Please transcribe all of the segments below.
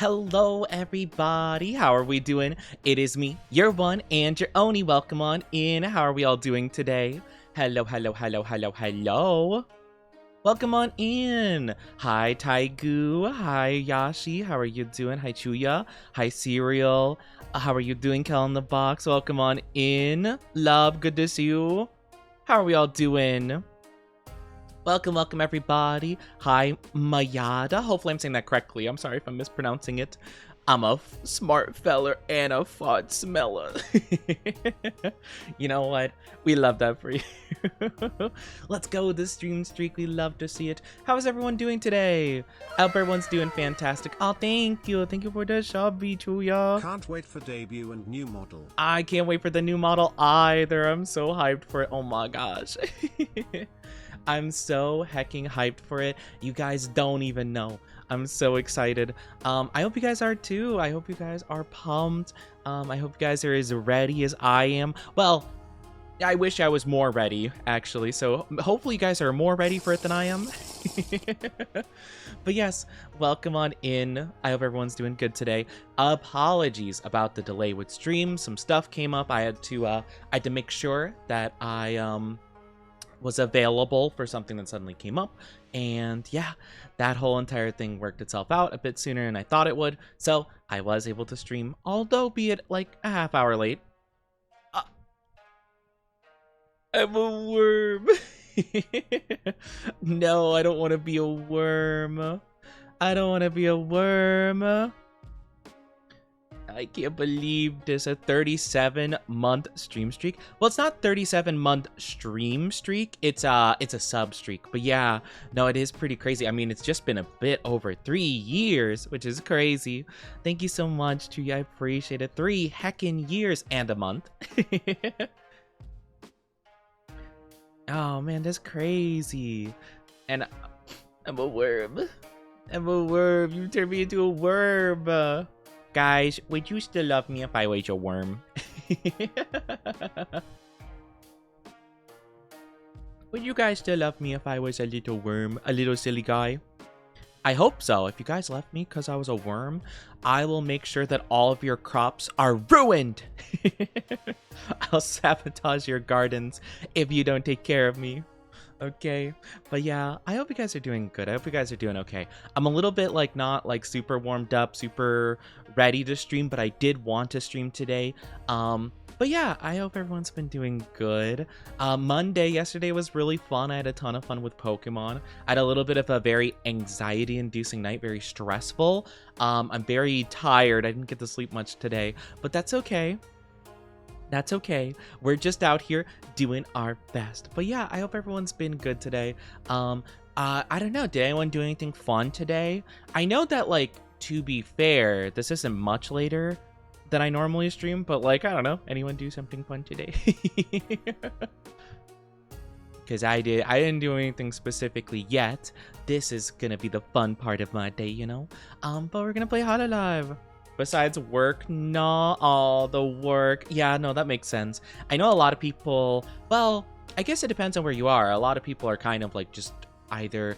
Hello everybody, how are we doing? It is me, your one and your only. Welcome on in. How are we all doing today? Hello. Welcome on in. Hi Taigu, hi Yashi, how are you doing? Hi Chuya, hi Cereal, how are you doing? Kel in the box, welcome on in. Love, good to see you. How are we all doing? Welcome everybody. Hi Mayada. Hopefully I'm saying that correctly. I'm sorry if I'm mispronouncing it. I'm a smart feller and a fart smeller. You know what? We love that for you. Let's go with the stream streak. We love to see it. How is everyone doing today? I hope everyone's doing fantastic. Oh, thank you. Thank you for the shabby Chuya. Can't wait for debut and new model. I can't wait for the new model either. I'm so hyped for it. Oh my gosh. I'm so hecking hyped for it. You guys don't even know. I'm so excited. I hope you guys are too. I hope you guys are pumped. I hope you guys are as ready as I am. Well, I wish I was more ready, actually. So hopefully you guys are more ready for it than I am. But yes, welcome on in. I hope everyone's doing good today. Apologies about the delay with stream. Some stuff came up. I had to make sure that I was available for something that suddenly came up, and yeah, that whole entire thing worked itself out a bit sooner than I thought it would, so I was able to stream, although be it like a half hour late. I'm a worm. No, I don't want to be a worm. I don't want to be a worm. I can't believe this, a 37-month stream streak. Well, it's not 37-month stream streak. It's a sub streak. But yeah, no, it is pretty crazy. I mean, it's just been a bit over 3 years, which is crazy. Thank you so much, Chuya. I appreciate it. 3 heckin' years and a month. Oh man, that's crazy. And I'm a worm. I'm a worm. You turned me into a worm. Guys, would you still love me if I was a worm? Would you guys still love me if I was a little worm? A little silly guy? I hope so. If you guys left me because I was a worm, I will make sure that all of your crops are ruined. I'll sabotage your gardens if you don't take care of me. Okay, but yeah, I hope you guys are doing good. I hope you guys are doing okay. I'm a little bit like not like super warmed up, super ready to stream, but I did want to stream today. But yeah, I hope everyone's been doing good. Monday yesterday was really fun. I had a ton of fun with Pokemon. I had a little bit of a very anxiety-inducing night, very stressful. I'm very tired. I didn't get to sleep much today, but that's okay. That's okay. We're just out here doing our best. But yeah, I hope everyone's been good today. I don't know. Did anyone do anything fun today? I know that, like, to be fair, this isn't much later than I normally stream, but like, I don't know. Anyone do something fun today? Because I didn't do anything specifically yet. This is gonna be the fun part of my day, you know? But we're gonna play Hololive. Besides work, not all the work. Yeah, no, that makes sense. I know a lot of people, well, I guess it depends on where you are. A lot of people are kind of like just either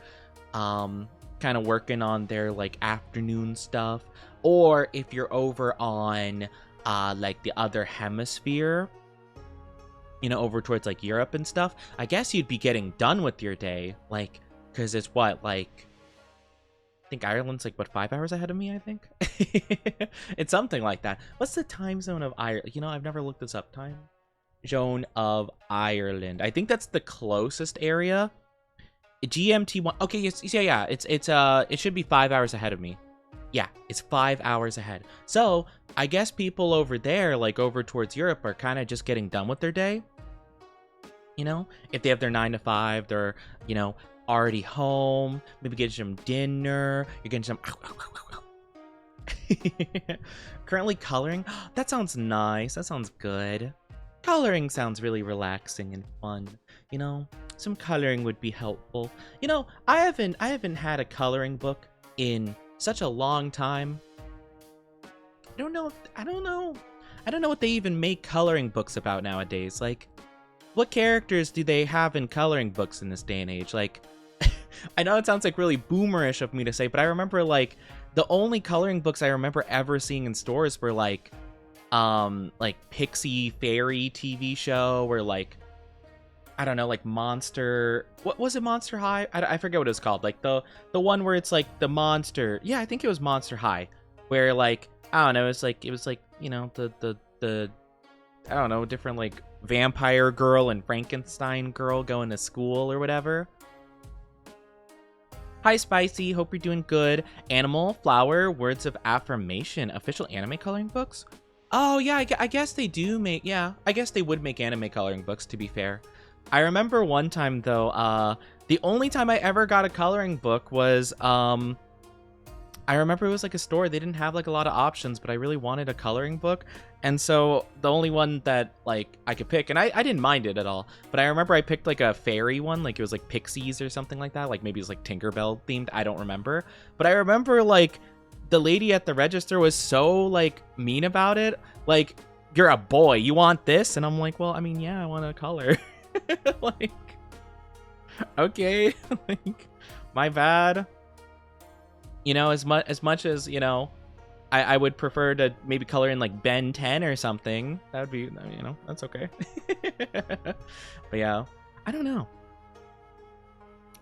kind of working on their like afternoon stuff, or if you're over on like the other hemisphere, you know, over towards like Europe and stuff, I guess you'd be getting done with your day, like, because it's what, like, I think Ireland's like, what, 5 hours ahead of me, I think? It's something like that. What's the time zone of Ireland? You know, I've never looked this up. Time zone of Ireland. I think that's the closest area. GMT1. Okay, yes, yeah. It should be 5 hours ahead of me. Yeah, it's 5 hours ahead. So I guess people over there, like over towards Europe, are kind of just getting done with their day. You know, if they have their 9 to 5, they're, you know, already home, maybe getting some dinner, you're getting some currently coloring. That sounds nice. That sounds good. Coloring sounds really relaxing and fun, you know. Some coloring would be helpful. You know, I haven't had a coloring book in such a long time. I don't know what they even make coloring books about nowadays. Like, what characters do they have in coloring books in this day and age? Like, I know it sounds like really boomerish of me to say, but I remember like The only coloring books I remember ever seeing in stores were like Pixie Fairy TV show, or like, I don't know, like Monster. What was it? Monster High? I forget what it was called. Like the one where it's like the monster. Yeah, I think it was Monster High, where like, I don't know. It was like you know the I don't know, different like vampire girl and Frankenstein girl going to school or whatever. Hi Spicy, hope you're doing good. Animal, Flower, Words of Affirmation, official anime coloring books. Oh yeah, I guess they do make, yeah, I guess they would make anime coloring books, to be fair. I remember one time though, the only time I ever got a coloring book was, I remember it was like a store, they didn't have like a lot of options, but I really wanted a coloring book. And so the only one that like I could pick, and I didn't mind it at all, but I remember I picked like a fairy one, like it was like Pixies or something like that, like maybe it was like Tinkerbell themed, I don't remember. But I remember like the lady at the register was so like mean about it, like, you're a boy, you want this? And I'm like, well, I mean, yeah, I want a color. Like, okay, like, my bad. You know, as much as, you know, I would prefer to maybe color in like Ben 10 or something. That would be, you know, that's okay. But yeah, I don't know.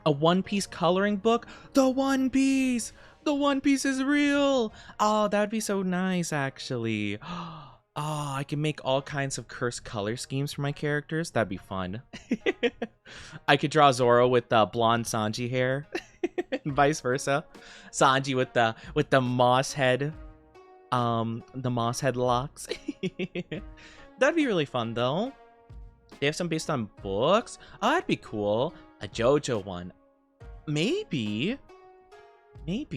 A One Piece coloring book? The One Piece! The One Piece is real! Oh, that would be so nice, actually. Oh, I can make all kinds of cursed color schemes for my characters. That'd be fun. I could draw Zoro with the blonde Sanji hair. And vice versa. Sanji with the moss head. The moss head locks. That'd be really fun though. They have some based on books. Oh, that'd be cool. A JoJo one. Maybe. I'd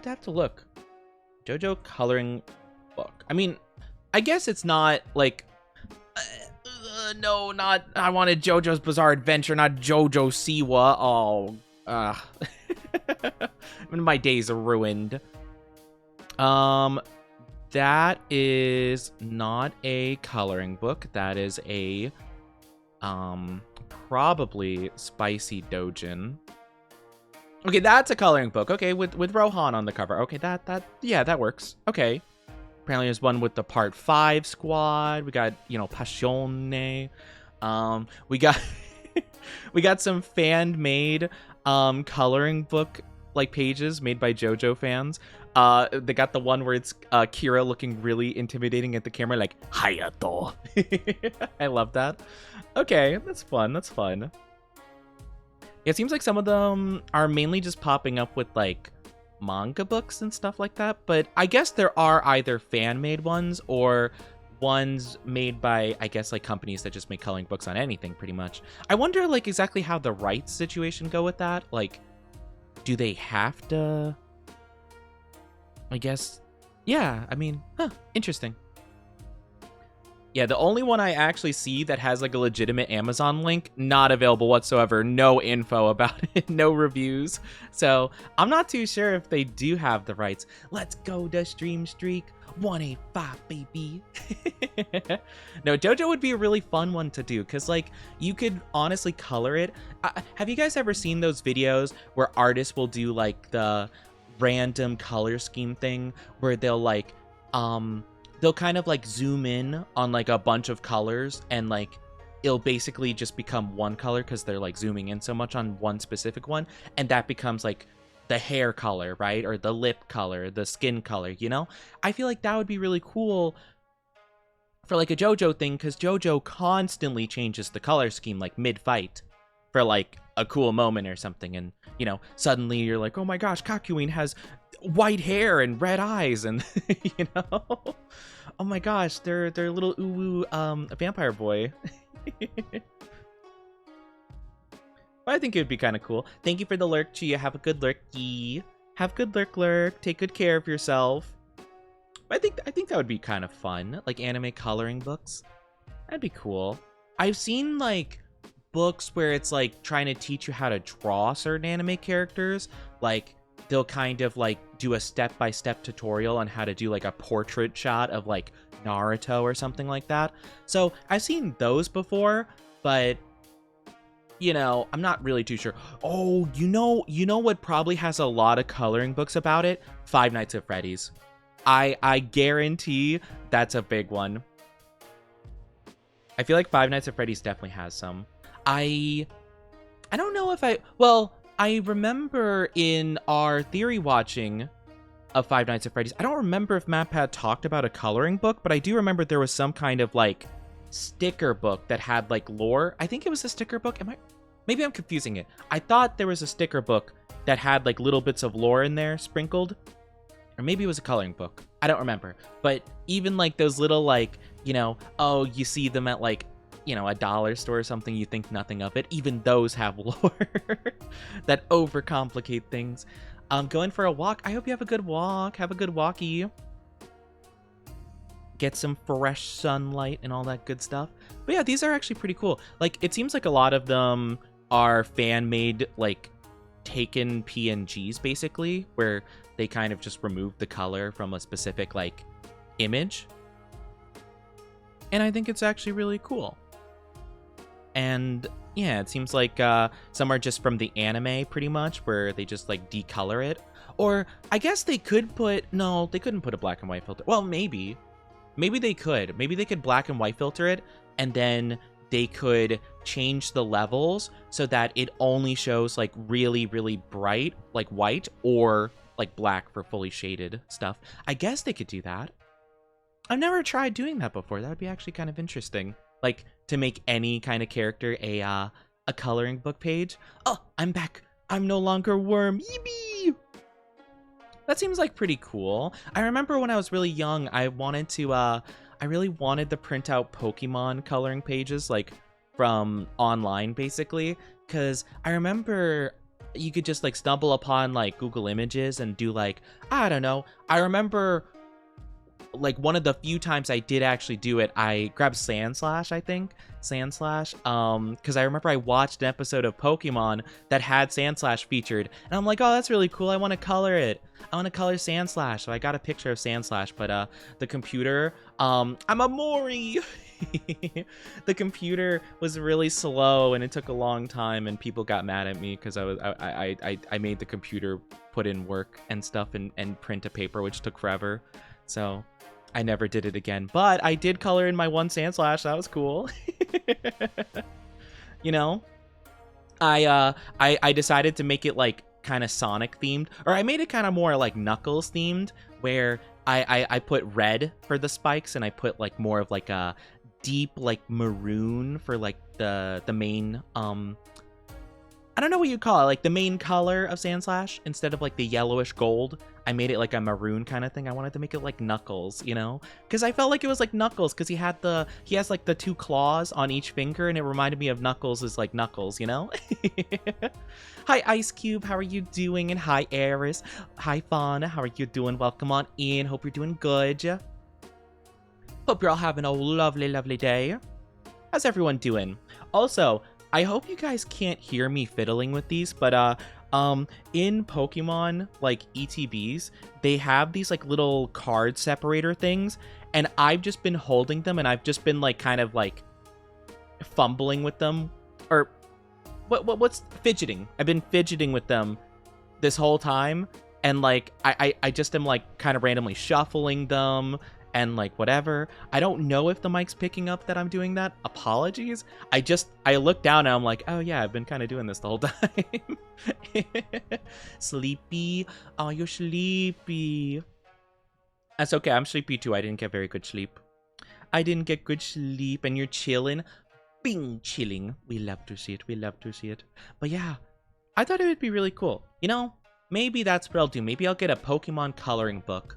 have to look. JoJo coloring book. I mean, I guess it's not like no, not I wanted JoJo's Bizarre Adventure, not JoJo Siwa. Oh, my days are ruined. That is not a coloring book. That is a probably Spicy Dojin. Okay, that's a coloring book. Okay, with Rohan on the cover. Okay, yeah, that works. Okay. Apparently there's one with the Part 5 squad. We got, you know, Passione. We got we got some fan-made coloring book like pages made by JoJo fans. They got the one where it's Kira looking really intimidating at the camera, like Hayato. I love that. Okay, that's fun. That's fun. Yeah, it seems like some of them are mainly just popping up with like manga books and stuff like that, but I guess there are either fan-made ones or ones made by, I guess, like companies that just make coloring books on anything pretty much. I wonder like exactly how the rights situation go with that. Like, do they have to, I guess, yeah, I mean, interesting. Yeah, the only one I actually see that has like a legitimate Amazon link, not available whatsoever. No info about it, no reviews. So I'm not too sure if they do have the rights. Let's go the stream streak. 185, baby. No, JoJo would be a really fun one to do because like you could honestly color it. Have you guys ever seen those videos where artists will do like the random color scheme thing where they'll like, they'll kind of like zoom in on like a bunch of colors and like it'll basically just become one color because they're like zooming in so much on one specific one, and that becomes like the hair color, right? Or the lip color, the skin color, you know? I feel like that would be really cool for like a JoJo thing because JoJo constantly changes the color scheme like mid-fight for like a cool moment or something, and you know, suddenly you're like, oh my gosh, Kakyoin has white hair and red eyes, and you know, oh my gosh, they're little uwu vampire boy. But I think it would be kind of cool. Thank you for the lurk, Chia. Have a good lurky. Have good lurk. Take good care of yourself. But I think that would be kind of fun, like anime coloring books. That'd be cool. I've seen like books where it's like trying to teach you how to draw certain anime characters, like they'll kind of like do a step-by-step tutorial on how to do like a portrait shot of like Naruto or something like that. So I've seen those before, but you know, I'm not really too sure. Oh, you know what probably has a lot of coloring books about it? Five Nights at Freddy's. I guarantee that's a big one. I feel like Five Nights at Freddy's definitely has some. I don't know if well, I remember in our theory watching of Five Nights at Freddy's, I don't remember if MatPat talked about a coloring book, but I do remember there was some kind of like sticker book that had like lore. I think it was a sticker book. Maybe I'm confusing it. I thought there was a sticker book that had like little bits of lore in there sprinkled. Or maybe it was a coloring book. I don't remember. But even like those little like, you know, oh, you see them at like, you know, a dollar store or something, you think nothing of it. Even those have lore that overcomplicate things. Going for a walk. I hope you have a good walk. Have a good walkie. Get some fresh sunlight and all that good stuff. But yeah, these are actually pretty cool. Like, it seems like a lot of them are fan-made, like, taken PNGs, basically, where they kind of just remove the color from a specific, like, image. And I think it's actually really cool. And yeah, it seems like some are just from the anime, pretty much, where they just, like, decolor it. Or, I guess they could put... No, they couldn't put a black and white filter. Well, maybe. Maybe they could. Maybe they could black and white filter it, and then they could change the levels so that it only shows like really, really bright, like white, or like black for fully shaded stuff. I guess they could do that. I've never tried doing that before. That would be actually kind of interesting. Like to make any kind of character a coloring book page. Oh, I'm back. I'm no longer Worm. Yippee! That seems like pretty cool. I remember when I was really young, I really wanted to print out Pokemon coloring pages, like from online, basically, because I remember you could just like stumble upon like Google Images and do like, I don't know. I remember like one of the few times I did actually do it, I grabbed Sandslash, I think. Sandslash. Because I remember I watched an episode of Pokemon that had Sandslash featured. And I'm like, oh, that's really cool. I want to color it. I want to color Sandslash. So I got a picture of Sandslash, but the computer, I'm a Mori. The computer was really slow and it took a long time and people got mad at me because I made the computer put in work and stuff and print a paper, which took forever. So I never did it again, but I did color in my one Sandslash. That was cool. You know, I decided to make it like kind of Sonic themed, or I made it kind of more like Knuckles themed, where I put red for the spikes and I put like more of like a deep like maroon for like the main I don't know what you call it, like the main color of Sandslash. Instead of like the yellowish gold, I made it like a maroon kind of thing. I wanted to make it like Knuckles, you know, because I felt like it was like Knuckles because he has like the two claws on each finger and it reminded me of Knuckles as like Knuckles, you know. Hi Ice Cube, how are you doing? And hi Eris, hi Fawn, how are you doing? Welcome on in, hope you're doing good. Hope you're all having a lovely day. How's everyone doing? Also, I hope you guys can't hear me fiddling with these, but in Pokemon like ETBs, they have these like little card separator things, and I've just been holding them and I've just been like kind of like fumbling with them, or what's fidgeting. I've been fidgeting with them this whole time, and like I just am like kind of randomly shuffling them and like whatever. I don't know if the mic's picking up that I'm doing that. Apologies. I look down and I'm like, oh yeah, I've been kind of doing this the whole time. Sleepy. Oh, you're sleepy. That's okay. I'm sleepy too. I didn't get very good sleep. I didn't get good sleep and you're chilling. Bing, chilling. We love to see it. We love to see it. But yeah, I thought it would be really cool. You know, maybe that's what I'll do. Maybe I'll get a Pokemon coloring book.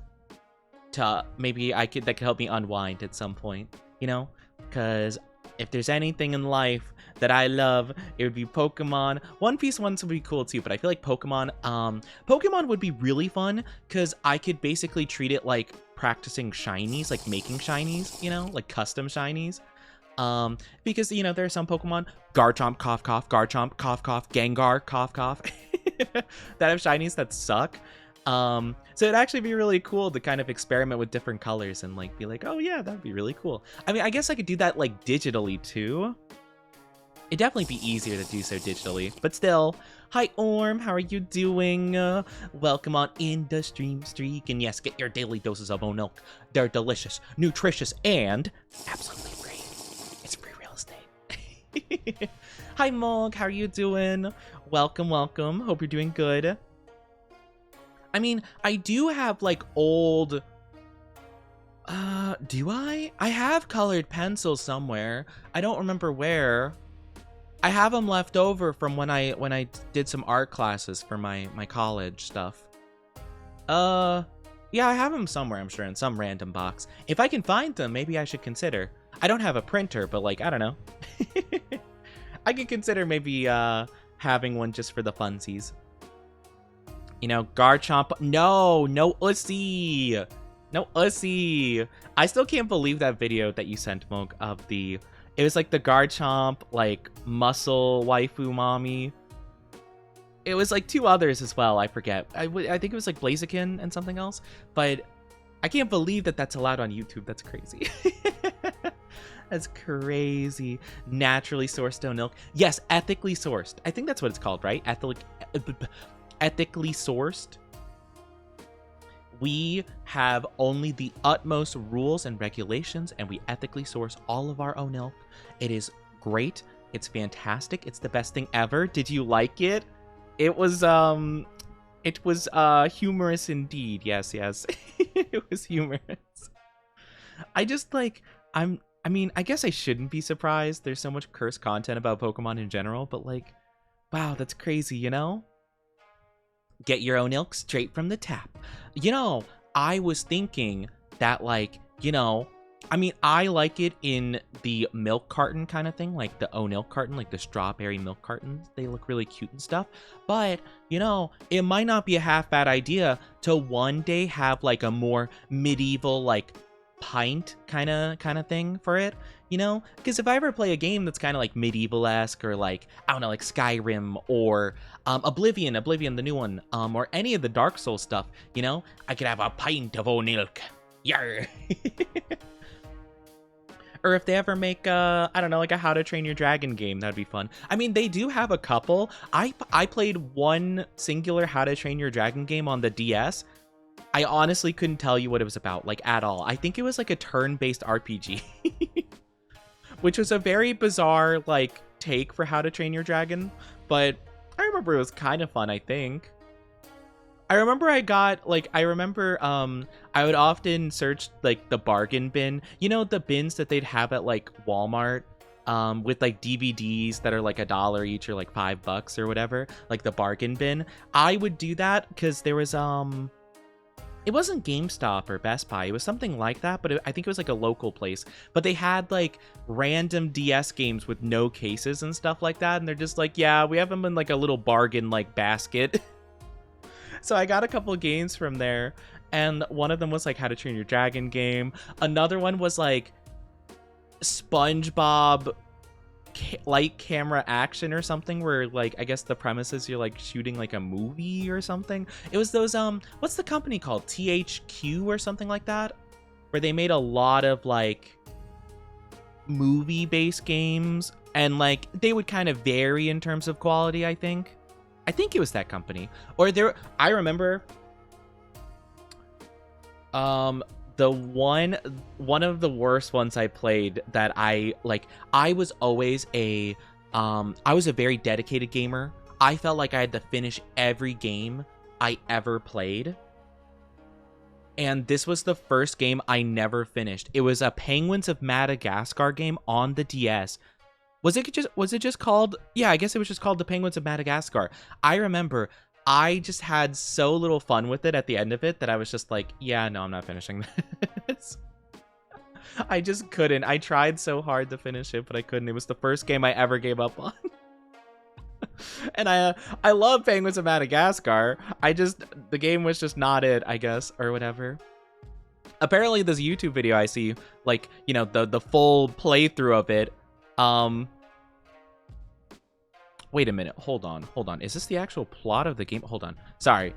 Maybe that could help me unwind at some point, you know, because if there's anything in life that I love, it would be Pokemon. One Piece ones would be cool too, but I feel like Pokemon would be really fun because I could basically treat it like practicing shinies, like making shinies, you know, like custom shinies. Because, you know, there are some Pokemon, Garchomp, cough, cough, Garchomp, cough, cough, Gengar, cough, cough, that have shinies that suck. So it'd actually be really cool to kind of experiment with different colors and like be like, oh yeah, that'd be really cool. I mean, I guess I could do that like digitally too, It'd definitely be easier to do so digitally, but still. Hi, Orm. How are you doing? Welcome on in the stream streak. And yes, get your daily doses of oat milk. They're delicious, nutritious, and absolutely free. It's free real estate. Hi, Mog. How are you doing? Welcome, welcome. Hope you're doing good. I mean, I do have, like, old... do I? I have colored pencils somewhere. I don't remember where. I have them left over from when I did some art classes for my college stuff. Yeah, I have them somewhere, I'm sure, in some random box. If I can find them, maybe I should consider. I don't have a printer, but, like, I don't know. I could consider maybe having one just for the funsies. You know, Garchomp. No Ussy. No Ussy. I still can't believe that video that you sent, Mog, of the... It was like the Garchomp, like, muscle waifu mommy. It was like 2 others as well, I forget. I think it was like Blaziken and something else. But I can't believe that that's allowed on YouTube. That's crazy. That's crazy. Naturally sourced oat milk. Yes, ethically sourced. I think that's what it's called, right? Ethically sourced. We have only the utmost rules and regulations, and we ethically source all of our own milk. It is great. It's fantastic. It's the best thing ever. Did you like it? It was humorous indeed. Yes. It was humorous. I just like, I mean, I guess I shouldn't be surprised. There's so much cursed content about Pokemon in general, but like, wow, that's crazy, you know? Get your own milk straight from the tap. You know, I was thinking that, like, you know, I mean, I like it in the milk carton kind of thing, like the oat milk carton, like the strawberry milk cartons. They look really cute and stuff. But, you know, it might not be a half bad idea to one day have like a more medieval, like, pint kind of thing for it, you know? Because if I ever play a game that's kind of like medieval-esque, or like, I don't know, like Skyrim or Oblivion, the new one, or any of the Dark Souls stuff, you know, I could have a pint of oat milk. Yar. Or if they ever make I don't know, like a How to Train Your Dragon game, that'd be fun. I mean, they do have a couple. I played one singular How to Train Your Dragon game on the DS. I honestly couldn't tell you what it was about, like, at all. I think it was like a turn-based RPG. Which was a very bizarre, like, take for How to Train Your Dragon. But I remember it was kind of fun, I think. I remember I would often search, like, the bargain bin. You know, the bins that they'd have at, like, Walmart? With, like, DVDs that are, like, $1 each or, like, $5 or whatever. Like, the bargain bin. I would do that because there was, it wasn't GameStop or Best Buy. It was something like that, but I think it was like a local place. But they had like random DS games with no cases and stuff like that. And they're just like, yeah, we have them in like a little bargain like basket. So I got a couple of games from there. And one of them was like How to Train Your Dragon game. Another one was like SpongeBob light camera action or something, where like I guess the premise is you're like shooting like a movie or something. It was those what's the company called, THQ or something like that, where they made a lot of like movie based games, and like they would kind of vary in terms of quality. I think it was that company. Or there, I remember the one of the worst ones I played that I was always I was a very dedicated gamer. I felt like I had to finish every game I ever played. And this was the first game I never finished. It was a Penguins of Madagascar game on the DS. Was it just called? Yeah, I guess it was just called the Penguins of Madagascar. I remember I just had so little fun with it at the end of it that I was just like, yeah, no, I'm not finishing this. I just couldn't. I tried so hard to finish it, but I couldn't. It was the first game I ever gave up on. And I love Penguins of Madagascar. The game was just not it, I guess, or whatever. Apparently this YouTube video I see, like, you know, the full playthrough of it, wait a minute. Hold on. Is this the actual plot of the game? Hold on. Sorry.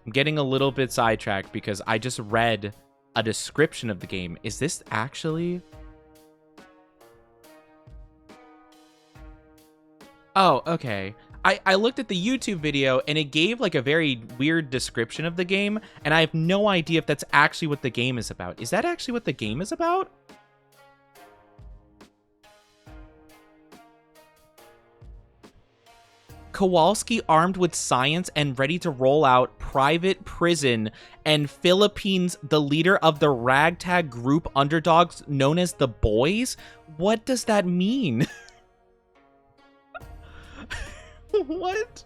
I'm getting a little bit sidetracked because I just read a description of the game. Is this actually... Oh, okay. I looked at the YouTube video and it gave like a very weird description of the game, and I have no idea if that's actually what the game is about. Is that actually what the game is about? Kowalski armed with science and ready to roll out private prison, and Philippines the leader of the ragtag group underdogs known as the Boys? What does that mean? What?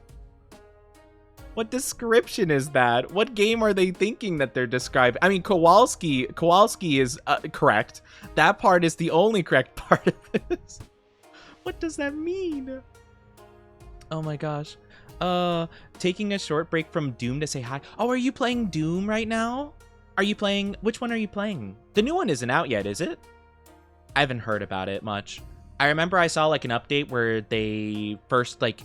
What description is that? What game are they thinking that they're describing? I mean, Kowalski is correct. That part is the only correct part of this. What does that mean? Oh my gosh. Taking a short break from Doom to say hi. Oh, are you playing Doom right now? Are you playing, which one are you playing? The new one isn't out yet, is it? I haven't heard about it much. I remember I saw like an update where they first like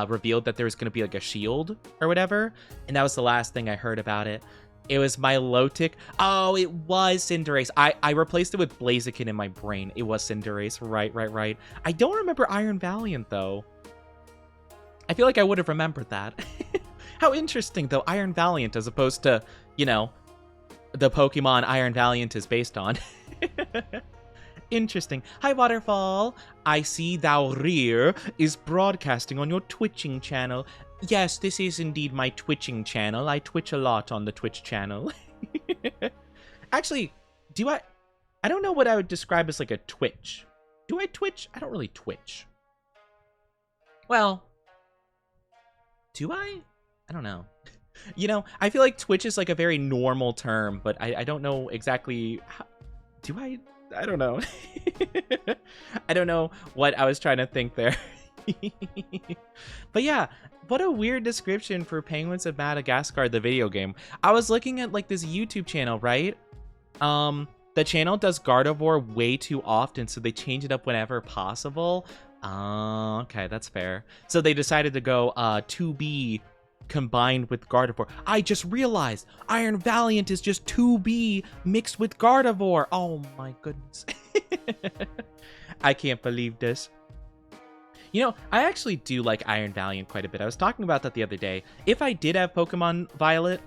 revealed that there was going to be like a shield or whatever, and that was the last thing I heard about it. It was Milotic. Oh, it was Cinderace. I replaced it with Blaziken in my brain. It was Cinderace. Right. I don't remember Iron Valiant though. I feel like I would have remembered that. How interesting though, Iron Valiant as opposed to, you know, the Pokemon Iron Valiant is based on. Interesting. Hi, Waterfall. I see thou rear is broadcasting on your Twitching channel. Yes, this is indeed my Twitching channel. I twitch a lot on the Twitch channel. Actually, I don't know what I would describe as like a Twitch. Do I Twitch? I don't really Twitch. Well, do I? I don't know. You know, I feel like Twitch is like a very normal term, but I don't know exactly how, do I? I don't know. I don't know what I was trying to think there. But yeah, what a weird description for Penguins of Madagascar, the video game. I was looking at like this YouTube channel, right? The channel does Gardevoir way too often, so they change it up whenever possible. Okay, that's fair. So they decided to go 2B combined with Gardevoir. I just realized Iron Valiant is just 2B mixed with Gardevoir. Oh my goodness. I can't believe this. You know, I actually do like Iron Valiant quite a bit. I was talking about that the other day. If I did have Pokemon Violet,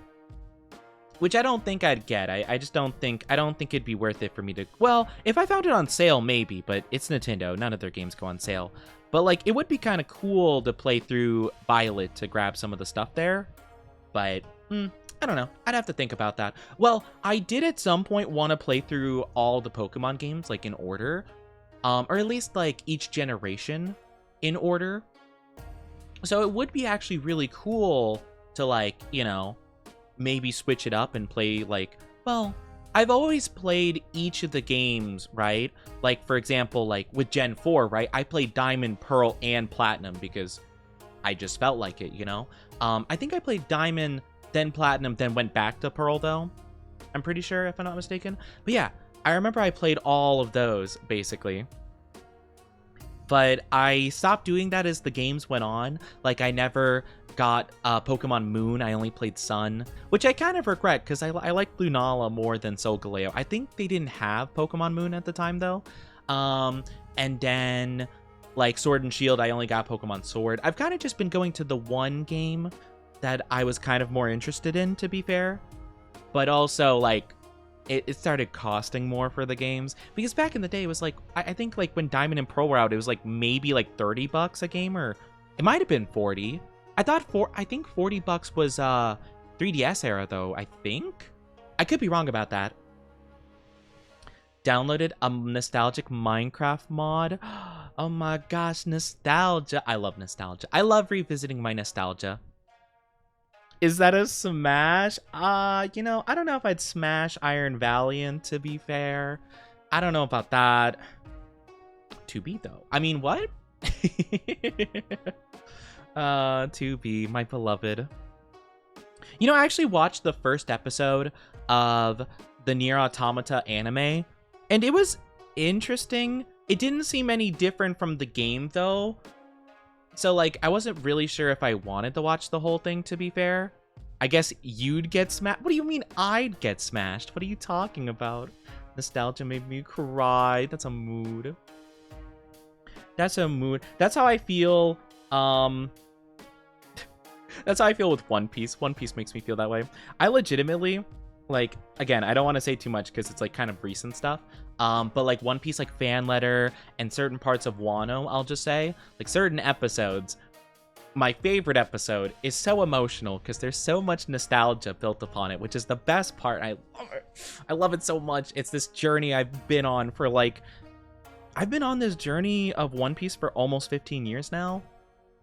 which I don't think I'd get. I don't think it'd be worth it for me to, well, if I found it on sale, maybe, but it's Nintendo. None of their games go on sale. But like, it would be kind of cool to play through Violet to grab some of the stuff there. But, I don't know. I'd have to think about that. Well, I did at some point want to play through all the Pokemon games, like in order. Or at least like each generation in order. So it would be actually really cool to like, you know, maybe switch it up and play like, well, I've always played each of the games, right? Like, for example, like with Gen 4, right? I played Diamond, Pearl, and Platinum because I just felt like it, you know? I think I played Diamond, then Platinum, then went back to Pearl, though. I'm pretty sure, if I'm not mistaken. But yeah, I remember I played all of those, basically. But I stopped doing that as the games went on. Like, I never got Pokemon Moon. I only played Sun, which I kind of regret because I like Lunala more than Solgaleo. I think they didn't have Pokemon Moon at the time, though. And then, like, Sword and Shield, I only got Pokemon Sword. I've kind of just been going to the one game that I was kind of more interested in, to be fair. But also, like, it started costing more for the games, because back in the day it was like, I think like when Diamond and Pearl were out, it was like maybe like $30 a game, or it might have been 40. I think 40 bucks was 3DS era though. I think I could be wrong about that. Downloaded a nostalgic Minecraft mod. Oh my gosh, nostalgia. I love nostalgia. I love revisiting my nostalgia. Is that a smash? You know, I don't know if I'd smash Iron Valiant, to be fair. I don't know about that. 2B, though. I mean, what? 2B, my beloved. You know, I actually watched the first episode of the Nier Automata anime, and it was interesting. It didn't seem any different from the game, though. So, like, I wasn't really sure if I wanted to watch the whole thing, to be fair. I guess you'd get smashed. What do you mean I'd get smashed? What are you talking about? Nostalgia made me cry. That's a mood. That's a mood. That's how I feel Um, that's how I feel with One Piece. One Piece makes me feel that way. I legitimately, like, again, I don't want to say too much because it's like kind of recent stuff. But like One Piece, like fan letter and certain parts of Wano, I'll just say, like certain episodes. My favorite episode is so emotional because there's so much nostalgia built upon it, which is the best part. I love it. I love it so much. It's this journey I've been on for like, I've been on this journey of One Piece for almost 15 years now.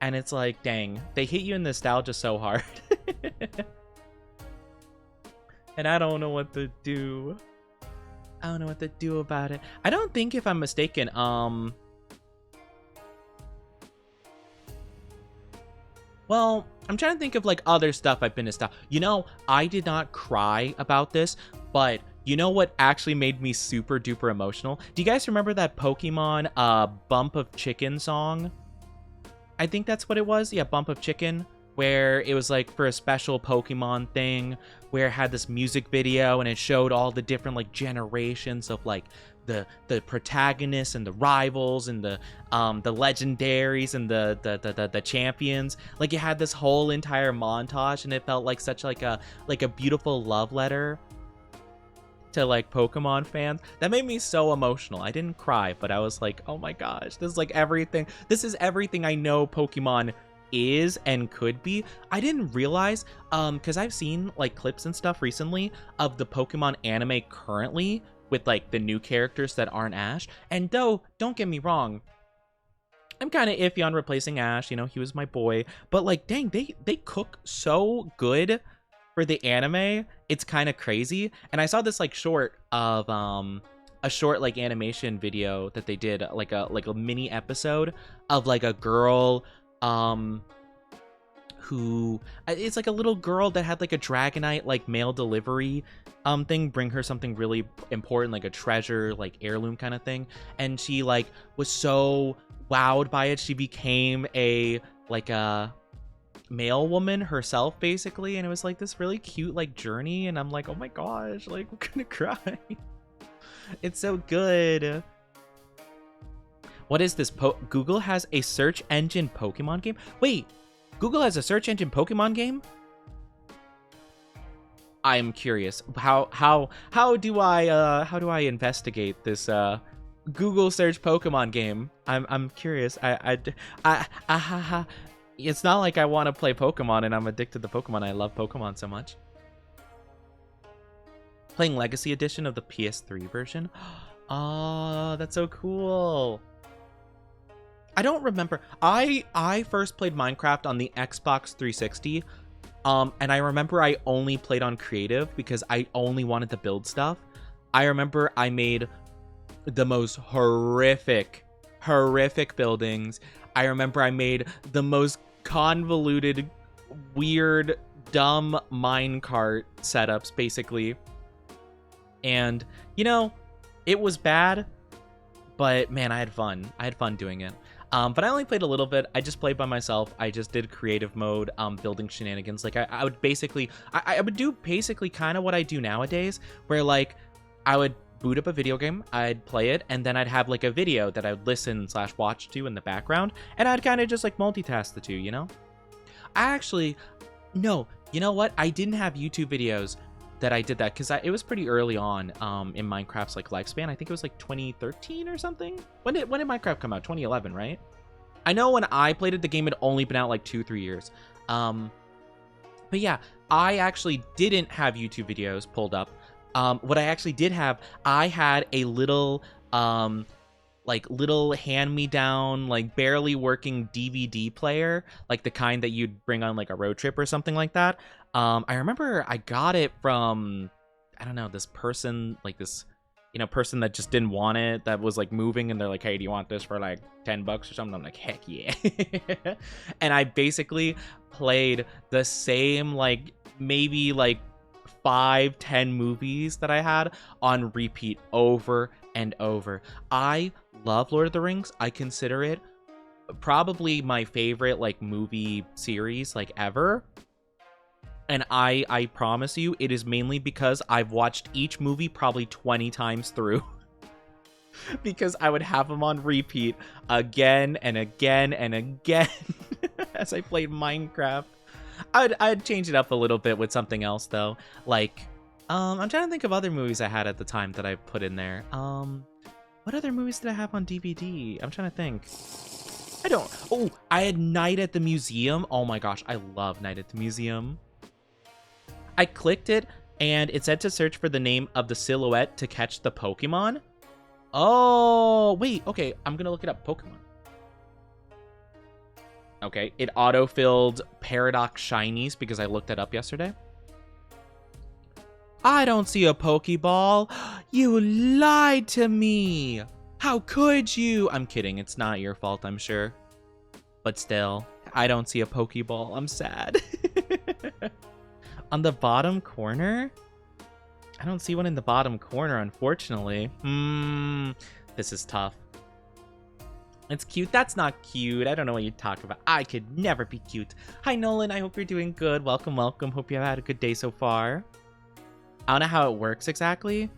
And it's like, dang, they hit you in nostalgia so hard. And I don't know what to do. I don't know what to do about it. I don't think, if I'm mistaken, well, I'm trying to think of like other stuff I've been nostalgic. You know, I did not cry about this, but you know what actually made me super duper emotional? Do you guys remember that Pokemon Bump of Chicken song? I think that's what it was. Yeah, Bump of Chicken, where it was like for a special Pokemon thing, where it had this music video and it showed all the different like generations of like the protagonists and the rivals and the legendaries and the champions. Like it had this whole entire montage, and it felt like such like a beautiful love letter to like Pokemon fans. That made me so emotional. I didn't cry, but I was like, oh my gosh, this is like everything. This is everything I know Pokemon is and could be. I didn't realize, because I've seen like clips and stuff recently of the Pokemon anime currently with like the new characters that aren't Ash. And though, don't get me wrong, I'm kind of iffy on replacing Ash. You know, he was my boy. But like, dang, they cook so good for the anime. It's kind of crazy. And I saw this like short of a short like animation video that they did, like a mini episode of like a girl who, it's like a little girl that had like a Dragonite like mail delivery thing bring her something really important, like a treasure, like heirloom kind of thing, and she like was so wowed by it, she became a male woman herself basically, and it was like this really cute like journey, and I'm like, oh my gosh, like I'm gonna cry. It's so good. What is this? Google has a search engine Pokemon game? Wait, Google has a search engine Pokemon game? I'm curious. How do I investigate this Google search Pokemon game? I'm curious. It's not like I want to play Pokemon and I'm addicted to Pokemon. I love Pokemon so much. Playing Legacy Edition of the PS3 version. Oh, that's so cool. I don't remember. I first played Minecraft on the Xbox 360. And I remember I only played on creative because I only wanted to build stuff. I remember I made the most horrific buildings. I remember I made the most convoluted, weird, dumb minecart setups, basically. And, you know, it was bad, but man, I had fun. I had fun doing it. But I only played a little bit. I just played by myself. I just did creative mode, building shenanigans. Like I would basically, I would do basically kind of what I do nowadays, where like I would boot up a video game, I'd play it, and then I'd have like a video that I would listen / watch to in the background, and I'd kind of just like multitask the two, you know? No, you know what? I didn't have YouTube videos that I did that because it was pretty early on in Minecraft's like lifespan. I think it was like 2013 or something. When did Minecraft come out? 2011, right? I know when I played it, the game had only been out like 2-3 years. But yeah, I actually didn't have YouTube videos pulled up. What I actually did have, I had a little little hand-me-down, like barely working DVD player, like the kind that you'd bring on like a road trip or something like that. I remember I got it from, I don't know, this person, like this, you know, person that just didn't want it, that was like moving, and they're like, hey, do you want this for like $10 or something? I'm like, heck yeah. And I basically played the same, like maybe like 5-10 movies that I had on repeat over and over. I love Lord of the Rings. I consider it probably my favorite like movie series like ever. And I promise you, it is mainly because I've watched each movie probably 20 times through. Because I would have them on repeat again and again and again. as I played Minecraft. I'd change it up a little bit with something else though. Like, I'm trying to think of other movies I had at the time that I put in there. What other movies did I have on DVD? I'm trying to think. Oh, I had Night at the Museum. Oh my gosh, I love Night at the Museum. I clicked it and it said to search for the name of the silhouette to catch the Pokemon. Oh, wait, okay, I'm gonna look it up. Pokemon. Okay, it auto-filled Paradox Shinies because I looked that up yesterday. I don't see a Pokeball. You lied to me. How could you? I'm kidding. It's not your fault, I'm sure. But still, I don't see a Pokeball. I'm sad. On the bottom corner? I don't see one in the bottom corner, unfortunately. This is tough. It's cute. That's not cute. I don't know what you talk about. I could never be cute. Hi, Nolan. I hope you're doing good. Welcome, welcome. Hope you have had a good day so far. I don't know how it works exactly.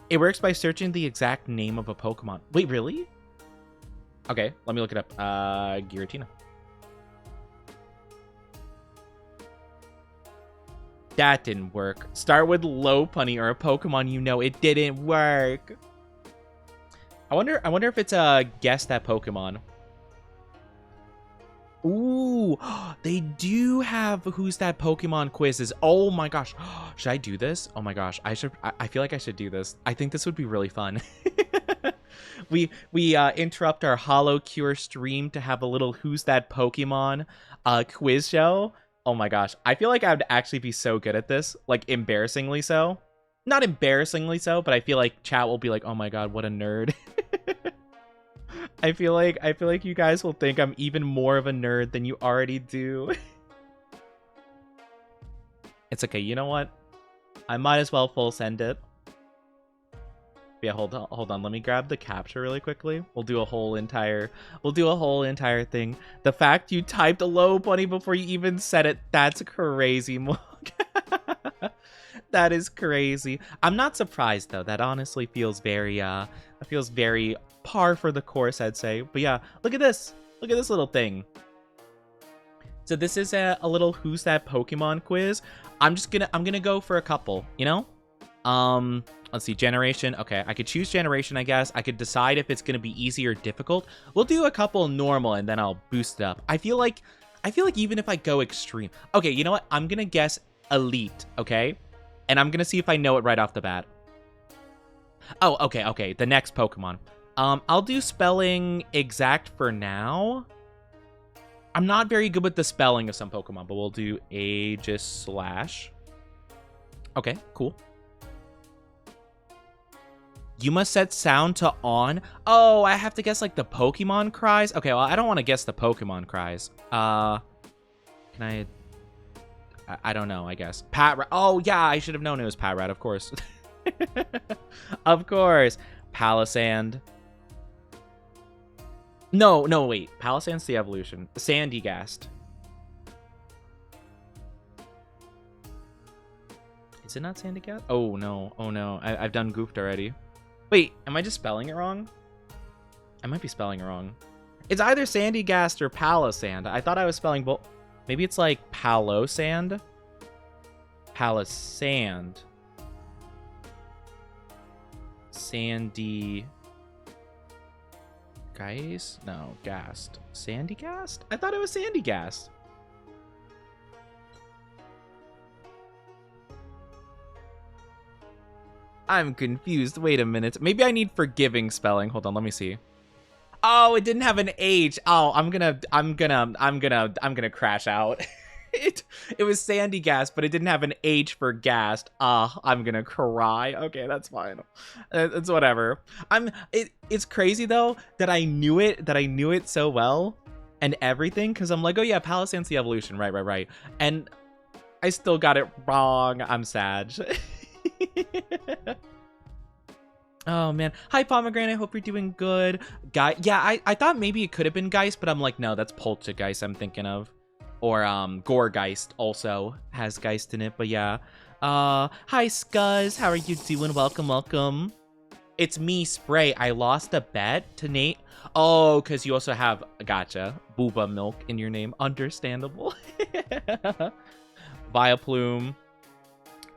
It works by searching the exact name of a Pokemon. Wait, really? Okay, let me look it up. Giratina. That didn't work. Start with Lopunny or a Pokemon you know. It didn't work. I wonder if it's a guess that Pokemon. Ooh, they do have Who's That Pokemon quizzes. Oh my gosh. Should I do this? Oh my gosh. I feel like I should do this. I think this would be really fun. we interrupt our Hollow Cure stream to have a little Who's That Pokemon quiz show. Oh my gosh. I feel like I would actually be so good at this. Like, embarrassingly so. Not embarrassingly so, but I feel like chat will be like, oh my god, what a nerd. I feel like you guys will think I'm even more of a nerd than you already do. It's okay, you know what? I might as well full send it. Yeah, hold on. Let me grab the capture really quickly. We'll do a whole entire thing. The fact you typed a Lopunny before you even said it, that's crazy, Mook. That is crazy. I'm not surprised though. That honestly feels very par for the course, I'd say. But yeah, look at this. Look at this little thing. So this is a little Who's That Pokemon quiz. I'm gonna go for a couple, you know? Let's see, generation. Okay, I could choose generation, I guess. I could decide if it's gonna be easy or difficult. We'll do a couple normal and then I'll boost it up. I feel like even if I go extreme. Okay, you know what? I'm gonna guess elite, okay? And I'm gonna see if I know it right off the bat. Oh, okay. The next Pokemon. I'll do spelling exact for now. I'm not very good with the spelling of some Pokemon, but we'll do Aegis /. Okay, cool. You must set sound to on. Oh, I have to guess like the Pokemon cries. Okay, well, I don't want to guess the Pokemon cries. Can I don't know, I guess. Patrat. Oh, yeah, I should have known it was Patrat, of course. Of course. Palisand. No, wait. Palisand's the evolution. Sandygast. Is it not Sandygast? Oh, no. I've done goofed already. Wait, am I just spelling it wrong? I might be spelling it wrong. It's either Sandygast or Palisand. I thought I was spelling both. Maybe it's like Palosand? Palisand. Sandy... Guys? No, Gast. Sandygast? I thought it was Sandygast. I'm confused. Wait a minute. Maybe I need forgiving spelling. Hold on, let me see. Oh, it didn't have an H. Oh, I'm gonna crash out. It was Sandygast, but it didn't have an H for Gast. I'm gonna cry. Okay, that's fine. It's whatever. It's crazy though that I knew it so well and everything, because I'm like, oh yeah, Palisand's the evolution, right. And I still got it wrong. I'm sad. Oh man. Hi Pomegranate, I hope you're doing good. Yeah, I thought maybe it could have been Geist, but I'm like, no, that's Poltergeist I'm thinking of. Or Goregeist also has Geist in it, but yeah. Hi Scuzz, how are you doing? Welcome. It's me, Spray. I lost a bet to Nate. Oh, because you also have, gotcha, Booba Milk in your name. Understandable. Vileplume.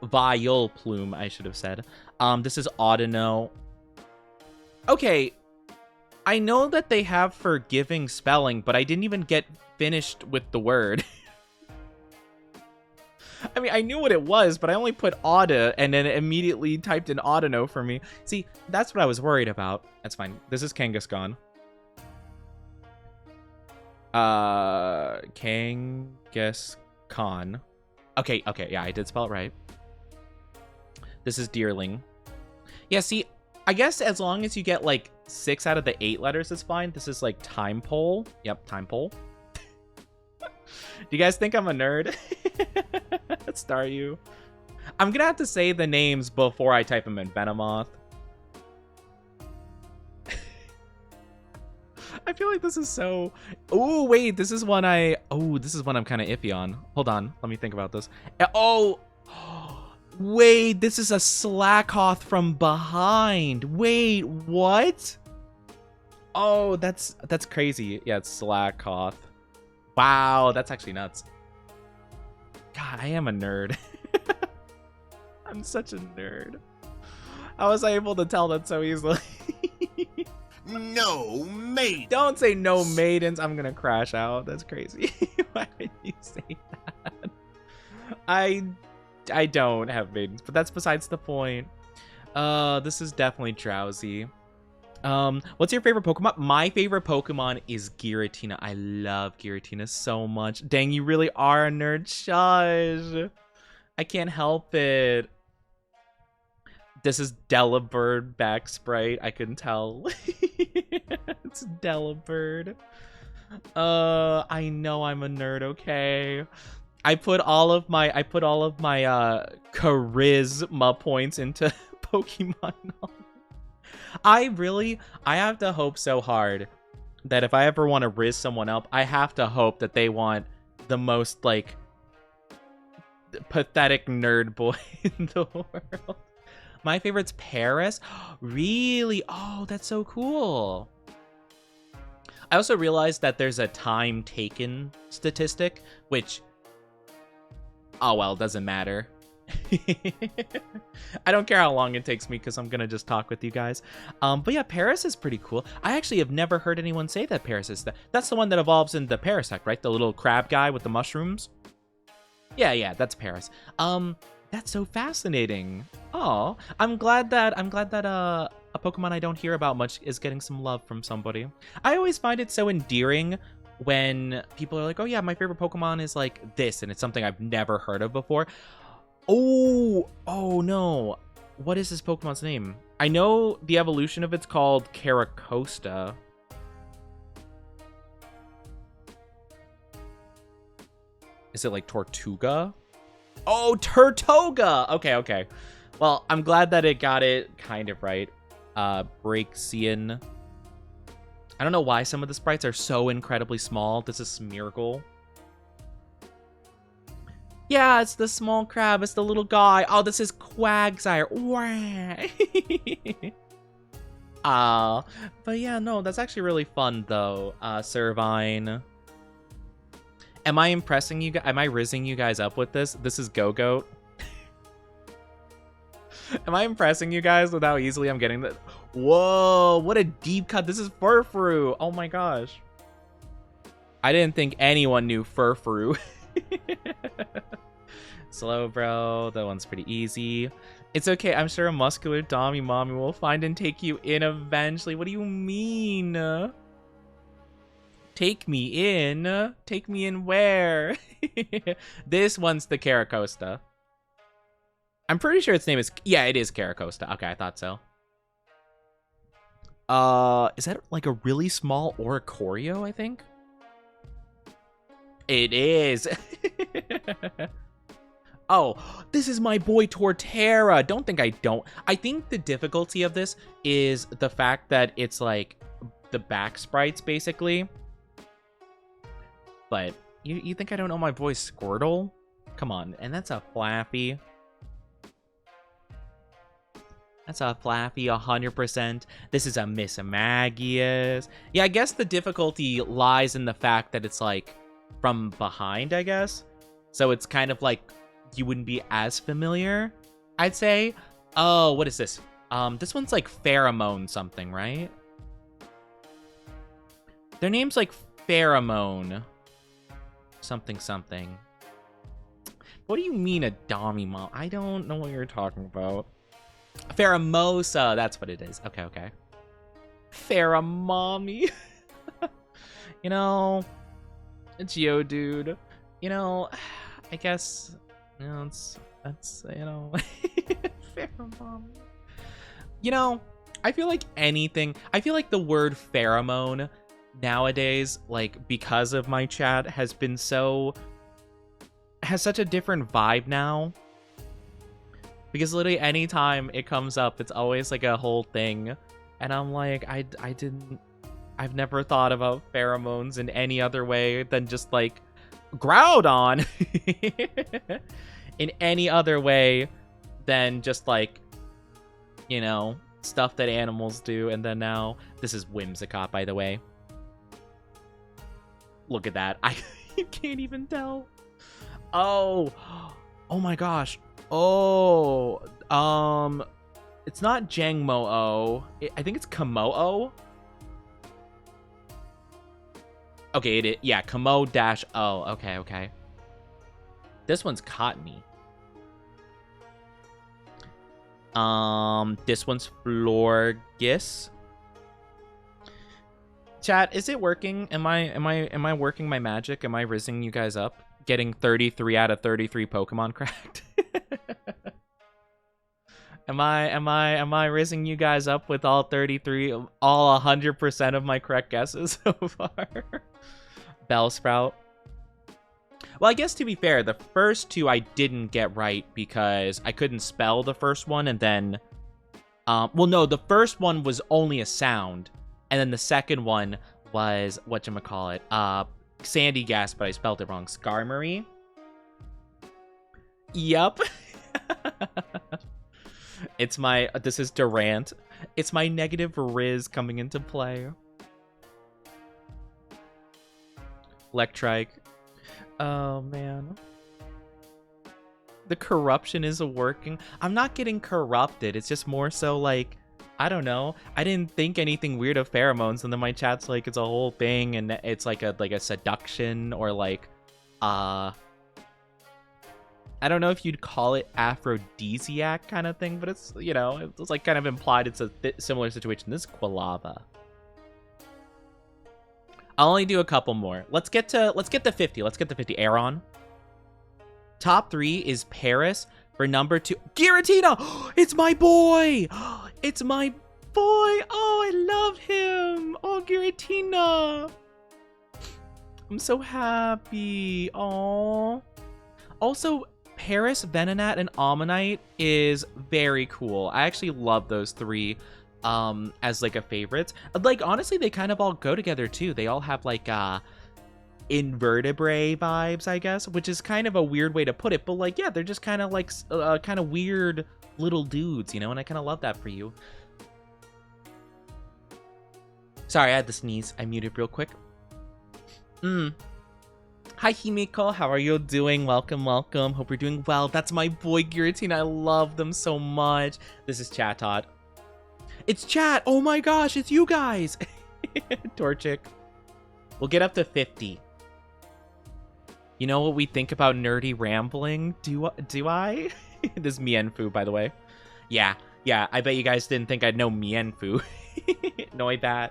Vileplume, I should have said. This is Audino. Okay, I know that they have forgiving spelling, but I didn't even get finished with the word. I mean, I knew what it was, but I only put Auda and then immediately typed in Audino for me. See, that's what I was worried about. That's fine. This is Kangaskhan. Kangaskhan. Okay, yeah, I did spell it right. This is Deerling. Yeah, see, I guess as long as you get like 6 out of the 8 letters is fine. This is like Time Pole. Yep, Time Pole. Do you guys think I'm a nerd? Staryu. I'm gonna have to say the names before I type them in. Venomoth. I feel like this is so... Oh, wait, this is one I'm kind of iffy on. Hold on, let me think about this. Oh, wait, this is a Slakoth from behind. Wait, what? Oh, that's crazy. Yeah, it's Slakoth. Wow, that's actually nuts. God, I am a nerd. I'm such a nerd. How was I able to tell that so easily? No maiden. Don't say no maidens. I'm gonna crash out. That's crazy. Why would you say that? I don't have maidens, but that's besides the point. This is definitely Drowsy. What's your favorite Pokemon? My favorite Pokemon is Giratina. I love Giratina so much. Dang, you really are a nerd. Shush. I can't help it. This is Delibird back sprite. I couldn't tell. It's Delibird. I know I'm a nerd, okay? I put all of my charisma points into Pokemon. I have to hope so hard that if I ever want to riz someone up, I have to hope that they want the most, like, pathetic nerd boy in the world. My favorite's Paris. Really? Oh, that's so cool. I also realized that there's a time taken statistic, which, oh well, doesn't matter. I don't care how long it takes me because I'm gonna just talk with you guys. But yeah, Paris is pretty cool. I actually have never heard anyone say that Paris is that's the one that evolves in the Parasect, right? The little crab guy with the mushrooms. Yeah, that's Paris. That's so fascinating. Oh, I'm glad that a Pokemon I don't hear about much is getting some love from somebody. I always find it so endearing when people are like, oh yeah, my favorite Pokemon is like this, and it's something I've never heard of before. Oh no. What is this Pokemon's name? I know the evolution of it's called Caracosta. Is it like Tortuga? Oh, Turtoga! Okay. Well, I'm glad that it got it kind of right. Braxian. I don't know why some of the sprites are so incredibly small. This is Smeargle. Yeah, it's the small crab. It's the little guy. Oh, this is Quagsire. But yeah, no, that's actually really fun, though. Servine. Am I impressing you guys? Am I rizzing you guys up with this? This is Go-Goat. Am I impressing you guys with how easily I'm getting that? Whoa, what a deep cut. This is Furfrou. Oh my gosh. I didn't think anyone knew Furfrou. Slowbro, that one's pretty easy. It's okay, I'm sure a muscular Dommy mommy will find and take you in eventually. What do you mean? Take me in? Take me in where? This one's the Caracosta. I'm pretty sure its name is... Yeah, it is Caracosta. Okay, I thought so. Is that like a really small Oricorio, I think? It is. Oh, this is my boy Torterra. Don't think I don't. I think the difficulty of this is the fact that it's like the back sprites, basically. But you think I don't know my boy Squirtle? Come on, and that's a Flappy. That's a Flaffy 100%. This is a Mismagius. Yeah, I guess the difficulty lies in the fact that it's like from behind, I guess. So it's kind of like you wouldn't be as familiar, I'd say. Oh, what is this? This one's like Pheromone something, right? Their name's like Pheromone. Something, something. What do you mean a Dommy Mom? I don't know what you're talking about. Pheromosa, that's what it is. Okay, okay. Pheromommy. You know, it's Geodude. You know, I guess, you know, that's, you know, pheromone. You know, I feel like the word pheromone nowadays, like, because of my chat, has such a different vibe now. Because literally anytime it comes up, it's always like a whole thing. And I'm like, I've never thought about pheromones in any other way than just like Groudon. In any other way than just like, you know, stuff that animals do. And then now, this is Whimsicott, by the way. Look at that. You can't even tell. Oh my gosh. Oh, it's not Jangmo-O. I think it's Kamo-O. Okay, yeah, Kamo-O. Okay, okay. This one's Cottony. This one's Florges. Chat, is it working? Am I working my magic? Am I rizzing you guys up? Getting 33 out of 33 Pokemon cracked? Am I rizzing you guys up with all 33, all 100% of my correct guesses so far? Bellsprout. Well, I guess to be fair, the first two I didn't get right because I couldn't spell the first one, and then, well, no, the first one was only a sound, and then the second one was, whatchamacallit, Sandygas, but I spelled it wrong. Skarmory. Yup. This is Durant. It's my negative Riz coming into play. Electrike. Oh, man. The corruption is working. I'm not getting corrupted. It's just more so like, I don't know. I didn't think anything weird of pheromones, and then my chat's like, it's a whole thing, and it's like a seduction, or like, I don't know if you'd call it aphrodisiac kind of thing, but it's, you know, it's like kind of implied it's a similar situation. This is Quilava. I'll only do a couple more. Let's get to 50. Let's get to 50. Aeron. Top 3 is Paris. For number 2, Giratina! It's my boy! It's my boy! Oh, I love him! Oh, Giratina! I'm so happy. Oh. Also, Paris, Venonat, and Ammonite is very cool. I actually love those 3 as like a favorite. Like, honestly, they kind of all go together too. They all have like invertebrate vibes, I guess, which is kind of a weird way to put it, but like, yeah, they're just kind of like kind of weird little dudes, you know, and I kind of love that for you. Sorry, I had to sneeze. I muted real quick. Hi, Himiko. How are you doing? Welcome, welcome. Hope you're doing well. That's my boy Giratina. I love them so much. This is Chatot. It's chat. Oh my gosh, it's you guys. Torchic. We'll get up to 50. You know what we think about nerdy rambling? Do I? This is Mienfu, by the way. Yeah. I bet you guys didn't think I'd know Mienfu. Noibat.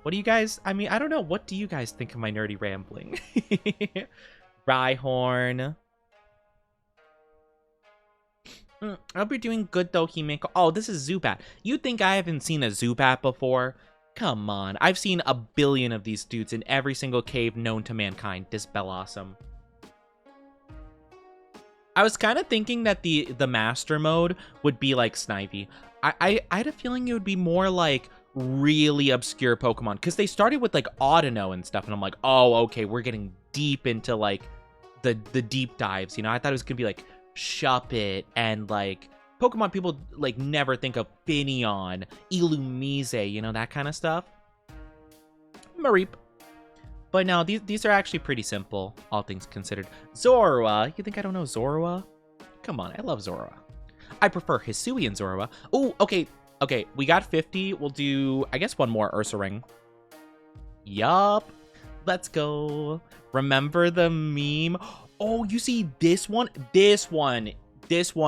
What do you guys... I mean, I don't know. What do you guys think of my nerdy rambling? Rhyhorn. I hope you're doing good, though, Himiko. Oh, this is Zubat. You think I haven't seen a Zubat before? Come on. I've seen a billion of these dudes in every single cave known to mankind. This Bellossom. I was kind of thinking that the master mode would be like Snivy. I had a feeling it would be more like really obscure Pokemon, because they started with like Audino and stuff, and I'm like, oh, okay, we're getting deep into like the deep dives, you know. I thought it was gonna be like Shuppet and like Pokemon people, like, never think of Finneon, Illumise, you know, that kind of stuff. Mareep. But no, these are actually pretty simple, all things considered. Zorua. You think I don't know Zorua? Come on, I love Zorua. I prefer Hisuian Zorua. Oh, okay. Okay, we got 50. We'll do, I guess, one more Ursaring. Yup. Let's go. Remember the meme? Oh, you see this one? This one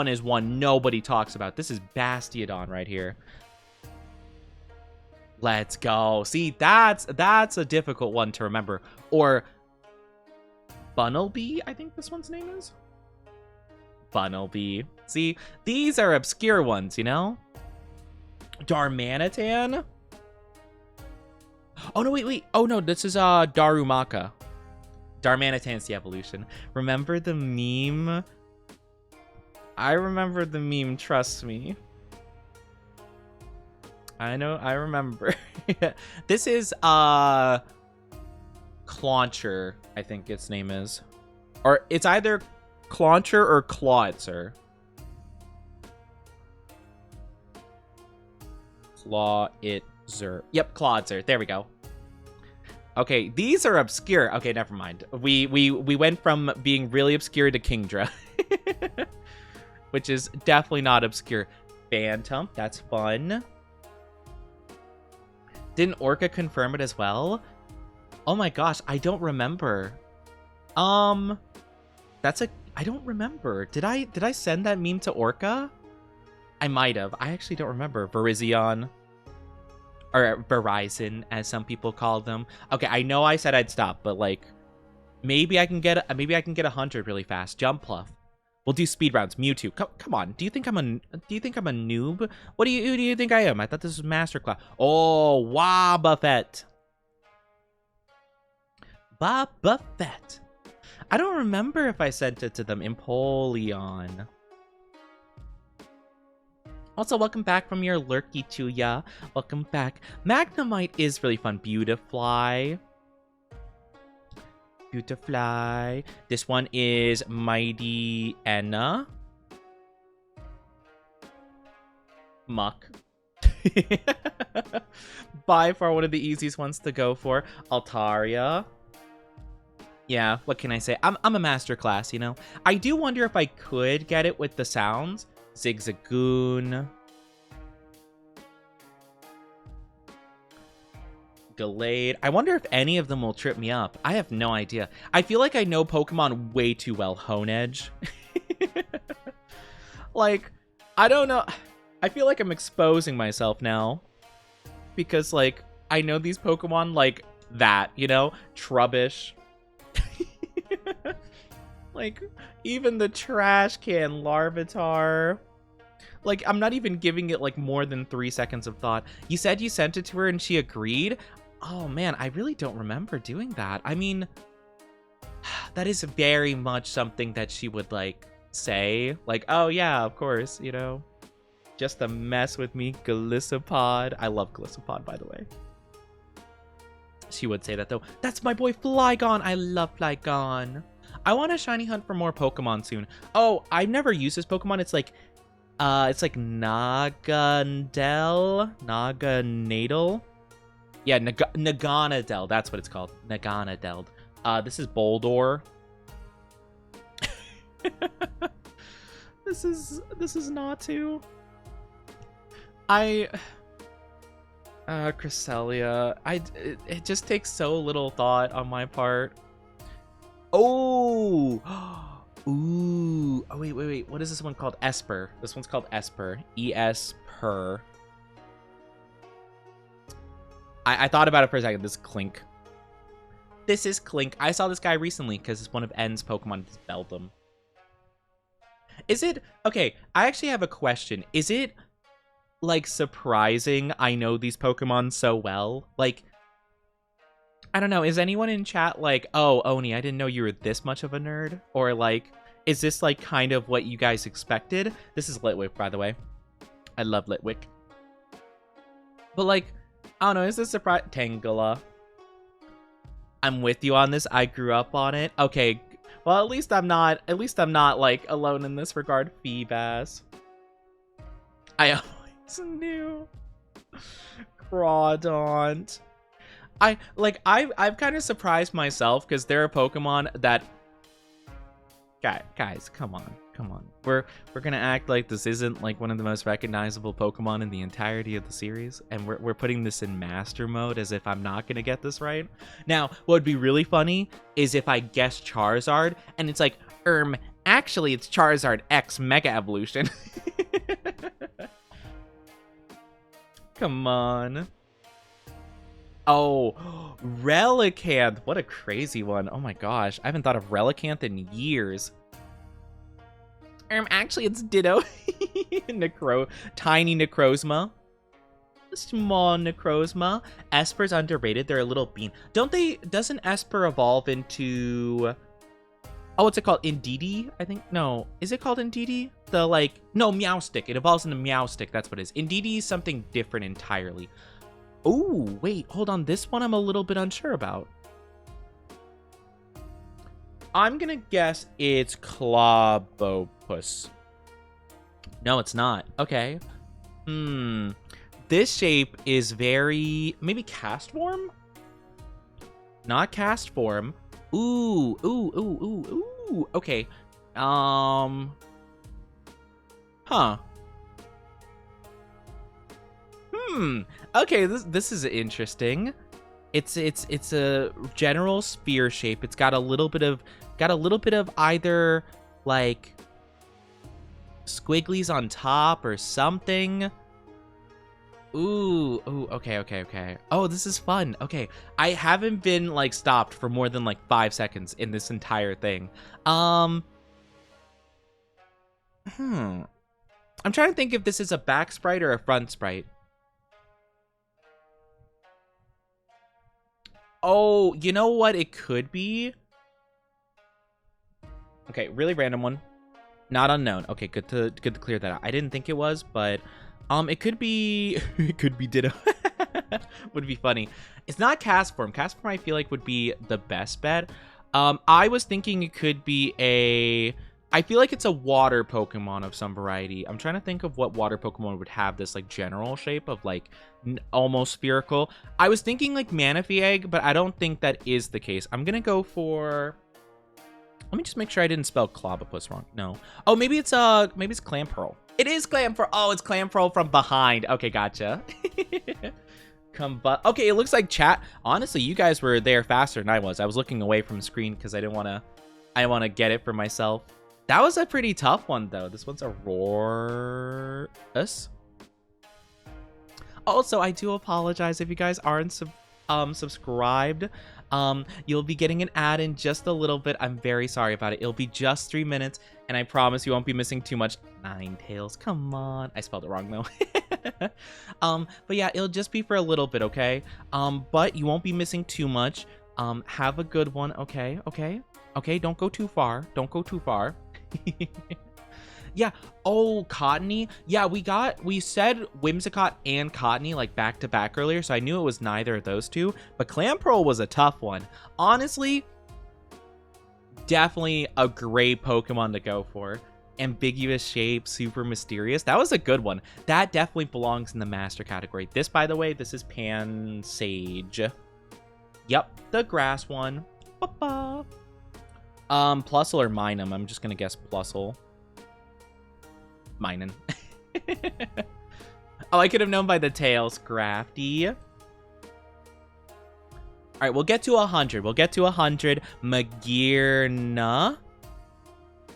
is one nobody talks about. This is Bastiodon right here. Let's go. See, that's a difficult one to remember. Or Bunnelby, I think this one's name is. Bunnelby. See, these are obscure ones, you know? Darmanitan? Oh, no, wait. Oh, no, this is Darumaka. Darmanitan's the evolution. Remember the meme? I remember the meme, trust me. I know, I remember. This is, Clauncher, I think its name is. Or it's either Clauncher or Clawitzer. Clawitzer. Yep, Clawitzer. There we go. Okay, these are obscure. Okay, never mind. We went from being really obscure to Kingdra. Which is definitely not obscure. Phantom, that's fun. Didn't Orca confirm it as well? Oh my gosh, I don't remember. I don't remember. Did I send that meme to Orca? I might have. I actually don't remember. Virizion. Or Verizon, as some people call them. Okay, I know I said I'd stop, but like maybe I can get 100 really fast. Jumpluff. We'll do speed rounds. Mewtwo. Come on. Do you think I'm a noob? Who do you think I am? I thought this was Masterclass. Oh, Wobbuffet. Wobbuffet. I don't remember if I sent it to them. Empoleon. Also, welcome back from your lurky to ya. Welcome back. Magnemite is really fun. Beautifly. This one is Mighty Enna. Muck. By far one of the easiest ones to go for. Altaria. Yeah, what can I say? I'm a masterclass, you know? I do wonder if I could get it with the sounds. Zigzagoon. Gallade. I wonder if any of them will trip me up. I have no idea. I feel like I know Pokemon way too well. Honedge. Like, I don't know. I feel like I'm exposing myself now. Because, like, I know these Pokemon like that, you know? Trubbish. Like, even the trash can Larvitar. Like, I'm not even giving it, like, more than 3 seconds of thought. You said you sent it to her and she agreed? Oh, man, I really don't remember doing that. I mean, that is very much something that she would, like, say. Like, oh, yeah, of course, you know? Just to mess with me, Gliscopod. I love Gliscopod, by the way. She would say that, though. That's my boy Flygon. I love Flygon. I want a shiny hunt for more Pokemon soon. Oh, I've never used this Pokemon. It's like Naganadel. Yeah, Naganadel. That's what it's called. Naganadel. This is Boldor. This is Natu. Cresselia. It just takes so little thought on my part. Oh. Ooh. Oh, wait. What is this one called? Esper. This one's called Esper. E-S-Per. I thought about it for a second. This is Clink. This is Clink. I saw this guy recently because it's one of N's Pokemon. It's Beldum. Is it... Okay, I actually have a question. Is it, like, surprising I know these Pokemon so well? Like... I don't know, is anyone in chat like, oh, Oni, I didn't know you were this much of a nerd? Or like, is this like kind of what you guys expected? This is Litwick, by the way. I love Litwick. But like, I don't know, is this surprise? Tangela. I'm with you on this. I grew up on it. Okay, well, at least I'm not like alone in this regard. Feebas. I always knew. Crawdaunt. I've kind of surprised myself because there are Pokemon that guys, come on. We're gonna act like this isn't like one of the most recognizable Pokemon in the entirety of the series, and we're putting this in master mode as if I'm not gonna get this right. Now, what would be really funny is if I guess Charizard and it's like, actually it's Charizard X Mega Evolution. Come on. Oh, Relicanth. What a crazy one. Oh my gosh. I haven't thought of Relicanth in years. Actually, it's Ditto. Tiny Necrozma. Small Necrozma. Esper's underrated. They're a little bean. Doesn't Esper evolve into... Oh, what's it called? Indeedee, I think? No. Is it called Indeedee? No, Meowstic. It evolves into Meowstic. That's what it is. Indeedee is something different entirely. Oh, wait. Hold on. This one I'm a little bit unsure about. I'm going to guess it's Clobopus. No, it's not. Okay. This shape is very... Maybe Castform? Not Castform. Ooh. Okay. Huh. Okay, this is interesting. It's a general spear shape. It's got a little bit of either like squigglies on top or something. Ooh, okay. Oh, this is fun. Okay, I haven't been like stopped for more than like 5 seconds in this entire thing. I'm trying to think if this is a back sprite or a front sprite. Oh, you know what it could be? Okay, really random one. Not unknown. Okay, good to clear that out. I didn't think it was, but it could be it could be Ditto. Would be funny. It's not Castform. Castform I feel like would be the best bet. I was thinking it could be I feel like it's a water Pokemon of some variety. I'm trying to think of what water Pokemon would have this like general shape of like almost spherical. I was thinking like Manaphy Egg, but I don't think that is the case. I'm gonna go for... Let me just make sure I didn't spell Clobopus wrong. No. Oh, maybe it's Clamperl. It is Clamperl. Oh, it's Clamperl from behind. Okay, gotcha. Okay, it looks like chat. Honestly, you guys were there faster than I was. I was looking away from the screen because I didn't want to get it for myself. That was a pretty tough one, though. This one's a Roarus. Also, I do apologize if you guys aren't subscribed. You'll be getting an ad in just a little bit. I'm very sorry about it. It'll be just 3 minutes, and I promise you won't be missing too much. Ninetales, come on. I spelled it wrong, though. But yeah, it'll just be for a little bit, okay? But you won't be missing too much. Have a good one, okay? Okay, don't go too far. Don't go too far. Yeah. Oh, Cottony. Yeah, we said Whimsicott and Cottony like back to back earlier, so I knew it was neither of those two. But Clamperl was a tough one. Honestly, definitely a great Pokemon to go for. Ambiguous shape, super mysterious. That was a good one. That definitely belongs in the master category. This, by the way, this is Pansage. Yep, the grass one. Ba-ba. Plusle or Minun? I'm just gonna guess Plusle. Minun. Oh, I could have known by the tail. Scrafty. All right, we'll get to 100. Magearna.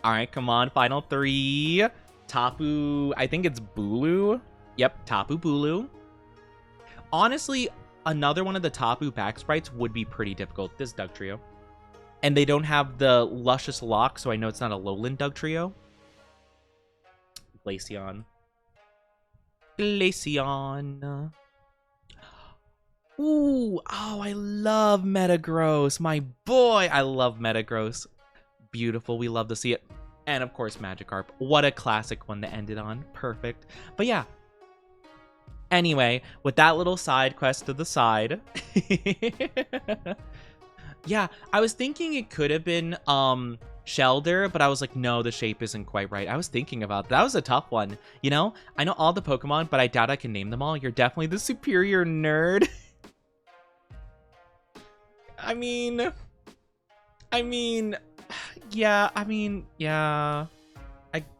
All right, come on. Final 3. Tapu. I think it's Bulu. Yep, Tapu Bulu. Honestly, another one of the Tapu back sprites would be pretty difficult. This Dugtrio. And they don't have the luscious lock, so I know it's not a lowland Dugtrio. Glaceon. Ooh, oh, I love Metagross. My boy, I love Metagross. Beautiful, we love to see it. And of course, Magikarp. What a classic one to end it on. Perfect. But yeah. Anyway, with that little side quest to the side. Yeah, I was thinking it could have been Shelder, but I was like, no, the shape isn't quite right. I was thinking about that. That was a tough one. You know, I know all the Pokemon, but I doubt I can name them all. You're definitely the superior nerd. I mean, yeah, I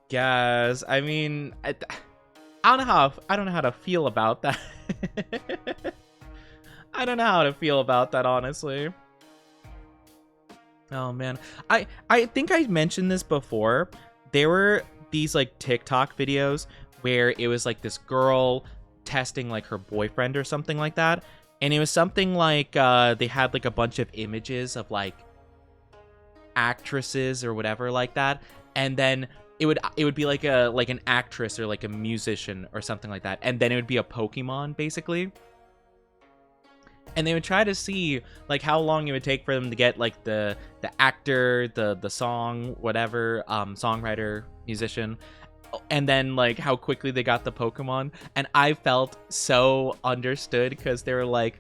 guess. I mean, I don't know how to feel about that. I don't know how to feel about that, honestly. Oh man, I think I mentioned this before. There were these like TikTok videos where it was like this girl testing like her boyfriend or something like that, and it was something like they had like a bunch of images of like actresses or whatever like that, and then it would be like an actress or like a musician or something like that, and then it would be a Pokemon basically. And they would try to see like how long it would take for them to get like the actor, the song, whatever, songwriter, musician, and then like how quickly they got the Pokemon. And I felt so understood because they were like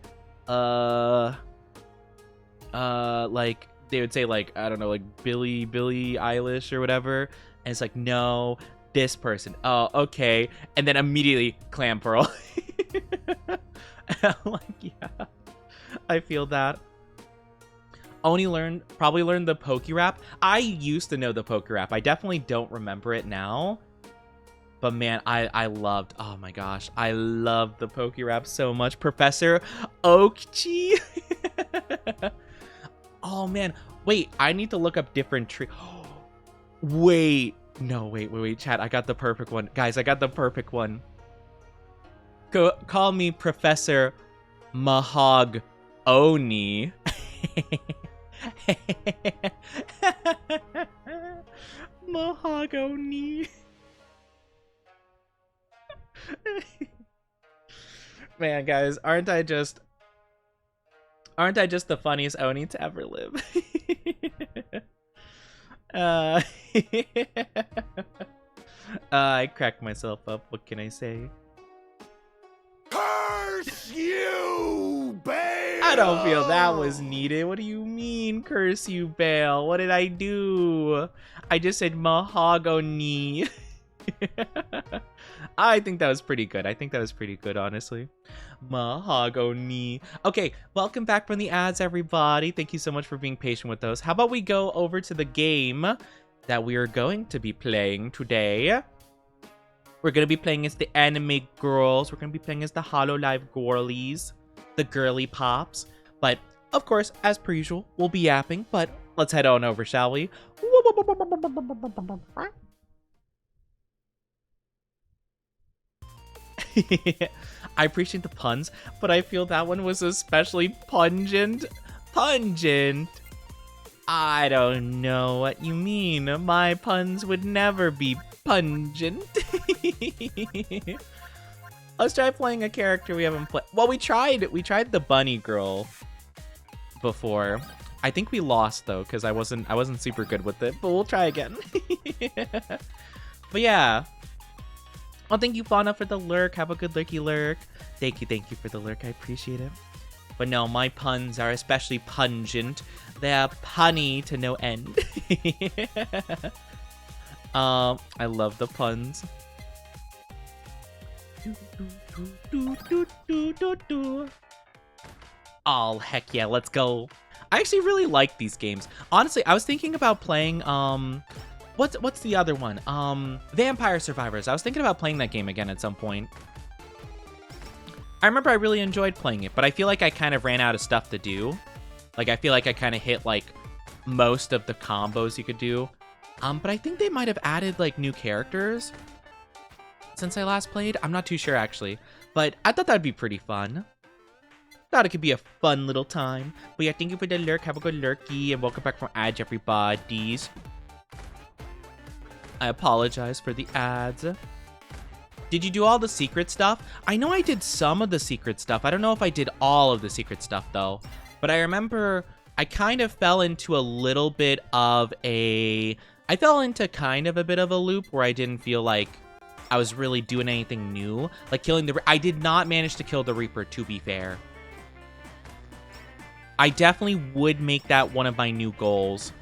like they would say like, I don't know, like Billie Eilish or whatever, and it's like, no, this person. Oh, okay. And then immediately Clamperl. I'm like, yeah, I feel that. Probably learned the Pokerap. I used to know the Pokerap. I definitely don't remember it now. But man, I loved, oh my gosh, I loved the Pokerap so much. Professor Oakchi. Oh man, wait, I need to look up different tree. Wait, no, wait, chat, I got the perfect one. Guys, I got the perfect one. Call me Professor Mahog Oni. Mahogany. Man, guys, aren't I just the funniest Oni to ever live? I cracked myself up. What can I say? Curse you, Bale! I don't feel that was needed. What do you mean, curse you, Bale? What did I do? I just said mahogany. I think that was pretty good. Honestly. Mahogany. Okay, welcome back from the ads, everybody. Thank you so much for being patient with those. How about we go over to the game that we are going to be playing today? We're going to be playing as the anime girls. We're going to be playing as the Hololive girlies, the girly pops. But, of course, as per usual, we'll be yapping. But let's head on over, shall we? I appreciate the puns, but I feel that one was especially pungent. Pungent? I don't know what you mean. My puns would never be pungent. Let's try playing a character we haven't played. Well, we tried the bunny girl before. I think we lost though, because I wasn't super good with it, but we'll try again. But yeah. Well, thank you, Fauna, for the lurk. Have a good lurky lurk. Thank you for the lurk. I appreciate it. But no, my puns are especially pungent. They're punny to no end. I love the puns. Oh, heck yeah, let's go. I actually really like these games. Honestly, I was thinking about playing, what's the other one? Vampire Survivors. I was thinking about playing that game again at some point. I remember I really enjoyed playing it, but I feel like I kind of ran out of stuff to do. Like, I feel like I kind of hit, like, most of the combos you could do. But I think they might have added, like, new characters since I last played. I'm not too sure, actually. But I thought that would be pretty fun. Thought it could be a fun little time. But yeah, thank you for the lurk. Have a good lurky. And welcome back from ads, everybody's. I apologize for the ads. Did you do all the secret stuff? I know I did some of the secret stuff. I don't know if I did all of the secret stuff, though. But I remember I kind of fell into a little bit of a... I fell into kind of a bit of a loop where I didn't feel like I was really doing anything new. Like killing the... I did not manage to kill the Reaper, to be fair. I definitely would make that one of my new goals.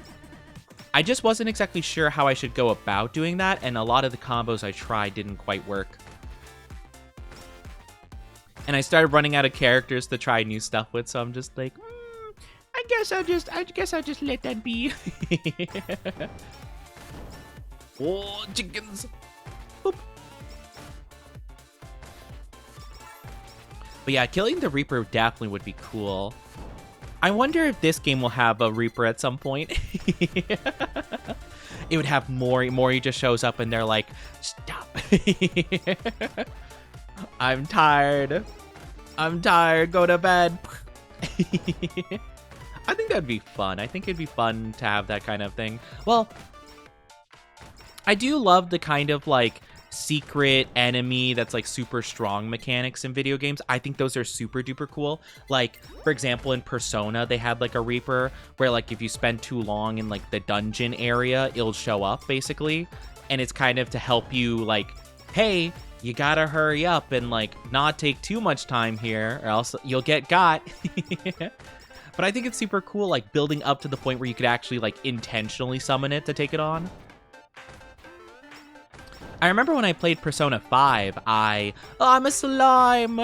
I just wasn't exactly sure how I should go about doing that, and a lot of the combos I tried didn't quite work. And I started running out of characters to try new stuff with, so I'm just like, I guess I'll just let that be. Oh, chickens. Boop. But yeah, killing the Reaper definitely would be cool. I wonder if this game will have a Reaper at some point. It would have Mori. Mori just shows up and they're like, stop. I'm tired. I'm tired. Go to bed. I think that'd be fun. I think it'd be fun to have that kind of thing. Well, I do love the kind of like secret enemy that's like super strong mechanics in video games. I think those are super duper cool. Like, for example, in Persona, they had like a Reaper where like if you spend too long in like the dungeon area, it'll show up basically. And it's kind of to help you like, hey, you gotta hurry up and like not take too much time here or else you'll get got. But I think it's super cool, like building up to the point where you could actually like intentionally summon it to take it on. I remember when I played Persona 5, I'm a slime.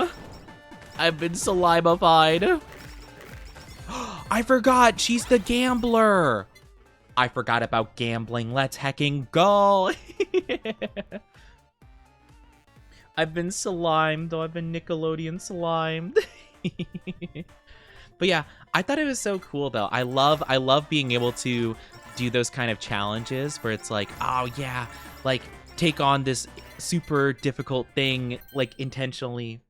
I've been slimified. I forgot, she's the gambler. I forgot about gambling. Let's hecking go. I've been slimed, though. I've been Nickelodeon slimed. But yeah, I thought it was so cool, though. I love being able to do those kind of challenges where it's like, oh yeah, like take on this super difficult thing like intentionally,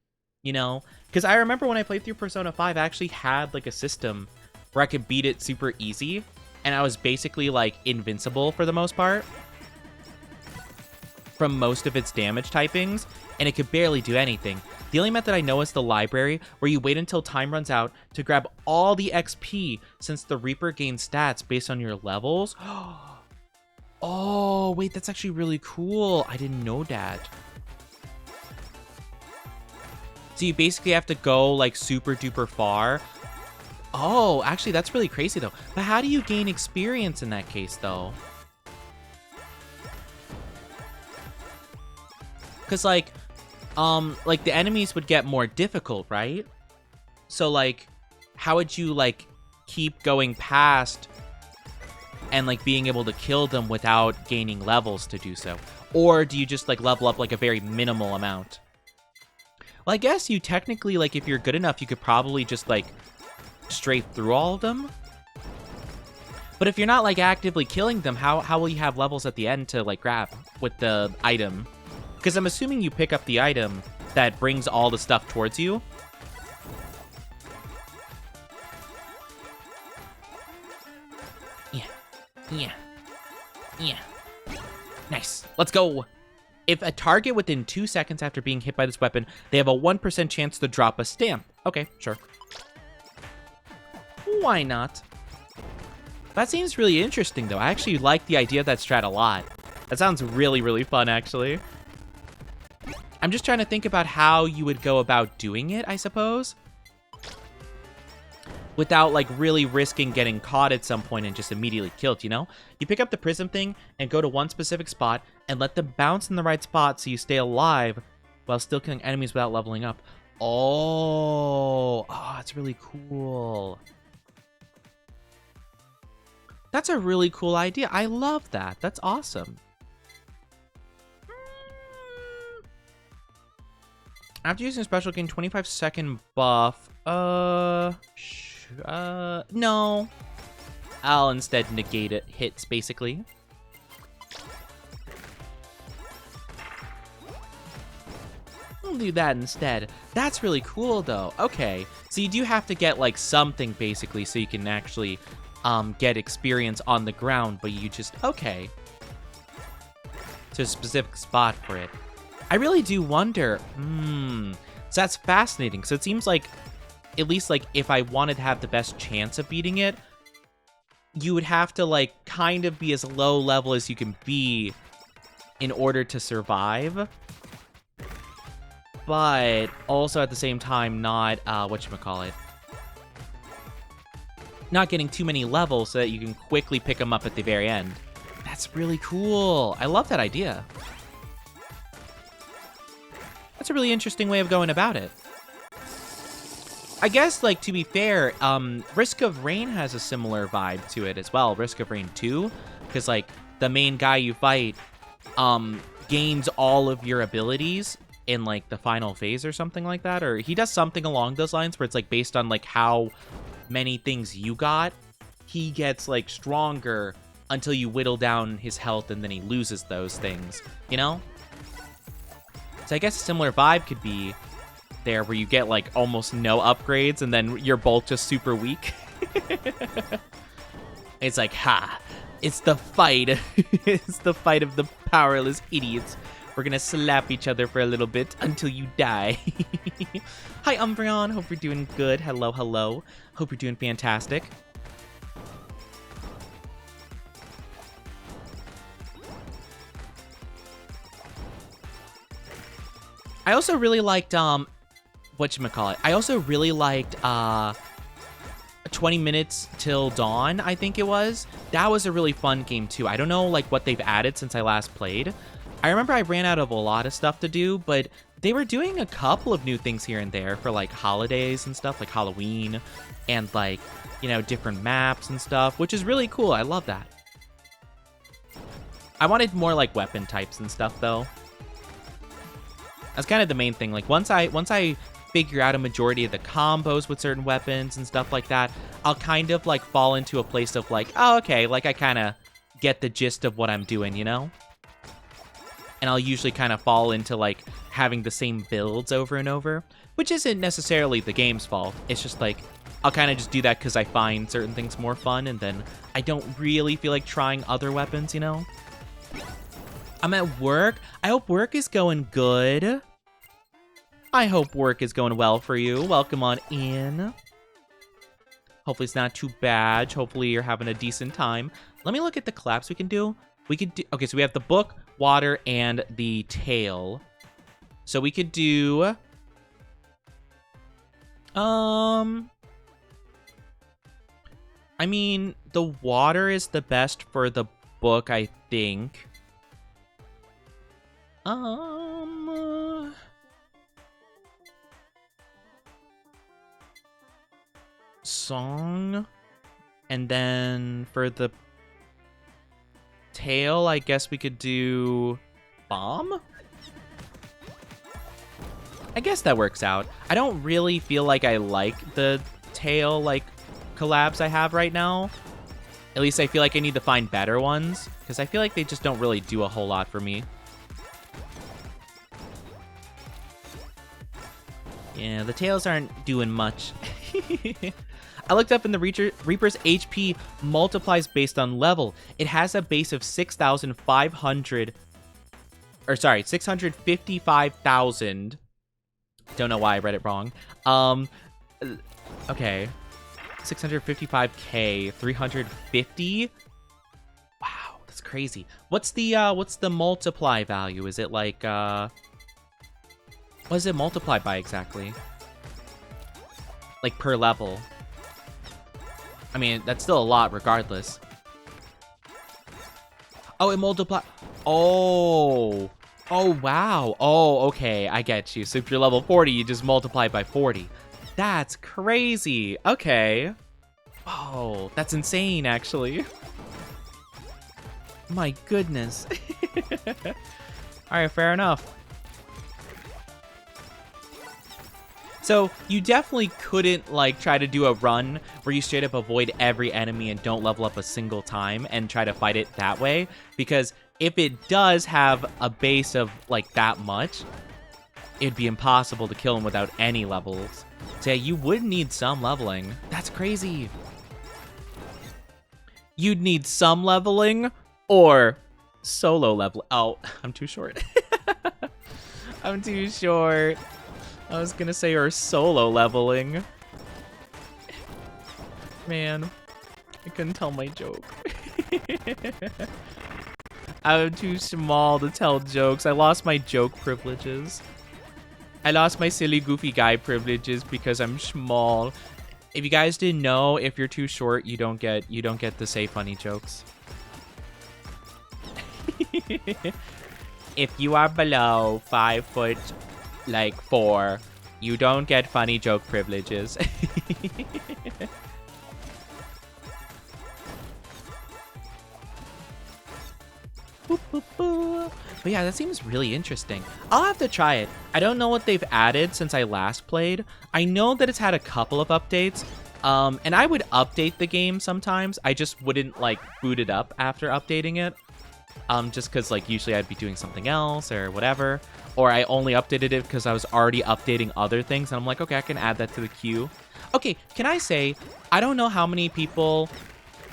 you know? Because I remember when I played through Persona 5, I actually had like a system where I could beat it super easy, and I was basically like invincible for the most part from most of its damage typings, and it could barely do anything. The only method I know is the library, where you wait until time runs out to grab all the XP, since the Reaper gains stats based on your levels. Oh, wait, that's actually really cool. I didn't know that. So you basically have to go like super duper far. Oh, actually, that's really crazy though. But how do you gain experience in that case though? Because like the enemies would get more difficult, right? So like, how would you like keep going past and like being able to kill them without gaining levels to do so? Or do you just like level up like a very minimal amount? Well, I guess you technically, like if you're good enough, you could probably just like strafe through all of them. But if you're not like actively killing them, how will you have levels at the end to like grab with the item? Because I'm assuming you pick up the item that brings all the stuff towards you. Yeah. Nice. Let's go. If a target within 2 seconds after being hit by this weapon, they have a 1% chance to drop a stamp. Okay, sure. Why not? That seems really interesting, though. I actually like the idea of that strat a lot. That sounds really, really fun, actually. I'm just trying to think about how you would go about doing it, I suppose, without like really risking getting caught at some point and just immediately killed, you know? You pick up the prism thing and go to one specific spot and let them bounce in the right spot so you stay alive while still killing enemies without leveling up. Oh, that's really cool. That's a really cool idea. I love that. That's awesome. After using a special, gain 25-second buff. No. I'll instead negate it hits, basically. I'll do that instead. That's really cool, though. Okay. So you do have to get, like, something, basically, so you can actually get experience on the ground, but you just... Okay. To a specific spot for it. I really do wonder. So that's fascinating. So it seems like, at least like if I wanted to have the best chance of beating it, you would have to like kind of be as low level as you can be in order to survive. But also at the same time not, whatchamacallit, not getting too many levels so that you can quickly pick them up at the very end. That's really cool. I love that idea. That's a really interesting way of going about it. I guess, like, to be fair, Risk of Rain has a similar vibe to it as well. Risk of Rain 2, because, like, the main guy you fight gains all of your abilities in, like, the final phase or something like that. Or he does something along those lines where it's, like, based on, like, how many things you got. He gets, like, stronger until you whittle down his health and then he loses those things, you know? So I guess a similar vibe could be there where you get like almost no upgrades and then you're both just super weak. It's like, ha, it's the fight. It's the fight of the powerless idiots. We're gonna slap each other for a little bit until you die. Hi, Umbreon. Hope you're doing good. Hello, hello. Hope you're doing fantastic. I also really liked, whatchamacallit. I also really liked, 20 Minutes Till Dawn, I think it was. That was a really fun game, too. I don't know, like, what they've added since I last played. I remember I ran out of a lot of stuff to do, but they were doing a couple of new things here and there for, like, holidays and stuff, like Halloween, and, like, you know, different maps and stuff, which is really cool. I love that. I wanted more, like, weapon types and stuff, though. That's kind of the main thing. Like, once I figure out a majority of the combos with certain weapons and stuff like that, I'll kind of, like, fall into a place of, like, oh, okay, like, I kind of get the gist of what I'm doing, you know? And I'll usually kind of fall into, like, having the same builds over and over, which isn't necessarily the game's fault. It's just, like, I'll kind of just do that because I find certain things more fun, and then I don't really feel like trying other weapons, you know? I'm at work. I hope work is going good. I hope work is going well for you. Welcome on in. Hopefully it's not too bad. Hopefully you're having a decent time. Let me look at the collabs we can do. We could do... Okay, so we have the book, water, and the tail. So we could do... I mean, the water is the best for the book, I think. Song, and then for the tail, I guess we could do bomb. I guess that works out. I don't really feel like I like the tail, like, collabs I have right now. At least I feel like I need to find better ones, because I feel like they just don't really do a whole lot for me. Yeah, the tails aren't doing much. I looked up, and the Reaper's HP multiplies based on level. It has a base of 6,500... Or, sorry, 655,000. Don't know why I read it wrong. Okay. 655k, 350? Wow, that's crazy. What's the multiply value? Is it like, what does it multiply by exactly? Like, per level. I mean, that's still a lot regardless. Oh, it multiply... Oh. Oh, wow. Oh, okay. I get you. So if you're level 40, you just multiply by 40. That's crazy. Okay. Oh, that's insane, actually. My goodness. All right, fair enough. So you definitely couldn't, like, try to do a run where you straight up avoid every enemy and don't level up a single time and try to fight it that way. Because if it does have a base of, like, that much, it'd be impossible to kill him without any levels. So yeah, you would need some leveling. That's crazy. You'd need some leveling or solo level. Oh, I'm too short. I'm too short. I was gonna say, or solo leveling. Man, I couldn't tell my joke. I'm too small to tell jokes. I lost my joke privileges. I lost my silly goofy guy privileges because I'm small. If you guys didn't know, if you're too short, you don't get to say funny jokes. If you are below 5'4", you don't get funny joke privileges. Boop, boop, boop. But yeah, that seems really interesting. I'll have to try it. I don't know what they've added since I last played. I know that it's had a couple of updates. And I would update the game sometimes. I just wouldn't like boot it up after updating it. Just because like usually I'd be doing something else or whatever. Or I only updated it because I was already updating other things. And I'm like, okay, I can add that to the queue. Okay, can I say, I don't know how many people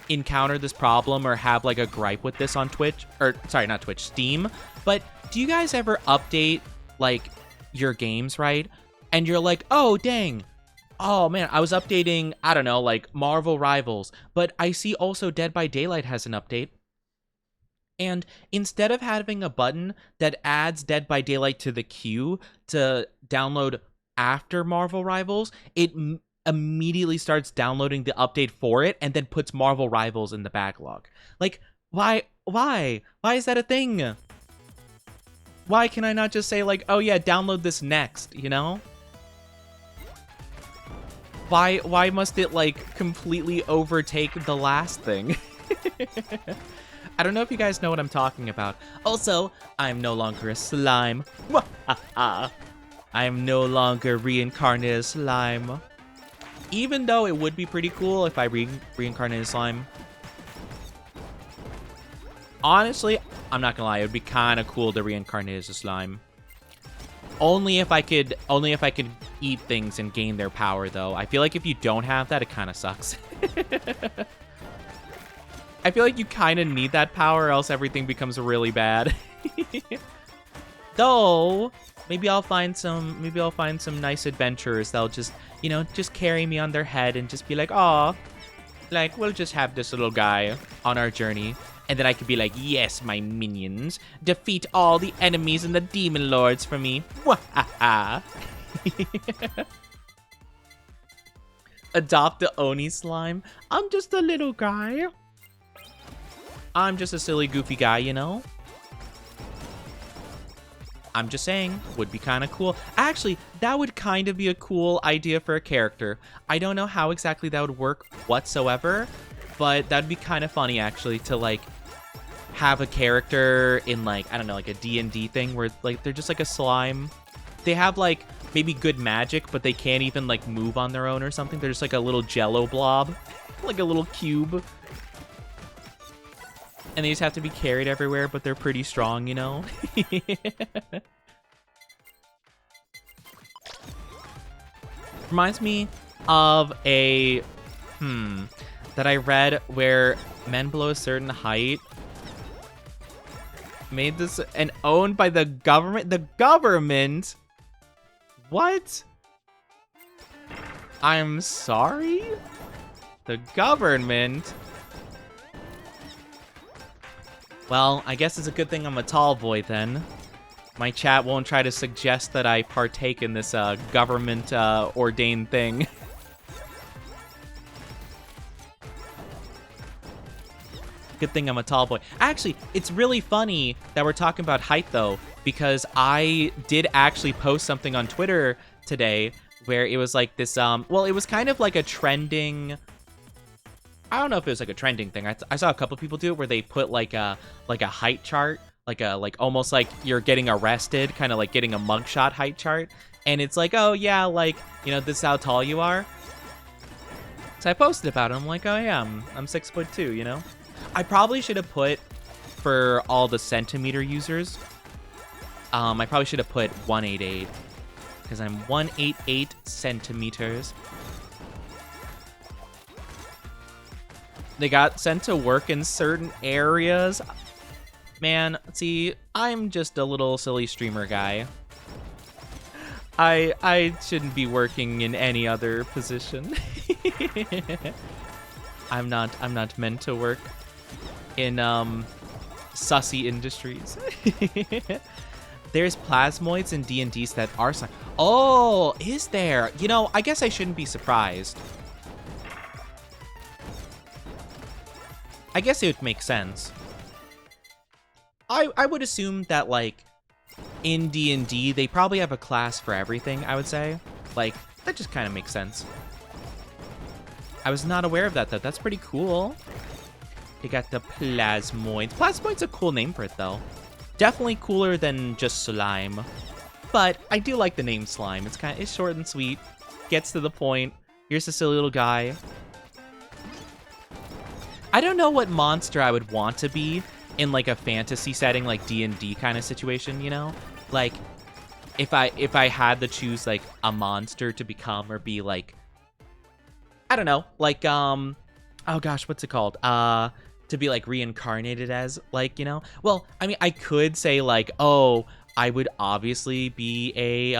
encounter this problem or have like a gripe with this on Twitch, or sorry, not Twitch, Steam, but do you guys ever update like your games, right? And you're like, oh dang, oh man, I was updating, I don't know, like Marvel Rivals, but I see also Dead by Daylight has an update. And instead of having a button that adds Dead by Daylight to the queue to download after Marvel Rivals, it immediately starts downloading the update for it and then puts Marvel Rivals in the backlog. Like, why is that a thing? Why can I not just say like, oh yeah, download this next, you know? Why must it like completely overtake the last thing? I don't know if you guys know what I'm talking about. Also, I'm no longer a slime. I am no longer reincarnated slime. Even though it would be pretty cool if I reincarnated slime. Honestly, I'm not gonna lie, it would be kind of cool to reincarnate as a slime. Only if I could eat things and gain their power, though. I feel like if you don't have that, it kind of sucks. I feel like you kind of need that power, or else everything becomes really bad. Though, maybe I'll find some nice adventurers that'll just, you know, just carry me on their head and just be like, "Aw, like we'll just have this little guy on our journey." And then I could be like, yes, my minions, defeat all the enemies and the demon lords for me. Adopt the Oni slime. I'm just a little guy. I'm just a silly, goofy guy, you know? I'm just saying, would be kind of cool. Actually, that would kind of be a cool idea for a character. I don't know how exactly that would work whatsoever, but that'd be kind of funny, actually, to, like, have a character in, like, I don't know, like a D&D thing where, like, they're just, like, a slime. They have, like, maybe good magic, but they can't even, like, move on their own or something. They're just, like, a little jello blob. Like a little cube. And they just have to be carried everywhere, but they're pretty strong, you know? Reminds me of a, that I read where men below a certain height made this and owned by the government. The government? What? I'm sorry? The government? Well, I guess it's a good thing I'm a tall boy then. My chat won't try to suggest that I partake in this government ordained thing. Good thing I'm a tall boy. Actually, it's really funny that we're talking about height though, because I did actually post something on Twitter today where it was like this, well, it was kind of like a trending, I don't know if it was like a trending thing. I saw a couple people do it where they put like a height chart, like almost like you're getting arrested, kind of like getting a mugshot height chart. And it's like, oh yeah, like, you know, this is how tall you are. So I posted about it. I'm like, oh yeah, I'm 6'2", you know? I probably should have put, for all the centimeter users, I probably should have put 188, because I'm 188 centimeters. They got sent to work in certain areas. Man, see, I'm just a little silly streamer guy. I shouldn't be working in any other position. I'm not meant to work in sussy industries. There's plasmoids in D&Ds that are slime. Oh, is there? You know, I guess I shouldn't be surprised. I guess it would make sense. I would assume that, like, in D&D, they probably have a class for everything, I would say. Like, that just kind of makes sense. I was not aware of that, though. That's pretty cool. You got the Plasmoids. Plasmoid's a cool name for it, though. Definitely cooler than just Slime. But I do like the name Slime. It's short and sweet. Gets to the point. Here's a silly little guy. I don't know what monster I would want to be in, like, a fantasy setting, like D&D kind of situation, you know? Like, if I had to choose, like, a monster to become or be, like, I don't know, like, oh gosh, what's it called? To be, like, reincarnated as, like, you know? Well, I mean, I could say, like, oh, I would obviously be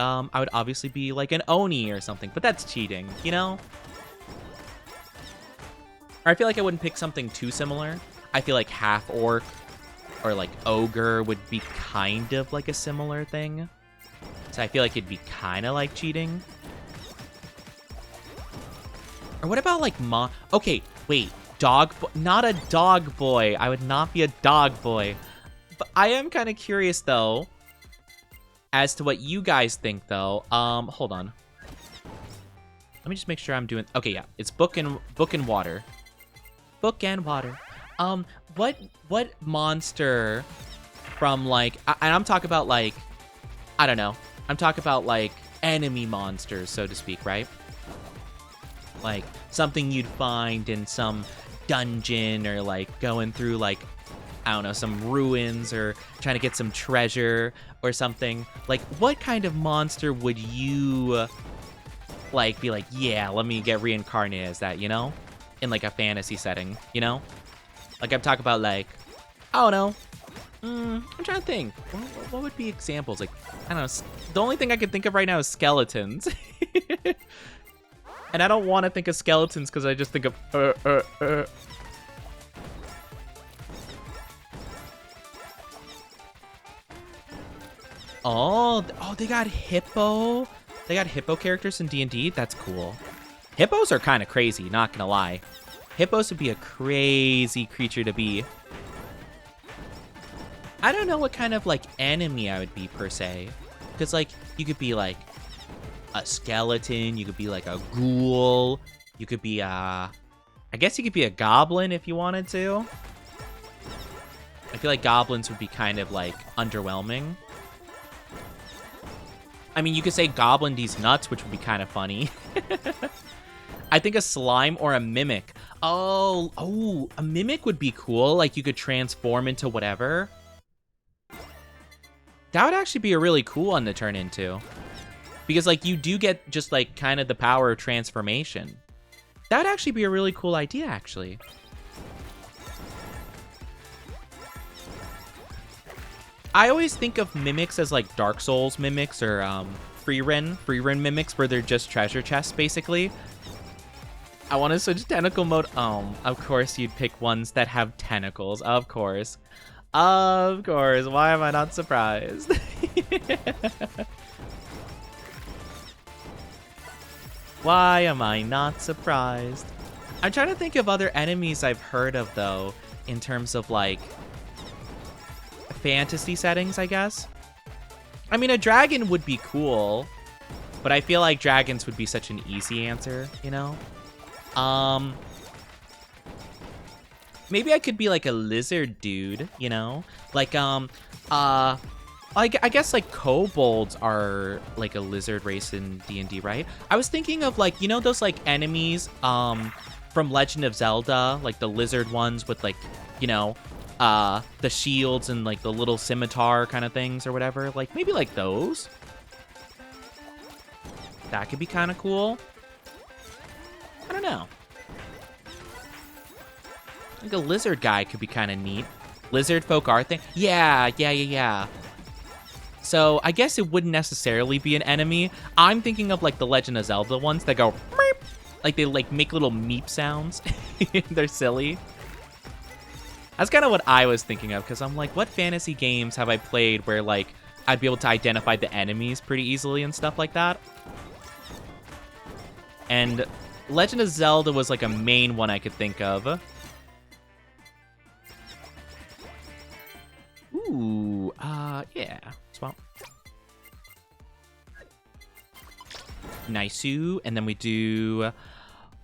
like an Oni or something, but that's cheating, you know? Or I feel like I wouldn't pick something too similar. I feel like half orc or like ogre would be kind of like a similar thing. So I feel like it'd be kind of like cheating. Or what about like okay, wait, not a dog boy. I would not be a dog boy. But I am kind of curious though as to what you guys think though. Hold on. Let me just make sure I'm doing. Okay, yeah, it's book and water. Book and water. What monster from like, and I'm talking about like, I don't know. I'm talking about like enemy monsters, so to speak, right? Like something you'd find in some dungeon or like going through like, I don't know, some ruins or trying to get some treasure or something. Like what kind of monster would you like be like, yeah, let me get reincarnated as that, you know? In like a fantasy setting, you know? Like I'm talking about like, I don't know. I'm trying to think. What would be examples? Like, I don't know. The only thing I can think of right now is skeletons. And I don't want to think of skeletons because I just think of Oh, they got hippo. They got hippo characters in D&D. That's cool. Hippos are kind of crazy, not gonna lie. Hippos would be a crazy creature to be. I don't know what kind of, like, enemy I would be, per se. Because, like, you could be, like, a skeleton. You could be, like, a ghoul. You could be, I guess you could be a goblin if you wanted to. I feel like goblins would be kind of, like, underwhelming. I mean, you could say Goblin D's nuts, which would be kind of funny. I think a slime or a mimic. Oh, a mimic would be cool. Like, you could transform into whatever. That would actually be a really cool one to turn into. Because, like, you do get just, like, kind of the power of transformation. That would actually be a really cool idea, actually. I always think of mimics as, like, Dark Souls mimics or free run mimics where they're just treasure chests, basically. I want to switch tentacle mode. Of course you'd pick ones that have tentacles. Of course. Of course. Why am I not surprised? Why am I not surprised? I'm trying to think of other enemies I've heard of, though, in terms of, like, fantasy settings, I guess. I mean, a dragon would be cool, but I feel like dragons would be such an easy answer, you know? Maybe I could be like a lizard dude, you know? Like, I guess like kobolds are like a lizard race in D&D, right? I was thinking of like, you know, those like enemies, from Legend of Zelda, like the lizard ones with like, you know, the shields and like the little scimitar kind of things or whatever. Like maybe like those. That could be kind of cool. I don't know. I think a lizard guy could be kind of neat. Lizard folk art thing. Yeah. So I guess it wouldn't necessarily be an enemy. I'm thinking of like the Legend of Zelda ones that go meep. Like they like make little meep sounds. They're silly. That's kind of what I was thinking of, because I'm like, what fantasy games have I played where like I'd be able to identify the enemies pretty easily and stuff like that? And Legend of Zelda was like a main one I could think of. Ooh, yeah. Swamp. Nice-oo. And then we do...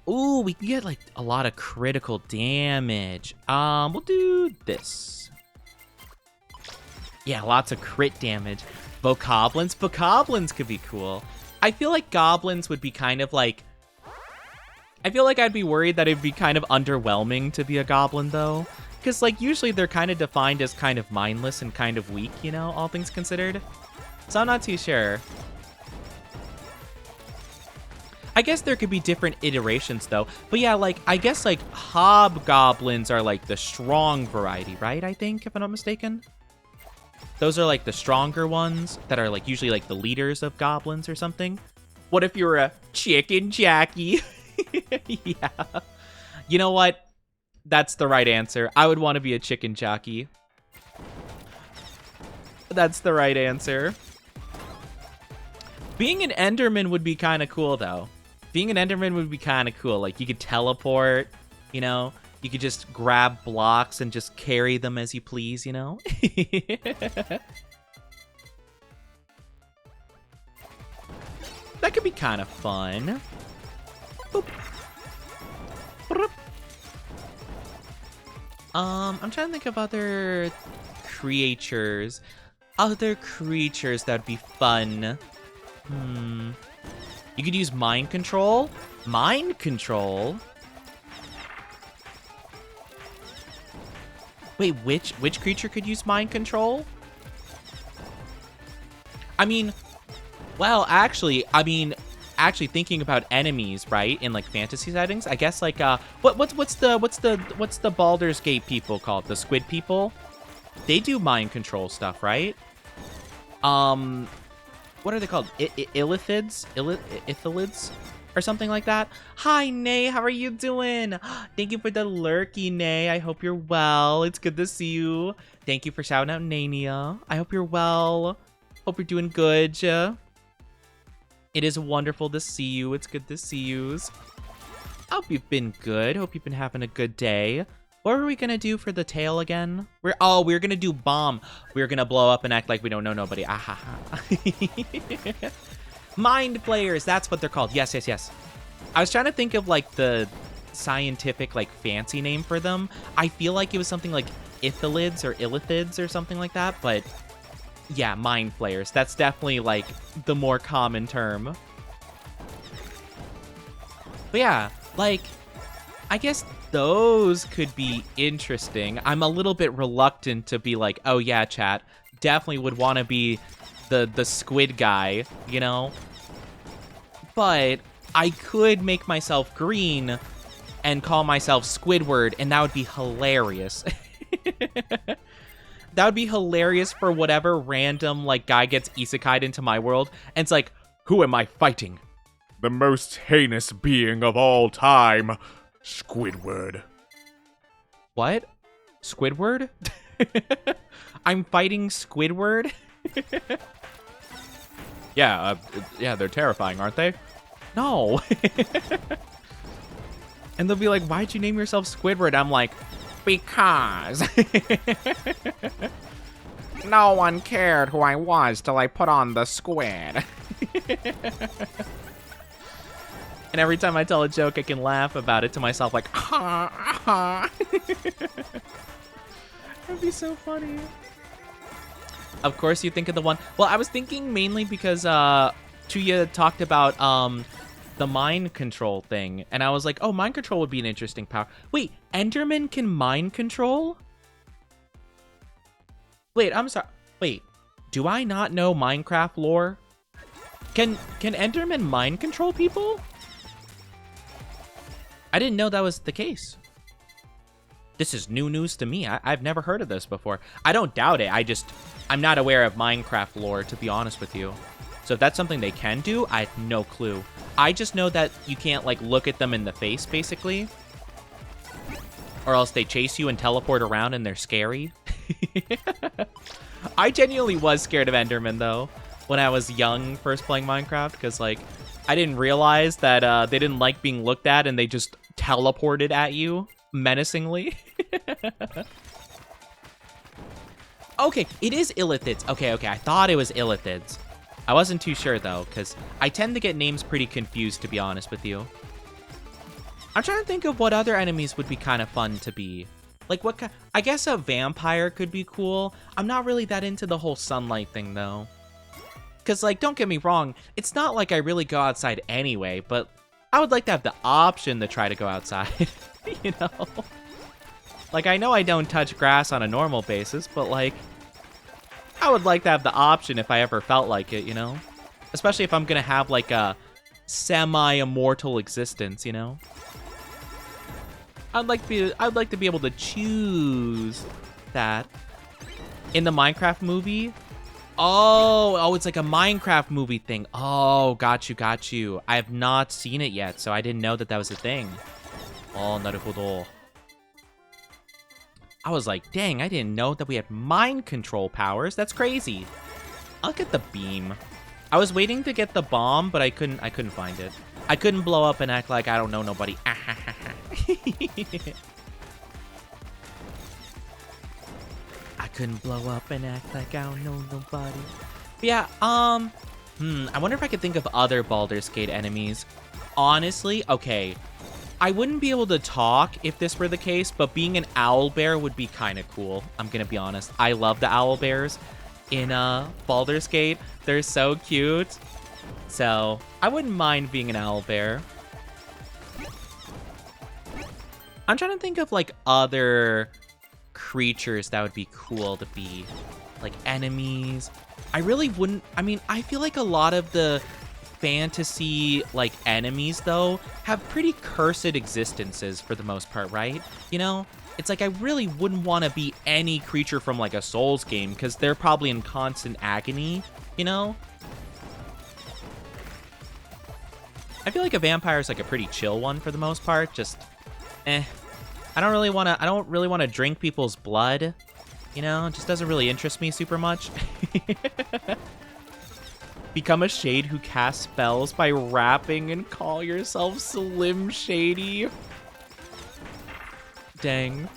Ooh, we can get, like, a lot of critical damage. We'll do this. Yeah, lots of crit damage. Bokoblins? Bokoblins could be cool. I feel like goblins would be kind of, like... I feel like I'd be worried that it'd be kind of underwhelming to be a goblin, though. Because, like, usually they're kind of defined as kind of mindless and kind of weak, you know, all things considered. So I'm not too sure. I guess there could be different iterations, though. But yeah, like, I guess, like, hobgoblins are, like, the strong variety, right? I think, if I'm not mistaken. Those are, like, the stronger ones that are, like, usually, like, the leaders of goblins or something. What if you're a chicken Jackie? Yeah. You know what? That's the right answer. I would want to be a chicken jockey. That's the right answer. Being an Enderman would be kind of cool, though. Being an Enderman would be kind of cool. Like, you could teleport, you know? You could just grab blocks and just carry them as you please, you know? That could be kind of fun. Boop. Boop. I'm trying to think of other creatures. Other creatures that'd be fun. You could use mind control. Mind control? Wait, which creature could use mind control? I mean, well, actually thinking about enemies, right, in like fantasy settings, I guess like what's the Baldur's Gate people called? The squid people? They do mind control stuff, right? What are they called? Illithids? Ithilids? Or something like that. Hi, Nay. How are you doing? Thank you for the lurky, Nay. I hope you're well. It's good to see you. Thank you for shouting out Nania. I hope you're well. Hope you're doing good. It is wonderful to see you. It's good to see you. I hope you've been good. Hope you've been having a good day. What were we gonna do for the tail again? We're gonna do bomb. We're gonna blow up and act like we don't know nobody. Mind flayers, that's what they're called. Yes. I was trying to think of like the scientific like fancy name for them. I feel like it was something like ithilids or illithids or something like that, but yeah, mind flayers. That's definitely like the more common term. But yeah, like I guess those could be interesting. I'm a little bit reluctant to be like, oh yeah, chat, definitely would want to be the squid guy, you know? But I could make myself green and call myself Squidward, and that would be hilarious. That would be hilarious for whatever random, like, guy gets isekai'd into my world, and it's like, who am I fighting? The most heinous being of all time, Squidward. What? Squidward? I'm fighting Squidward? Yeah, they're terrifying, aren't they? No. And they'll be like, why'd you name yourself Squidward? I'm like, because. No one cared who I was till I put on the squid. And every time I tell a joke, I can laugh about it to myself like, ha, ha. That'd be so funny. Of course you think of the one. Well, I was thinking mainly because Chuya talked about the mind control thing. And I was like, oh, mind control would be an interesting power. Wait, Enderman can mind control? Wait, I'm sorry. Wait, do I not know Minecraft lore? Can Enderman mind control people? I didn't know that was the case. This is new news to me. I've never heard of this before. I don't doubt it. I'm not aware of Minecraft lore, to be honest with you. So if that's something they can do, I have no clue. I just know that you can't, like, look at them in the face, basically. Or else they chase you and teleport around and they're scary. I genuinely was scared of Enderman, though, when I was young, first playing Minecraft, because, like, I didn't realize that they didn't like being looked at and they just teleported at you menacingly. Okay, it is illithids. Okay, I thought it was illithids. I wasn't too sure, though, because I tend to get names pretty confused, to be honest with you. I'm trying to think of what other enemies would be kind of fun to be. Like, what kind... I guess a vampire could be cool. I'm not really that into the whole sunlight thing, though. Because, like, don't get me wrong, it's not like I really go outside anyway, but I would like to have the option to try to go outside, you know? Like, I know I don't touch grass on a normal basis, but, like, I would like to have the option if I ever felt like it, you know? Especially if I'm gonna have, like, a semi-immortal existence, you know? I'd like to be able to choose that. In the Minecraft movie? Oh, it's like a Minecraft movie thing. Oh, got you. I have not seen it yet, so I didn't know that that was a thing. Oh, naruhodo. I was like, dang, I didn't know that we had mind control powers. That's crazy. I'll get the beam. I was waiting to get the bomb, but I couldn't find it. I couldn't blow up and act like I don't know nobody. I couldn't blow up and act like I don't know nobody. But yeah, I wonder if I could think of other Baldur's Gate enemies. Honestly, okay. I wouldn't be able to talk if this were the case, but being an owlbear would be kind of cool. I'm gonna be honest. I love the owlbears in Baldur's Gate. They're so cute. So I wouldn't mind being an owlbear. I'm trying to think of like other creatures that would be cool to be. Like enemies. I really wouldn't. I mean, I feel like a lot of the fantasy like enemies though have pretty cursed existences for the most part, right? You know, it's like I really wouldn't want to be any creature from like a Souls game because they're probably in constant agony, you know? I feel like a vampire is like a pretty chill one for the most part. Just I don't really want to drink people's blood, you know? It just doesn't really interest me super much. Become a shade who casts spells by rapping and call yourself Slim Shady. Dang.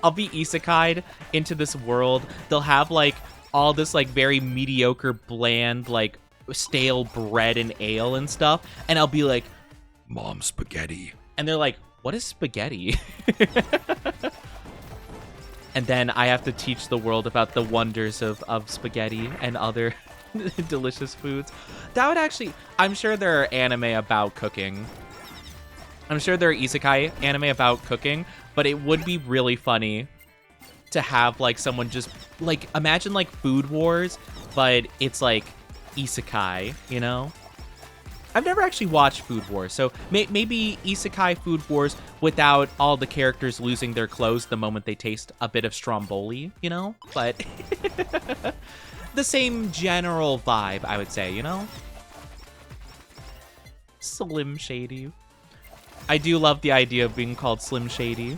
I'll be isekai'd into this world. They'll have like all this like very mediocre, bland, like stale bread and ale and stuff. And I'll be like, Mom, spaghetti. and they're like, what is spaghetti? And then I have to teach the world about the wonders of spaghetti and other delicious foods. That would actually... I'm sure there are anime about cooking. I'm sure there are isekai anime about cooking, but it would be really funny to have, like, someone just... Like, imagine, like, Food Wars, but it's, like, isekai, you know? I've never actually watched Food Wars, so maybe Isekai Food Wars without all the characters losing their clothes the moment they taste a bit of Stromboli, you know? But the same general vibe, I would say, you know? Slim Shady. I do love the idea of being called Slim Shady.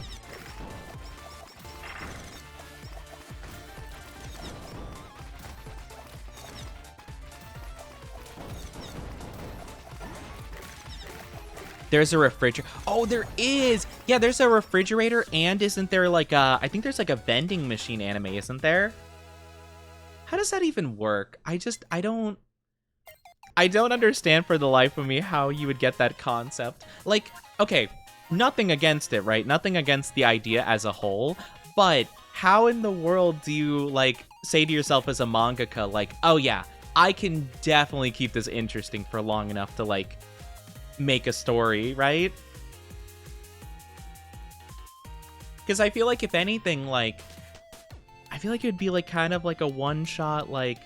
There's a refrigerator. Oh, there is. Yeah, there's a refrigerator, and isn't there like a... I think there's like a vending machine anime, isn't there? How does that even work? I don't understand for the life of me how you would get that concept. Like, okay, nothing against it, right? Nothing against the idea as a whole, but how in the world do you, like, say to yourself as a mangaka, like, oh yeah, I can definitely keep this interesting for long enough to, like, make a story, right? Because I feel like if anything, like, I feel like it would be like kind of like a one-shot, like,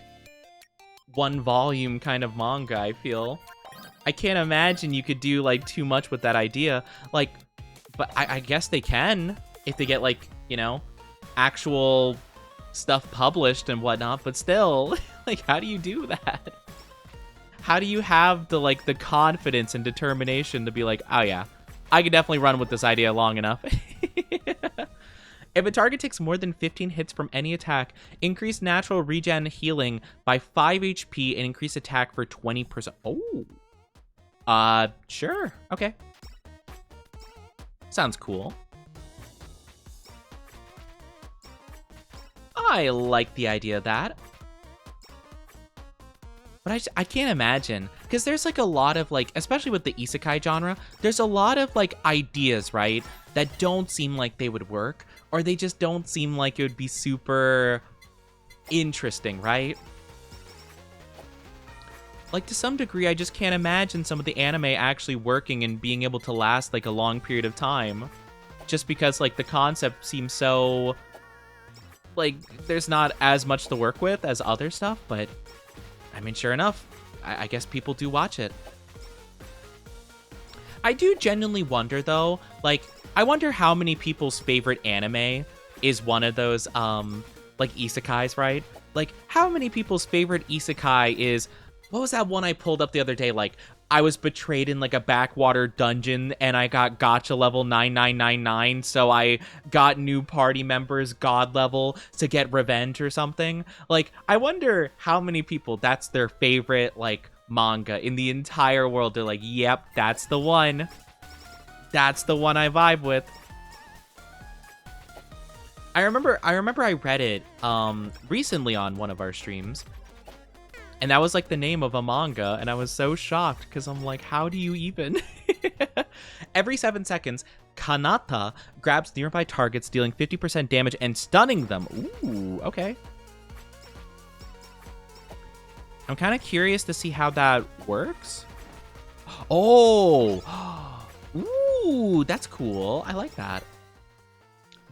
one volume kind of manga, I feel. I can't imagine you could do like too much with that idea. Like, but I guess they can if they get like, you know, actual stuff published and whatnot, but still, like, how do you do that? How do you have the, like, the confidence and determination to be like, oh yeah, I could definitely run with this idea long enough. If a target takes more than 15 hits from any attack, increase natural regen healing by 5 HP and increase attack for 20%. Oh. Sure. Okay. Sounds cool. I like the idea of that. But I can't imagine, because there's like a lot of like, especially with the isekai genre, there's a lot of like ideas, right, that don't seem like they would work, or they just don't seem like it would be super interesting, right? Like, to some degree, I just can't imagine some of the anime actually working and being able to last like a long period of time, just because like the concept seems so like there's not as much to work with as other stuff. But I mean, sure enough, I guess people do watch it. I do genuinely wonder, though, like, I wonder how many people's favorite anime is one of those, like, isekais, right? Like, how many people's favorite isekai is, what was that one I pulled up the other day? Like, I was betrayed in, like, a backwater dungeon, and I got gacha level 9999, so I got new party members god level to get revenge or something. Like, I wonder how many people that's their favorite, like, manga in the entire world. They're like, yep, that's the one. That's the one I vibe with. I remember I read it recently on one of our streams, and that was like the name of a manga, and I was so shocked because I'm like, how do you even? Every 7 seconds, Kanata grabs nearby targets, dealing 50% damage and stunning them. Ooh, okay. I'm kind of curious to see how that works. Oh, ooh, that's cool. I like that.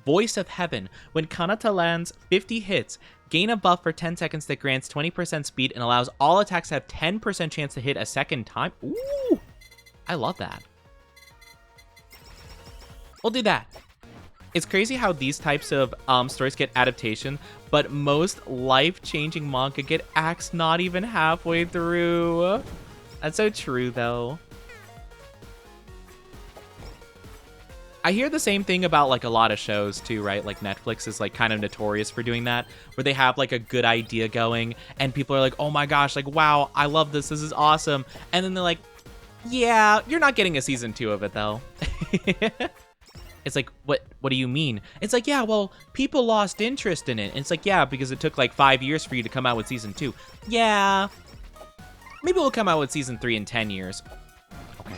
Voice of Heaven. When Kanata lands 50 hits, gain a buff for 10 seconds that grants 20% speed and allows all attacks to have 10% chance to hit a second time. Ooh, I love that. We'll do that. It's crazy how these types of stories get adaptation, but most life-changing manga get axed not even halfway through. That's so true, though. I hear the same thing about like a lot of shows too, right? Like Netflix is like kind of notorious for doing that, where they have like a good idea going and people are like, oh my gosh, like, wow, I love this. This is awesome. And then they're like, yeah, you're not getting a season 2 of it though. It's like, what do you mean? It's like, yeah, well, people lost interest in it. And it's like, yeah, because it took like 5 years for you to come out with season 2. Yeah. Maybe we'll come out with season 3 in 10 years. Okay.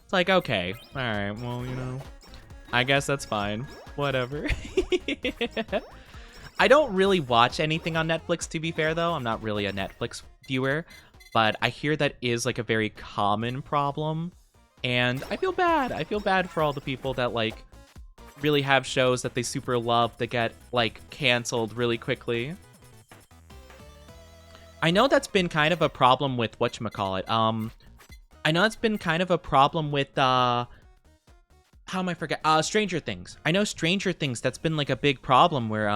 It's like, okay, all right, well, you know, I guess that's fine. Whatever. I don't really watch anything on Netflix, to be fair, though. I'm not really a Netflix viewer, but I hear that is like a very common problem. And I feel bad. I feel bad for all the people that like really have shows that they super love that get like canceled really quickly. I know that's been kind of a problem with whatchamacallit. I know it's been kind of a problem with, how am I forget? Stranger Things. I know Stranger Things, that's been like a big problem where,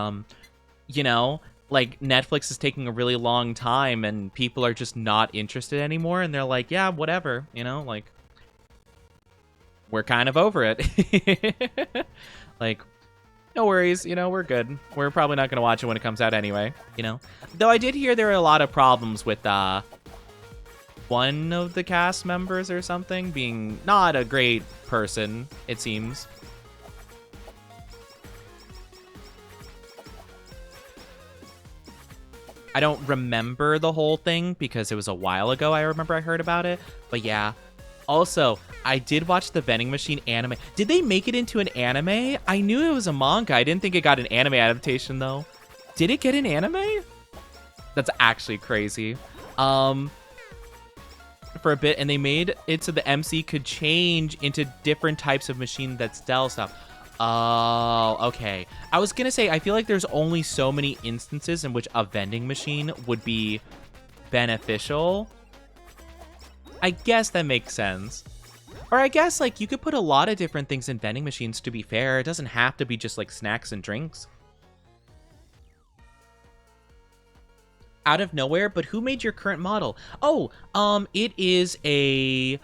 you know, like Netflix is taking a really long time and people are just not interested anymore. And they're like, yeah, whatever, you know, like, we're kind of over it. Like, no worries, you know, we're good. We're probably not going to watch it when it comes out anyway, you know? Though I did hear there are a lot of problems with, one of the cast members or something being not a great person, it seems. I don't remember the whole thing because it was a while ago I remember I heard about it, but yeah. Also, I did watch the Vending Machine anime. Did they make it into an anime? I knew it was a manga. I didn't think it got an anime adaptation, though. Did it get an anime? That's actually crazy. For a bit, and they made it so the MC could change into different types of machine that sell stuff. Oh, okay. I was gonna say, I feel like there's only so many instances in which a vending machine would be beneficial. I guess that makes sense. Or I guess, like, you could put a lot of different things in vending machines, to be fair. It doesn't have to be just, like, snacks and drinks. Out of nowhere, but who made your current model? Oh, it is a,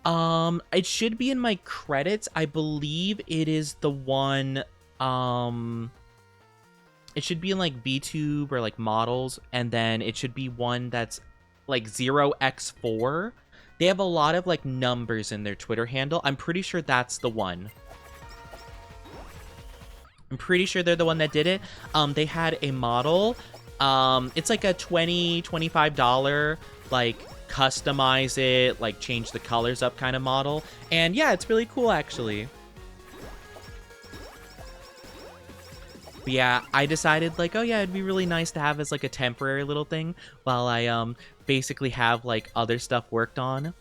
it should be in my credits. I believe it is the one, it should be in, like, VTube or, like, models, and then it should be one that's, like, 0x4. They have a lot of, like, numbers in their Twitter handle. I'm pretty sure that's the one. I'm pretty sure they're the one that did it. They had a model. It's like a $25, like customize it, like change the colors up kind of model. And yeah, it's really cool actually. But yeah, I decided like, oh yeah, it'd be really nice to have as like a temporary little thing while I basically have like other stuff worked on.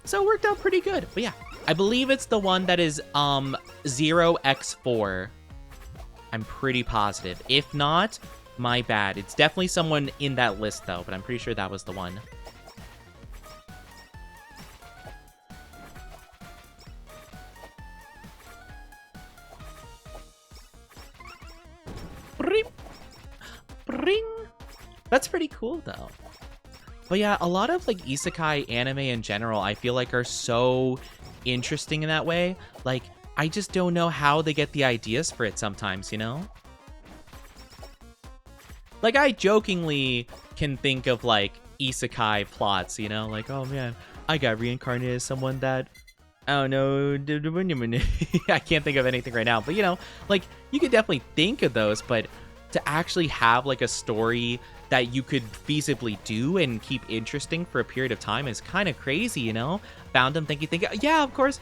So it worked out pretty good. But yeah, I believe it's the one that is 0x4. I'm pretty positive. If not, my bad. It's definitely someone in that list though, but I'm pretty sure that was the one. Bring. That's pretty cool though. But yeah, a lot of like isekai anime in general, I feel like are so interesting in that way. Like, I just don't know how they get the ideas for it sometimes, you know? Like, I jokingly can think of like isekai plots, you know? Like, oh man, I got reincarnated as someone that, I don't know, I can't think of anything right now. But you know, like, you could definitely think of those, but to actually have like a story that you could feasibly do and keep interesting for a period of time is kind of crazy, you know? Found them, thank you. Yeah, of course.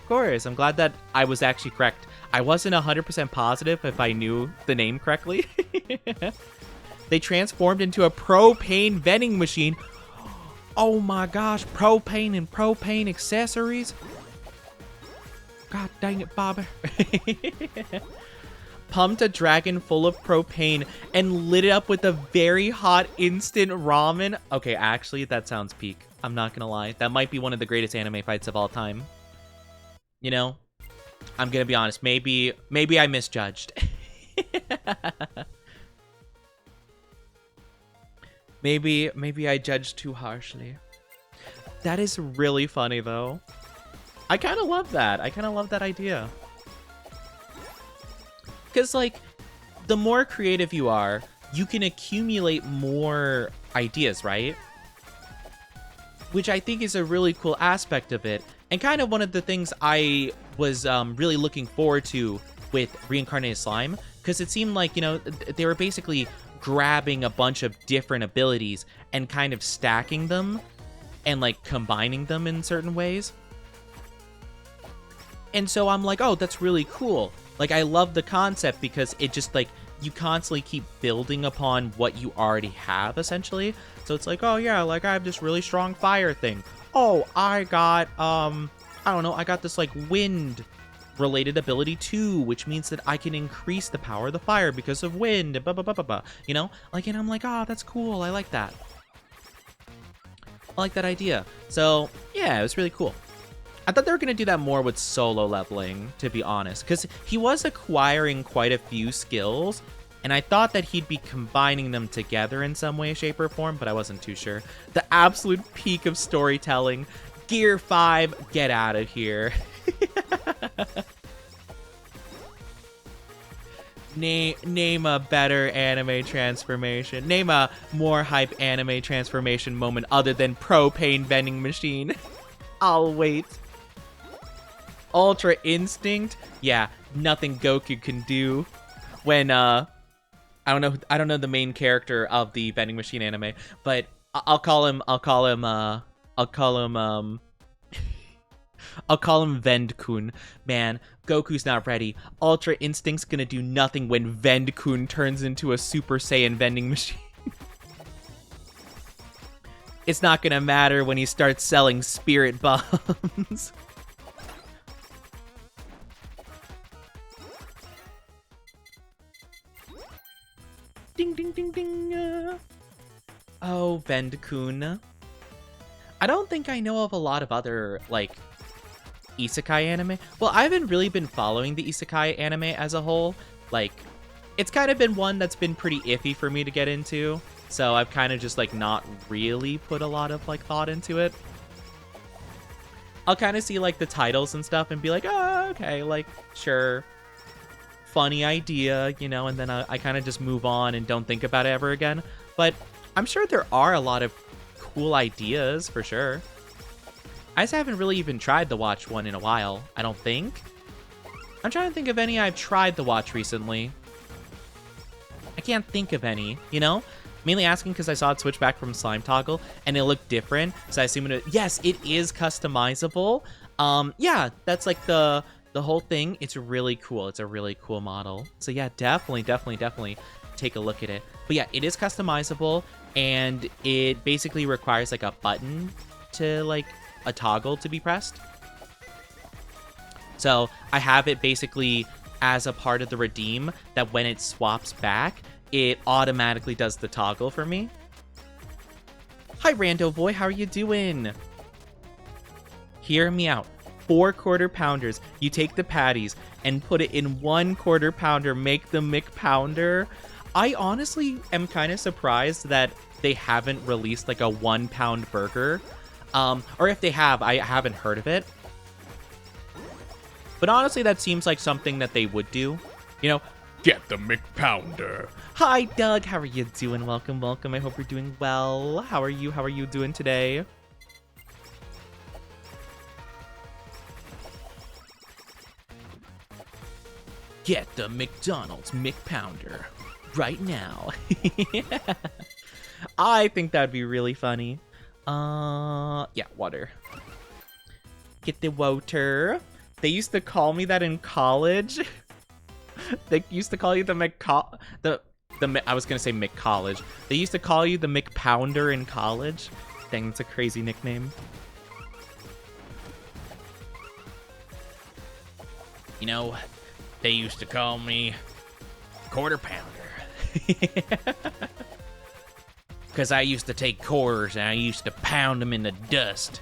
I'm glad that I was actually correct. I wasn't 100% positive if I knew the name correctly. They transformed into a propane vending machine. Oh my gosh, propane and propane accessories. God dang it, Bobby. Pumped a dragon full of propane and lit it up with a very hot instant ramen. Okay, actually, that sounds peak. I'm not gonna lie. That might be one of the greatest anime fights of all time. You know, I'm gonna be honest. Maybe I misjudged. Maybe I judged too harshly. That is really funny, though. I kind of love that. I kind of love that idea. Because, like, the more creative you are, you can accumulate more ideas, right? Which I think is a really cool aspect of it. And kind of one of the things I was really looking forward to with Reincarnated Slime. Because it seemed like, you know, they were basically grabbing a bunch of different abilities and kind of stacking them and, like, combining them in certain ways. And so I'm like, oh, that's really cool. Like, I love the concept because it just, like, you constantly keep building upon what you already have, essentially. So it's like, oh, yeah, like, I have this really strong fire thing. Oh, I got, I don't know, I got this, like, wind-related ability, too, which means that I can increase the power of the fire because of wind, blah, blah, blah, blah, blah. You know? Like, and I'm like, oh, that's cool. I like that. I like that idea. So, yeah, it was really cool. I thought they were going to do that more with solo leveling, to be honest, because he was acquiring quite a few skills, and I thought that he'd be combining them together in some way, shape, or form, but I wasn't too sure. The absolute peak of storytelling. Gear 5, get out of here. Name a better anime transformation. Name a more hype anime transformation moment other than propane vending machine. I'll wait. Ultra Instinct, yeah, nothing Goku can do. When I don't know the main character of the vending machine anime, but I'll call him Vend-kun. Man, Goku's not ready. Ultra Instinct's gonna do nothing when Vend-kun turns into a Super Saiyan vending machine. It's not gonna matter when he starts selling spirit bombs. Ding, ding, ding, ding. Oh, Vend-kun. I don't think I know of a lot of other, like, isekai anime. Well, I haven't really been following the isekai anime as a whole. Like, it's kind of been one that's been pretty iffy for me to get into. So I've kind of just, like, not really put a lot of, like, thought into it. I'll kind of see, like, the titles and stuff and be like, oh, okay, like, sure. Funny idea, you know, and then I kind of just move on and don't think about it ever again. But I'm sure there are a lot of cool ideas, for sure. I just haven't really even tried to watch one in a while, I don't think. I'm trying to think of any I've tried to watch recently. I can't think of any, you know? Mainly asking because I saw it switch back from Slime Toggle and it looked different. So I assume yes, it is customizable. Yeah, that's like the whole thing. It's really cool. It's a really cool model. So yeah, definitely take a look at it. But yeah, it is customizable and it basically requires like a button to like a toggle to be pressed. So I have it basically as a part of the redeem that when it swaps back, it automatically does the toggle for me. Hi, Rando Boy. How are you doing? Hear me out. 4 quarter pounders. You take the patties and put it in 1 quarter pounder. Make the McPounder. I honestly am kind of surprised that they haven't released like a 1 pound burger. Or if they have, I haven't heard of it. But honestly, that seems like something that they would do. You know, Get the McPounder. hi, Doug. How are you doing? Welcome, welcome. I hope you're doing well. How are you? How are you doing today? Get the McDonald's McPounder right now. I think that'd be really funny. Yeah, water. Get the water. They used to call me that in college. They used to call you the I was gonna say McCollege. They used to call you the McPounder in college. Dang, that's a crazy nickname. You know, they used to call me quarter pounder. Because I used to take quarters and I used to pound them in the dust.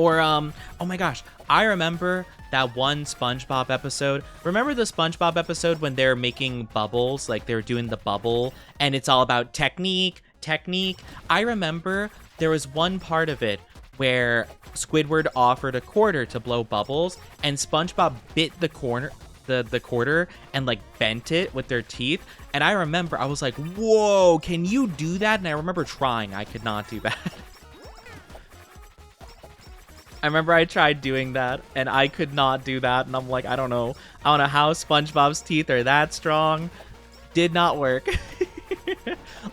Oh my gosh, I remember that one SpongeBob episode. Remember the SpongeBob episode when they're making bubbles, like they're doing the bubble, and it's all about technique. I remember there was one part of it where Squidward offered a quarter to blow bubbles, and SpongeBob bit the quarter and like bent it with their teeth. And I remember I was like, whoa, can you do that? And I remember trying. I could not do that. I remember I tried doing that and I could not do that. And I'm like, I don't know how SpongeBob's teeth are that strong. Did not work.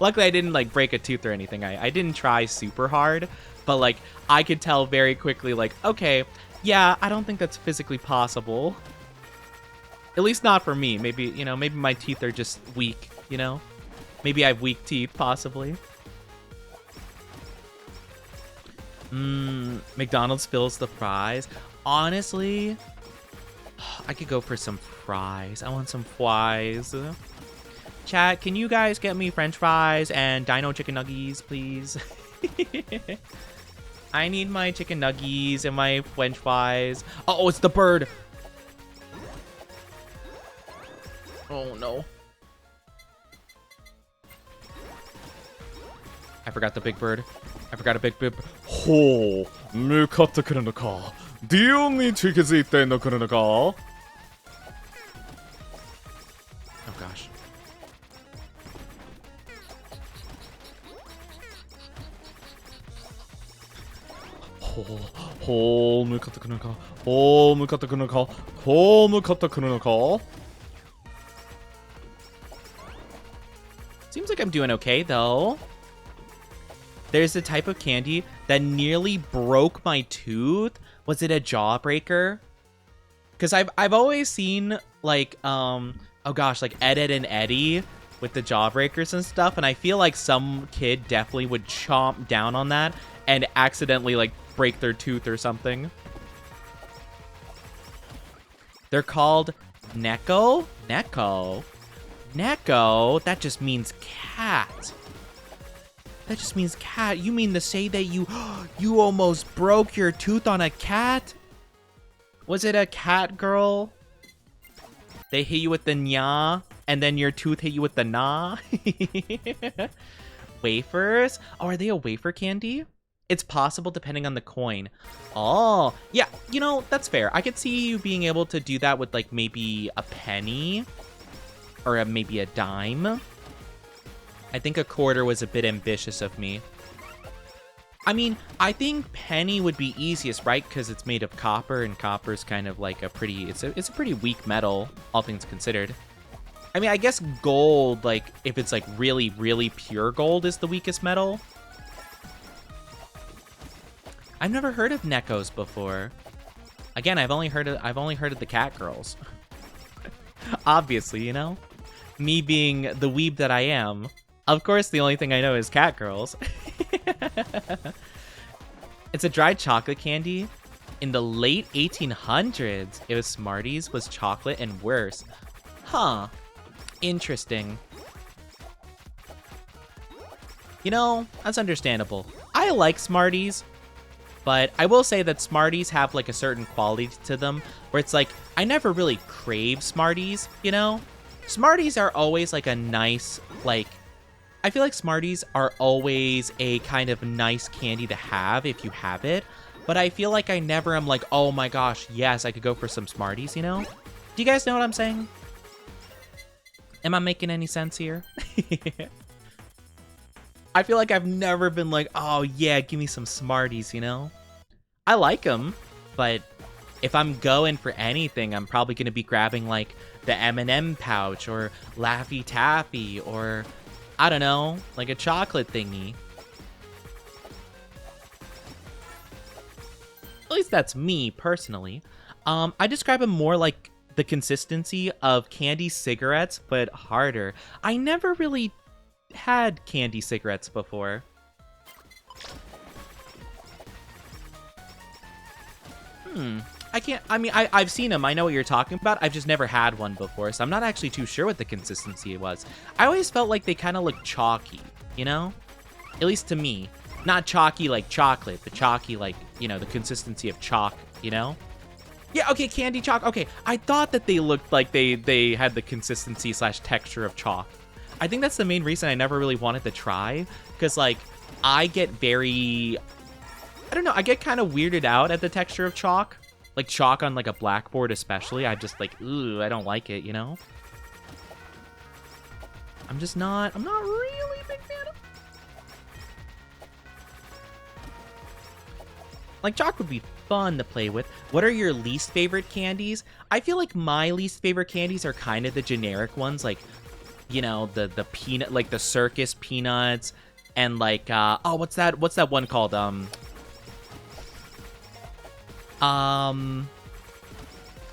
Luckily, I didn't like break a tooth or anything. I didn't try super hard, but like I could tell very quickly, like, okay, yeah, I don't think that's physically possible. At least not for me. Maybe, you know, maybe my teeth are just weak, you know? Maybe I have weak teeth, possibly. McDonald's fills the fries. Honestly, I could go for some fries. I want some fries. Chat, can you guys get me french fries and dino chicken nuggies, please? I need my chicken nuggies and my french fries. Oh, it's the bird. Oh, no. I forgot the big bird. I forgot a big bird. ほう、向かってくるのか。Do you need to get it in theくるのか? Oh, gosh. Oh, 向かってくるのか。Oh, 向かってくるのか。Oh, 向かってくるのか。Seems like I'm doing okay, though. There's a type of candy that nearly broke my tooth. Was it a jawbreaker? Because I've always seen, like, oh gosh, like Ed and Eddie with the jawbreakers and stuff. And I feel like some kid definitely would chomp down on that and accidentally, like, break their tooth or something. They're called Neko? Neko? Neko? That just means cat. That just means cat. You mean to say that you almost broke your tooth on a cat? Was it a cat girl? They hit you with the nya, and then your tooth hit you with the na? Wafers? Oh, are they a wafer candy? It's possible depending on the coin. Oh, yeah, you know, that's fair. I could see you being able to do that with like maybe a penny or maybe a dime. I think a quarter was a bit ambitious of me. I mean, I think penny would be easiest, right? Because it's made of copper, and copper's kind of like a pretty, it's a pretty weak metal, all things considered. I mean, I guess gold, like, if it's like really, really pure gold is the weakest metal. I've never heard of Nekos before. Again, I've only heard of the cat girls. Obviously, you know? Me being the weeb that I am. Of course, the only thing I know is cat girls. It's a dried chocolate candy. In the late 1800s, it was Smarties, was chocolate, and worse. Huh. Interesting. You know, that's understandable. I like Smarties, but I will say that Smarties have like a certain quality to them where it's like, I never really crave Smarties, you know? Smarties are always like a nice, like, I feel like Smarties are always a kind of nice candy to have if you have it, but I feel like I never am like, oh my gosh, yes, I could go for some Smarties, you know? Do you guys know what I'm saying? Am I making any sense here? I feel like I've never been like, oh yeah, give me some Smarties, you know? I like them, but if I'm going for anything, I'm probably going to be grabbing like the M&M pouch or Laffy Taffy or, I don't know, like a chocolate thingy. At least that's me, personally. I describe them more like the consistency of candy cigarettes, but harder. I never really had candy cigarettes before. I've seen them. I know what you're talking about. I've just never had one before, so I'm not actually too sure what the consistency was. I always felt like they kind of looked chalky, you know? At least to me. Not chalky like chocolate, but chalky like, you know, the consistency of chalk, you know? Yeah, okay, candy chalk. Okay, I thought that they looked like they had the consistency / texture of chalk. I think that's the main reason I never really wanted to try, because, like, I get very... I don't know, I get kind of weirded out at the texture of chalk. Like, chalk on, like, a blackboard especially. I just, like, ooh, I don't like it, you know? I'm not really a big fan of... Like, chalk would be fun to play with. What are your least favorite candies? I feel like my least favorite candies are kind of the generic ones, like, you know, the peanut, like the circus peanuts, and like, oh, what's that one called?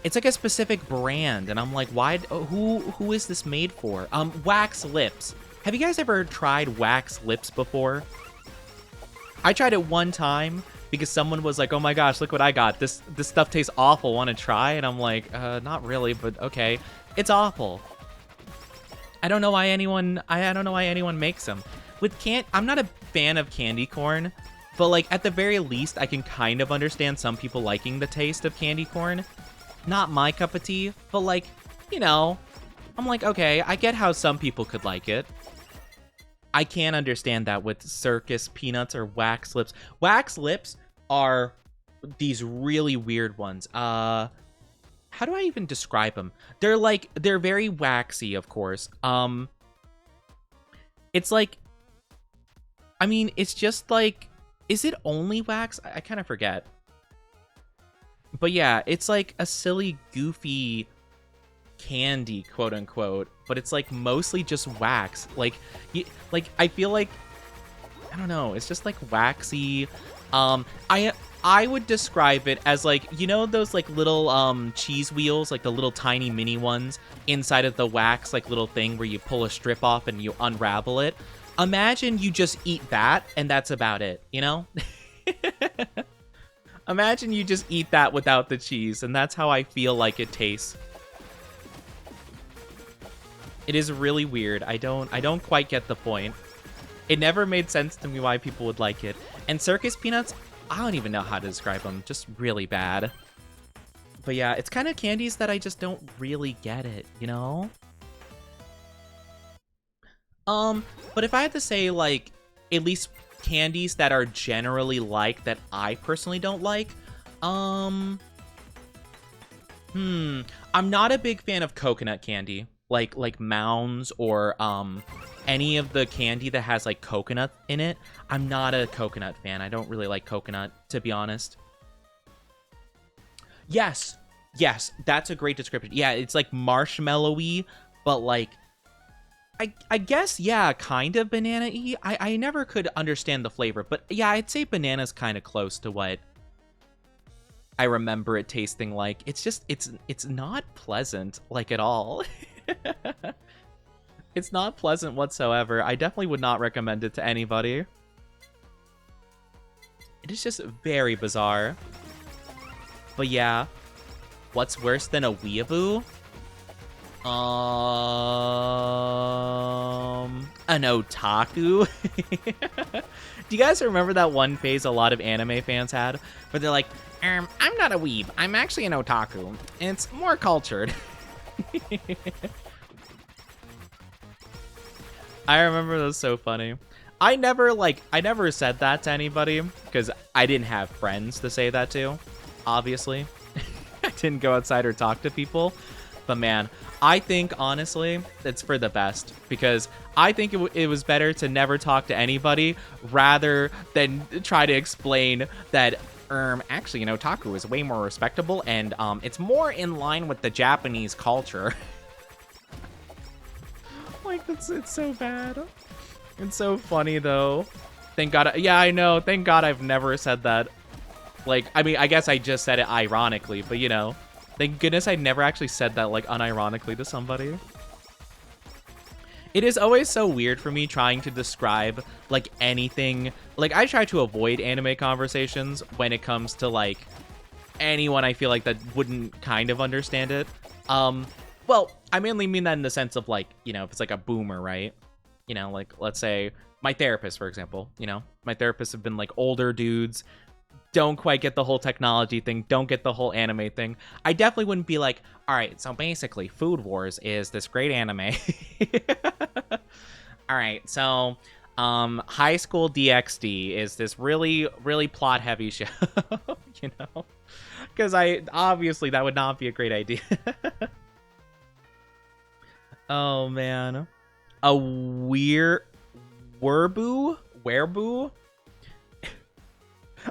It's like a specific brand, and I'm like, why, who is this made for? Wax lips. Have you guys ever tried wax lips before? I tried it one time because someone was like, oh my gosh, look what I got. This stuff tastes awful. Want to try? And I'm like, not really, but okay. It's awful. I don't know why anyone makes them. I'm not a fan of candy corn, but like at the very least, I can kind of understand some people liking the taste of candy corn. Not my cup of tea, but like, you know, I'm like, okay, I get how some people could like it. I can't understand that with circus peanuts or wax lips. Wax lips are these really weird ones. How do I even describe them? They're very waxy, of course. It's like, I mean, it's just like, is it only wax? I kind of forget. But yeah, it's like a silly, goofy candy, quote unquote, but it's like mostly just wax. Like I feel like, I don't know, it's just like waxy. I would describe it as like, you know, those like little cheese wheels, like the little tiny mini ones inside of the wax, like little thing where you pull a strip off and you unravel it. Imagine you just eat that and that's about it, you know? Imagine you just eat that without the cheese, and that's how I feel like it tastes. It is really weird. I don't quite get the point. It never made sense to me why people would like it. And circus peanuts, I don't even know how to describe them. Just really bad. But yeah, it's kind of candies that I just don't really get it, you know? But if I had to say, like, at least candies that are generally liked that I personally don't like, I'm not a big fan of coconut candy. Like Mounds or any of the candy that has like coconut in it. I'm not a coconut fan. I don't really like coconut, to be honest. Yes, that's a great description. Yeah, it's like marshmallowy, but like I guess, yeah, kind of banana-y. I never could understand the flavor, but yeah, I'd say banana's kind of close to what I remember it tasting like. It's just, it's not pleasant, like, at all. It's not pleasant whatsoever. I definitely would not recommend it to anybody. It is just very bizarre. But yeah, what's worse than a weeaboo? An otaku? Do you guys remember that one phase a lot of anime fans had? Where they're like, I'm not a weeb. I'm actually an otaku. It's more cultured. I remember that was so funny. I never said that to anybody because I didn't have friends to say that to, obviously. I didn't go outside or talk to people. But man, I think, honestly, it's for the best. Because I think it was better to never talk to anybody rather than try to explain that, actually, you know, otaku is way more respectable and it's more in line with the Japanese culture. Like, it's so bad. It's so funny, though. Thank God. Yeah, I know. Thank God I've never said that. Like, I mean, I guess I just said it ironically, but, you know. Thank goodness I never actually said that, like, unironically to somebody. It is always so weird for me trying to describe, like, anything. Like, I try to avoid anime conversations when it comes to, like, anyone I feel like that wouldn't kind of understand it. Well, I mainly mean that in the sense of, like, you know, if it's like a boomer, right? You know, like, let's say my therapist, for example, you know, my therapists have been like older dudes, don't quite get the whole technology thing, don't get the whole anime thing. I definitely wouldn't be like, all right, so basically Food Wars is this great anime. All right, so High School DxD is this really, really plot heavy show, you know? Because obviously that would not be a great idea. Oh man. A wereboo?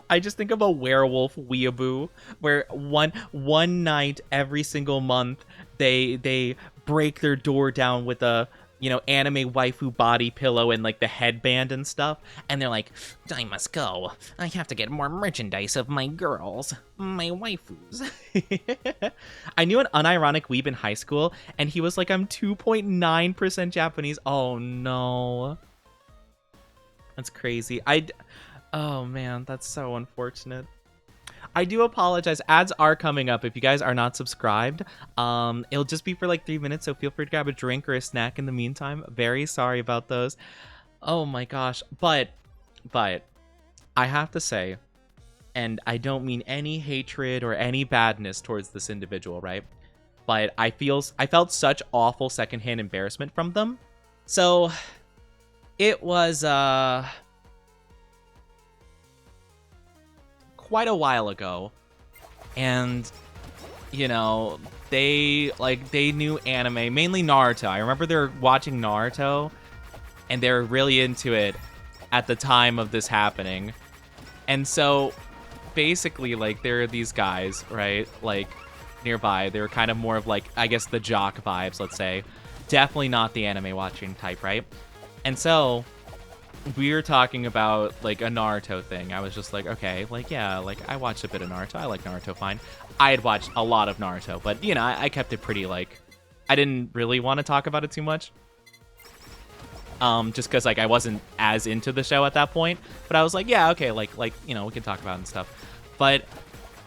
I just think of a werewolf weeaboo, where one night every single month they break their door down with a, you know, anime waifu body pillow and like the headband and stuff, and they're like, I must go. I have to get more merchandise of my girls, my waifus. I knew an unironic weeb in high school, and he was like, I'm 2.9% Japanese. Oh no. That's crazy. Oh man, that's so unfortunate. I do apologize. Ads are coming up. If you guys are not subscribed, it'll just be for like 3 minutes, so feel free to grab a drink or a snack in the meantime. Very sorry about those. Oh my gosh. But I have to say, and I don't mean any hatred or any badness towards this individual, right? But I felt such awful secondhand embarrassment from them. So it was quite a while ago, and you know, they knew anime, mainly Naruto. I remember they were watching Naruto and they were really into it at the time of this happening. And so basically, like, there are these guys, right, like nearby. They were kind of more of like, I guess, the jock vibes, let's say. Definitely not the anime watching type, right? And so we were talking about like a Naruto thing. I was just like, okay, like, yeah, like I watched a bit of Naruto. I like Naruto fine. I had watched a lot of Naruto, but you know, I kept it pretty, like, I didn't really want to talk about it too much. Just because like I wasn't as into the show at that point. But I was like, yeah, okay, like, you know, we can talk about it and stuff. But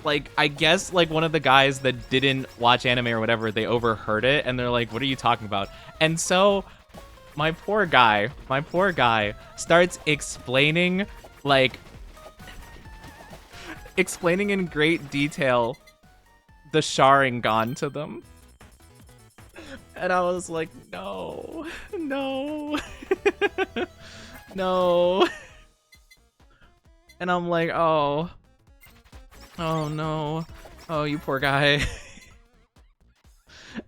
like, I guess like one of the guys that didn't watch anime or whatever, they overheard it and they're like, what are you talking about? And so my poor guy starts explaining in great detail the Sharingan to them. And I was like, no, no, no. And I'm like, oh no, oh, you poor guy.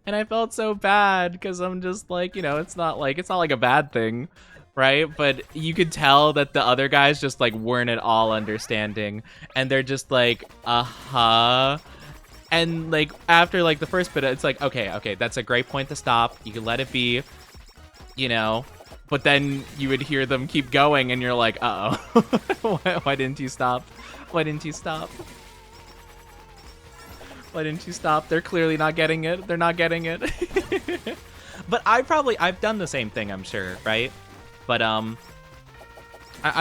And I felt so bad because I'm just like, you know, it's not like a bad thing, right? But you could tell that the other guys just like weren't at all understanding, and they're just like, and like after like the first bit, it's like, okay, that's a great point to stop. You can let it be, you know. But then you would hear them keep going, and you're like, uh-oh. Why didn't you stop? Why didn't you stop? Why didn't you stop? They're clearly not getting it. They're not getting it. But I've done the same thing, I'm sure, right? But I'm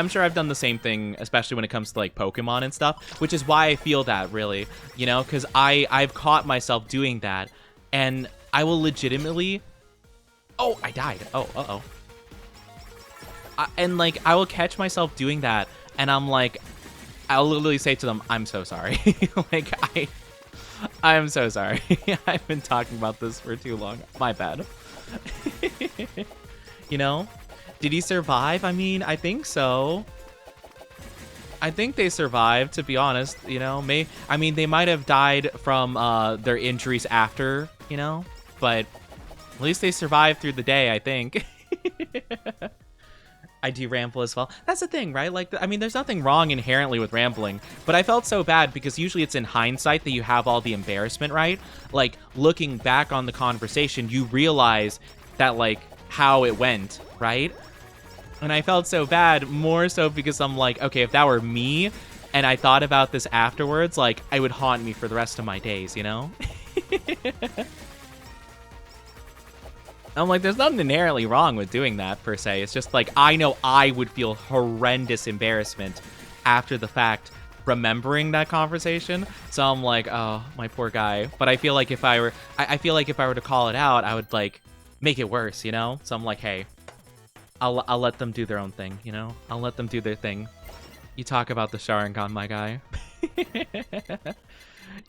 sure I've done the same thing, especially when it comes to like Pokemon and stuff, which is why I feel that, really, you know, because I've caught myself doing that, and I will legitimately, oh, I died. Oh, uh-oh. And like I will catch myself doing that, and I'm like, I'll literally say to them, I'm so sorry. Like I'm so sorry. I've been talking about this for too long. My bad. You know? Did he survive? I mean, I think so. I think they survived, to be honest, you know? I mean, they might have died from their injuries after, you know? But at least they survived through the day, I think. I do ramble as well. That's the thing, right? Like, I mean, there's nothing wrong inherently with rambling, but I felt so bad because usually it's in hindsight that you have all the embarrassment, right? Like, looking back on the conversation, you realize that, like, how it went, right? And I felt so bad, more so because I'm like, okay, if that were me and I thought about this afterwards, like, it would haunt me for the rest of my days, you know? I'm like, there's nothing inherently wrong with doing that, per se. It's just like, I know I would feel horrendous embarrassment after the fact remembering that conversation. So I'm like, oh, my poor guy. But I feel like if I were to call it out, I would like make it worse, you know? So I'm like, hey, I'll let them do their own thing, you know? I'll let them do their thing. You talk about the Sharingan, my guy.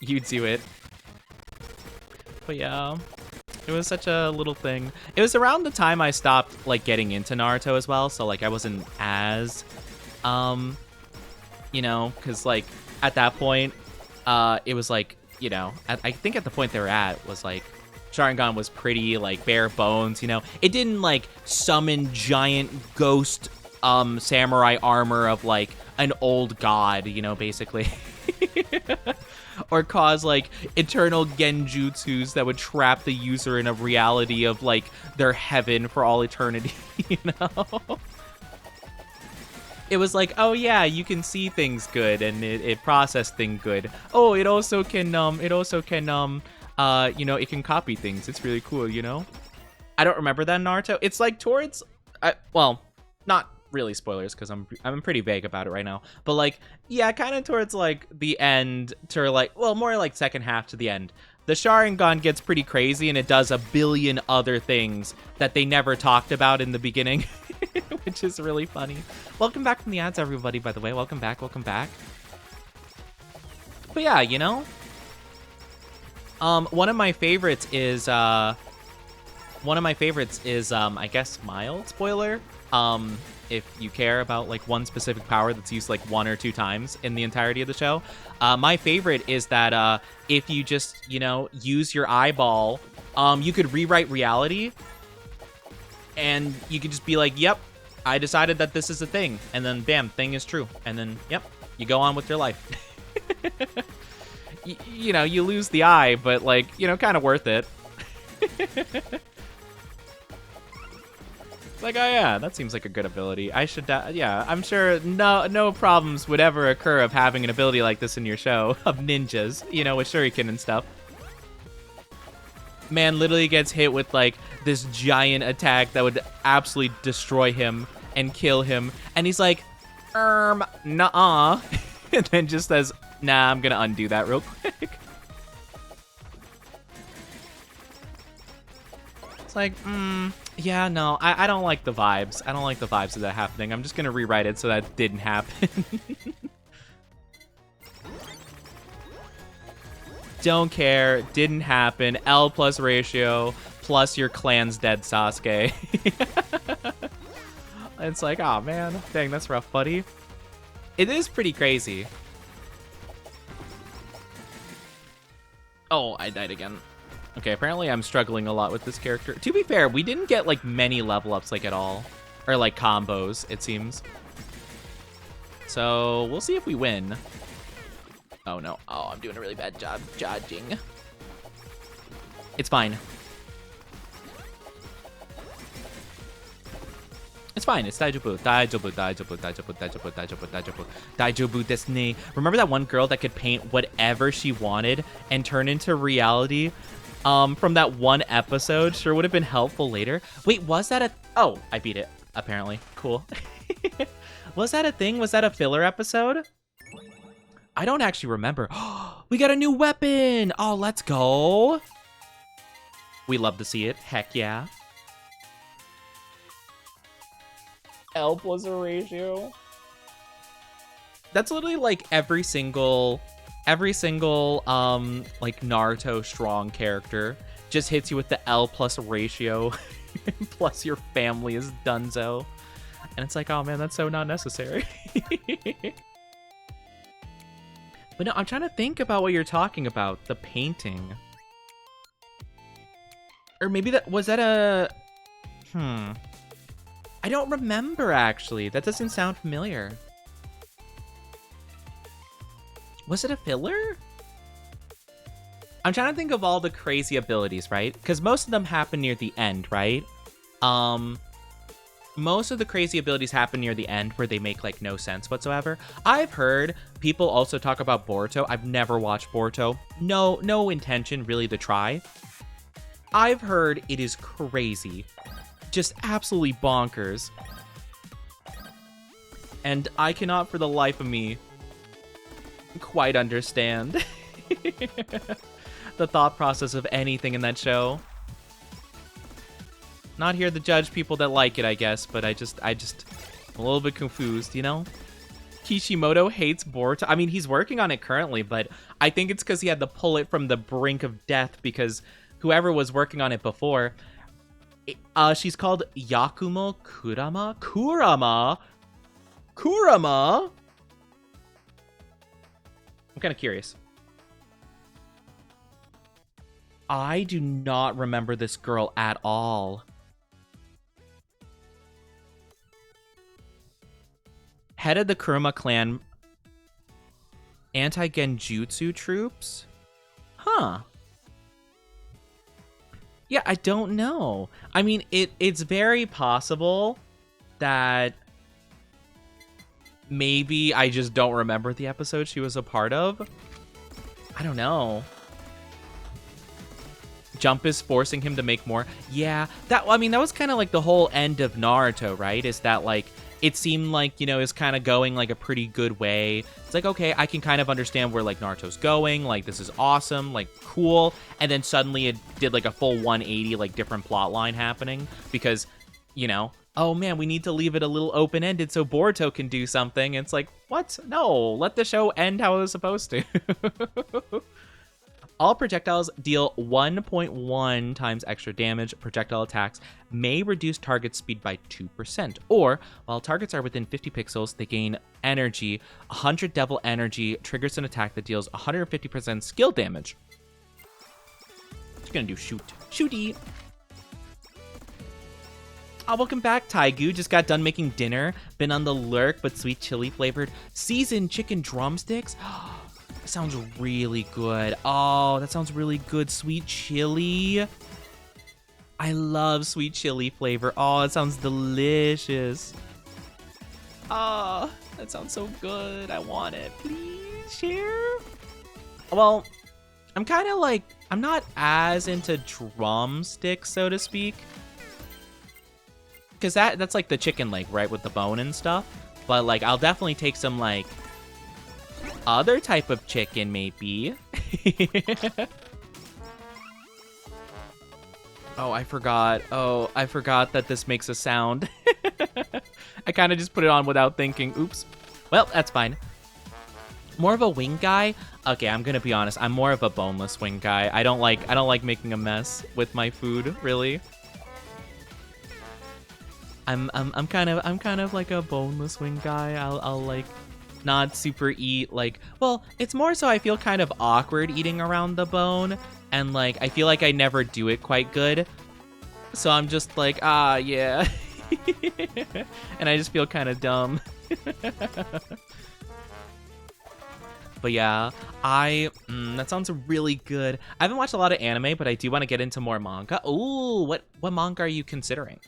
You do it. But yeah. It was such a little thing. It was around the time I stopped, like, getting into Naruto as well, so, like, I wasn't as, you know, because, like, at that point, it was, like, you know, I think at the point they were at was, like, Sharingan was pretty, like, bare bones, you know? It didn't, like, summon giant ghost, samurai armor of, like, an old god, you know, basically. Or cause, like, eternal genjutsus that would trap the user in a reality of, like, their heaven for all eternity, you know? It was like, oh yeah, you can see things good, and it processed things good. Oh, it also can, you know, it can copy things. It's really cool, you know? I don't remember that in Naruto. It's, like, towards, well, not really spoilers because I'm pretty vague about it right now, but like, yeah, kind of towards like the end to like, well, more like second half to the end, the Sharingan gets pretty crazy and it does a billion other things that they never talked about in the beginning. Which is really funny. Welcome back from the ads, everybody, by the way. Welcome back. But yeah, you know, one of my favorites is I guess mild spoiler, if you care about like one specific power that's used like 1 or 2 times in the entirety of the show. My favorite is that if you just, you know, use your eyeball, you could rewrite reality, and you could just be like, yep, I decided that this is a thing, and then bam, thing is true, and then yep, you go on with your life. You know, you lose the eye, but like, you know, kind of worth it. Like, oh yeah, that seems like a good ability. I should, yeah, I'm sure no problems would ever occur of having an ability like this in your show of ninjas, you know, with shuriken and stuff. Man literally gets hit with like this giant attack that would absolutely destroy him and kill him, and he's like, nuh-uh, and then just says, nah, I'm gonna undo that real quick. It's like, yeah, no, I don't like the vibes. I don't like the vibes of that happening. I'm just gonna rewrite it so that didn't happen. Don't care, didn't happen. L plus ratio plus your clan's dead, Sasuke. It's like, oh man, dang, that's rough, buddy. It is pretty crazy. Oh, I died again. Okay, apparently I'm struggling a lot with this character. To be fair, we didn't get, like, many level ups, like, at all. Or, like, combos, it seems. So, we'll see if we win. Oh, no. Oh, I'm doing a really bad job dodging. It's fine. It's fine. It's daijobu. Daijobu, daijobu, daijobu, daijobu, daijobu, daijobu. Daijobu desu. Remember that one girl that could paint whatever she wanted and turn into reality? From that one episode? Sure would have been helpful later. Wait, was that a... Oh, I beat it, apparently. Cool. Was that a thing? Was that a filler episode? I don't actually remember. We got a new weapon! Oh, let's go! We love to see it. Heck yeah. L plus a ratio. That's literally like every single like Naruto strong character just hits you with the L plus ratio. Plus your family is donezo. And it's like, oh man, that's so not necessary. But no, I'm trying to think about what you're talking about. The painting. Or maybe was that a... I don't remember, actually. That doesn't sound familiar. Was it a filler? I'm trying to think of all the crazy abilities, right? Because most of them happen near the end, right? Most of the crazy abilities happen near the end where they make, like, no sense whatsoever. I've heard people also talk about Boruto. I've never watched Boruto. No intention, really, to try. I've heard it is crazy. Just absolutely bonkers. And I cannot for the life of me quite understand the thought process of anything in that show. Not here to judge people that like it, I guess, but I just I'm a little bit confused, you know? Kishimoto hates Boruto. I mean, he's working on it currently, but I think it's because he had to pull it from the brink of death because whoever was working on it before, she's called Yakumo Kurama? I'm kind of curious. I do not remember this girl at all. Head of the Kurama clan anti-genjutsu troops? Huh. Yeah, I don't know. I mean, it's very possible that maybe I just don't remember the episode she was a part of. I don't know. Jump is forcing him to make more. Yeah, that was kind of like the whole end of Naruto, right? Is that like it seemed like, you know, it's kind of going like a pretty good way. It's like, okay, I can kind of understand where like Naruto's going. Like, this is awesome, like cool. And then suddenly it did like a full 180, like different plot line happening because, you know, oh man, we need to leave it a little open-ended so Boruto can do something. And it's like, what? No, let the show end how it was supposed to. All projectiles deal 1.1 times extra damage. Projectile attacks may reduce target speed by 2%. Or, while targets are within 50 pixels, they gain energy. 100 devil energy triggers an attack that deals 150% skill damage. What's gonna do? Shoot. Shooty! Oh, welcome back, Taigu. Just got done making dinner. Been on the lurk, but sweet chili flavored. Seasoned chicken drumsticks. Sounds really good. Oh, that sounds really good. Sweet chili. I love sweet chili flavor. Oh, it sounds delicious. Oh, that sounds so good. I want it. Please share. Well, I'm kind of like, I'm not as into drumsticks, so to speak. Because that's like the chicken leg, right? With the bone and stuff. But like, I'll definitely take some like other type of chicken, maybe. Oh, I forgot that this makes a sound. I kind of just put it on without thinking. Oops. Well, that's fine. More of a wing guy? Okay, I'm gonna be honest. I'm more of a boneless wing guy. I don't like making a mess with my food, really. I'm kind of like a boneless wing guy. I'll like not super eat like, well, it's more so I feel kind of awkward eating around the bone, and like I feel like I never do it quite good. So I'm just like, yeah. And I just feel kind of dumb. But yeah, that sounds really good. I haven't watched a lot of anime, but I do want to get into more manga. Ooh, what manga are you considering?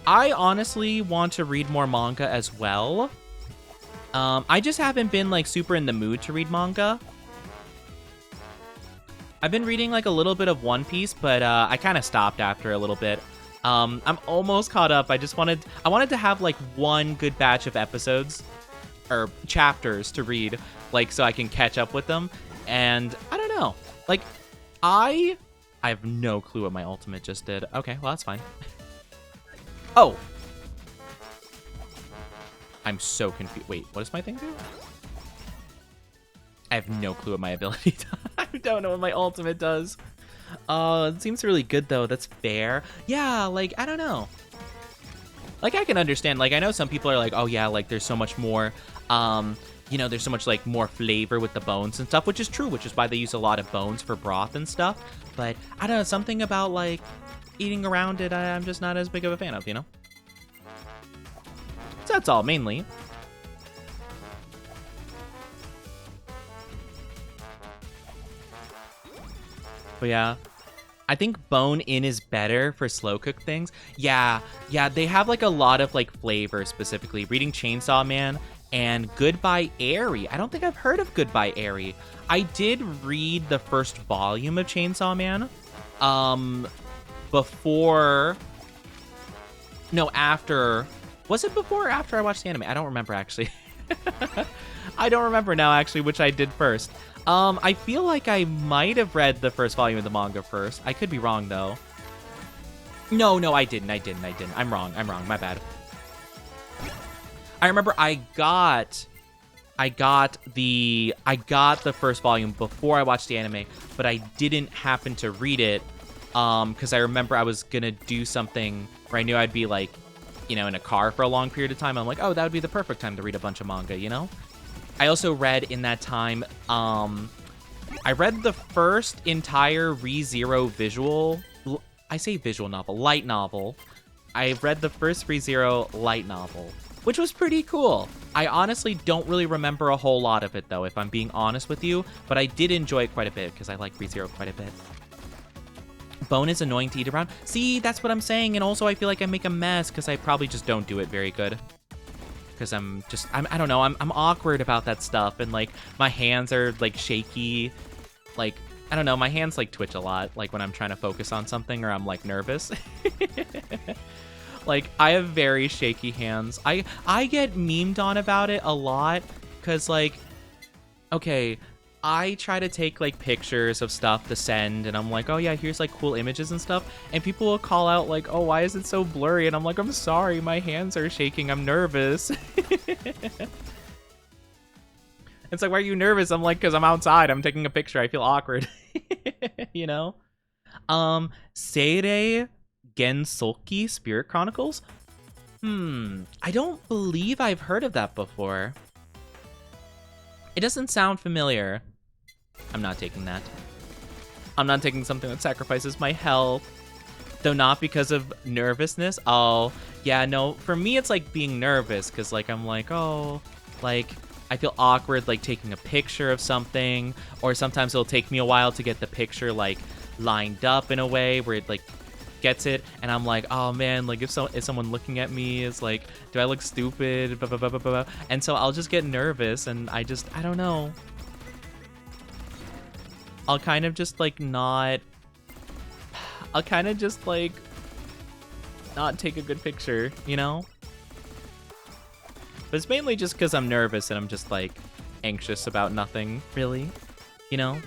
I honestly want to read more manga as well. I just haven't been like super in the mood to read manga. I've been reading like a little bit of One Piece, but I kind of stopped after a little bit. I'm almost caught up. I wanted to have like one good batch of episodes or chapters to read, like so I can catch up with them. And I don't know, like I have no clue what my ultimate just did. Okay, well that's fine. Oh, I'm so confused. Wait, what does my thing do? I have no clue what my ability does. I don't know what my ultimate does. It seems really good though. That's fair. Yeah, like I don't know. Like I can understand. Like I know some people are like, oh yeah, like there's so much more. You know, there's so much like more flavor with the bones and stuff, which is true. Which is why they use a lot of bones for broth and stuff. But I don't know, something about like eating around it, I'm just not as big of a fan of. You know. So that's all mainly. But yeah, I think bone in is better for slow cook things. Yeah, they have like a lot of like flavor specifically. Reading Chainsaw Man and Goodbye Airy. I don't think I've heard of Goodbye Airy. I did read the first volume of Chainsaw Man. After. Was it before or after I watched the anime? I don't remember actually. I don't remember now actually which I did first. I feel like I might have read the first volume of the manga first. I could be wrong though. No, I didn't. I'm wrong. My bad. I remember I got the first volume before I watched the anime, but I didn't happen to read it because I remember I was gonna do something where I knew I'd be like, you know, in a car for a long period of time. I'm like, oh, that would be the perfect time to read a bunch of manga, you know? I also read in that time, I read the first entire ReZero light novel. I read the first ReZero light novel, which was pretty cool. I honestly don't really remember a whole lot of it, though, if I'm being honest with you, but I did enjoy it quite a bit because I like ReZero quite a bit. Bone is annoying to eat around. See, that's what I'm saying, and also I feel like I make a mess because I probably just don't do it very good. Because I don't know, I'm awkward about that stuff, and like my hands are like shaky, like I don't know, my hands like twitch a lot, like when I'm trying to focus on something or I'm like nervous. Like I have very shaky hands. I get memed on about it a lot because like, okay, I try to take like pictures of stuff to send, and I'm like, oh yeah, here's like cool images and stuff, and people will call out like, oh, why is it so blurry? And I'm like, I'm sorry, my hands are shaking, I'm nervous. It's like, why are you nervous? I'm like, because I'm outside, I'm taking a picture, I feel awkward. You know? Seirei Gensoki Spirit Chronicles? I don't believe I've heard of that before. It doesn't sound familiar. I'm not taking that. I'm not taking something that sacrifices my health. Though not because of nervousness. Oh, yeah, no. For me, it's like being nervous. Because, like, I'm like, oh, like, I feel awkward, like, taking a picture of something. Or sometimes it'll take me a while to get the picture, like, lined up in a way where it, like, gets it. And I'm like, oh, man, like, if someone looking at me is like, do I look stupid? Blah, blah, blah, blah, blah. And so I'll just get nervous. And I don't know. I'll kind of just like not take a good picture, you know? But it's mainly just because I'm nervous and I'm just like anxious about nothing, really, you know?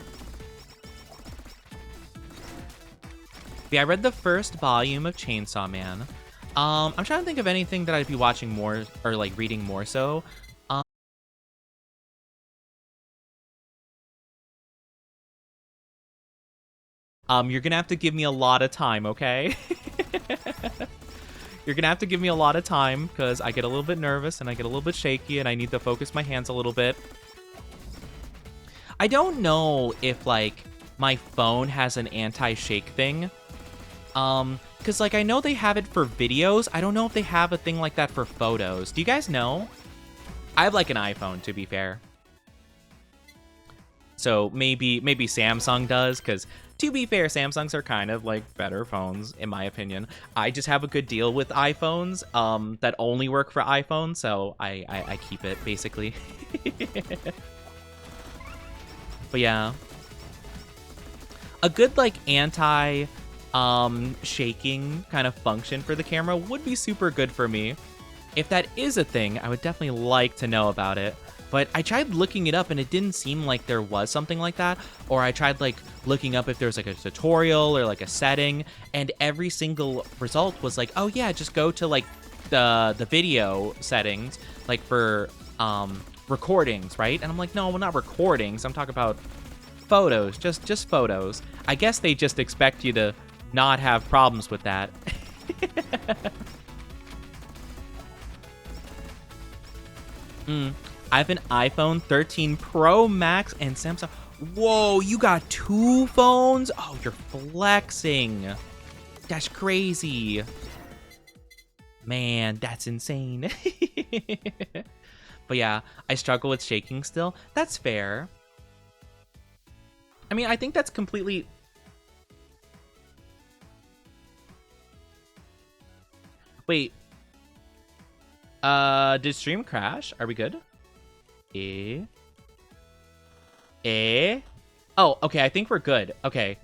Yeah, I read the first volume of Chainsaw Man. I'm trying to think of anything that I'd be watching more or like reading more so. You're gonna have to give me a lot of time, okay? You're gonna have to give me a lot of time because I get a little bit nervous and I get a little bit shaky and I need to focus my hands a little bit. I don't know if, like, my phone has an anti-shake thing. Because, like, I know they have it for videos. I don't know if they have a thing like that for photos. Do you guys know? I have, like, an iPhone, to be fair. So maybe Samsung does, because to be fair, Samsungs are kind of like better phones, in my opinion. I just have a good deal with iPhones that only work for iPhones, so I keep it, basically. But yeah. A good, like, anti shaking kind of function for the camera would be super good for me. If that is a thing, I would definitely like to know about it. But I tried looking it up and it didn't seem like there was something like that. Or I tried, like, looking up if there's, like, a tutorial or, like, a setting. And every single result was like, oh yeah, just go to, like, the video settings, like, for recordings, right? And I'm like, no, well, not recordings. I'm talking about photos, just photos. I guess they just expect you to not have problems with that. I have an iPhone 13 Pro Max and Samsung. Whoa, you got 2 phones? Oh, you're flexing. That's crazy. Man, that's insane. But yeah, I struggle with shaking still. That's fair. I mean, I think that's completely... Wait. Did stream crash? Are we good? Oh, okay, I think we're good. Okay.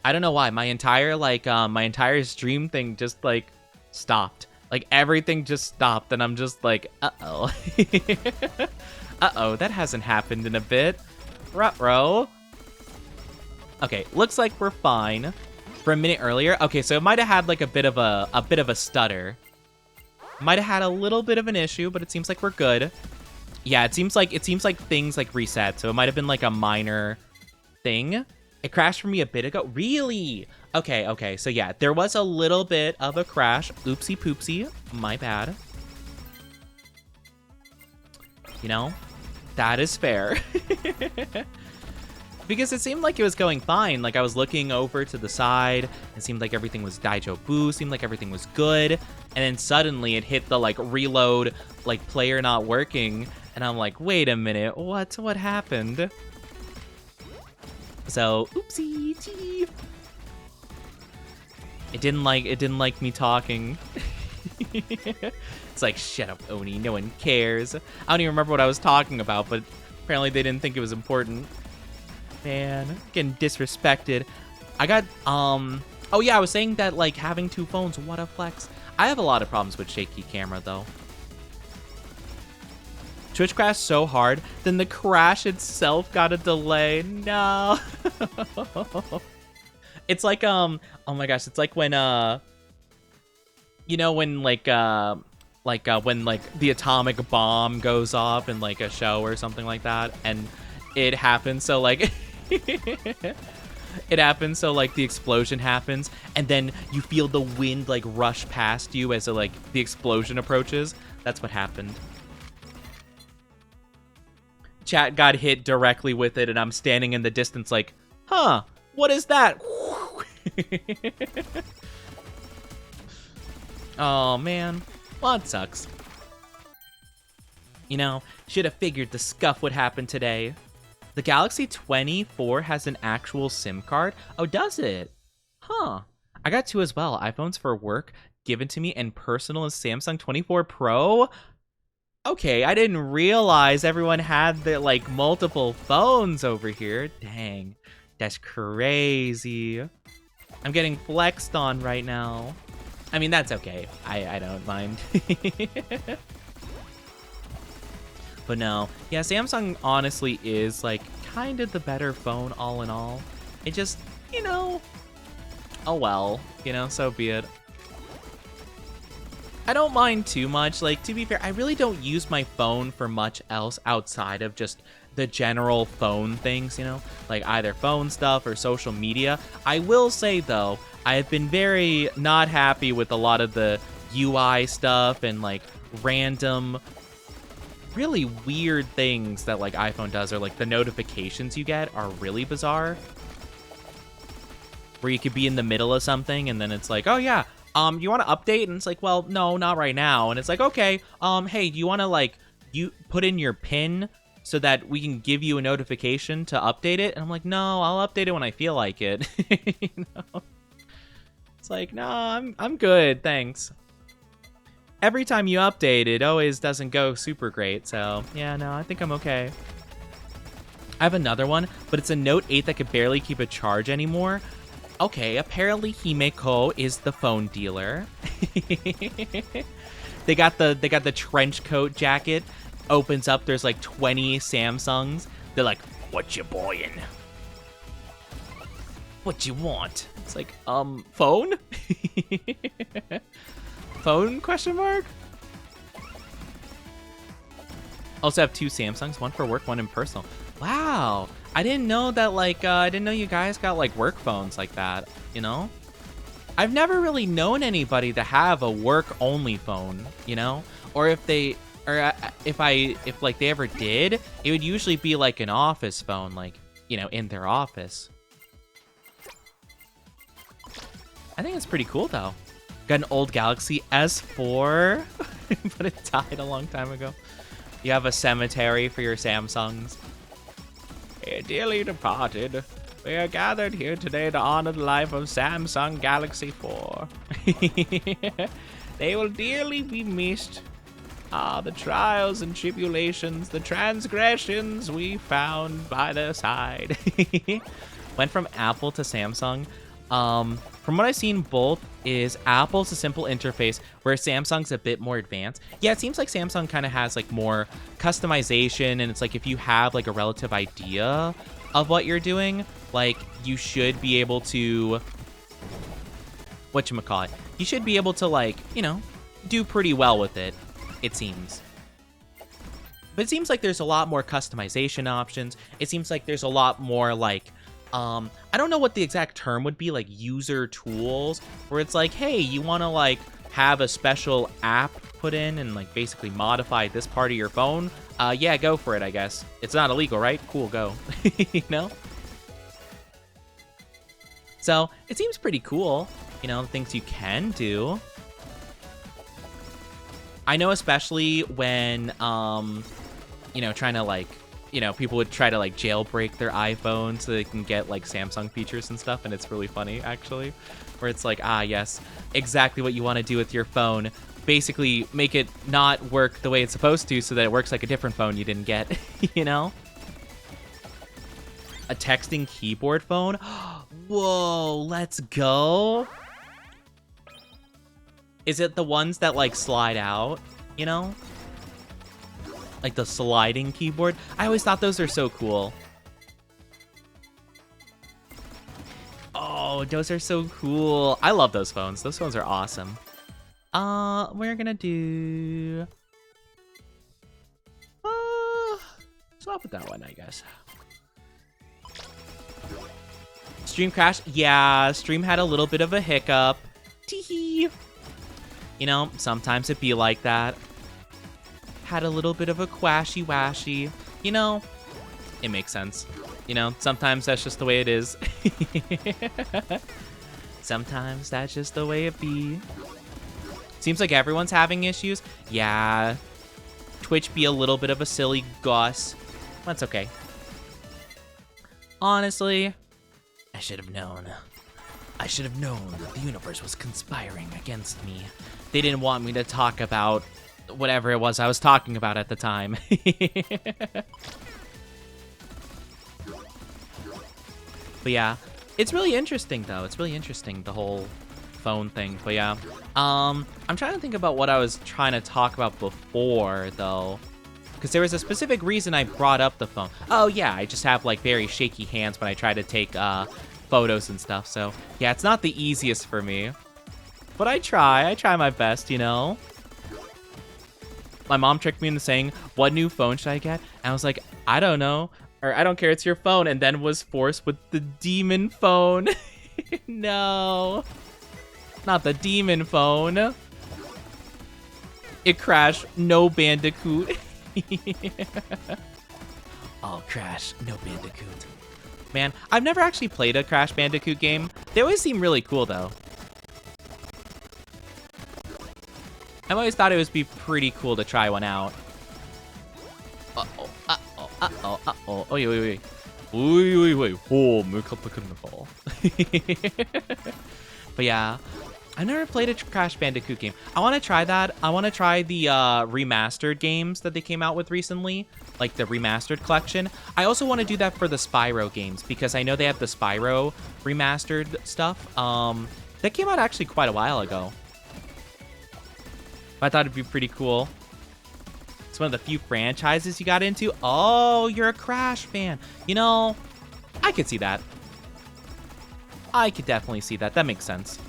I don't know why. My entire, like, my entire stream thing just, like, stopped. Like, everything just stopped, and I'm just like, uh-oh. Uh-oh, that hasn't happened in a bit. Ruh-roh. Okay, looks like we're fine. For a minute earlier. Okay, so it might have had, like, a bit of a stutter. Might have had a little bit of an issue, but it seems like we're good. Yeah, it seems like things, like, reset, so it might have been, like, a minor thing. It crashed for me a bit ago. Really? Okay, so yeah, there was a little bit of a crash. Oopsie poopsie. My bad. You know, that is fair. Because it seemed like it was going fine. Like, I was looking over to the side. It seemed like everything was daijobu. Seemed like everything was good. And then suddenly it hit the, like, reload, like, player not working. And I'm like, wait a minute. What happened? So, oopsie. Gee. It didn't like me talking. It's like, shut up, Oni. No one cares. I don't even remember what I was talking about, but apparently they didn't think it was important. Man, getting disrespected. I got, oh yeah, I was saying that, like, having 2 phones, what a flex. I have a lot of problems with shaky camera, though. Twitch crashed so hard, then the crash itself got a delay. No. It's like, oh my gosh, it's like when, you know, when, like, when, like, the atomic bomb goes off in, like, a show or something like that, and it happens so, like, it happens so, like, the explosion happens, and then you feel the wind, like, rush past you as, like, the explosion approaches. That's what happened. Chat got hit directly with it, and I'm standing in the distance like, huh, what is that? Oh, man. Well, it sucks. You know, should have figured the scuff would happen today. The Galaxy 24 has an actual SIM card? Oh, does it? Huh. I got 2 as well. iPhones for work given to me and personal is Samsung 24 Pro. Okay, I didn't realize everyone had the, like, multiple phones over here. Dang, that's crazy. I'm getting flexed on right now. I mean, that's okay. I don't mind. But no, yeah, Samsung honestly is, like, kind of the better phone all in all. It just, you know, oh well, you know, so be it. I don't mind too much. Like, to be fair, I really don't use my phone for much else outside of just the general phone things, you know, like either phone stuff or social media. I will say, though, I have been very not happy with a lot of the UI stuff and like random really weird things that like iPhone does, or like the notifications you get are really bizarre. Where you could be in the middle of something and then it's like, oh yeah, you want to update? And it's like, well, no, not right now. And it's like, okay, hey, do you want to like, you put in your PIN so that we can give you a notification to update it? And I'm like, no, I'll update it when I feel like it. You know? It's like, no, I'm good, thanks. Every time you update, it always doesn't go super great. So yeah, no, I think I'm okay. I have another one, but it's a Note 8 that could barely keep a charge anymore. Okay, apparently Himeko is the phone dealer. They got the trench coat jacket. Opens up, there's like 20 Samsungs. They're like, what you boyin'? What you want? It's like, phone? Phone, question mark? Also have 2 Samsungs, one for work, one in personal. Wow, I didn't know that, like, I didn't know you guys got, like, work phones like that, you know? I've never really known anybody to have a work-only phone, you know? Or if they, or if like, they ever did, it would usually be, like, an office phone, like, you know, in their office. I think it's pretty cool, though. Got an old Galaxy S4, but it died a long time ago. You have a cemetery for your Samsungs. Dearly departed, we are gathered here today to honor the life of Samsung Galaxy 4. They will dearly be missed. The trials and tribulations, the transgressions we found by their side. Went from Apple to Samsung. From what I've seen, both is Apple's a simple interface where Samsung's a bit more advanced. Yeah, it seems like Samsung kind of has like more customization, and it's like if you have like a relative idea of what you're doing, like you should be able to, whatchamacallit, you should be able to like, you know, do pretty well with it, it seems. But it seems like there's a lot more customization options. It seems like there's a lot more like, I don't know what the exact term would be, like user tools, where it's like, hey, you want to like have a special app put in and like basically modify this part of your phone. Yeah, go for it, I guess. It's not illegal, right? Cool, go. You know? So it seems pretty cool, you know, the things you can do. I know especially when, you know, trying to like, you know, people would try to like jailbreak their iPhone so they can get like Samsung features and stuff, and it's really funny actually, where it's like, ah yes, exactly what you want to do with your phone. Basically make it not work the way it's supposed to so that it works like a different phone you didn't get. You know? A texting keyboard phone? Whoa, let's go. Is it the ones that like slide out, you know? Like the sliding keyboard. I always thought those are so cool. Oh, those are so cool. I love those phones. Those phones are awesome. We're gonna do... swap with that one, I guess. Stream crash. Yeah, stream had a little bit of a hiccup. Teehee. You know, sometimes it be like that. Had a little bit of a quashy-washy. You know, it makes sense. You know, sometimes that's just the way it is. Sometimes that's just the way it be. Seems like everyone's having issues. Yeah. Twitch be a little bit of a silly goss. That's okay. Honestly, I should have known. I should have known that the universe was conspiring against me. They didn't want me to talk about whatever it was I was talking about at the time. But yeah, it's really interesting though. It's really interesting, the whole phone thing. But yeah, I'm trying to think about what I was trying to talk about before though, because there was a specific reason I brought up the phone. Oh yeah, I just have like very shaky hands when I try to take photos and stuff. So yeah, it's not the easiest for me, but I try my best, you know. My mom tricked me into saying, what new phone should I get? And I was like, I don't know. Or I don't care, it's your phone. And then was forced with the demon phone. No. Not the demon phone. It crashed. No Bandicoot. Oh, Crash. No Bandicoot. Man, I've never actually played a Crash Bandicoot game. They always seem really cool, though. I've always thought it would be pretty cool to try one out. Uh-oh, uh-oh, uh-oh, uh-oh. Oh, wait, wait, wait. Wait, wait, wait. Oh, 向かってくるのか. But yeah, I've never played a Crash Bandicoot game. I want to try that. I want to try the remastered games that they came out with recently, like the remastered collection. I also want to do that for the Spyro games because I know they have the Spyro remastered stuff. That came out actually quite a while ago. I thought it'd be pretty cool. It's one of the few franchises you got into. Oh, you're a Crash fan. You know, I could see that. I could definitely see that. That makes sense.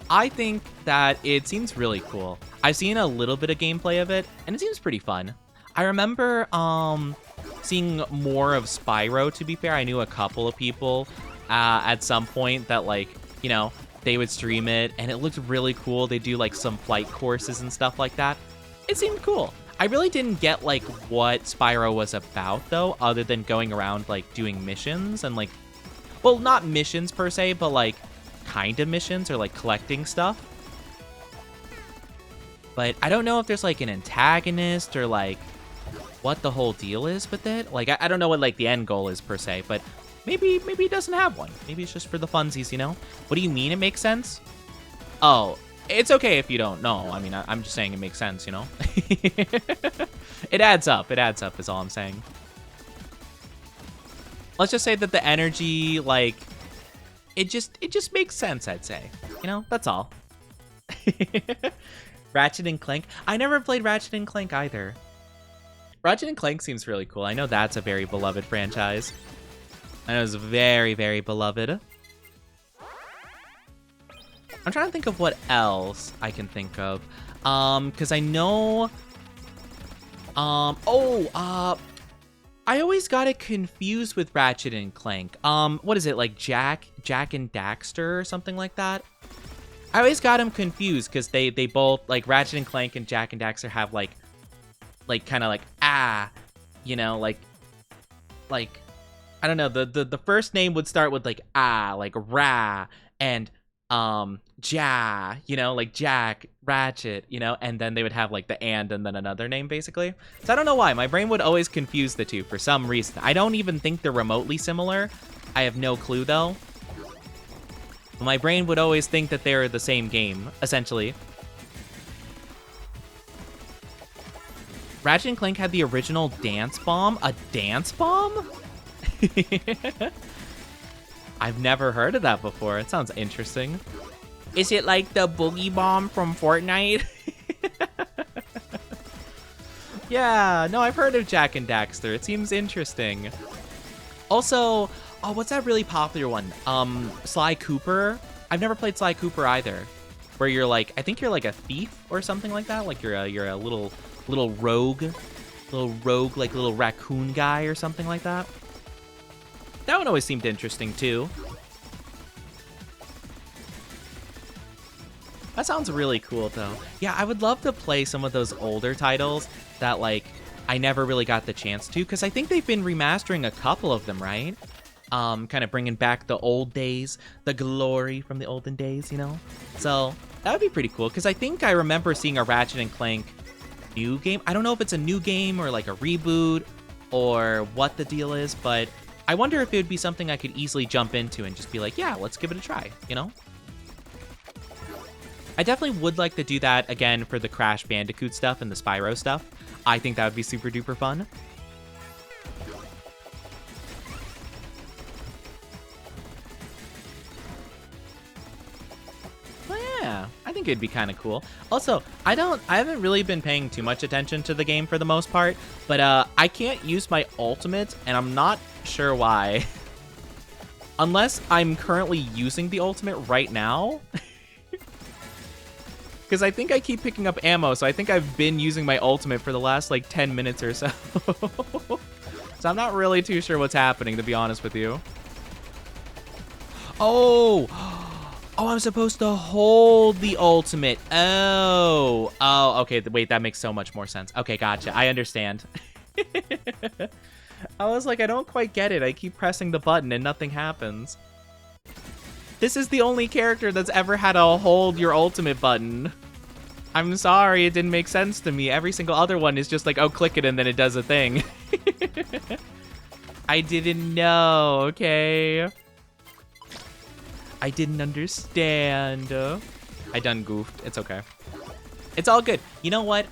I think that it seems really cool. I've seen a little bit of gameplay of it, and it seems pretty fun. I remember seeing more of Spyro, to be fair. I knew a couple of people at some point that, like, you know, they would stream it, and it looked really cool. They do, like, some flight courses and stuff like that. It seemed cool. I really didn't get, like, what Spyro was about, though, other than going around, like, doing missions and, like, well, not missions per se, but, like, kind of missions or, like, collecting stuff. But I don't know if there's, like, an antagonist or, like, what the whole deal is with it. Like, I don't know what, like, the end goal is per se, but maybe it doesn't have one. Maybe it's just for the funsies, you know? What do you mean it makes sense? Oh, it's okay if you don't know. I mean, I'm just saying it makes sense, you know? It adds up. It adds up is all I'm saying. Let's just say that the energy, like, it just makes sense, I'd say. You know, that's all. Ratchet and Clank. I never played Ratchet and Clank either. Ratchet and Clank seems really cool. I know that's a very beloved franchise. I know it's very, very beloved. I'm trying to think of what else I can think of. Because I know... I always got it confused with Ratchet and Clank. What is it, like Jak and Daxter or something like that? I always got them confused because they both, like, Ratchet and Clank and Jak and Daxter have, like kind of like, you know, like, I don't know, the first name would start with, like, like Ra, and, Ja, you know, like Jak, Ratchet, you know, and then they would have, like, the and then another name, basically. So I don't know why. My brain would always confuse the two for some reason. I don't even think they're remotely similar. I have no clue, though. My brain would always think that they're the same game, essentially. Ratchet and Clank had the original dance bomb? A dance bomb? I've never heard of that before. It sounds interesting. Is it like the boogie bomb from Fortnite? Yeah, no, I've heard of Jak and Daxter. It seems interesting. Also, oh, what's that really popular one? Sly Cooper? I've never played Sly Cooper either. Where you're like, I think you're like a thief or something like that. Like you're a little rogue, like little raccoon guy or something like that. That one always seemed interesting too. That sounds really cool though. Yeah, I would love to play some of those older titles that, like, I never really got the chance to, because I think they've been remastering a couple of them, right? Kind of bringing back the old days, the glory from the olden days, you know? So that would be pretty cool, because I think I remember seeing a Ratchet and Clank new game. I don't know if it's a new game or like a reboot or what the deal is, but I wonder if it would be something I could easily jump into and just be like, yeah, let's give it a try, you know? I definitely would like to do that again for the Crash Bandicoot stuff and the Spyro stuff. I think that would be super duper fun. Well, yeah, I think it'd be kind of cool. Also, I haven't really been paying too much attention to the game for the most part, but I can't use my ultimate, and I'm not sure why. Unless I'm currently using the ultimate right now. Because I think I keep picking up ammo, so I think I've been using my ultimate for the last, like, 10 minutes or so. So I'm not really too sure what's happening, to be honest with you. Oh! Oh, I'm supposed to hold the ultimate. Oh. Oh, okay. Wait, that makes so much more sense. Okay, gotcha. I understand. I was like, I don't quite get it. I keep pressing the button and nothing happens. This is the only character that's ever had a hold your ultimate button. I'm sorry, it didn't make sense to me. Every single other one is just like, oh, click it and then it does a thing. I didn't know, okay? I didn't understand. I done goofed. It's okay. It's all good. You know what?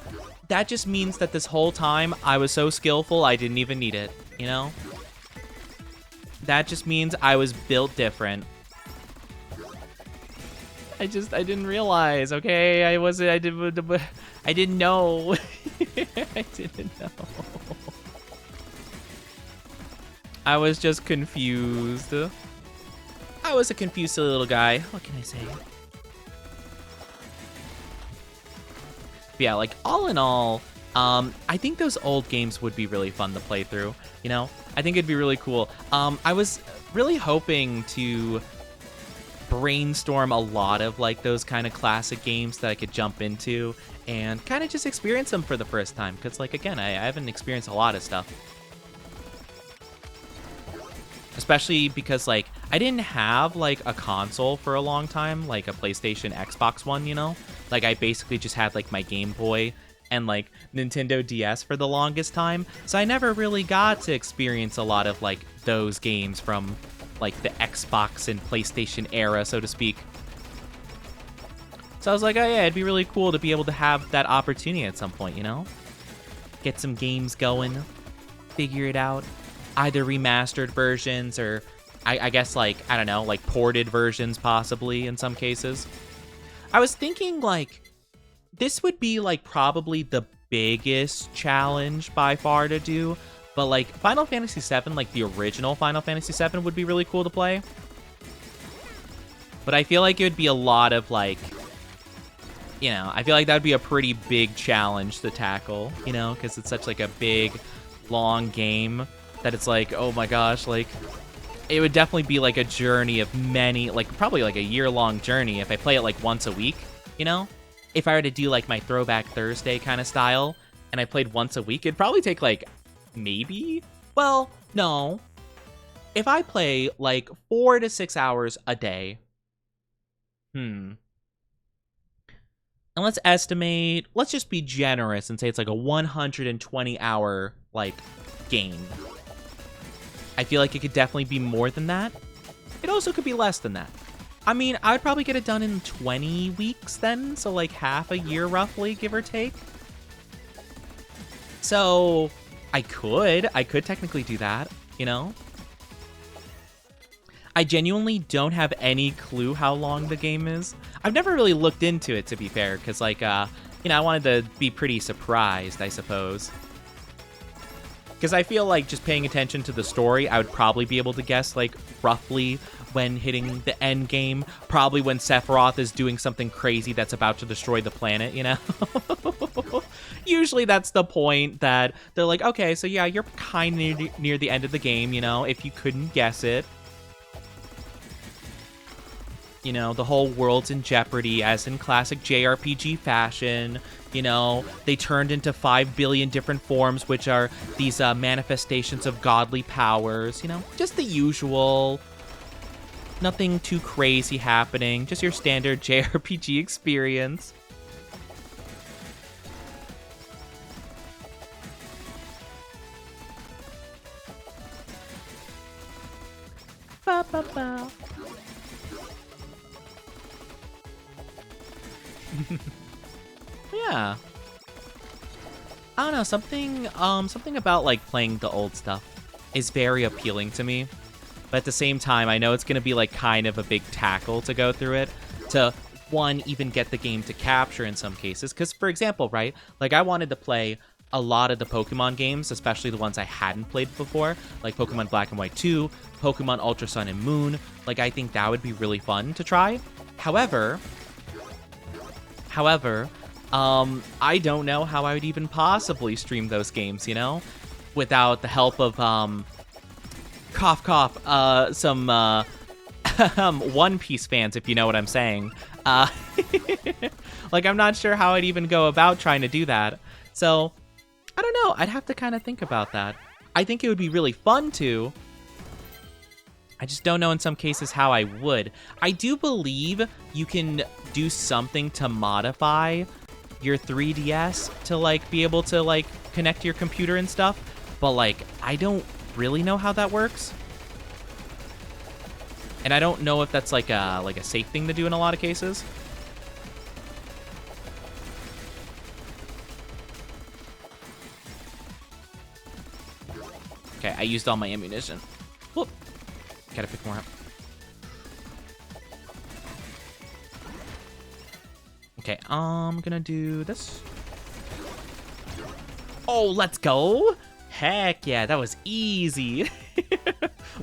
That just means that this whole time I was so skillful I didn't even need it, you know? That just means I was built different. I didn't realize, okay? I didn't know. I didn't know. I was just confused. I was a confused silly little guy. What can I say? But yeah, like, all in all, I think those old games would be really fun to play through, you know? I think it'd be really cool. I was really hoping to brainstorm a lot of, like, those kind of classic games that I could jump into and kind of just experience them for the first time. Because, like, again, I haven't experienced a lot of stuff. Especially because, like, I didn't have, like, a console for a long time, like a PlayStation, Xbox One, you know? Like, I basically just had, like, my Game Boy and, like, Nintendo DS for the longest time. So I never really got to experience a lot of, like, those games from, like, the Xbox and PlayStation era, so to speak. So I was like, oh, yeah, it'd be really cool to be able to have that opportunity at some point, you know? Get some games going, figure it out. Either remastered versions or I guess, like, I don't know, like ported versions possibly in some cases. I was thinking, like, this would be, like, probably the biggest challenge by far to do, but, like, Final Fantasy VII, like the original Final Fantasy VII would be really cool to play. But I feel like it would be a lot of, like, you know, I feel like that would be a pretty big challenge to tackle, you know, because it's such, like, a big, long game that it's like, oh my gosh, like, it would definitely be like a journey of many, like, probably like a year-long journey if I play it like once a week, you know? If I were to do like my Throwback Thursday kind of style and I played once a week, it'd probably take like maybe, well, no. If I play like 4 to 6 hours a day, and let's estimate, let's just be generous and say it's like a 120-hour like game. I feel like it could definitely be more than that. It also could be less than that. I mean, I would probably get it done in 20 weeks then, so like half a year roughly, give or take. So I could technically do that, you know? I genuinely don't have any clue how long the game is. I've never really looked into it, to be fair, because, like, you know, I wanted to be pretty surprised, I suppose. Because I feel like just paying attention to the story, I would probably be able to guess, like, roughly when hitting the end game. Probably when Sephiroth is doing something crazy that's about to destroy the planet, you know? Usually that's the point that they're like, okay, so yeah, you're kind of near the end of the game, you know, if you couldn't guess it. You know, the whole world's in jeopardy, as in classic JRPG fashion. You know, they turned into 5 billion different forms, which are these manifestations of godly powers. You know, just the usual. Nothing too crazy happening. Just your standard JRPG experience. Ba, ba, ba. Yeah. I don't know, something about like playing the old stuff is very appealing to me. But at the same time, I know it's going to be like kind of a big tackle to go through it to one, even get the game to capture in some cases. Because, for example, right, like I wanted to play a lot of the Pokemon games, especially the ones I hadn't played before, like Pokemon Black and White 2, Pokemon Ultra Sun and Moon. Like, I think that would be really fun to try. However, I don't know how I would even possibly stream those games, you know, without the help of, cough, cough, some One Piece fans, if you know what I'm saying. Uh, like, I'm not sure how I'd even go about trying to do that. So, I don't know. I'd have to kind of think about that. I think it would be really fun to. I just don't know in some cases how I would. I do believe you can do something to modify your 3DS to, like, be able to, like, connect to your computer and stuff. But, like, I don't really know how that works. And I don't know if that's, like a safe thing to do in a lot of cases. Okay, I used all my ammunition. Whoop. Gotta pick more up. Okay, I'm gonna do this. Oh, let's go. Heck yeah, that was easy.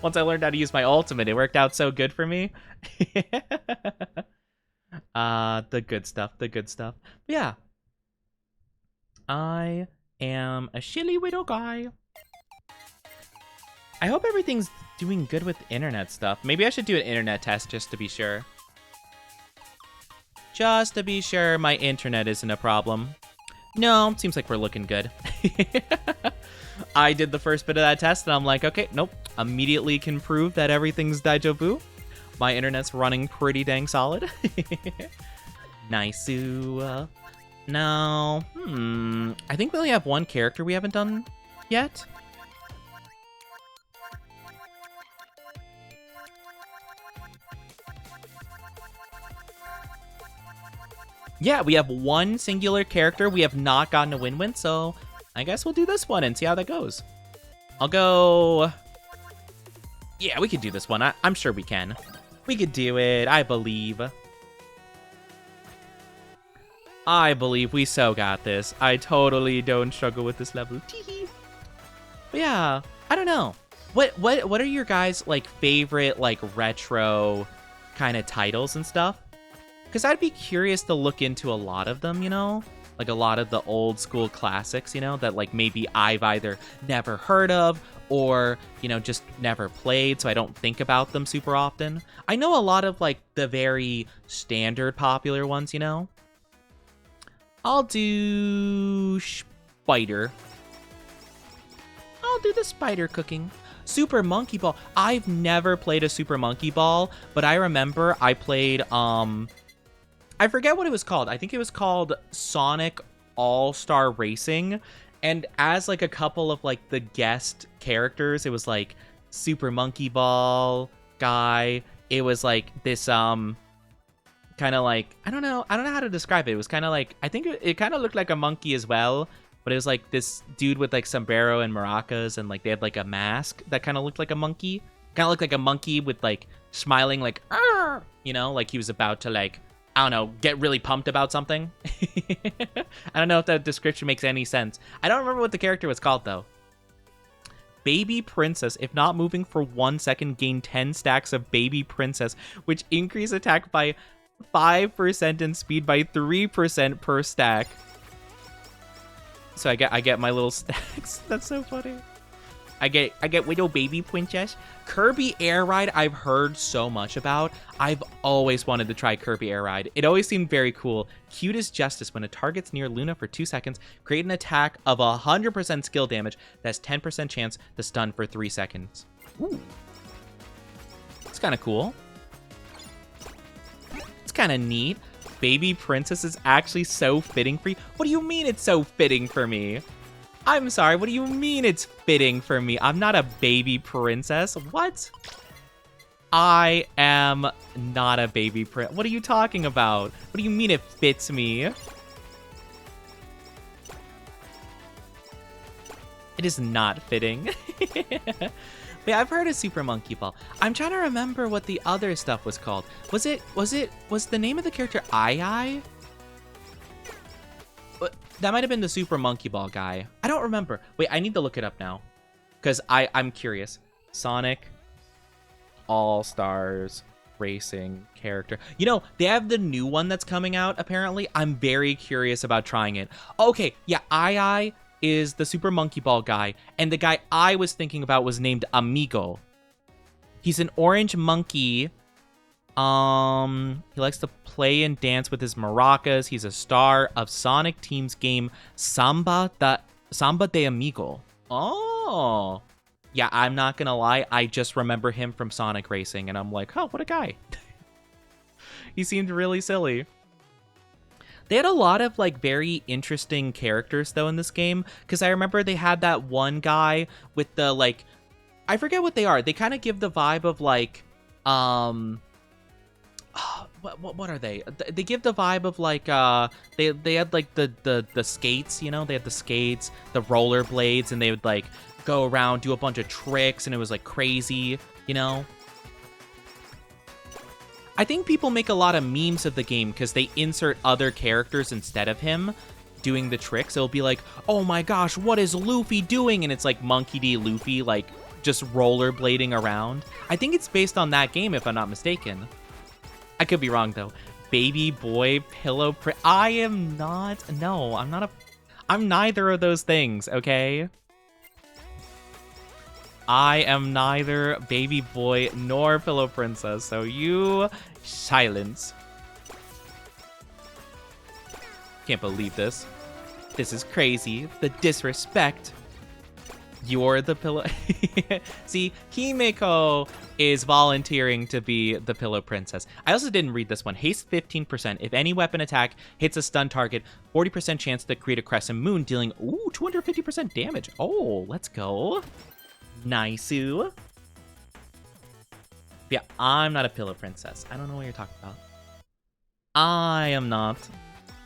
Once I learned how to use my ultimate, it worked out so good for me. The good stuff, the good stuff. But yeah. I am a shilly little guy. I hope everything's doing good with internet stuff. Maybe I should do an internet test just to be sure. Just to be sure my internet isn't a problem. No, seems like we're looking good. I did the first bit of that test and I'm like, okay, nope. Immediately can prove that everything's daijoubu. My internet's running pretty dang solid. Nice. No. I think we only have one character we haven't done yet. Yeah, we have one singular character we have not gotten a win-win, so I guess we'll do this one and see how that goes. I'll go... Yeah, we could do this one. I'm sure we can. We could do it. I believe. I believe we so got this. I totally don't struggle with this level. Teehee. But yeah, I don't know. What are your guys' like favorite like retro kind of titles and stuff? Because I'd be curious to look into a lot of them, you know? Like a lot of the old school classics, you know, that like maybe I've either never heard of or, you know, just never played, so I don't think about them super often. I know a lot of like the very standard popular ones, you know? I'll do spider. I'll do the spider cooking. Super Monkey Ball. I've never played a Super Monkey Ball, but I remember I played, I forget what it was called. I think it was called Sonic All-Star Racing. And as like a couple of like the guest characters, it was like Super Monkey Ball guy. It was like this kind of like I don't know how to describe it. It was kind of like I think it kind of looked like a monkey as well, but it was like this dude with like sombrero and maracas, and like they had like a mask that kind of looked like a monkey. Kind of looked like a monkey with like smiling like arr! You know, like he was about to like I don't know, get really pumped about something. I don't know if that description makes any sense. I don't remember what the character was called, though. Baby Princess. If not moving for 1 second, gain 10 stacks of Baby Princess, which increase attack by 5% and speed by 3% per stack. So I get my little stacks. That's so funny. I get Widow Baby Princess. Kirby Air Ride I've heard so much about. I've always wanted to try Kirby Air Ride. It always seemed very cool. Cute as Justice. When a target's near Luna for 2 seconds, create an attack of 100% skill damage that's 10% chance to stun for 3 seconds. Ooh. It's kind of cool. It's kind of neat. Baby Princess is actually so fitting for you. What do you mean it's so fitting for me? I'm sorry, what do you mean it's fitting for me? I'm not a baby princess. What? I am not a baby princess. What are you talking about? What do you mean it fits me? It is not fitting. But yeah, I've heard of Super Monkey Ball. I'm trying to remember what the other stuff was called. Was the name of the character Ai? That might have been the Super Monkey Ball guy. I don't remember. Wait, I need to look it up now. Because I'm curious. Sonic All-Stars Racing character. You know, they have the new one that's coming out, apparently. I'm very curious about trying it. Okay, yeah, Ai is the Super Monkey Ball guy. And the guy I was thinking about was named Amigo. He's an orange monkey He likes to play and dance with his maracas. He's a star of Sonic Team's game Samba de Amigo. Oh. Yeah, I'm not gonna lie. I just remember him from Sonic Racing, and I'm like, oh, what a guy. He seemed really silly. They had a lot of, like, very interesting characters, though, in this game. Because I remember they had that one guy with the, like... I forget what they are. They kind of give the vibe of, like... What are they? They give the vibe of, like, they had, like, the skates, you know? They had the skates, the rollerblades, and they would, like, go around, do a bunch of tricks, and it was, like, crazy, you know? I think people make a lot of memes of the game because they insert other characters instead of him doing the tricks. It'll be like, oh my gosh, what is Luffy doing? And it's like Monkey D. Luffy, like, just rollerblading around. I think it's based on that game, if I'm not mistaken. I could be wrong, though. Baby boy pillow print. I am not... No, I'm not a... I'm neither of those things, okay? I am neither baby boy nor pillow princess, so you... Silence. Can't believe this. This is crazy. The disrespect. You're the pillow... See, Himeko is volunteering to be the pillow princess. I also didn't read this one. Haste 15%. If any weapon attack hits a stun target, 40% chance to create a crescent moon, dealing, ooh, 250% damage. Oh, let's go. Nice-oo. Yeah, I'm not a pillow princess. I don't know what you're talking about. I am not.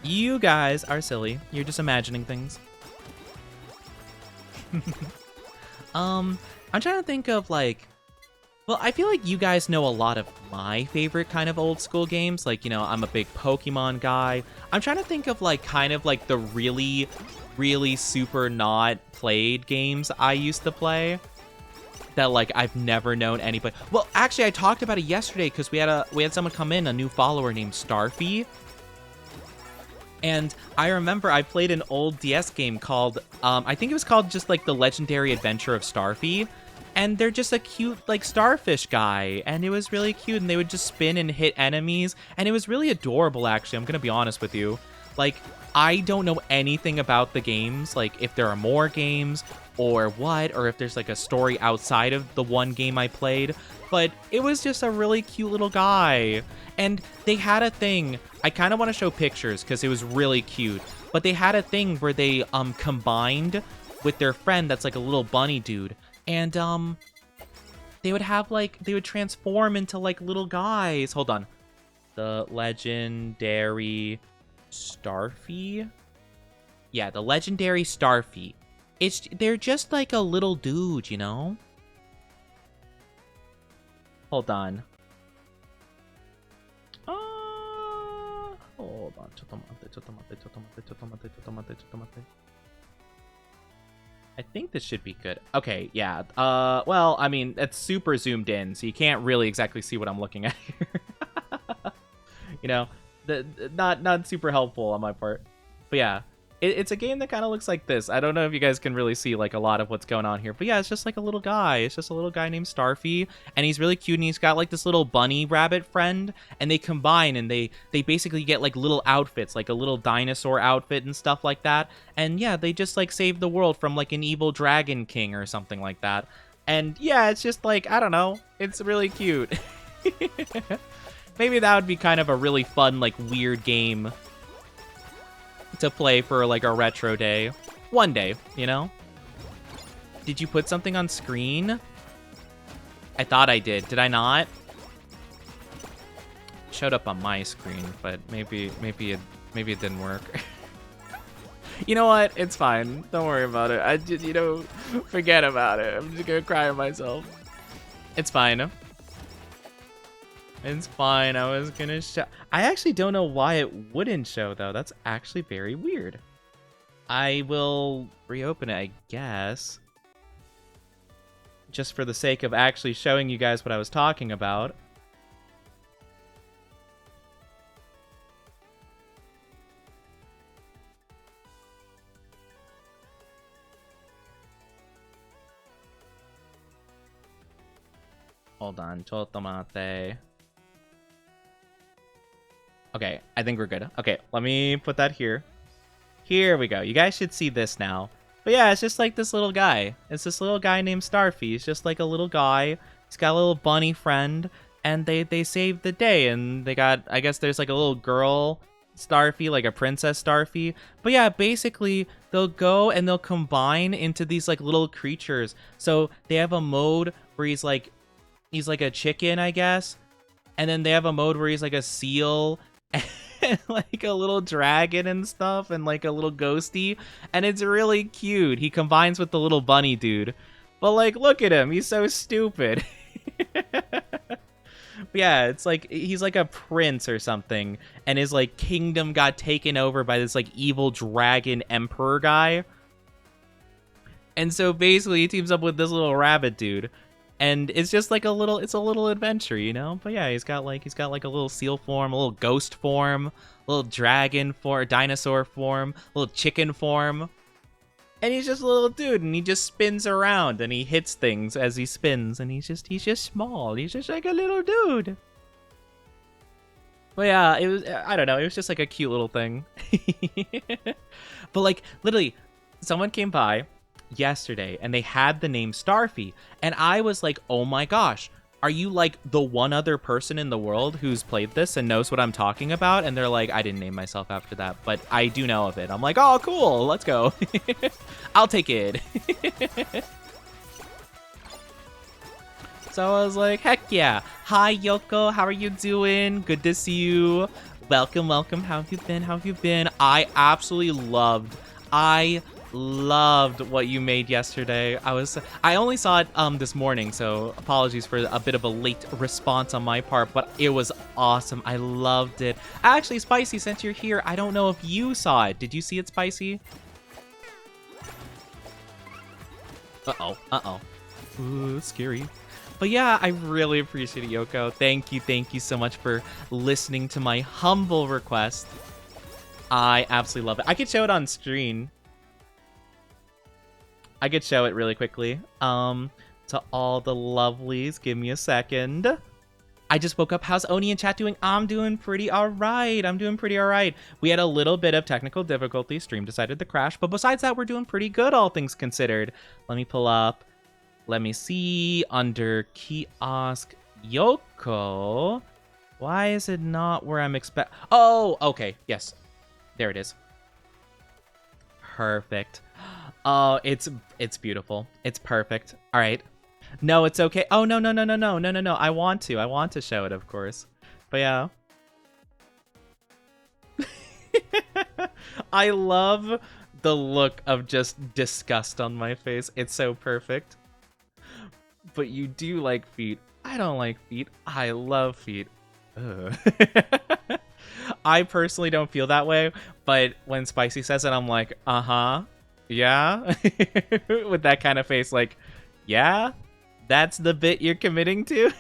You guys are silly. You're just imagining things. I'm trying to think of, like... Well, I feel like you guys know a lot of my favorite kind of old school games. Like, you know, I'm a big Pokemon guy. I'm trying to think of, like, kind of like the really, really super not played games I used to play. That, like, I've never known anybody. Well, actually, I talked about it yesterday because we had someone come in, a new follower named Starfy. And I remember I played an old DS game called, I think it was called just, like, The Legendary Adventure of Starfy. And they're just a cute, like, starfish guy. And it was really cute. And they would just spin and hit enemies. And it was really adorable, actually. I'm going to be honest with you. Like, I don't know anything about the games. Like, if there are more games or what. Or if there's, like, a story outside of the one game I played. But it was just a really cute little guy. And they had a thing. I kind of want to show pictures because it was really cute. But they had a thing where they combined with their friend that's, like, a little bunny dude. And, they would have, like, they would transform into, like, little guys. Hold on. The Legendary Starfy? Yeah, the Legendary Starfy. They're just, like, a little dude, you know? Hold on. Hold on. I think this should be good. Okay, yeah. Well, I mean, it's super zoomed in, so you can't really exactly see what I'm looking at here. You know, not super helpful on my part. But yeah, it's a game that kind of looks like this. I don't know if you guys can really see, like, a lot of what's going on here. But yeah, it's just, like, a little guy. It's just a little guy named Starfy. And he's really cute, and he's got, like, this little bunny rabbit friend. And they combine, and they basically get, like, little outfits, like a little dinosaur outfit and stuff like that. And yeah, they just, like, save the world from, like, an evil dragon king or something like that. And yeah, it's just, like, I don't know. It's really cute. Maybe that would be kind of a really fun, like, weird game to play for, like, a retro day. One day, you know? Did you put something on screen? I thought I did. Did I not? It showed up on my screen, but maybe it didn't work. You know what? It's fine. Don't worry about it. I just, you know, forget about it. I'm just gonna cry to myself. It's fine. It's fine. I was gonna show. I actually don't know why it wouldn't show, though. That's actually very weird. I will reopen it, I guess. Just for the sake of actually showing you guys what I was talking about. Hold on. Chotomate. Okay, I think we're good. Okay, let me put that here. Here we go. You guys should see this now. But yeah, it's just like this little guy. It's this little guy named Starfy. He's just like a little guy. He's got a little bunny friend. And they saved the day. And they got, I guess there's like a little girl Starfy, like a princess Starfy. But yeah, basically, they'll go and they'll combine into these like little creatures. So they have a mode where he's like a chicken, I guess. And then they have a mode where he's like a seal. And like a little dragon and stuff, and like a little ghosty, and it's really cute. He combines with the little bunny dude, but like, look at him, he's so stupid. Yeah, it's like he's like a prince or something, and his like kingdom got taken over by this like evil dragon emperor guy, and so basically he teams up with this little rabbit dude. And it's just like it's a little adventure, you know? But yeah, he's got like a little seal form, a little ghost form, a little dragon form, dinosaur form, a little chicken form. And he's just a little dude, and he just spins around, and he hits things as he spins, and he's just small. He's just like a little dude. But yeah, it was, I don't know, it was just like a cute little thing. But like, literally, someone came by yesterday and they had the name Starfy, and I was like, oh my gosh, are you like the one other person in the world who's played this and knows what I'm talking about? And they're like, I didn't name myself after that, but I do know of it. I'm like, oh cool, let's go. I'll take it. So I was like, heck yeah. Hi Yoko, how are you doing? Good to see you. Welcome. How have you been? I absolutely loved what you made yesterday. I only saw it this morning, so apologies for a bit of a late response on my part, but it was awesome. I loved it. Actually, Spicy, since you're here, I don't know if you saw it. Did you see it, Spicy? Uh-oh. Ooh, scary. But yeah, I really appreciate it, Yoko. Thank you so much for listening to my humble request. I absolutely love it. I could show it on screen. I could show it really quickly. To all the lovelies, give me a second. I just woke up. How's Oni in chat doing? I'm doing pretty all right. We had a little bit of technical difficulty. Stream decided to crash, but besides that, we're doing pretty good, all things considered. Let me pull up. Let me see. Under kiosk Yoko. Why is it not where I'm Oh, okay. Yes. There it is. Perfect. Oh, it's beautiful. It's perfect. All right. No, it's okay. Oh, no. I want to show it, of course. But yeah. I love the look of just disgust on my face. It's so perfect. But you do like feet. I don't like feet. I love feet. Ugh. I personally don't feel that way, but when Spicy says it, I'm like, uh-huh. Yeah? With that kind of face, like, yeah? That's the bit you're committing to?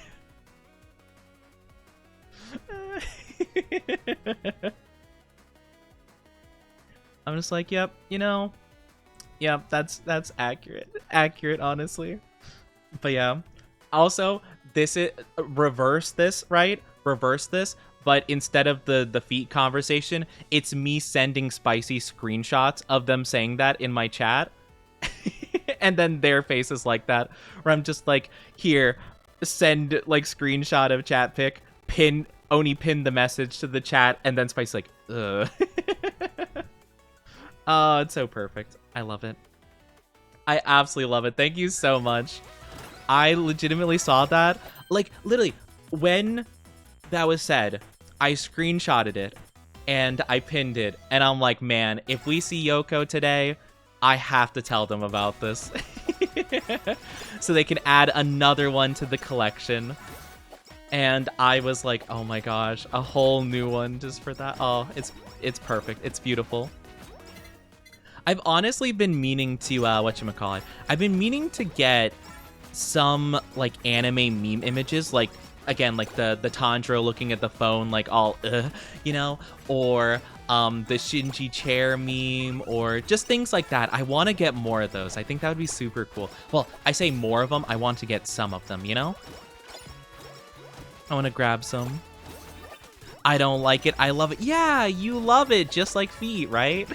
I'm just like, yep, you know, yep, that's accurate, honestly. But yeah, also, this is, reverse this, right? Reverse this, but instead of the feet conversation, it's me sending Spicy screenshots of them saying that in my chat. And then their faces like that, where I'm just like, here, send like screenshot of chat pic, Oni pinned the message to the chat, and then Spicy's like, ugh. Oh, it's so perfect. I love it. I absolutely love it. Thank you so much. I legitimately saw that. Like, literally, when that was said, I screenshotted it, and I pinned it, and I'm like, man, if we see Yoko today, I have to tell them about this. So they can add another one to the collection. And I was like, oh my gosh, a whole new one just for that. Oh, it's perfect. It's beautiful. I've honestly been meaning to, whatchamacallit, I've been meaning to get some, like, anime meme images, like, again, like the Tanjiro looking at the phone, like, all, you know, or the Shinji chair meme, or just things like that. I want to get more of those. I think that would be super cool. Well, I say more of them, I want to get some of them, you know? I want to grab some. I don't like it. I love it. Yeah, you love it. Just like feet, right?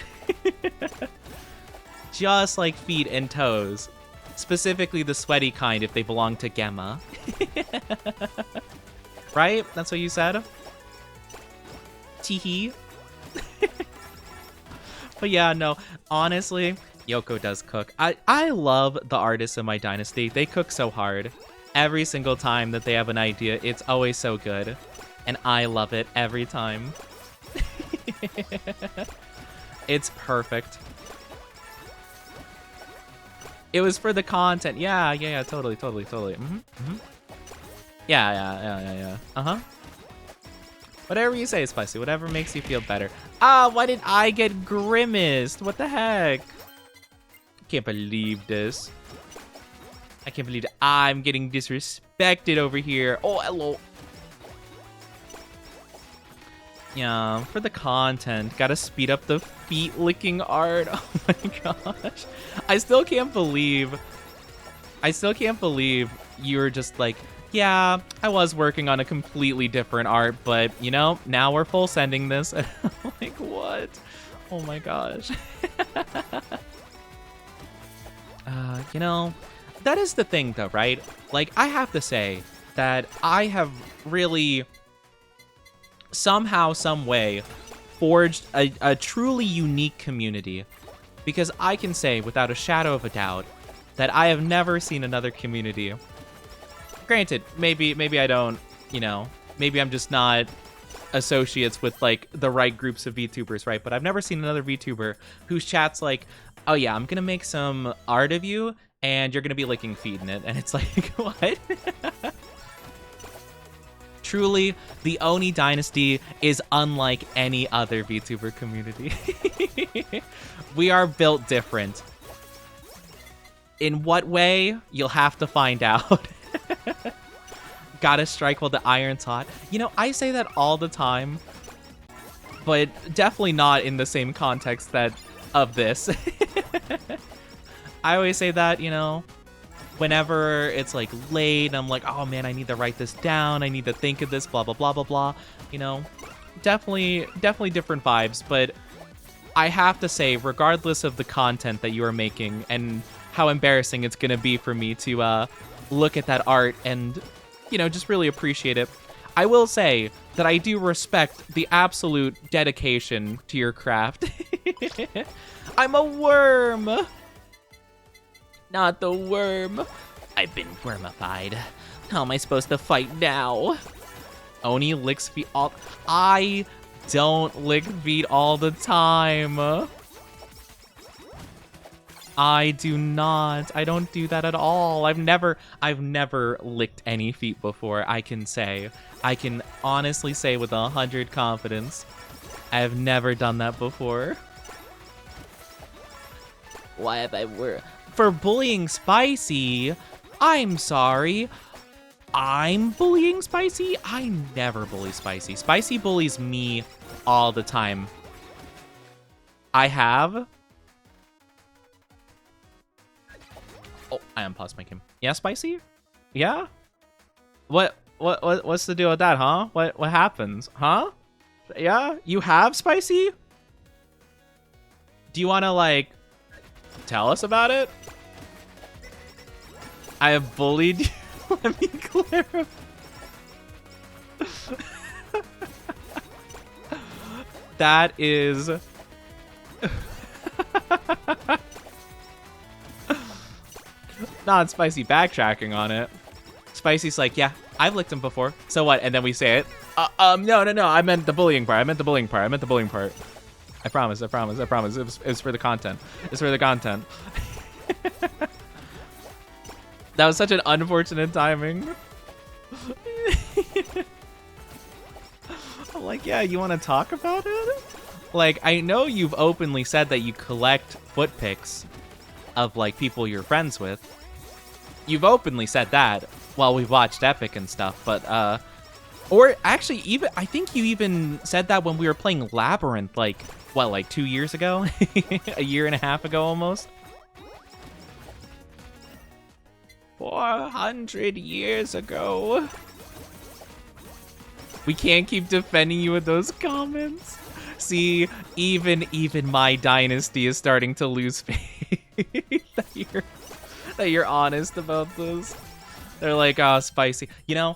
Just like feet and toes. Specifically the sweaty kind if they belong to Gemma. Right? That's what you said? Teehee. But yeah, no. Honestly, Yoko does cook. I love the artists in my dynasty. They cook so hard. Every single time that they have an idea, it's always so good. And I love it every time. It's perfect. It was for the content. Yeah, totally. Yeah. Uh-huh. Whatever you say, Spicy. Whatever makes you feel better. Ah, why did I get grimaced? What the heck? Can't believe this. I can't believe that I'm getting disrespected over here. Oh, hello. Yeah, for the content. Gotta speed up the feet licking art. Oh my gosh. I still can't believe you were just like, yeah, I was working on a completely different art, but, you know, now we're full sending this. Like, what? Oh my gosh. You know, that is the thing, though, right? Like, I have to say that I have really somehow, some way, forged a truly unique community. Because I can say, without a shadow of a doubt, that I have never seen another community. Granted, maybe I don't, you know, maybe I'm just not associates with, like, the right groups of VTubers, right? But I've never seen another VTuber whose chat's like, oh yeah, I'm gonna make some art of you, and you're gonna be licking feet in it. And it's like, what? Truly, the Oni Dynasty is unlike any other VTuber community. We are built different. In what way? You'll have to find out. Gotta strike while the iron's hot. You know, I say that all the time, but definitely not in the same context that of this. I always say that, you know, whenever it's like late and I'm like, oh man, I need to write this down, I need to think of this, blah blah blah blah blah, you know, definitely different vibes. But I have to say, regardless of the content that you are making and how embarrassing it's gonna be for me to look at that art and, you know, just really appreciate it, I will say that I do respect the absolute dedication to your craft. I'm a worm, not the worm. I've been wormified. How am I supposed to fight now? Oni licks feet all... I don't lick feet all the time. I do not. I don't do that at all. I've never licked any feet before, I can say. I can honestly say with 100 confidence, I have never done that before. Why have I for bullying Spicy? I'm sorry. I'm bullying Spicy? I never bully Spicy. Spicy bullies me all the time. I have. Oh, I unpaused my game. Yeah, Spicy? Yeah? What's the deal with that, huh? What happens? Huh? Yeah? You have, Spicy? Do you want to, like, tell us about it? I have bullied you. Let me clarify. That is... Not Spicy backtracking on it. Spicy's like, yeah, I've licked him before. So what? And then we say it. No. I meant the bullying part. I meant the bullying part. I promise. It was for the content. It's for the content. That was such an unfortunate timing. I'm like, yeah, you want to talk about it? Like, I know you've openly said that you collect foot pics of, like, people you're friends with. You've openly said that while we've watched Epic and stuff, but, or actually, even, I think you even said that when we were playing Labyrinth, like, what, like 2 years ago? A year and a half ago, almost? 400 years ago. We can't keep defending you with those comments. See, even my dynasty is starting to lose faith that you're honest about this. They're like, oh, Spicy. You know,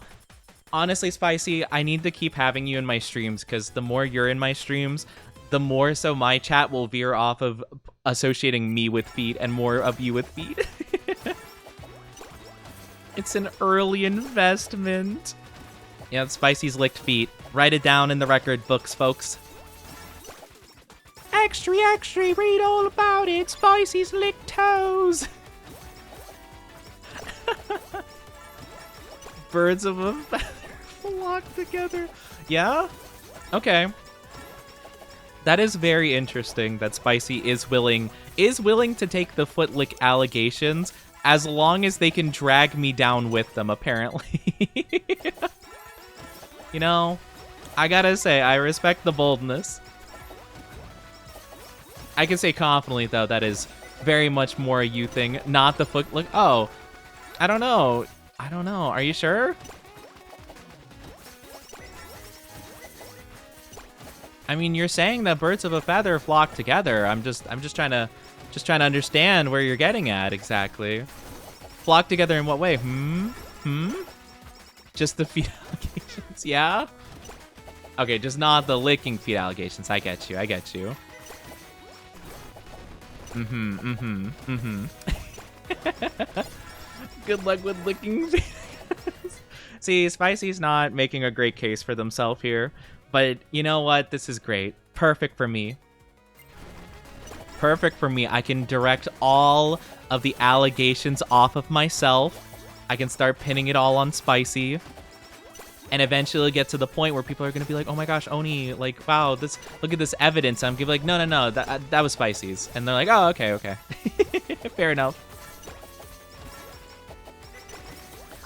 honestly, Spicy, I need to keep having you in my streams, because the more you're in my streams, the more so my chat will veer off of associating me with feet and more of you with feet. It's an early investment. Yeah, Spicy's licked feet. Write it down in the record books, folks. Extra, extra, read all about it. Spicy's licked toes. Birds of a feather flock together. Yeah? Okay. That is very interesting that Spicy is willing to take the foot lick allegations as long as they can drag me down with them, apparently. You know, I gotta say, I respect the boldness. I can say confidently, though, that is very much more a you thing, not the foot lick. Oh, I don't know. I don't know. Are you sure? I mean, you're saying that birds of a feather flock together. I'm just trying to understand where you're getting at exactly. Flock together in what way? Just the feet allegations, yeah? Okay, just not the licking feet allegations. I get you. Good luck with licking feet. See, Spicy's not making a great case for themselves here. But you know what? This is great. Perfect for me. Perfect for me. I can direct all of the allegations off of myself. I can start pinning it all on Spicy. And eventually get to the point where people are going to be like, oh my gosh, Oni, like, wow, look at this evidence. I'm gonna be like, no, that was Spicy's. And they're like, oh, okay. Fair enough.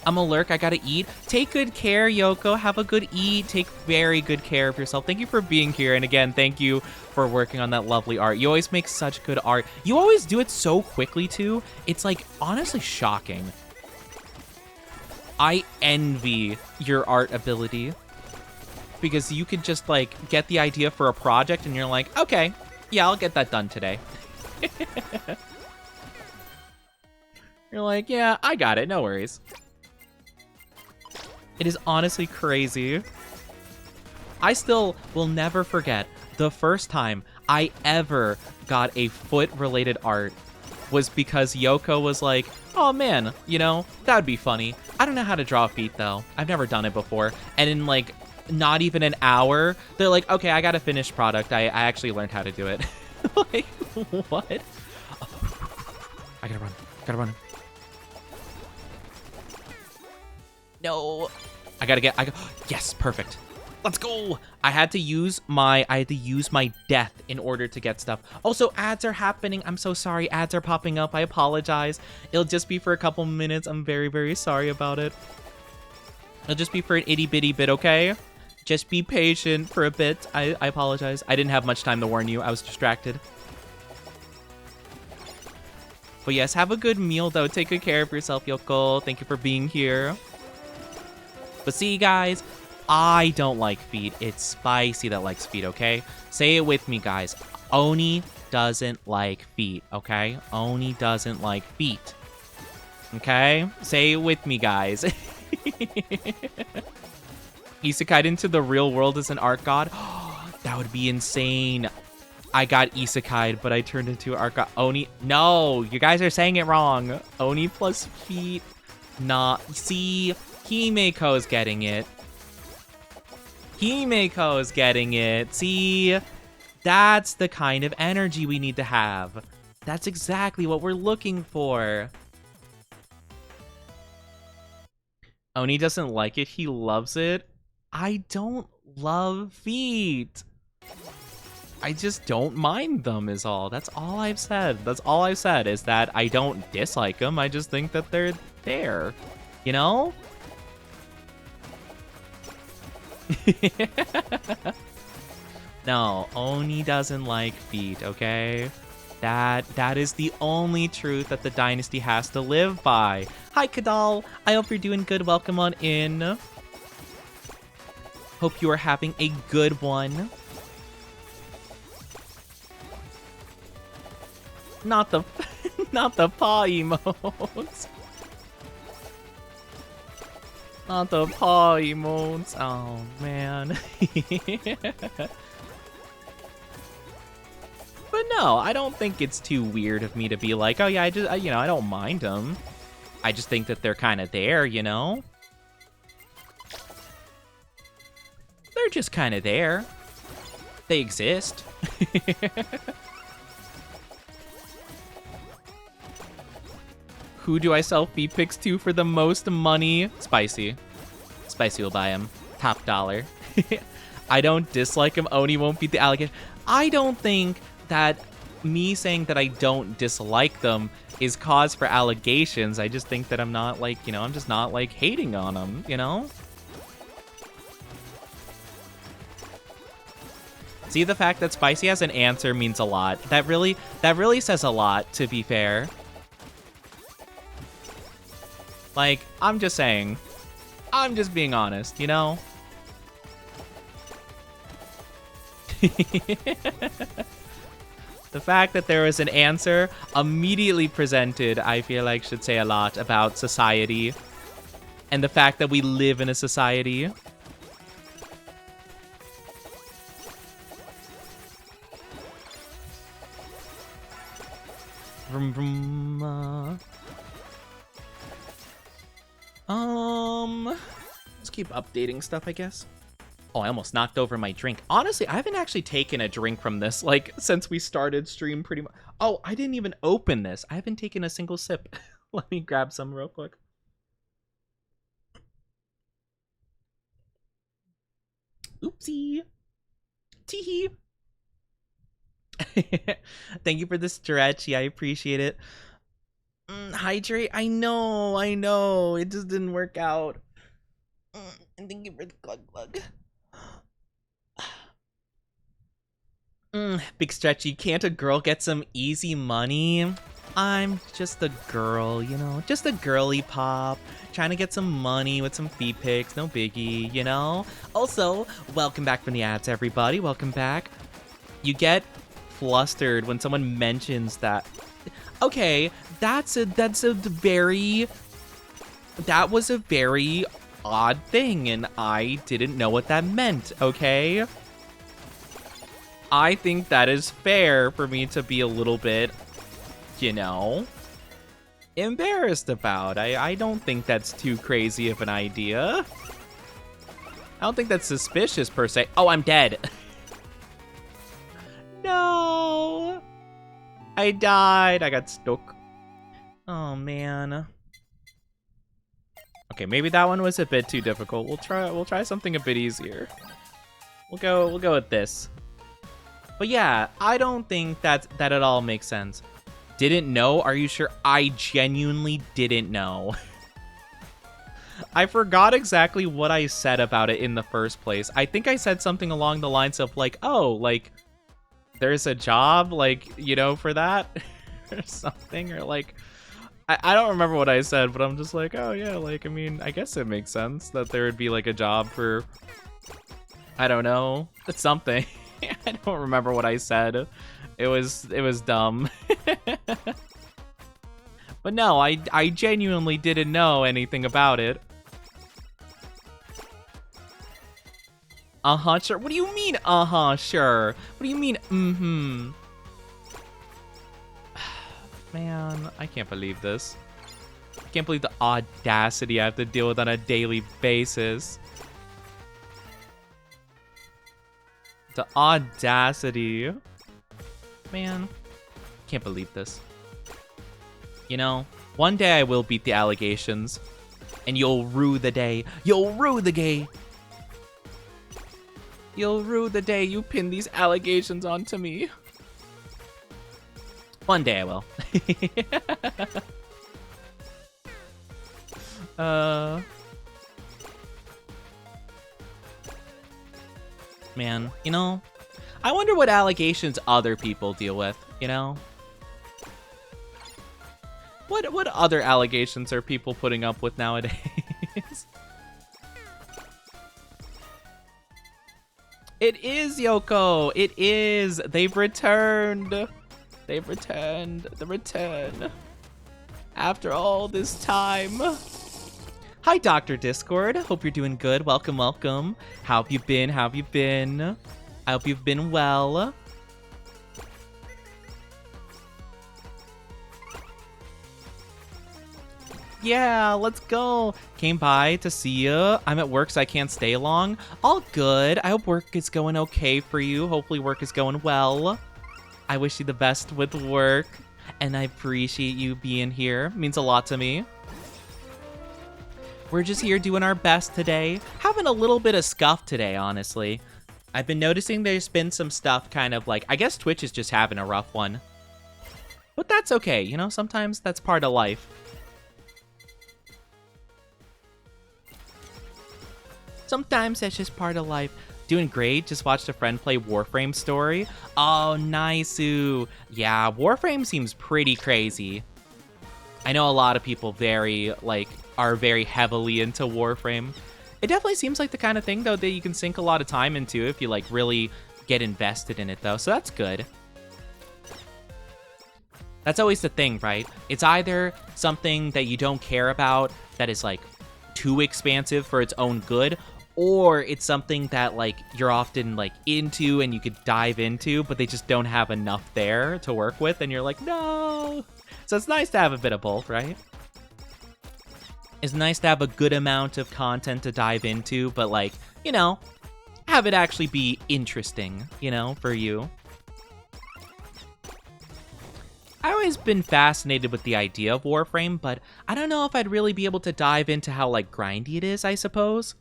I'm a lurk. I gotta eat. Take good care, Yoko. Have a good eat. Take very good care of yourself. Thank you for being here. And again, thank you for working on that lovely art. You always make such good art. You always do it so quickly, too. It's, like, honestly shocking. I envy your art ability. Because you could just, like, get the idea for a project and you're like, okay, yeah, I'll get that done today. You're like, yeah, I got it. No worries. It is honestly crazy. I still will never forget the first time I ever got a foot-related art was because Yoko was like, oh man, you know, that would be funny. I don't know how to draw feet though. I've never done it before. And in like not even an hour, they're like, okay, I got a finished product. I actually learned how to do it. Like, what? I gotta run. No. Yes, perfect. Let's go. I had to use my death in order to get stuff. Also, ads are happening. I'm so sorry. Ads are popping up. I apologize. It'll just be for a couple minutes. I'm very, very sorry about it. It'll just be for an itty bitty bit, okay? Just be patient for a bit. I apologize. I didn't have much time to warn you. I was distracted. But yes, have a good meal though. Take good care of yourself, Yoko. Thank you for being here. But see, guys, I don't like feet. It's Spicy that likes feet, okay? Say it with me, guys. Oni doesn't like feet, okay? Oni doesn't like feet. Okay? Say it with me, guys. Isekai'd into the real world as an art god? That would be insane. I got isekai'd, but I turned into art god. Oni. No, you guys are saying it wrong. Oni plus feet. Nah. See? Himeko's getting it. Himeko's getting it. See? That's the kind of energy we need to have. That's exactly what we're looking for. Oni doesn't like it. He loves it. I don't love feet. I just don't mind them is all. That's all I've said. That's all I've said is that I don't dislike them. I just think that they're there. You know? No, Oni doesn't like feet, okay? That is the only truth that the dynasty has to live by. Hi, Kadal. I hope you're doing good. Welcome on in. Hope you are having a good one. Not the not the paw emotes. Not the paw emotes. Oh man. But no, I don't think it's too weird of me to be like, oh yeah, I don't mind them. I just think that they're kind of there, you know? They're just kind of there. They exist. Who do I sell feet pics to for the most money? Spicy. Spicy will buy him. Top dollar. I don't dislike him. Oni won't beat the alligator. I don't think that me saying that I don't dislike them is cause for allegations. I just think that I'm not like, you know, I'm just not like hating on them, you know? See, the fact that Spicy has an answer means a lot. That really says a lot, to be fair. Like, I'm just saying. I'm just being honest, you know? The fact that there was an answer immediately presented, I feel like should say a lot about society. And the fact that we live in a society. Vroom, vroom, let's keep updating stuff, I guess. Oh, I almost knocked over my drink. Honestly, I haven't actually taken a drink from this, like, since we started stream pretty much. Oh, I didn't even open this. I haven't taken a single sip. Let me grab some real quick. Oopsie. Teehee. Thank you for the stretchy. I appreciate it. Hydrate. I know. It just didn't work out. And thank you for the glug glug. Big stretchy. Can't a girl get some easy money? I'm just a girl, you know? Just a girly pop. Trying to get some money with some feed pics. No biggie, you know? Also, welcome back from the ads, everybody. Welcome back. You get flustered when someone mentions that. Okay, that was a very odd thing, and I didn't know what that meant, okay? I think that is fair for me to be a little bit, you know, embarrassed about. I don't think that's too crazy of an idea. I don't think that's suspicious per se. Oh, I'm dead. No. I died. I got stuck. Oh man. Okay, maybe that one was a bit too difficult. We'll try something a bit easier. We'll go with this. But yeah, I don't think that at all makes sense. Didn't know? Are you sure? I genuinely didn't know. I forgot exactly what I said about it in the first place. I think I said something along the lines of like, oh, like, there's a job, like, you know, for that or something, or like, I don't remember what I said, but I'm just like, oh yeah, like, I mean, I guess it makes sense that there would be like a job for, I don't know, it's something. I don't remember what I said. It was dumb. But no, I genuinely didn't know anything about it. Uh-huh, sure. What do you mean, uh-huh, sure? What do you mean, mm-hmm? Man, I can't believe this. I can't believe the audacity I have to deal with on a daily basis. The audacity. Man, can't believe this. You know, one day I will beat the allegations, and you'll rue the day. You'll rue the day. You'll rue the day you pin these allegations onto me. One day I will. Man, you know, I wonder what allegations other people deal with, you know? What other allegations are people putting up with nowadays? It is Yoko. It is. They've returned. They've returned. The return. After all this time. Hi, Dr. Discord. Hope you're doing good. Welcome, welcome. How have you been? How have you been? I hope you've been well. Yeah, let's go. Came by to see you. I'm at work, so I can't stay long. All good. I hope work is going okay for you. Hopefully work is going well. I wish you the best with work, and I appreciate you being here. It means a lot to me. We're just here doing our best today. Having a little bit of scuff today, honestly. I've been noticing there's been some stuff kind of like, I guess Twitch is just having a rough one. But that's okay, you know, sometimes that's part of life. Sometimes that's just part of life. Doing great. Just watched a friend play Warframe story. Oh, nice. Yeah, Warframe seems pretty crazy. I know a lot of people are very heavily into Warframe. It definitely seems like the kind of thing, though, that you can sink a lot of time into if you, really get invested in it, though. So that's good. That's always the thing, right? It's either something that you don't care about that is, too expansive for its own good, or it's something that you're often into and you could dive into, but they just don't have enough there to work with, and you're like, no. So it's nice to have a bit of both, right? It's nice to have a good amount of content to dive into, but have it actually be interesting, for you. I've always been fascinated with the idea of Warframe, but I don't know if I'd really be able to dive into how grindy it is, I suppose.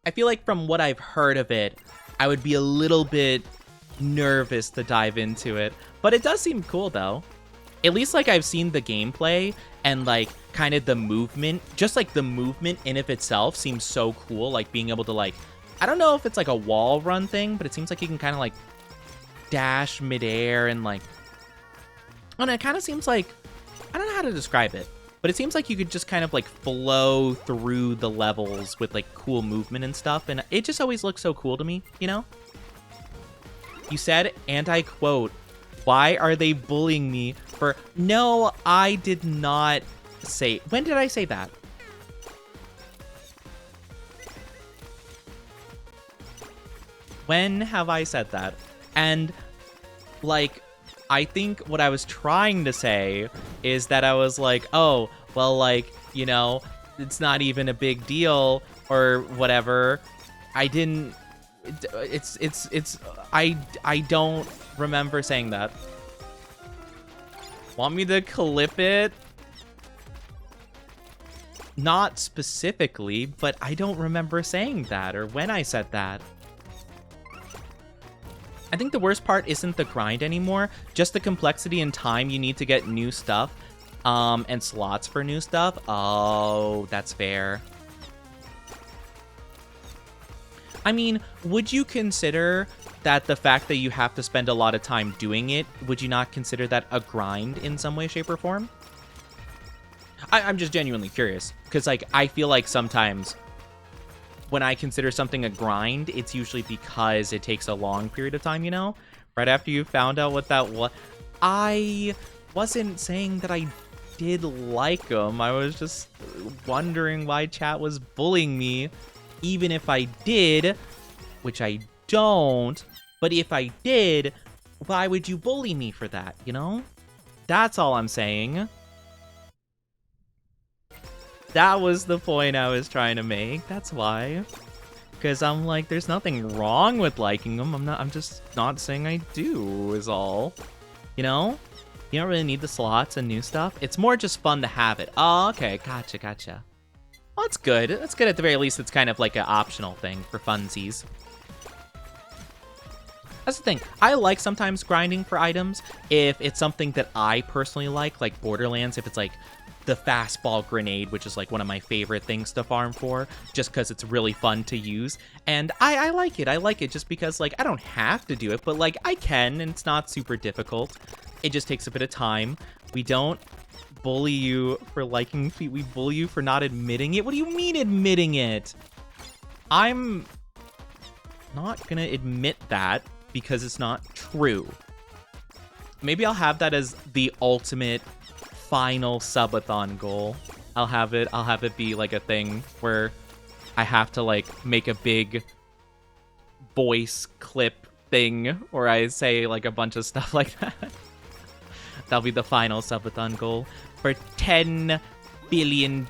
I feel like from what I've heard of it, I would be a little bit nervous to dive into it. But it does seem cool, though. At least, I've seen the gameplay and, kind of the movement. Just, the movement in of itself seems so cool. Being able to, I don't know if it's, a wall run thing, but it seems like you can kind of, dash midair and, I don't know, it kind of seems like... I don't know how to describe it. But it seems like you could just kind of flow through the levels with cool movement and stuff. And it just always looks so cool to me, you know? You said, and I quote, "Why are they bullying me for..." No, I did not say... When did I say that? When have I said that? And I think what I was trying to say is that I was oh, well, it's not even a big deal or whatever. I didn't, I don't remember saying that. Want me to clip it? Not specifically, but I don't remember saying that or when I said that. I think the worst part isn't the grind anymore, just the complexity and time you need to get new stuff, and slots for new stuff. Oh, that's fair. I mean, would you consider that the fact that you have to spend a lot of time doing it, would you not consider that a grind in some way, shape, or form? I'm just genuinely curious, because, I feel like sometimes when I consider something a grind, it's usually because it takes a long period of time, Right after you found out what that was. I wasn't saying that I did like them. I was just wondering why chat was bullying me. Even if I did, which I don't, but if I did, why would you bully me for that, That's all I'm saying. That was the point I was trying to make. That's why. Because I'm there's nothing wrong with liking them. I'm just not saying I do, is all. You don't really need the slots and new stuff. It's more just fun to have it. Oh, okay. Gotcha. Well, that's good. That's good at the very least. It's kind of an optional thing for funsies. That's the thing. I like sometimes grinding for items if it's something that I personally like Borderlands, if it's the fastball grenade, which is one of my favorite things to farm for, just because it's really fun to use. And I like it. I like it just because I don't have to do it, but I can, and it's not super difficult. It just takes a bit of time. We don't bully you for liking feet. We bully you for not admitting it. What do you mean admitting it? I'm not gonna admit that because it's not true. Maybe I'll have that as the ultimate final subathon goal. I'll have it be like a thing where I have to like make a big voice clip thing where I say like a bunch of stuff like that. That'll be the final subathon goal for $10 billion.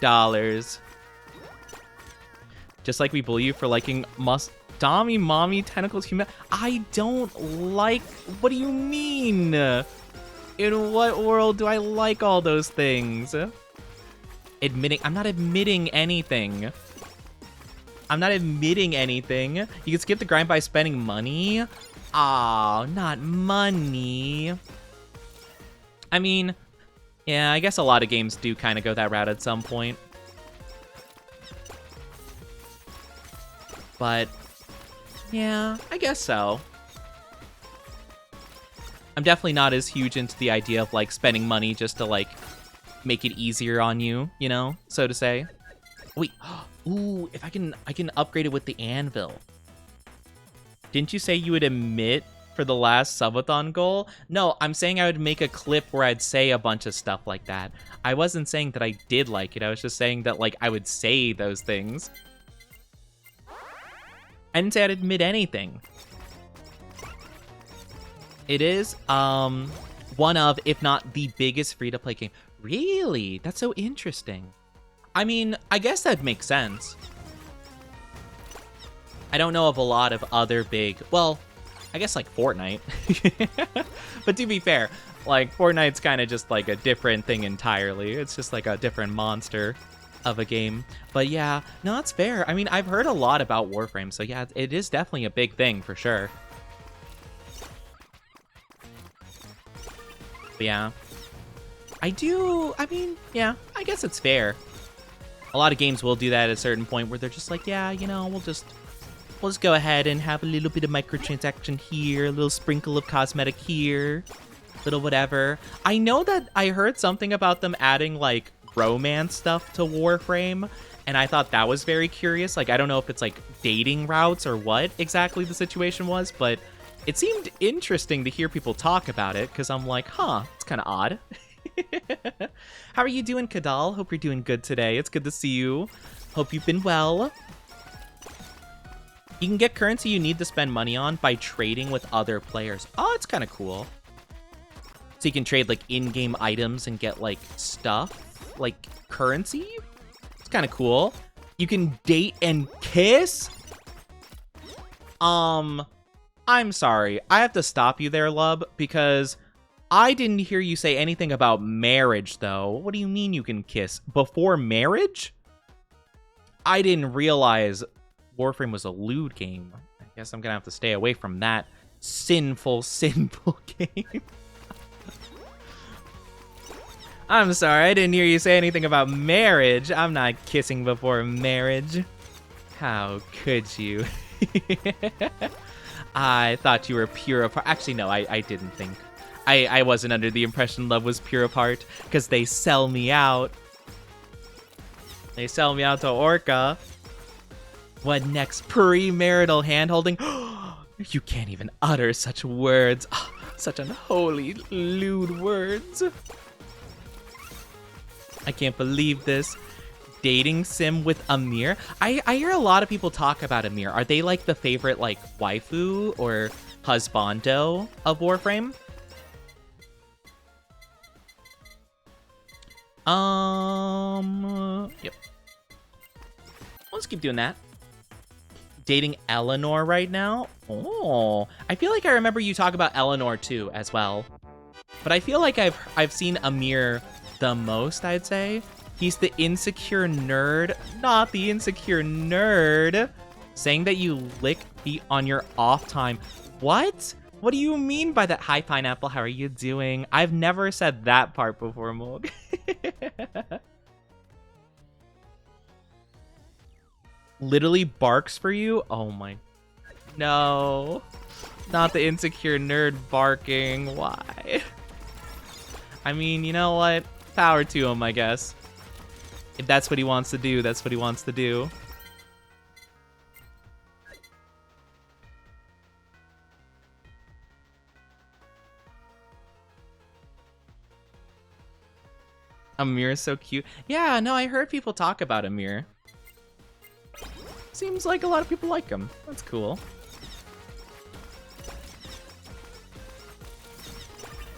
Just like we bully you for liking Dommy, Mommy, Tentacles, Human. I don't like. What do you mean? In what world do I like all those things? I'm not admitting anything. I'm not admitting anything. You can skip the grind by spending money. Oh, not money. I mean, yeah, I guess a lot of games do kind of go that route at some point. But, yeah, I guess so. I'm definitely not as huge into the idea of, like, spending money just to, like, make it easier on you, you know, so to say. Wait, ooh, if I can upgrade it with the anvil. Didn't you say you would admit for the last subathon goal? No, I'm saying I would make a clip where I'd say a bunch of stuff like that. I wasn't saying that I did like it. I was just saying that, like, I would say those things. I didn't say I'd admit anything. It is, one of, if not the biggest free-to-play game. Really? That's so interesting. I mean, I guess that makes sense. I don't know of a lot of other big, well, I guess like Fortnite. But to be fair, like Fortnite's kind of just like a different thing entirely. It's just like a different monster of a game. But yeah, no, it's fair. I mean, I've heard a lot about Warframe, so yeah, it is definitely a big thing for sure. But yeah. I mean, yeah, I guess it's fair. A lot of games will do that at a certain point where they're just like, yeah, you know, we'll just go ahead and have a little bit of microtransaction here, a little sprinkle of cosmetic here, little whatever. I know that I heard something about them adding like romance stuff to Warframe, and I thought that was very curious. Like, I don't know if it's like dating routes or what exactly the situation was, but it seemed interesting to hear people talk about it, because I'm like, huh, it's kind of odd. How are you doing, Kadal? Hope you're doing good today. It's good to see you. Hope you've been well. You can get currency you need to spend money on by trading with other players. Oh, it's kind of cool. So you can trade like in-game items and get like stuff, like currency. It's kind of cool. You can date and kiss. I'm sorry. I have to stop you there, Lub, because I didn't hear you say anything about marriage, though. What do you mean you can kiss? Before marriage? I didn't realize Warframe was a lewd game. I guess I'm gonna have to stay away from that sinful game. I'm sorry, I didn't hear you say anything about marriage. I'm not kissing before marriage. How could you? I thought you were pure of heart. Actually, no, I didn't think. I wasn't under the impression love was pure of heart, because they sell me out. They sell me out to Orca. What next? Premarital handholding? You can't even utter such words. Oh, such unholy, lewd words. I can't believe this. Dating sim with Amir? I hear a lot of people talk about Amir. Are they like the favorite like waifu or husbando of Warframe? Yep. Let's keep doing that. Dating Eleanor right now? Oh, I feel like I remember you talk about Eleanor too as well. But I feel like I've seen Amir the most, I'd say. He's the insecure nerd, not the insecure nerd. Saying that you lick feet on your off time. What? What do you mean by that? Hi, Pineapple, how are you doing? I've never said that part before, Moog. Literally barks for you? Oh my. No. Not the insecure nerd barking. Why? I mean, you know what? Power to him, I guess. If that's what he wants to do, that's what he wants to do. Amir is so cute. Yeah, no, I heard people talk about Amir. Seems like a lot of people like him. That's cool.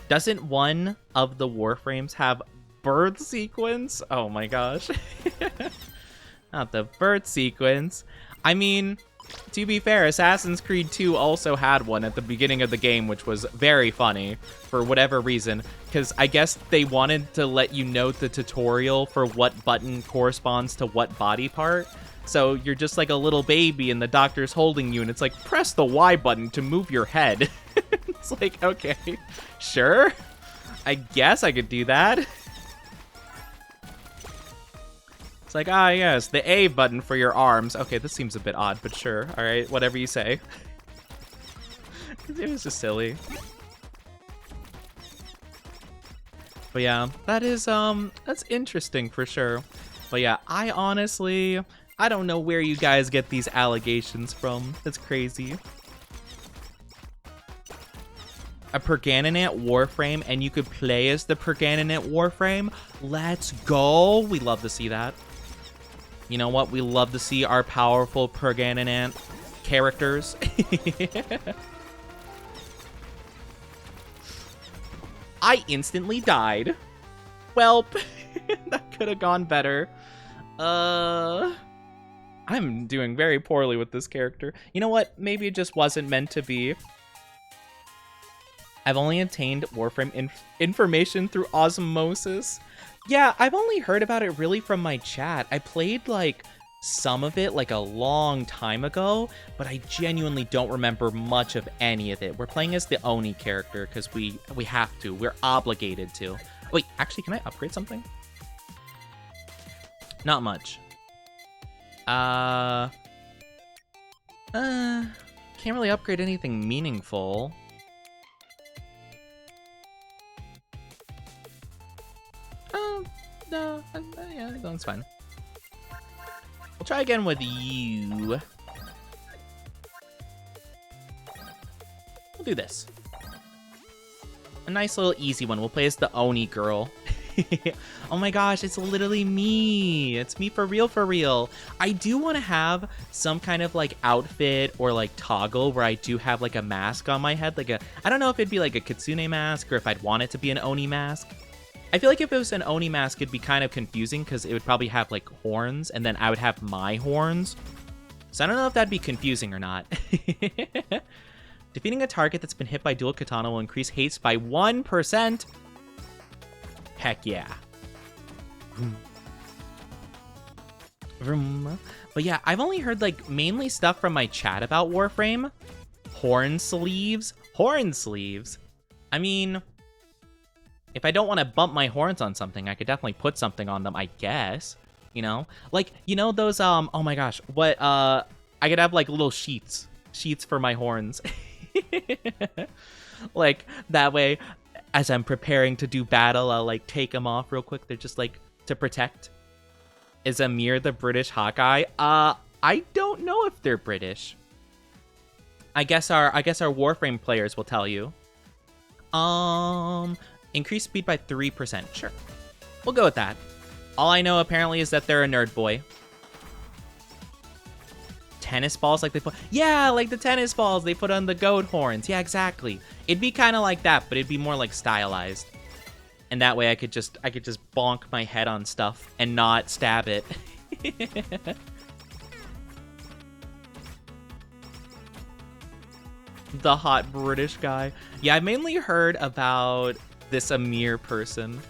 Doesn't one of the Warframes have birth sequence? Oh my gosh. Not the birth sequence. I mean, to be fair, Assassin's Creed 2 also had one at the beginning of the game, which was very funny for whatever reason, because I guess they wanted to let you know the tutorial for what button corresponds to what body part. So you're just like a little baby and the doctor's holding you and it's like, press the Y button to move your head. It's like, okay, sure. I guess I could do that. It's like, ah, yes, the A button for your arms. Okay, this seems a bit odd, but sure. All right, whatever you say. It was just silly. But yeah, that is, that's interesting for sure. But yeah, I don't know where you guys get these allegations from. That's crazy. A Perganinant Warframe, and you could play as the Perganinant Warframe? Let's go! We love to see that. You know what? We love to see our powerful Perganinant characters. I instantly died. Welp. That could have gone better. I'm doing very poorly with this character. You know what? Maybe it just wasn't meant to be. I've only obtained Warframe information through osmosis. Yeah, I've only heard about it really from my chat. I played, like, some of it, like, a long time ago, but I genuinely don't remember much of any of it. We're playing as the Oni character, because we have to. We're obligated to. Wait, actually, can I upgrade something? Not much. Can't really upgrade anything meaningful. No, yeah, that's fine. We'll try again with you. We'll do this. A nice little easy one. We'll play as the Oni girl. Oh my gosh, it's literally me. It's me for real, for real. I do want to have some kind of like outfit or like toggle where I do have like a mask on my head. Like I don't know if it'd be like a Kitsune mask or if I'd want it to be an Oni mask. I feel like if it was an Oni mask, it'd be kind of confusing because it would probably have like horns and then I would have my horns. So I don't know if that'd be confusing or not. Defeating a target that's been hit by dual katana will increase haste by 1%. Heck yeah. But yeah, I've only heard like mainly stuff from my chat about Warframe. Horn sleeves. Horn sleeves. I mean, if I don't want to bump my horns on something, I could definitely put something on them, I guess. You know? Like, you know those, oh my gosh, what, I could have, like, little sheets. Sheets for my horns. Like, that way, as I'm preparing to do battle, I'll, like, take them off real quick. They're just, like, to protect. Is Amir the British Hawkeye? I don't know if they're British. I guess our Warframe players will tell you. Increase speed by 3%. Sure. We'll go with that. All I know, apparently, is that they're a nerd boy. Tennis balls like they put... Yeah, like the tennis balls they put on the goat horns. Yeah, exactly. It'd be kind of like that, but it'd be more like stylized. And that way I could just bonk my head on stuff and not stab it. The hot British guy. Yeah, I mainly heard about this Amir person,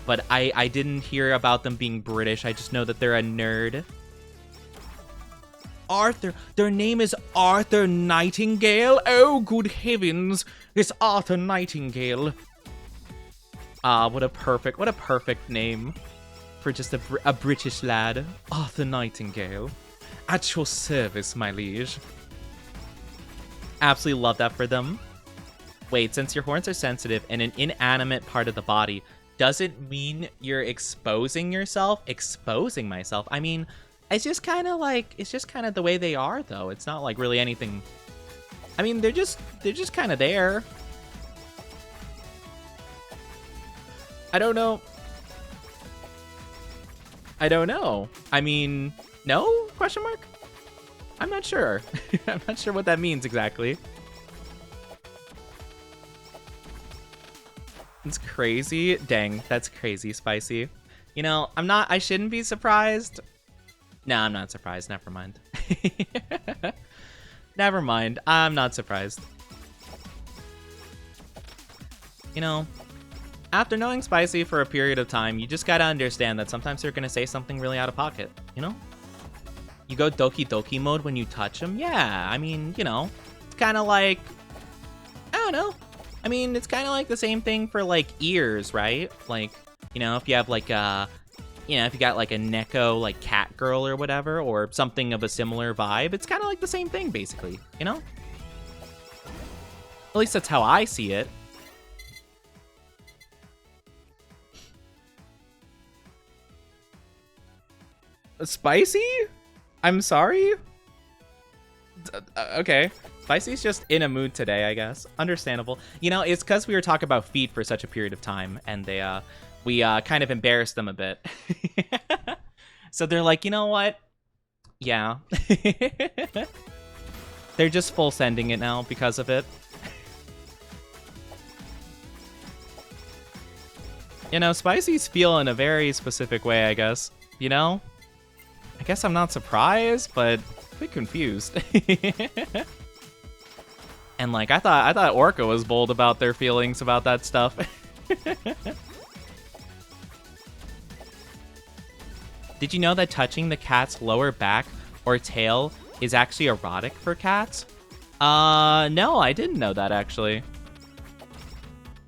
but I didn't hear about them being British. I just know that they're a nerd. Arthur, their name is Arthur Nightingale. Oh, good heavens, it's Arthur Nightingale. What a perfect name for just a British lad. Arthur Nightingale, at your service, my liege. Absolutely love that for them. Wait, since your horns are sensitive and an inanimate part of the body, does it mean you're exposing yourself? Exposing myself? I mean, it's just kind of the way they are, though. It's not like really anything. I mean, they're just kind of there. I don't know. I don't know. I mean, no? Question mark? I'm not sure. I'm not sure what that means exactly. It's crazy. Dang, that's crazy spicy. You know, I shouldn't be surprised. No, I'm not surprised. Never mind. Never mind. I'm not surprised. You know, after knowing Spicy for a period of time, you just gotta understand that sometimes they're gonna say something really out of pocket, you know? You go Doki Doki mode when you touch them? Yeah, I mean, you know, it's kind of like, I don't know. I mean, it's kind of like the same thing for, like, ears, right? Like, you know, if you have, like, you know, if you got, like, a Neko, like, cat girl or whatever, or something of a similar vibe, it's kind of like the same thing, basically, you know? At least that's how I see it. Spicy? I'm sorry? Okay. Spicy's just in a mood today, I guess. Understandable. You know, it's because we were talking about feet for such a period of time, and we kind of embarrassed them a bit. So they're like, you know what? Yeah. They're just full sending it now because of it. You know, Spicy's feeling a very specific way, I guess. You know? I guess I'm not surprised, but a bit confused. And like I thought Orca was bold about their feelings about that stuff. Did you know that touching the cat's lower back or tail is actually erotic for cats? No, I didn't know that actually.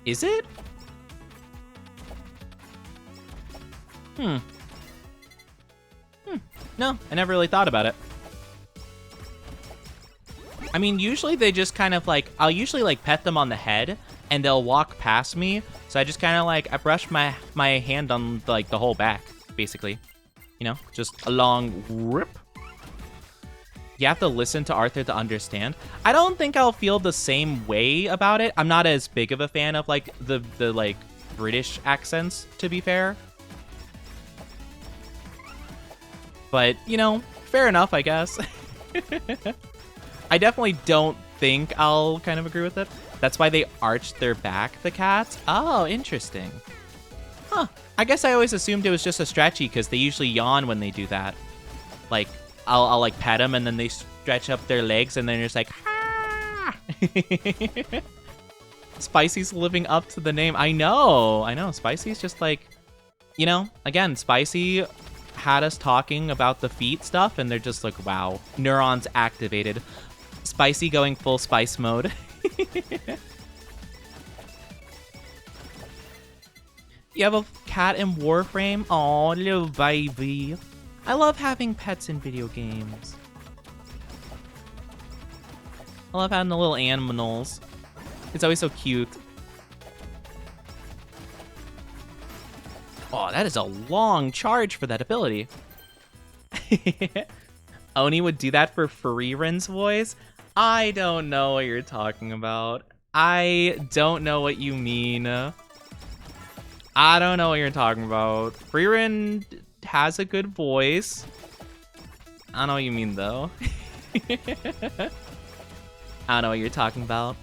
Is it? No, I never really thought about it. I mean, usually they just kind of like, I'll usually like pet them on the head and they'll walk past me. So I just kind of like, I brush my hand on like the whole back, basically. You know, just a long rip. You have to listen to Arthur to understand. I don't think I'll feel the same way about it. I'm not as big of a fan of like the like British accents, to be fair. But, you know, fair enough, I guess. I definitely don't think I'll kind of agree with it. That's why they arched their back, the cats. Oh, interesting. Huh. I guess I always assumed it was just a stretchy because they usually yawn when they do that. Like, I'll like pet them and then they stretch up their legs and then they're just like, ah! Spicy's living up to the name. I know. Spicy's just like, you know, again, Spicy had us talking about the feet stuff and they're just like, wow, neurons activated. Spicy going full spice mode. You have a cat in Warframe? Aw, little baby. I love having pets in video games. I love having the little animals. It's always so cute. Oh, that is a long charge for that ability. Oni would do that for Friren's voice? I don't know what you're talking about. I don't know what you mean. I don't know what you're talking about. Friren has a good voice. I don't know what you mean, though. I don't know what you're talking about.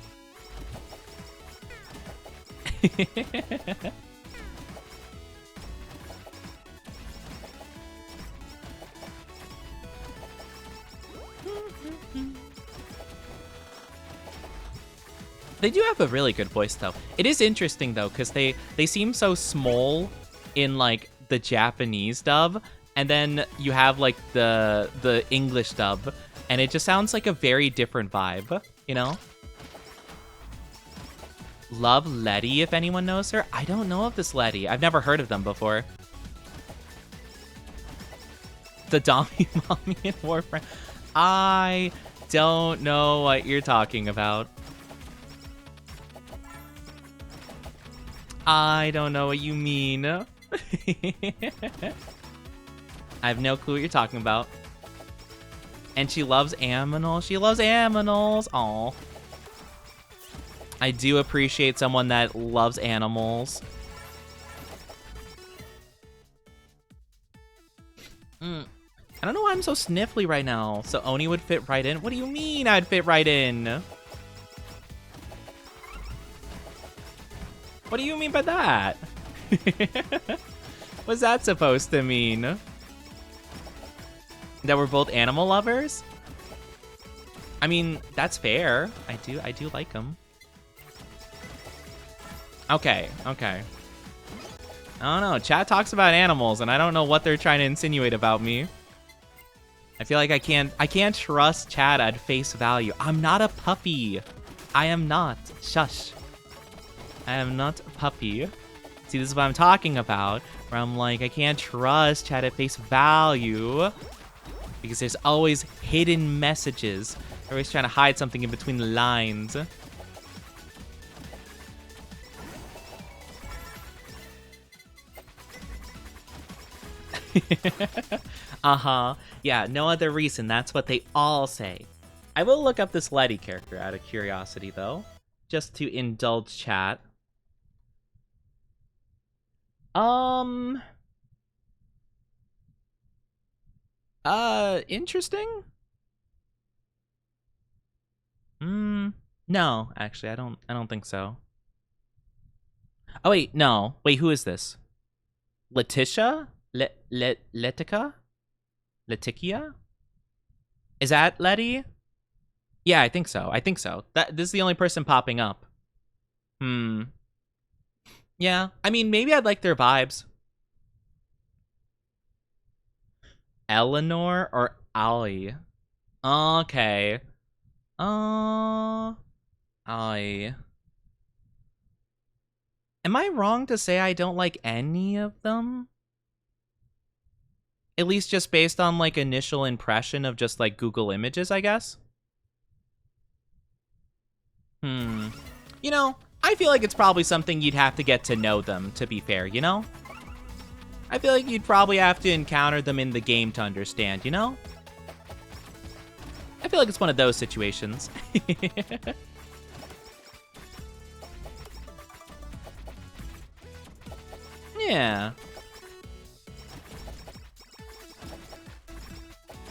They do have a really good voice, though. It is interesting, though, because they seem so small in, like, the Japanese dub, and then you have, like, the English dub, and it just sounds like a very different vibe, you know? Love Letty, if anyone knows her. I don't know of this Letty. I've never heard of them before. The Dommy Mommy in Warframe. I don't know what you're talking about. I don't know what you mean. I have no clue what you're talking about. And she loves aminals. She loves aminals. Aw. I do appreciate someone that loves animals. I'm so sniffly right now? So Oni would fit right in? What do you mean I'd fit right in? What do you mean by that? What's that supposed to mean? That we're both animal lovers? I mean, that's fair. I do like them. Okay. I don't know. Chat talks about animals, and I don't know what they're trying to insinuate about me. I feel like I can't trust chat at face value. I'm not a puppy. I am not. Shush. I am not a puppy. See, this is what I'm talking about. Where I'm like, I can't trust chat at face value. Because there's always hidden messages. They're always trying to hide something in between the lines. Uh-huh. Yeah, no other reason. That's what they all say. I will look up this Letty character out of curiosity, though. Just to indulge chat. Interesting? No, actually, I don't think so. Oh, wait, no. Wait, who is this? Letitia? Letica? Leticia? Is that Letty? Yeah, I think so. This is the only person popping up. Yeah, I mean, maybe I'd like their vibes. Eleanor or Ali? Okay. Ali. Am I wrong to say I don't like any of them? At least just based on, like, initial impression of just, like, Google Images, I guess? You know, I feel like it's probably something you'd have to get to know them, to be fair, you know? I feel like you'd probably have to encounter them in the game to understand, you know? I feel like it's one of those situations. Yeah.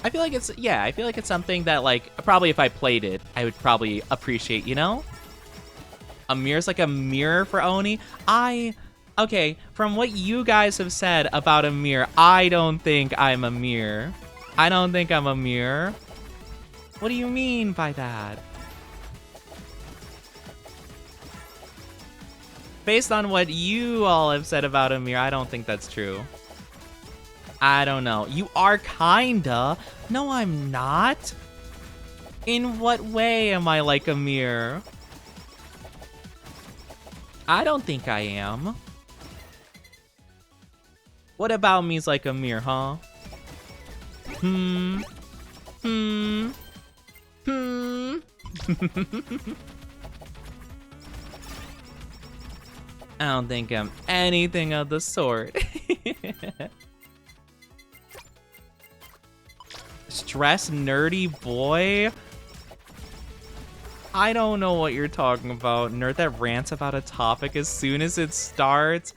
I feel like it's something that, like, probably if I played it, I would probably appreciate, you know? Amir's like a mirror for Oni. Okay, from what you guys have said about Amir, I don't think I'm a mirror. I don't think I'm a mirror. What do you mean by that? Based on what you all have said about Amir, I don't think that's true. I don't know. You are kinda. No, I'm not. In what way am I like Amir? I don't think I am. What about me's like Amir, huh? I don't think I'm anything of the sort. Stress nerdy boy? I don't know what you're talking about. Nerd that rants about a topic as soon as it starts.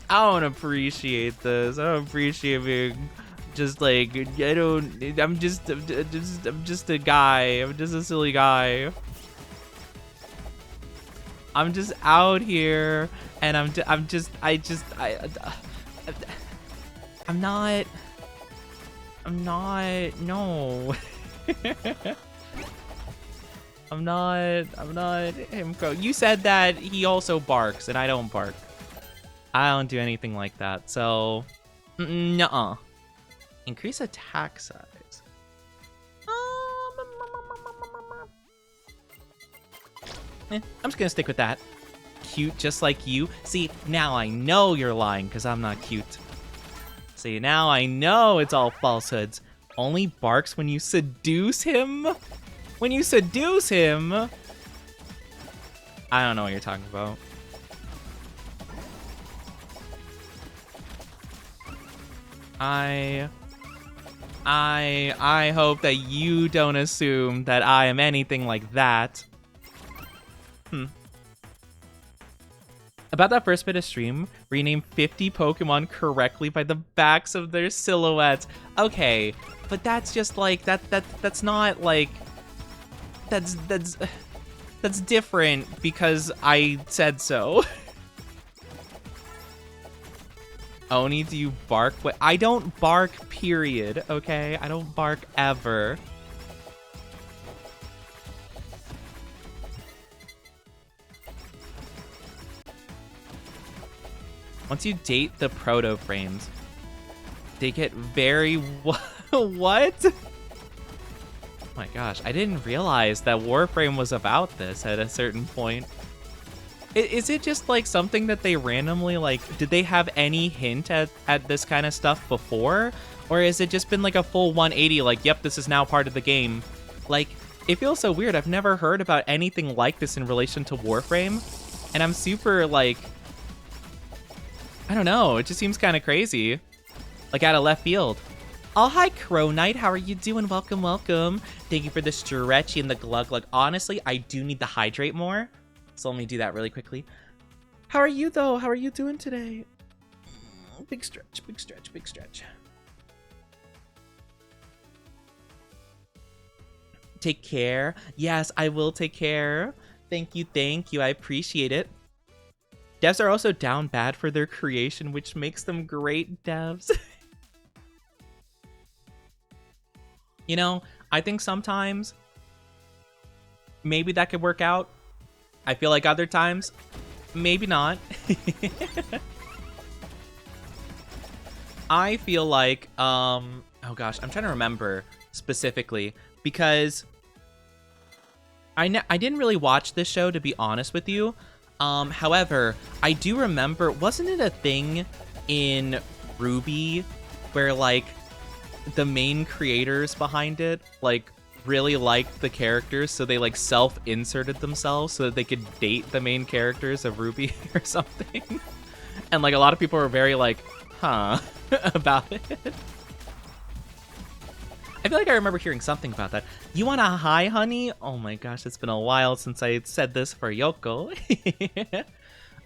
I don't appreciate this. I don't appreciate being just like, I'm just a guy. I'm just a silly guy. I'm just out here and I'm not, no. I'm not him. You said that he also barks and I don't bark. I don't do anything like that. So, nuh-uh. Increase attack size. I'm just gonna stick with that. Cute just like you. See, now I know you're lying because I'm not cute. See, now I know it's all falsehoods. Only barks when you seduce him? When you seduce him? I don't know what you're talking about. I hope that you don't assume that I am anything like that. About that first bit of stream, rename 50 Pokemon correctly by the backs of their silhouettes. Okay, but that's just like that's not like that's different because I said so. Oni, do you bark? What? I don't bark, period, okay? I don't bark ever. Once you date the proto frames, they get very what? Oh my gosh, I didn't realize that Warframe was about this at a certain point. Is it just like something that they randomly like, did they have any hint at this kind of stuff before? Or has it just been like a full 180 like, yep, this is now part of the game? Like, it feels so weird. I've never heard about anything like this in relation to Warframe. And I'm super like, I don't know, it just seems kind of crazy. Like out of left field. Oh, hi, Crow Knight. How are you doing? Welcome, welcome. Thank you for the stretchy and the glug glug. Honestly, I do need to hydrate more. So let me do that really quickly. How are you, though? How are you doing today? Big stretch, big stretch, big stretch. Take care. Yes, I will take care. Thank you, thank you. I appreciate it. Devs are also down bad for their creation, which makes them great devs. You know, I think sometimes maybe that could work out. I feel like other times, maybe not. I feel like, oh gosh, I'm trying to remember specifically because I didn't really watch this show, to be honest with you. However, I do remember, wasn't it a thing in Ruby where like the main creators behind it like really liked the characters, so they like self-inserted themselves so that they could date the main characters of Ruby or something? And like a lot of people were very like, huh, about it. I feel like I remember hearing something about that. You want a hi, honey? Oh my gosh, it's been a while since I said this for Yoko.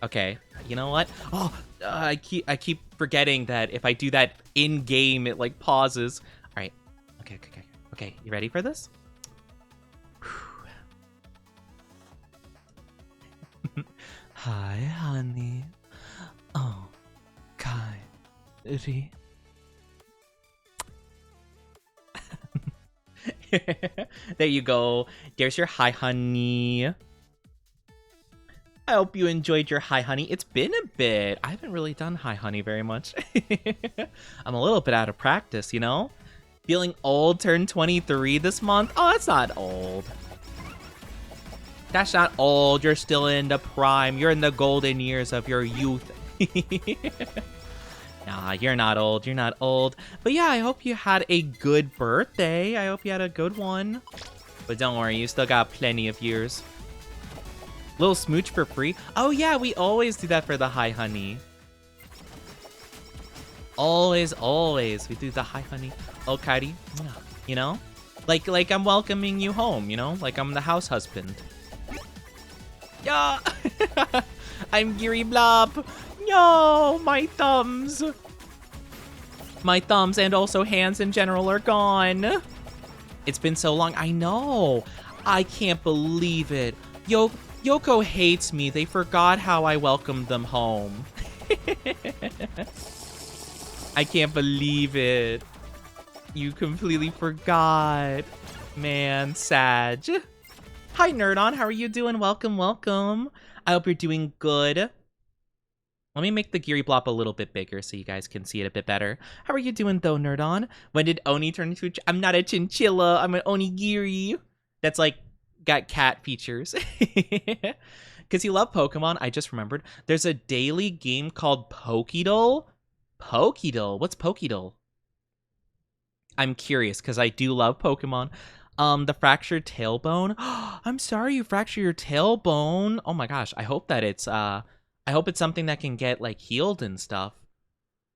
Okay, you know what? Oh, I keep forgetting that if I do that in game, it like pauses. All right, okay. You ready for this? Hi, honey. Oh, Kairi. There you go. There's your hi, honey. I hope you enjoyed your hi, honey. It's been a bit. I haven't really done hi, honey very much. I'm a little bit out of practice, you know? Feeling old, turned 23 this month. Oh, that's not old. That's not old. You're still in the prime. You're in the golden years of your youth. Nah, you're not old. You're not old. But yeah, I hope you had a good birthday. I hope you had a good one. But don't worry, you still got plenty of years. Little smooch for free. Oh yeah, we always do that for the hi, honey. Always we do the hi, honey. Oh, Kairi. You know? Like I'm welcoming you home, you know? Like I'm the house husband. Yeah. I'm Geary Blob. No, my thumbs. My thumbs and also hands in general are gone. It's been so long. I know. I can't believe it. Yoko hates me. They forgot how I welcomed them home. I can't believe it. You completely forgot. Man, Sag. Hi, Nerdon. How are you doing? Welcome, welcome. I hope you're doing good. Let me make the Geary Blop a little bit bigger so you guys can see it a bit better. How are you doing, though, Nerdon? When did Oni turn into I'm not a chinchilla. I'm an Onigiri. That's like got cat features. Because you love Pokemon, I just remembered. There's a daily game called Pokédoll. Pokédoll? What's Pokédoll? I'm curious because I do love Pokemon. The fractured tailbone. I'm sorry you fractured your tailbone. Oh my gosh, I hope that it's I hope it's something that can get like healed and stuff.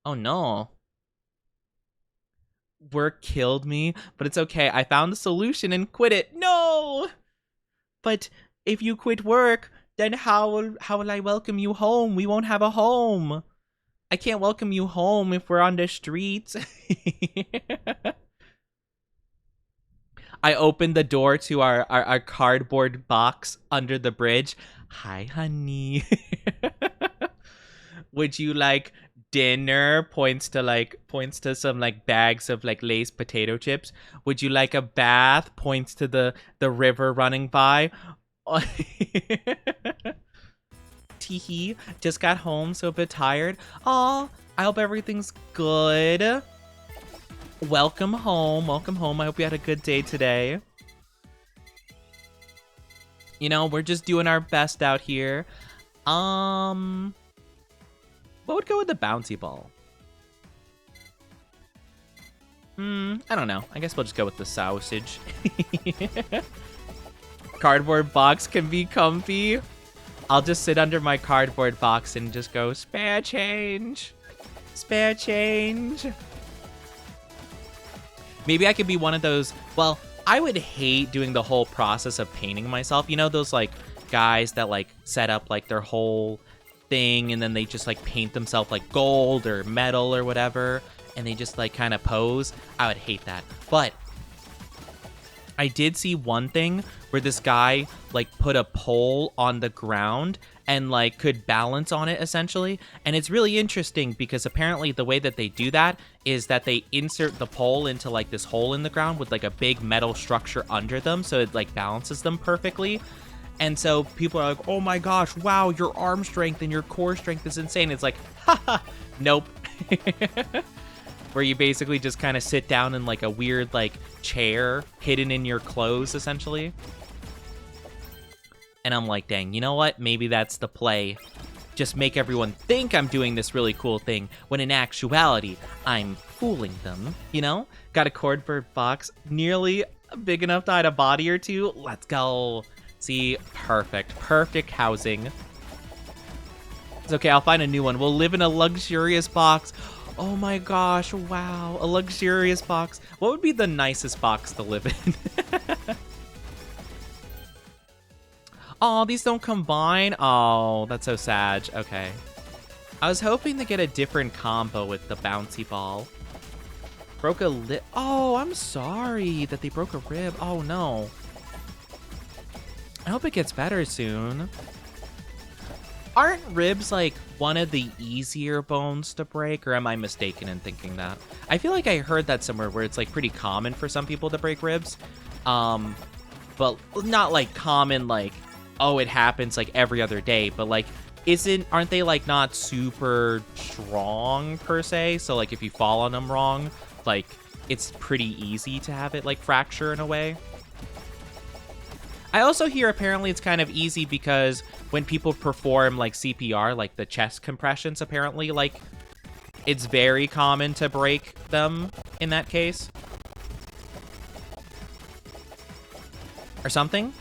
Oh no. Work killed me, but it's okay. I found the solution and quit it. No! But if you quit work, then how will I welcome you home? We won't have a home. I can't welcome you home if we're on the streets. I opened the door to our cardboard box under the bridge. Hi, honey. Would you like dinner? Points to some like bags of like Lay's potato chips. Would you like a bath? Points to the river running by. Teehee, just got home, so a bit tired. Aw, I hope everything's good. Welcome home. Welcome home. I hope you had a good day today. You know, we're just doing our best out here. What would go with the bouncy ball? I don't know. I guess we'll just go with the sausage. Cardboard box can be comfy. I'll just sit under my cardboard box and just go, spare change. Spare change. Maybe I could be one of those, well, I would hate doing the whole process of painting myself. You know those like guys that like set up like their whole thing and then they just like paint themselves like gold or metal or whatever and they just like kind of pose? I would hate that. But I did see one thing where this guy like put a pole on the ground and like could balance on it essentially. And it's really interesting because apparently the way that they do that is that they insert the pole into like this hole in the ground with like a big metal structure under them. So it like balances them perfectly. And so people are like, oh my gosh, wow, your arm strength and your core strength is insane. It's like, haha, nope. Where you basically just kind of sit down in like a weird like chair hidden in your clothes essentially. And I'm like, dang, you know what? Maybe that's the play. Just make everyone think I'm doing this really cool thing when in actuality, I'm fooling them, you know? Got a cardboard box nearly big enough to hide a body or two. Let's go. See, perfect. Perfect housing. It's okay, I'll find a new one. We'll live in a luxurious box. Oh my gosh, wow. A luxurious box. What would be the nicest box to live in? Oh, these don't combine? Oh, that's so sad. Okay. I was hoping to get a different combo with the bouncy ball. Broke a lip. Oh, I'm sorry that they broke a rib. Oh, no. I hope it gets better soon. Aren't ribs, like, one of the easier bones to break? Or am I mistaken in thinking that? I feel like I heard that somewhere where it's, like, pretty common for some people to break ribs. But not, like, common, like, oh, it happens, like, every other day. But, like, aren't they, like, not super strong, per se? So, like, if you fall on them wrong, like, it's pretty easy to have it, like, fracture in a way. I also hear apparently it's kind of easy because when people perform like CPR, like the chest compressions, apparently like it's very common to break them in that case. Or something.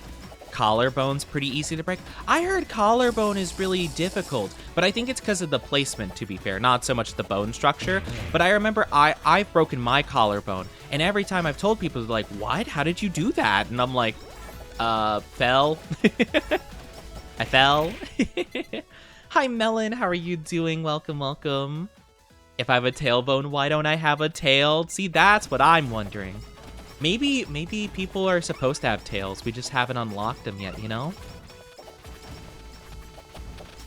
Collarbone's pretty easy to break. I heard collarbone is really difficult, but I think it's because of the placement, to be fair, not so much the bone structure. But I remember I've broken my collarbone, and every time I've told people, they're like, what? How did you do that? And I'm like, fell. I fell. Hi, Melon. How are you doing? Welcome, welcome. If I have a tailbone, why don't I have a tail? See, that's what I'm wondering. Maybe people are supposed to have tails. We just haven't unlocked them yet, you know?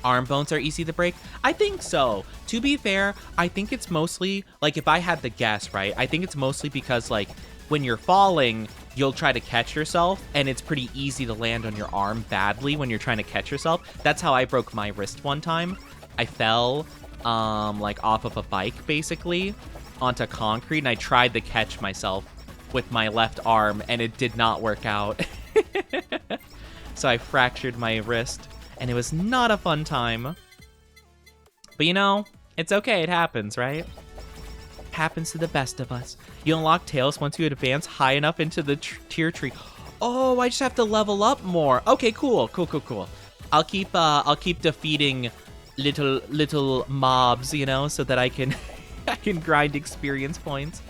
Arm bones are easy to break? I think so. To be fair, I think it's mostly, like, if I had to guess, right? I think it's mostly because, like, when you're falling, you'll try to catch yourself, and it's pretty easy to land on your arm badly when you're trying to catch yourself. That's how I broke my wrist one time. I fell, like, off of a bike, basically, onto concrete, and I tried to catch myself with my left arm, and it did not work out. So I fractured my wrist, and it was not a fun time. But, you know, it's okay. It happens, right? Happens to the best of us. You unlock tails once you advance high enough into the tier tree. Oh, I just have to level up more. Okay, cool. I'll keep defeating little mobs, you know, so that I can I can grind experience points.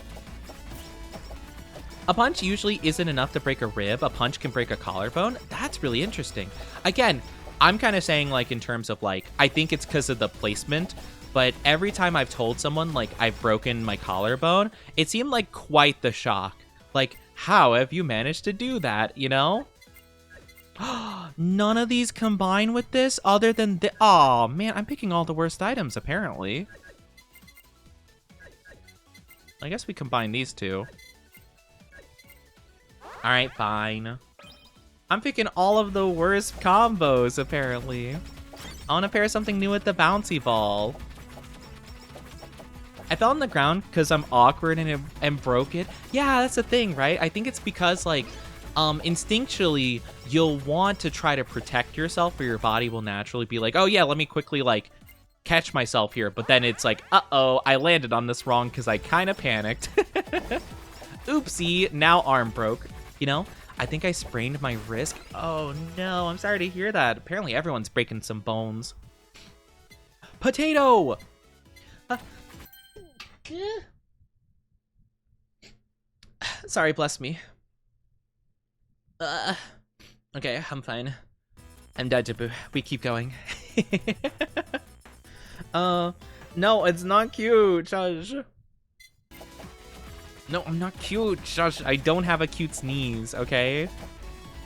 A punch usually isn't enough to break a rib. A punch can break a collarbone. That's really interesting. Again, I'm kind of saying, like, in terms of, like, I think it's because of the placement, but every time I've told someone, like, I've broken my collarbone, it seemed like quite the shock. Like, how have you managed to do that, you know? None of these combine with this other than the... Aw, man, I'm picking all the worst items, apparently. I guess we combine these two. Alright, fine. I'm picking all of the worst combos, apparently. I want to pair something new with the bouncy ball. I fell on the ground because I'm awkward and broke it. Yeah, that's the thing, right? I think it's because, like, instinctually, you'll want to try to protect yourself, or your body will naturally be like, oh yeah, let me quickly, like, catch myself here. But then it's like, uh-oh, I landed on this wrong because I kind of panicked. Oopsie, now arm broke, you know? I think I sprained my wrist. Oh no, I'm sorry to hear that. Apparently everyone's breaking some bones. Potato! Sorry, bless me. Okay, I'm fine. I'm Dajabu. We keep going. No, it's not cute, Shush. No, I'm not cute, Shush. I don't have a cute sneeze, okay?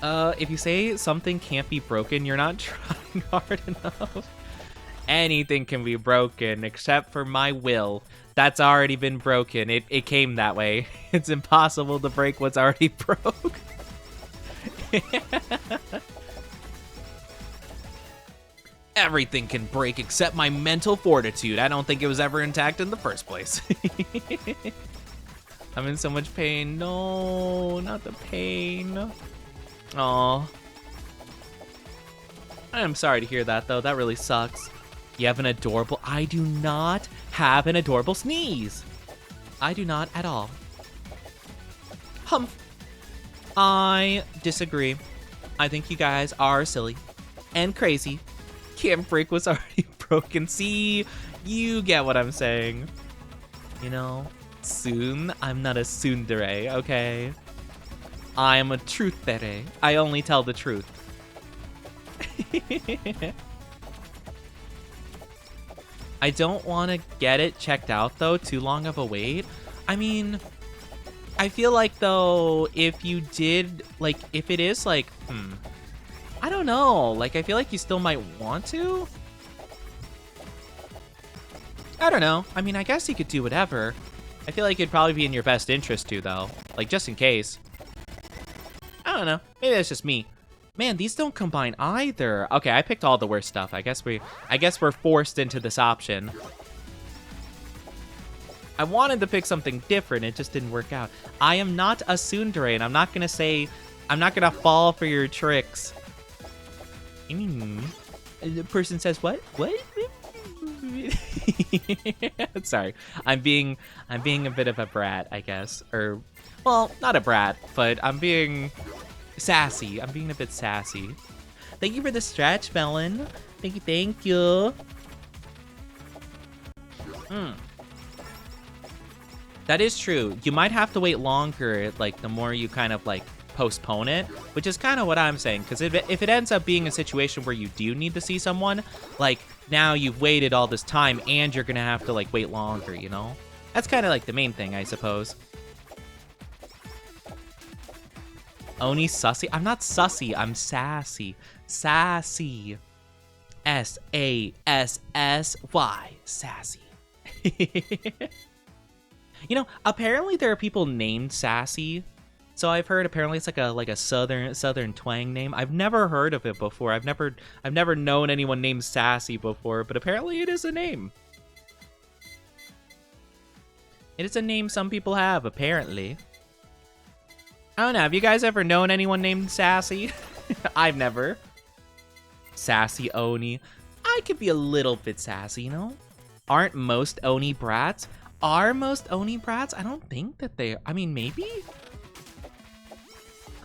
If you say something can't be broken, you're not trying hard enough. Anything can be broken except for my will. That's already been broken. It came that way. It's impossible to break what's already broke. Everything can break except my mental fortitude. I don't think it was ever intact in the first place. I'm in so much pain. No, not the pain. Aw. I am sorry to hear that, though. That really sucks. You have an adorable... I do not have an adorable sneeze. I do not at all. Humph. I disagree. I think you guys are silly and crazy. Can't break was already broken. See, you get what I'm saying. You know, soon I'm not a tsundere, okay? I am a truth-tere. I only tell the truth. I don't want to get it checked out, though. Too long of a wait. I mean, I feel like, though, if you did, like, if it is, like, I don't know. Like, I feel like you still might want to. I don't know. I mean, I guess you could do whatever. I feel like it'd probably be in your best interest to, though. Like, just in case. I don't know. Maybe that's just me. Man, these don't combine either. Okay, I picked all the worst stuff. I guess we're forced into this option. I wanted to pick something different. It just didn't work out. I am not a tsundere, and I'm not gonna fall for your tricks. The person says what? What? Sorry, I'm being a bit of a brat, I guess. Or, well, not a brat, but I'm being sassy. I'm being a bit sassy. Thank you for the stretch, Melon. Thank you. That is true. You might have to wait longer, like, the more you kind of, like, postpone it, which is kind of what I'm saying, because if it ends up being a situation where you do need to see someone, like, now you've waited all this time and you're gonna have to, like, wait longer, you know? That's kind of, like, the main thing, I suppose. Oni sussy? I'm not sussy, I'm sassy. Sassy. S-A-S-S-Y. Sassy. You know, apparently there are people named Sassy. So I've heard apparently it's like a southern twang name. I've never heard of it before. I've never known anyone named Sassy before, but apparently it is a name. It is a name some people have, apparently. I don't know, have you guys ever known anyone named Sassy? I've never. Sassy Oni. I could be a little bit sassy, you know? Aren't most Oni brats? Are most Oni brats? I don't think that they... I mean, maybe?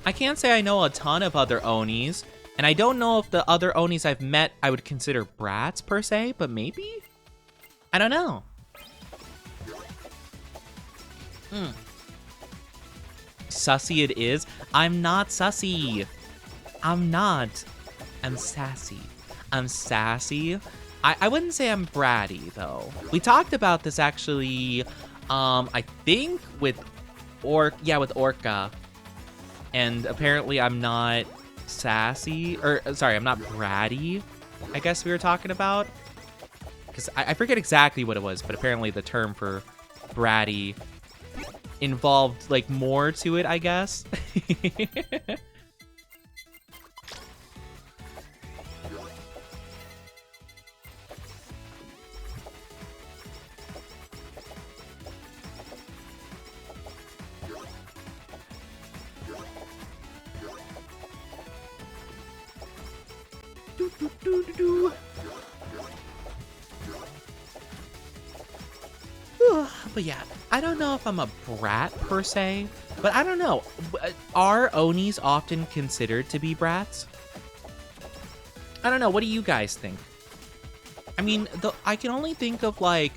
I can't say I know a ton of other Onis, and I don't know if the other Onis I've met I would consider brats, per se, but maybe? I don't know. Sussy it is. I'm not sussy. I'm not. I'm sassy. I'm sassy. I wouldn't say I'm bratty, though. We talked about this, actually, I think with Orca. And apparently I'm not sassy, or sorry, I'm not bratty, I guess we were talking about. Because I forget exactly what it was, but apparently the term for bratty involved, like, more to it, I guess. But yeah, I don't know if I'm a brat per se, but I don't know. Are Onis often considered to be brats? I don't know. What do you guys think? I mean, I can only think of like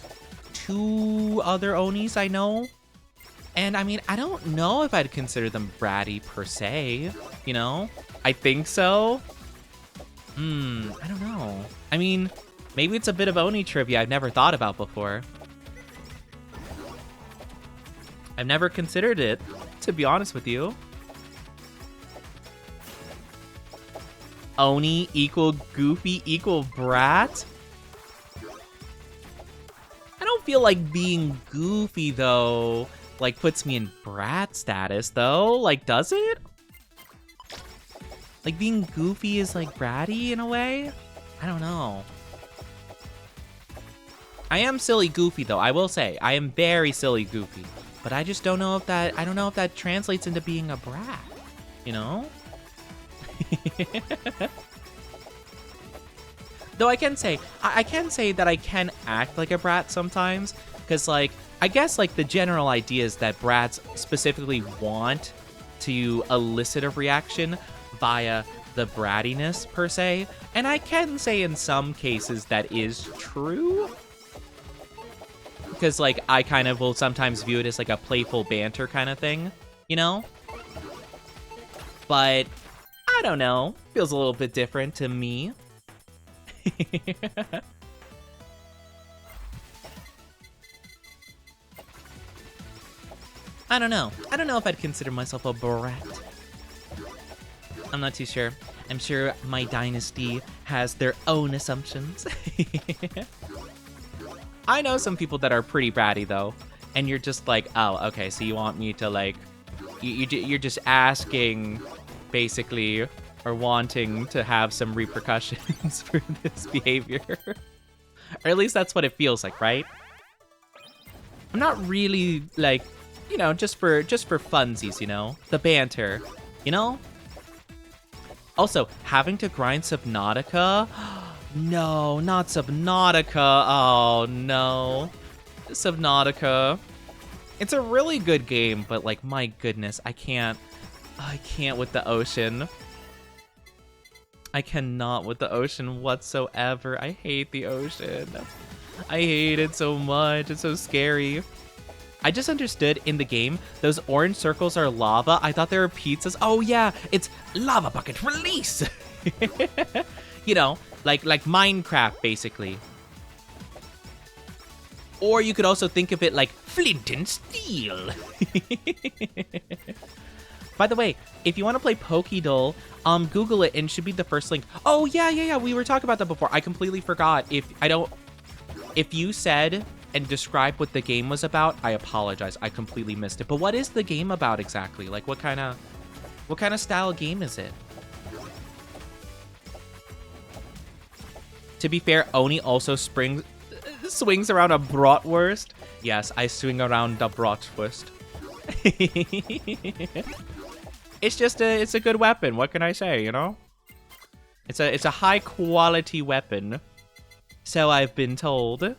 2 other Onis I know. And I mean, I don't know if I'd consider them bratty per se, you know? I think so. I don't know. I mean, maybe it's a bit of Oni trivia I've never thought about before. I've never considered it, to be honest with you. Oni equal Goofy equal brat? I don't feel like being Goofy, though, like, puts me in brat status, though. Like, does it? Like, being Goofy is, like, bratty in a way? I don't know. I am silly Goofy, though, I will say. I am very silly Goofy. But I just don't know if that, I don't know if that translates into being a brat, you know? Though I can say that I can act like a brat sometimes, because, like, I guess, like, the general idea is that brats specifically want to elicit a reaction via the brattiness, per se, and I can say in some cases that is true. Because, like, I kind of will sometimes view it as, like, a playful banter kind of thing, you know? But, I don't know. Feels a little bit different to me. I don't know. I don't know if I'd consider myself a brat. I'm not too sure. I'm sure my dynasty has their own assumptions. I know some people that are pretty bratty, though, and you're just like, oh, okay, so you want me to, like, you're just asking, basically, or wanting to have some repercussions for this behavior. Or at least that's what it feels like, right? I'm not really, like, you know, just for funsies, you know? The banter, you know? Also, having to grind Subnautica... No, not Subnautica. Oh, no. Subnautica. It's a really good game, but, like, my goodness, I can't with the ocean. I cannot with the ocean whatsoever. I hate the ocean. I hate it so much. It's so scary. I just understood in the game, those orange circles are lava. I thought they were pizzas. Oh, yeah, it's lava bucket release. You know, like Minecraft, basically. Or you could also think of it like flint and steel. By the way, if you want to play Pokédoll, Google it and it should be the first link. Oh, yeah. We were talking about that before. I completely forgot. If you said and described what the game was about, I apologize. I completely missed it. But what is the game about exactly? Like, what kind of style game is it? To be fair, Oni also swings around a bratwurst. Yes, I swing around the bratwurst. It's a good weapon. What can I say, you know? It's a high quality weapon. So I've been told.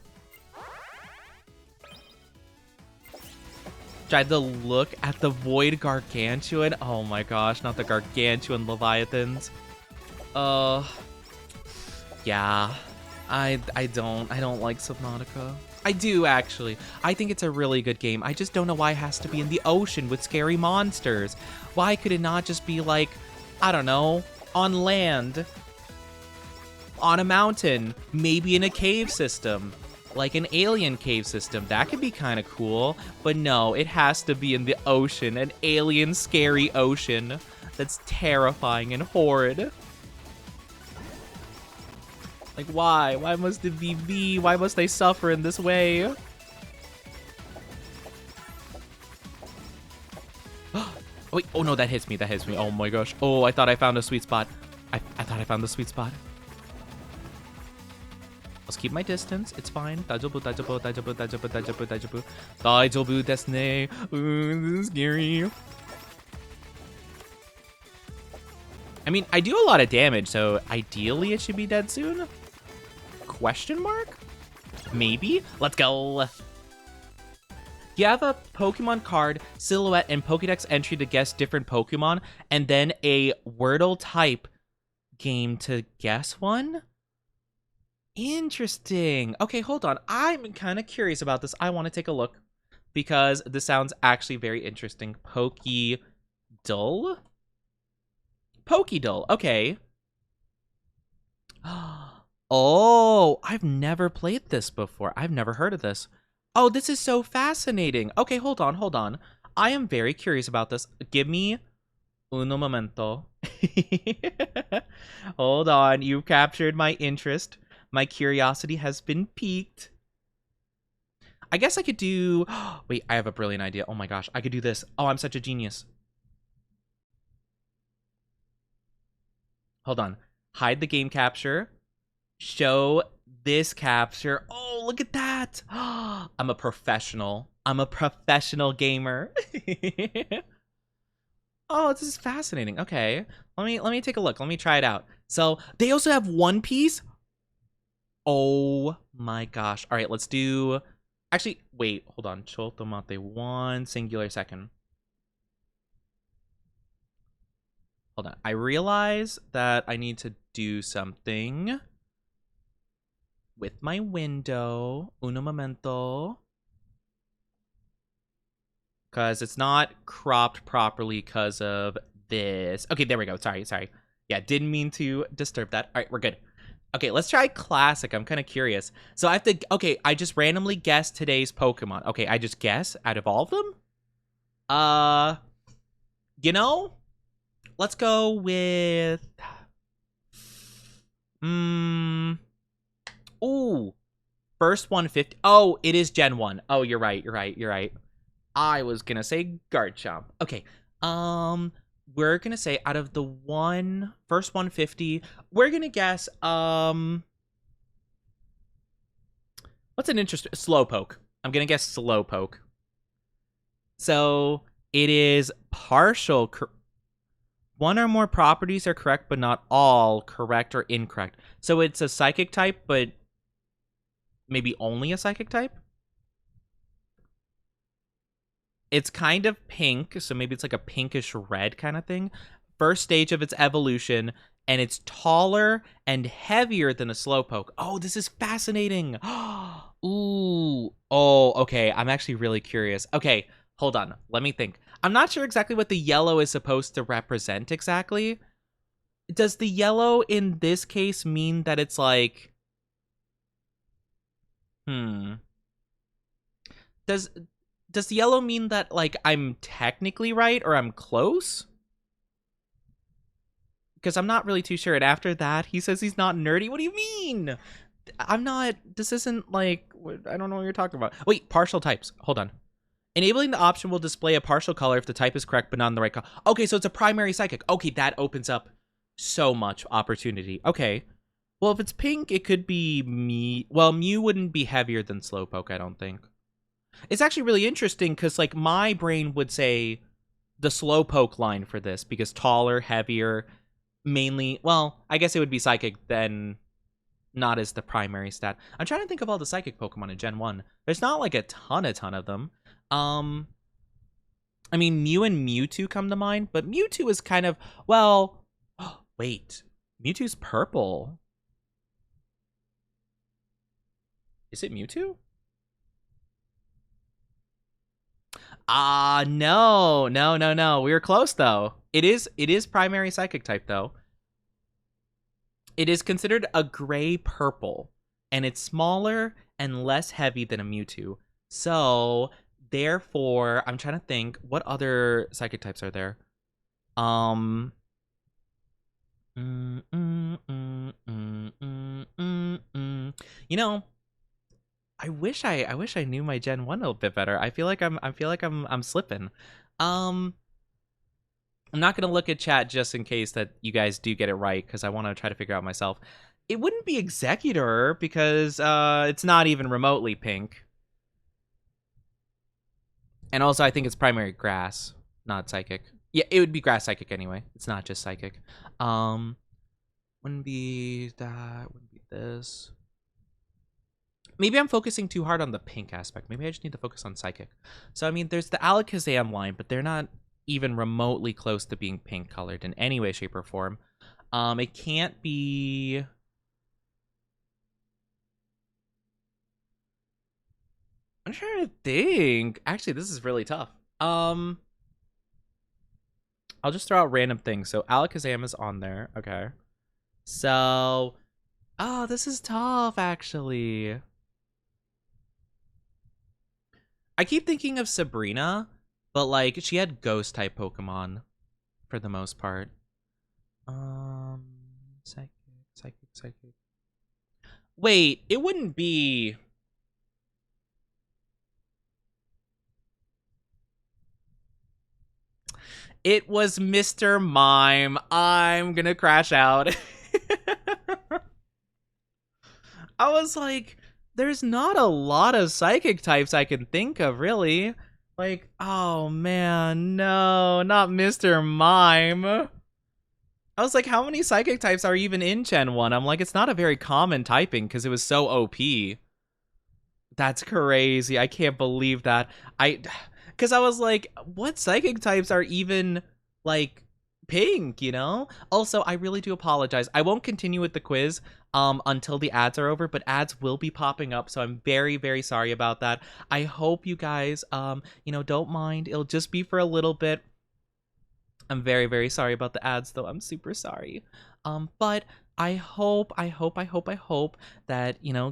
Tried to look at the Void Gargantuan. Oh my gosh, not the Gargantuan Leviathans. Yeah. I don't like Subnautica. I do, actually. I think it's a really good game. I just don't know why it has to be in the ocean with scary monsters. Why could it not just be like, I don't know, on land? on a mountain, maybe in a cave system, like an alien cave system. That could be kind of cool, but no, it has to be in the ocean, an alien scary ocean that's terrifying and horrid. Like, why? Why must it be me? Why must they suffer in this way? Oh, wait, oh no, that hits me, that hits me. Oh my gosh. Oh, I thought I found a sweet spot. I thought I found the sweet spot. Let's keep my distance. It's fine. Daijoubu, daijoubu, daijoubu, daijoubu, daijoubu, daijoubu. Daijoubu desu ne. Ooh, this is scary. I mean, I do a lot of damage, so ideally it should be dead soon. Question mark? Maybe? Let's go. You have a Pokemon card, silhouette, and Pokédex entry to guess different Pokemon, and then a Wordle type game to guess one? Interesting. Okay, hold on. I'm kind of curious about this. I want to take a look because this sounds actually very interesting. Pokédull? Pokédull, okay. Oh, I've never played this before. I've never heard of this. Oh, this is so fascinating. Okay, hold on, hold on. I am very curious about this. Give me uno momento. Hold on, you've captured my interest. My curiosity has been piqued. I guess I could do... Wait, I have a brilliant idea. Oh my gosh, I could do this. Oh, I'm such a genius. Hold on. Hide the game capture. Show this capture. Oh, look at that. I'm a professional. I'm a professional gamer. Oh, this is fascinating. Okay. Let me take a look. Let me try it out. So, they also have One Piece. Oh my gosh. All right, let's do... Actually, wait. Hold on. Chotomate. One singular second. Hold on. I realize that I need to do something with my window. Uno momento. Because it's not cropped properly because of this. Okay, there we go. Sorry. Yeah, didn't mean to disturb that. All right, we're good. Okay, let's try classic. I'm kind of curious. So I have to... Okay, I just randomly guess today's Pokemon. Okay, I just guess out of all of them? You know... Let's go with... Ooh. First 150. Oh, it is Gen 1. Oh, you're right. I was gonna say Garchomp. Okay. We're gonna say out of the first 150, we're gonna guess, what's an interesting... Slowpoke. I'm gonna guess Slowpoke. So, it is partial... One or more properties are correct, but not all correct or incorrect. So it's a psychic type, but maybe only a psychic type? It's kind of pink, so maybe it's like a pinkish red kind of thing. First stage of its evolution, and it's taller and heavier than a Slowpoke. Oh, this is fascinating. Ooh. Oh, okay. I'm actually really curious. Okay, hold on. Let me think. I'm not sure exactly what the yellow is supposed to represent exactly. Does the yellow in this case mean that it's like... Does the yellow mean that, like, I'm technically right or I'm close? Because I'm not really too sure. And after that, he says he's not nerdy. What do you mean? I'm not... This isn't, like... I don't know what you're talking about. Wait, partial types. Hold on. Enabling the option will display a partial color if the type is correct, but not in the right color. Okay, so it's a primary psychic. Okay, that opens up so much opportunity. Okay. Well, if it's pink, it could be Mew. Well, Mew wouldn't be heavier than Slowpoke, I don't think. It's actually really interesting because, like, my brain would say the Slowpoke line for this because taller, heavier, mainly... Well, I guess it would be psychic then, not as the primary stat. I'm trying to think of all the psychic Pokemon in Gen 1. There's not, like, a ton of them. I mean, Mew and Mewtwo come to mind, but Mewtwo is kind of, well, wait, Mewtwo's purple. Is it Mewtwo? No. We were close though. It is primary psychic type though. It is considered a gray purple, and it's smaller and less heavy than a Mewtwo. So, therefore, I'm trying to think, what other psychic types are there? You know, I wish I knew my Gen 1 a little bit better. I feel like I'm slipping. I'm not gonna look at chat just in case that you guys do get it right, because I want to try to figure out myself. It wouldn't be Executor because it's not even remotely pink. And also, I think it's primary grass, not psychic. Yeah, it would be grass psychic anyway. It's not just psychic. Wouldn't be that. Wouldn't be this. Maybe I'm focusing too hard on the pink aspect. Maybe I just need to focus on psychic. So, I mean, there's the Alakazam line, but they're not even remotely close to being pink colored in any way, shape, or form. It can't be... I'm trying to think. Actually, this is really tough. I'll just throw out random things. So, Alakazam is on there. Okay. So... Oh, this is tough, actually. I keep thinking of Sabrina, but like she had ghost type Pokemon for the most part. Psychic. Wait, it wouldn't be. It was Mr. Mime. I'm gonna crash out. I was like, there's not a lot of psychic types I can think of, really. Like, oh man, no, not Mr. Mime. I was like, how many psychic types are even in Gen 1? I'm like, it's not a very common typing because it was so OP. That's crazy. I can't believe that. Because I was like, what psychic types are even, like, pink, you know? Also, I really do apologize. I won't continue with the quiz until the ads are over, but ads will be popping up, so I'm very, very sorry about that. I hope you guys, don't mind. It'll just be for a little bit. I'm very, very sorry about the ads, though. I'm super sorry. But I hope that,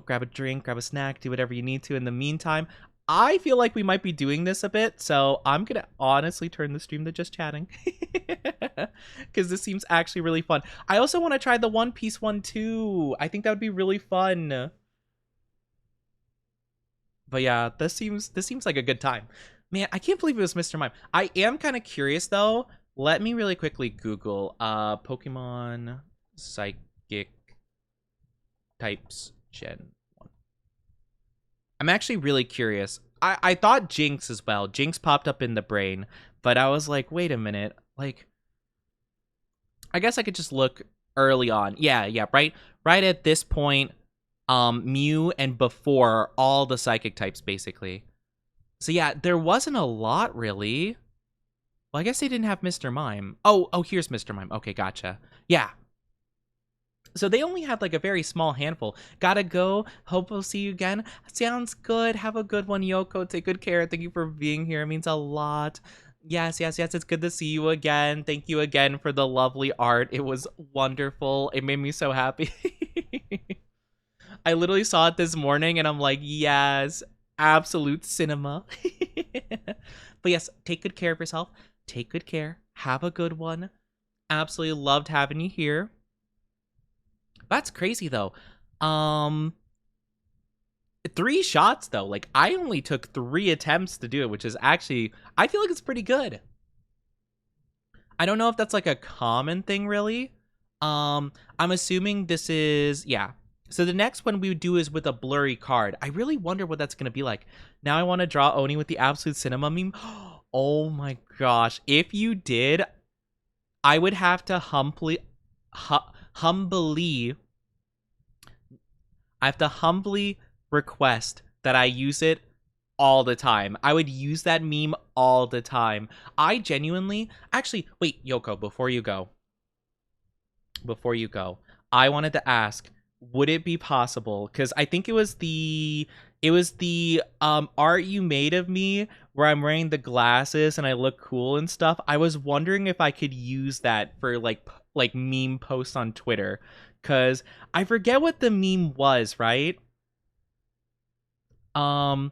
grab a drink, grab a snack, do whatever you need to in the meantime. I feel like we might be doing this a bit, so I'm going to honestly turn the stream to just chatting. Because this seems actually really fun. I also want to try the One Piece one, too. I think that would be really fun. But yeah, this seems like a good time. Man, I can't believe it was Mr. Mime. I am kind of curious, though. Let me really quickly Google Pokemon Psychic Types Gen 1. I'm actually really curious. I thought Jinx as well. Jinx popped up in the brain, but I was like, wait a minute. Like, I guess I could just look early on. Yeah, right at this point, Mew and before are all the psychic types, basically. So yeah, there wasn't a lot, really. Well, I guess they didn't have Mr. Mime. Oh, here's Mr. Mime. Okay, gotcha. Yeah. So they only had like a very small handful. Gotta go. Hope we'll see you again. Sounds good. Have a good one, Yoko. Take good care. Thank you for being here. It means a lot. Yes. It's good to see you again. Thank you again for the lovely art. It was wonderful. It made me so happy. I literally saw it this morning and I'm like, yes, absolute cinema. But yes, take good care of yourself. Take good care. Have a good one. Absolutely loved having you here. That's crazy, though. 3 shots, though. Like, I only took 3 attempts to do it, which is actually, I feel like it's pretty good. I don't know if that's, like, a common thing, really. I'm assuming this is, yeah. So the next one we would do is with a blurry card. I really wonder what that's going to be like. Now I want to draw Oni with the absolute cinema meme. Oh, my gosh. If you did, I would have to humbly request that I use it all the time. I would use that meme all the time. I genuinely, actually, wait, Yoko, before you go, I wanted to ask, would it be possible, because I think it was the art you made of me where I'm wearing the glasses and I look cool and stuff. I was wondering if I could use that for like meme posts on Twitter, because I forget what the meme was, right? Oh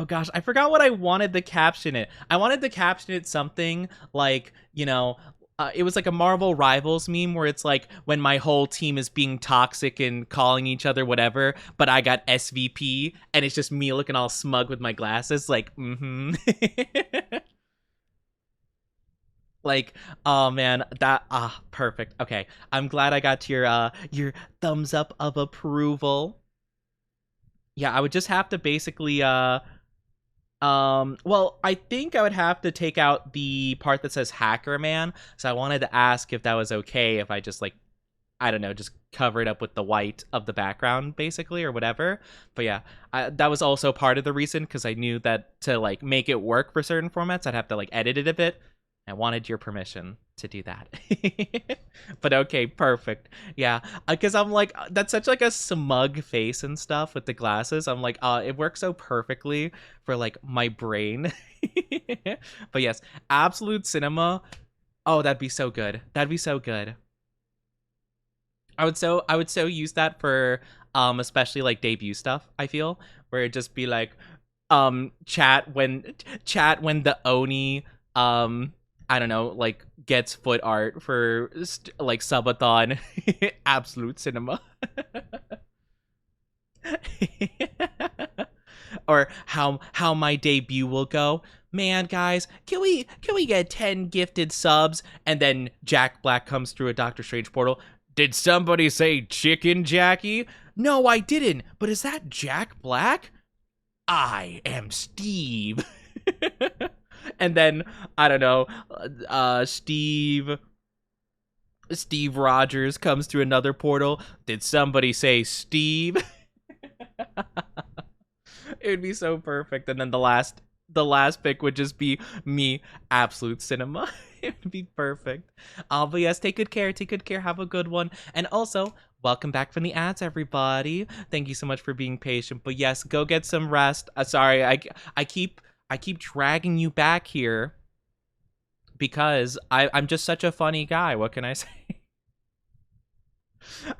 gosh, I forgot what I wanted to caption it. I wanted to caption it something like, it was like a Marvel Rivals meme where it's like when my whole team is being toxic and calling each other whatever, but I got SVP and it's just me looking all smug with my glasses, like, Like, oh man, that perfect. Okay, I'm glad I got your thumbs up of approval. Yeah, I would just have to basically well, I think I would have to take out the part that says Hacker Man. So I wanted to ask if that was okay if I just, like, I don't know, just cover it up with the white of the background, basically, or whatever. But yeah, that was also part of the reason, because I knew that to, like, make it work for certain formats, I'd have to, like, edit it a bit. I wanted your permission to do that. But okay, perfect. Yeah, because I'm like, that's such like a smug face and stuff with the glasses. I'm like, it works so perfectly for like my brain. But yes, Absolute Cinema. Oh, that'd be so good. That'd be so good. I would so use that for especially like debut stuff, I feel, where it'd just be like chat when the Oni I don't know, like gets foot art for like subathon. Absolute Cinema. Or how my debut will go. Man, guys, can we get 10 gifted subs? And then Jack Black comes through a Doctor Strange portal. Did somebody say Chicken Jackie? No, I didn't. But is that Jack Black? I am Steve. And then, I don't know, Steve Rogers comes through another portal. Did somebody say Steve? It would be so perfect. And then the last pick would just be me, Absolute Cinema. It would be perfect. But yes, take good care. Have a good one. And also, welcome back from the ads, everybody. Thank you so much for being patient. But yes, go get some rest. Sorry, I keep dragging you back here because I'm just such a funny guy. What can I say?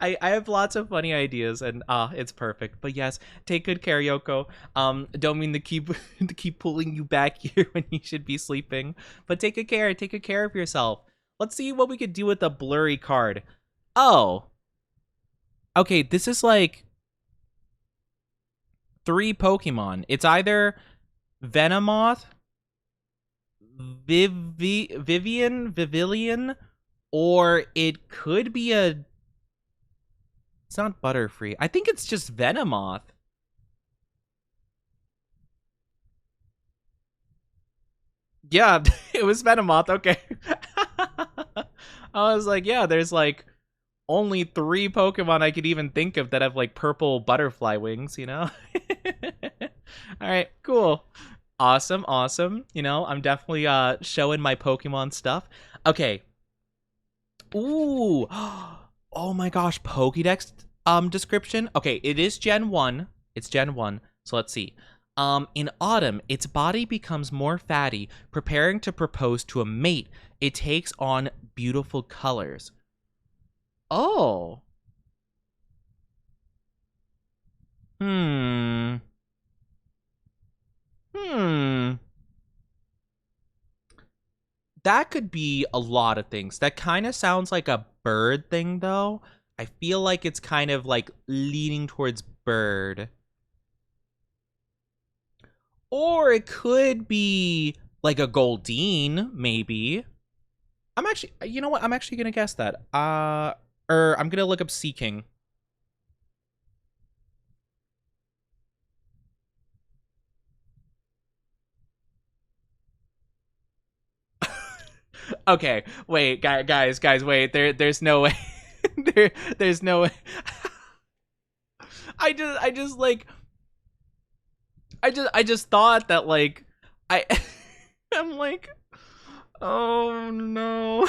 I have lots of funny ideas, and it's perfect. But yes, take good care, Yoko. Don't mean to keep to keep pulling you back here when you should be sleeping. But take good care. Take good care of yourself. Let's see what we could do with a blurry card. Oh, okay. This is like 3 Pokemon. It's either Venomoth, Vivillon, or it could be a... It's not Butterfree. I think it's just Venomoth. Yeah, it was Venomoth. Okay. I was like, yeah, there's like only 3 Pokemon I could even think of that have like purple butterfly wings, you know? All right, cool. Awesome. I'm definitely showing my Pokemon stuff. Okay. Ooh. Oh my gosh, Pokédex description. Okay, it is Gen 1. It's Gen 1. So let's see. In autumn, its body becomes more fatty, preparing to propose to a mate. It takes on beautiful colors. Oh. Hmm. That could be a lot of things. That kind of sounds like a bird thing, though. I feel like it's kind of like leaning towards bird. Or it could be like a Goldeen, maybe. I'm actually, you know what? I'm actually gonna guess that. I'm gonna look up Seeking. Okay, wait, guys, wait. There's no way. There's no way. I just like. I just thought that like I I'm like, oh no.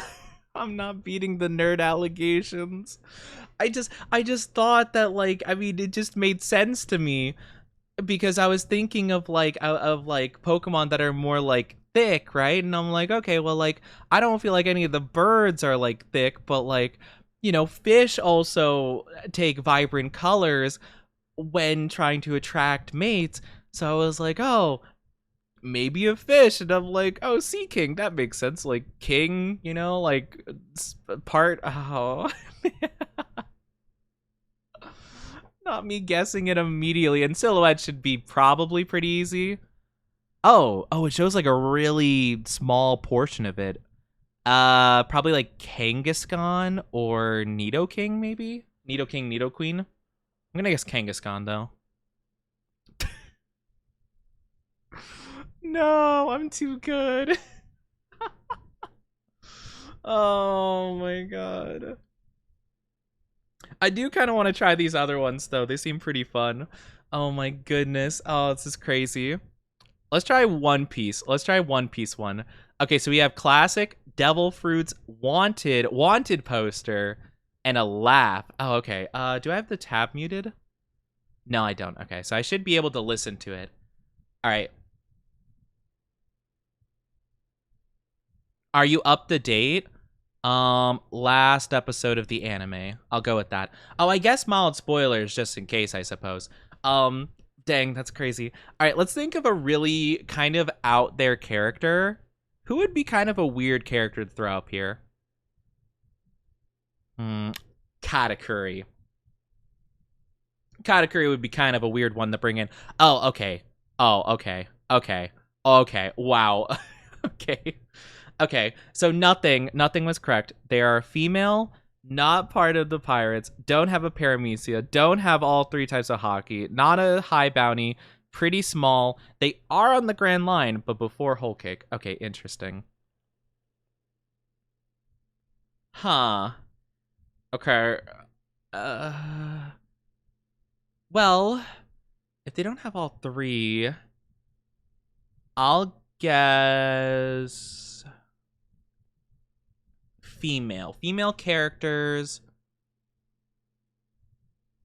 I'm not beating the nerd allegations. I just thought that like, I mean, it just made sense to me because I was thinking of like Pokemon that are more like thick, right? And I'm like, okay, well, like I don't feel like any of the birds are like thick, but like you know, fish also take vibrant colors when trying to attract mates. So I was like, oh, maybe a fish. And I'm like, oh, sea king. That makes sense. Like, king, you know, like, part. Oh, not me guessing it immediately. And silhouette should be probably pretty easy. Oh, it shows like a really small portion of it. Probably like Kangaskhan or Nidoking, maybe? Nidoking, Nidoqueen? I'm gonna guess Kangaskhan, though. No, I'm too good. Oh my god. I do kind of want to try these other ones, though. They seem pretty fun. Oh my goodness. Oh, this is crazy. Let's try One Piece. Let's try One Piece one. Okay, so we have classic, devil fruits, wanted poster, and a laugh. Oh, okay. Do I have the tab muted? No, I don't. Okay, so I should be able to listen to it. All right. Are you up to date? Last episode of the anime. I'll go with that. Oh, I guess mild spoilers just in case, I suppose. Dang, that's crazy. All right, let's think of a really kind of out there character. Who would be kind of a weird character to throw up here? Katakuri. Katakuri would be kind of a weird one to bring in. Oh, okay. Oh, okay. Okay. Okay. Wow. Okay. Okay. So nothing was correct. They are female, not part of the pirates, don't have a paramecia, don't have all three types of hockey, not a high bounty, pretty small. They are on the Grand Line, but before Whole Cake. Okay, interesting. Huh. Okay. Well, if they don't have all three, I'll guess female. Female characters,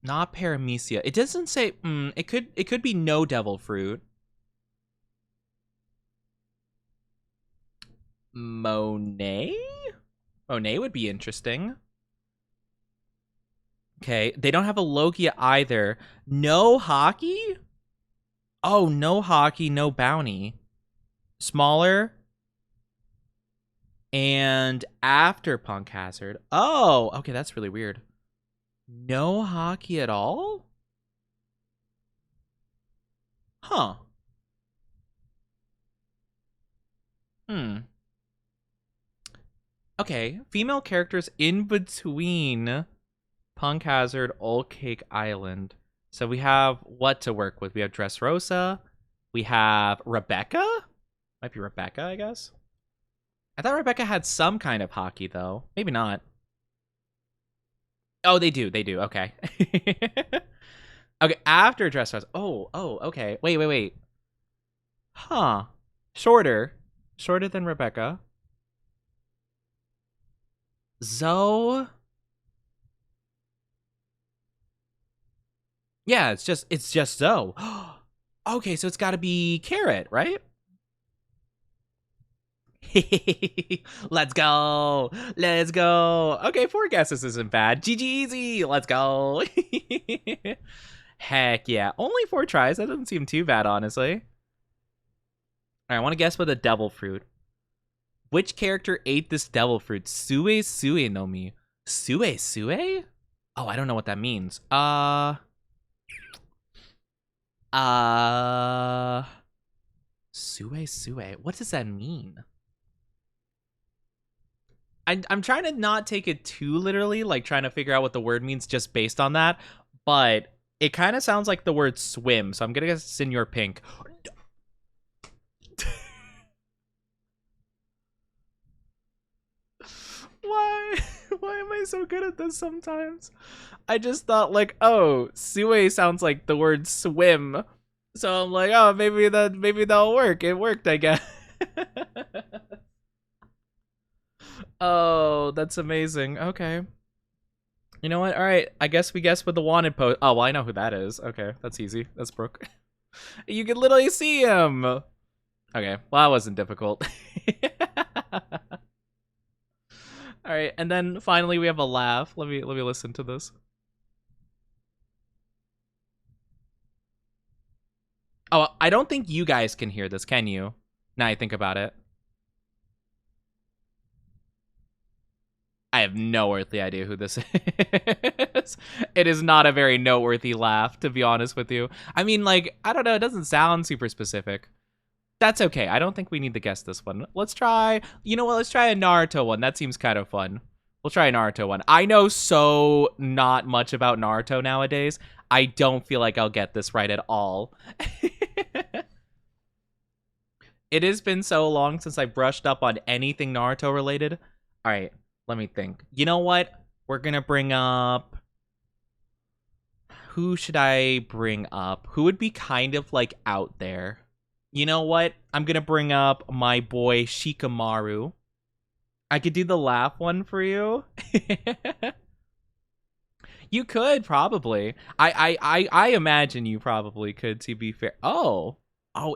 not paramecia. It doesn't say. It could be no devil fruit. Monet. Monet would be interesting. Okay, they don't have a Logia either. No hockey? Oh, no hockey, no bounty. Smaller. And after Punk Hazard. Oh, okay, that's really weird. No hockey at all? Huh. Okay, female characters in between Punk Hazard, Old Cake Island. So we have what to work with? We have Dressrosa. We have Rebecca? Might be Rebecca, I guess. I thought Rebecca had some kind of hockey, though. Maybe not. Oh, they do. They do. Okay. Okay, after Dressrosa. Oh, okay. Wait. Huh. Shorter. Shorter than Rebecca. Zoe. Yeah, it's just Zoe. Okay, so it's got to be Carrot, right? Let's go. Let's go. Okay, 4 guesses isn't bad. GG easy. Let's go. Heck yeah. Only 4 tries. That doesn't seem too bad, honestly. All right, I want to guess with a devil fruit. Which character ate this devil fruit? Sue no mi. Sue? Oh, I don't know what that means. Sue. What does that mean? I'm trying to not take it too literally, like trying to figure out what the word means just based on that, but it kind of sounds like the word swim, so I'm gonna guess Senor Pink. Why? Why am I so good at this sometimes? I just thought like, oh, Sue sounds like the word swim. So I'm like, oh, maybe that'll work. It worked, I guess. Oh, that's amazing. Okay. You know what? All right. I guess we guess with the wanted post. Oh, well, I know who that is. Okay, that's easy. That's Brooke. You can literally see him. Okay. Well, that wasn't difficult. All right. And then finally we have a laugh. Let me listen to this. Oh, I don't think you guys can hear this, can you? Now I think about it. I have no earthly idea who this is. It is not a very noteworthy laugh, to be honest with you. I mean, like, I don't know, it doesn't sound super specific. That's okay. I don't think we need to guess this one. Let's try, you know what, let's try a Naruto one. That seems kind of fun. We'll try a Naruto one. I know so not much about Naruto nowadays. I don't feel like I'll get this right at all. It has been so long since I brushed up on anything Naruto related. All right, let me think. You know what? We're gonna bring up... Who should I bring up? Who would be kind of like out there? You know what? I'm gonna bring up my boy Shikamaru. I could do the laugh one for you. You could probably. I imagine you probably could, to be fair. Oh,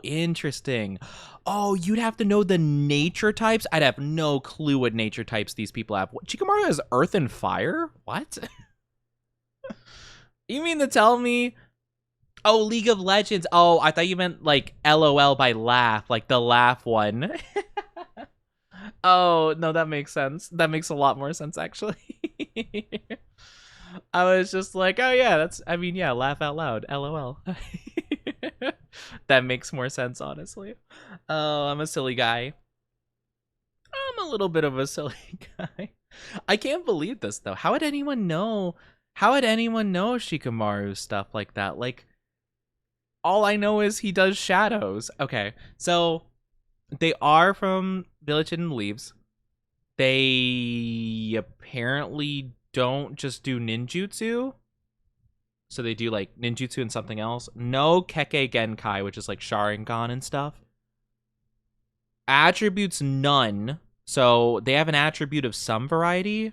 interesting. Oh, you'd have to know the nature types. I'd have no clue what nature types these people have. What, Shikamaru has earth and fire? What? You mean to tell me? Oh, League of Legends. Oh, I thought you meant like LOL by laugh, like the laugh one. Oh, no, that makes sense. That makes a lot more sense, actually. I was just like, oh yeah, I mean, yeah, laugh out loud, LOL. That makes more sense, honestly. Oh, I'm a silly guy. I'm a little bit of a silly guy. I can't believe this, though. How would anyone know? How would anyone know Shikamaru stuff like that? Like, all I know is he does shadows. Okay, so they are from Village Hidden Leaves. They apparently don't just do ninjutsu. So they do like ninjutsu and something else. No Kekkei Genkai, which is like Sharingan and stuff. Attributes none. So they have an attribute of some variety.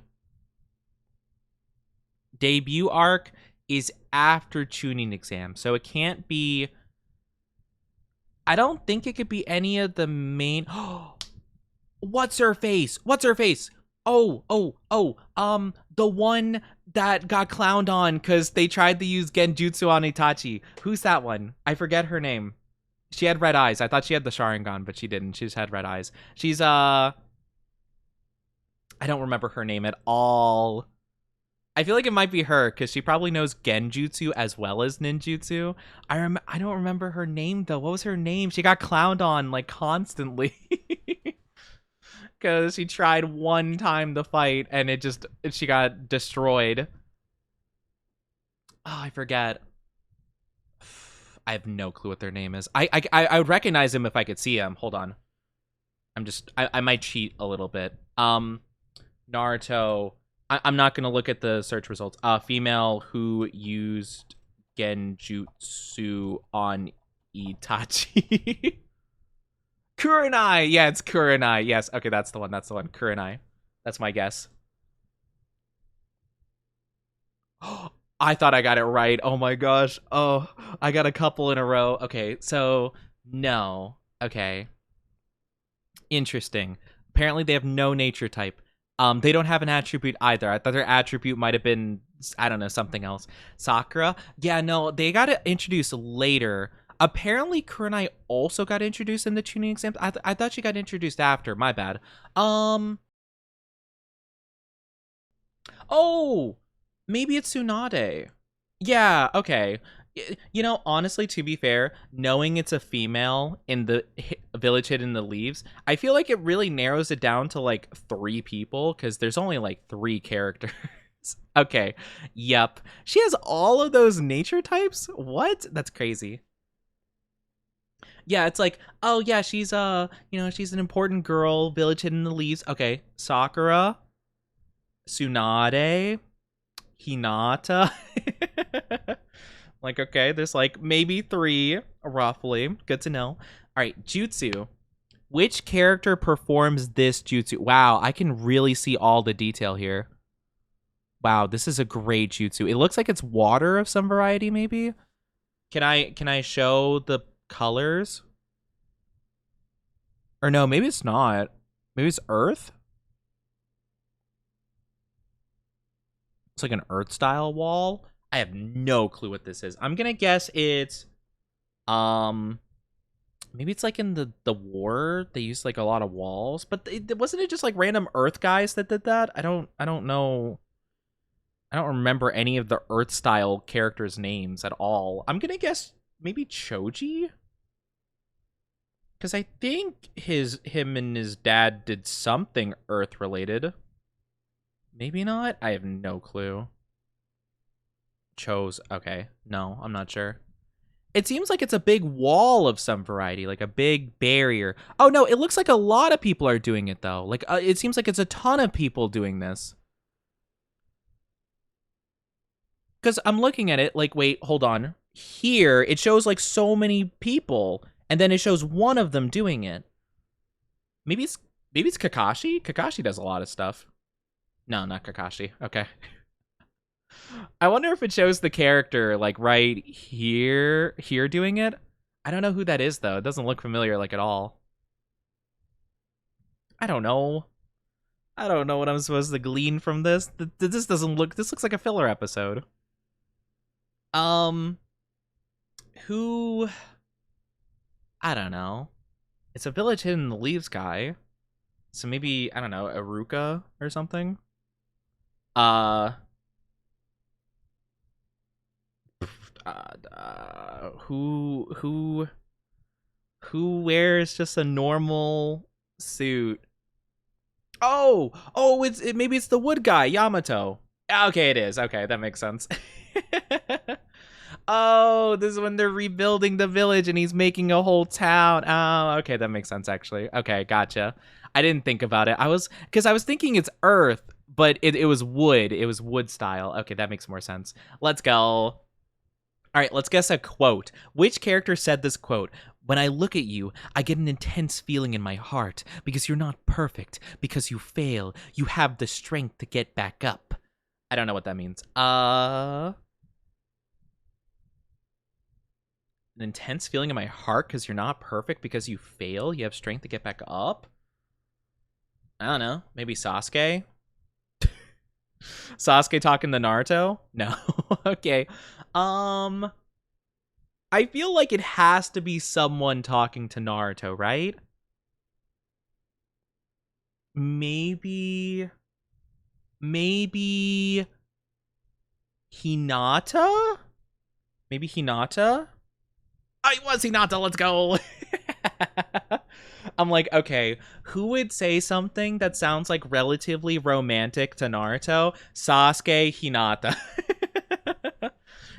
Debut arc is after tuning exam. So it can't be... I don't think it could be any of the main... What's her face? What's her face? Oh, the one that got clowned on because they tried to use Genjutsu on Itachi. Who's that one? I forget her name. She had red eyes. I thought she had the Sharingan, but she didn't. She just had red eyes. She's, I don't remember her name at all. I feel like it might be her because she probably knows Genjutsu as well as ninjutsu. I don't remember her name, though. What was her name? She got clowned on, like, constantly. Because she tried one time to fight and she got destroyed. Oh, I forget. I have no clue what their name is. I would recognize him if I could see him. Hold on. I might cheat a little bit. Naruto. I'm not gonna look at the search results. Female who used Genjutsu on Itachi. Kurenai! Yeah, it's Kurenai. Yes, okay, that's the one. Kurenai. That's my guess. I thought I got it right. Oh my gosh. Oh, I got a couple in a row. Okay, so no. Okay. Interesting. Apparently they have no nature type. They don't have an attribute either. I thought their attribute might have been, I don't know, something else. Sakura? Yeah, no, they got it introduced later. Apparently, Kurenai also got introduced in the tuning exam. I thought she got introduced after. My bad. Oh, maybe it's Tsunade. Yeah, okay. You know, honestly, to be fair, knowing it's a female in the Village Hidden in the Leaves, I feel like it really narrows it down to like 3 people because there's only like 3 characters. Okay, yep. She has all of those nature types? What? That's crazy. Yeah, it's like, oh yeah, she's she's an important girl, Village Hidden in the Leaves. Okay, Sakura, Tsunade, Hinata. Like, okay, there's like maybe 3, roughly. Good to know. All right, Jutsu. Which character performs this jutsu? Wow, I can really see all the detail here. Wow, this is a great jutsu. It looks like it's water of some variety, maybe. Can I show the colors? Or no, maybe it's not. Maybe it's earth? It's like an Earth style wall. I have no clue what this is. I'm gonna guess it's maybe it's like in the war they used like a lot of walls, but wasn't it just like random Earth guys that did that? I don't know. I don't remember any of the Earth style characters' names at all. I'm gonna guess maybe Choji, because I think him and his dad did something Earth related. Maybe not. I have no clue. Chose. Okay. No, I'm not sure. It seems like it's a big wall of some variety, like a big barrier. Oh, no, it looks like a lot of people are doing it, though. Like, it seems like it's a ton of people doing this. Because I'm looking at it, like, wait, hold on. Here, it shows, like, so many people, and then it shows one of them doing it. Maybe it's Kakashi? Kakashi does a lot of stuff. No, not Kakashi. Okay. I wonder if it shows the character, like, right here doing it. I don't know who that is, though. It doesn't look familiar, like, at all. I don't know. I don't know what I'm supposed to glean from this. This doesn't look... This looks like a filler episode. Who... I don't know. It's a village hidden in the leaves guy. So maybe, I don't know, Aruka or something? Who wears just a normal suit? Oh, maybe it's the wood guy, Yamato. Okay, it is. Okay, that makes sense. Oh, this is when they're rebuilding the village and he's making a whole town. Oh, okay, that makes sense actually. Okay, gotcha. I didn't think about it. I was thinking it's earth, but it was wood. It was wood style. Okay, that makes more sense. Let's go. All right, let's guess a quote. Which character said this quote? When I look at you, I get an intense feeling in my heart because you're not perfect, because you fail. You have the strength to get back up. I don't know what that means. An intense feeling in my heart because you're not perfect, because you fail. You have strength to get back up. I don't know. Maybe Sasuke? Sasuke talking to Naruto? No. Okay. I feel like it has to be someone talking to Naruto, right? Maybe Hinata? Maybe Hinata? Oh, it was Hinata, let's go! I'm like, okay, who would say something that sounds like relatively romantic to Naruto? Sasuke, Hinata.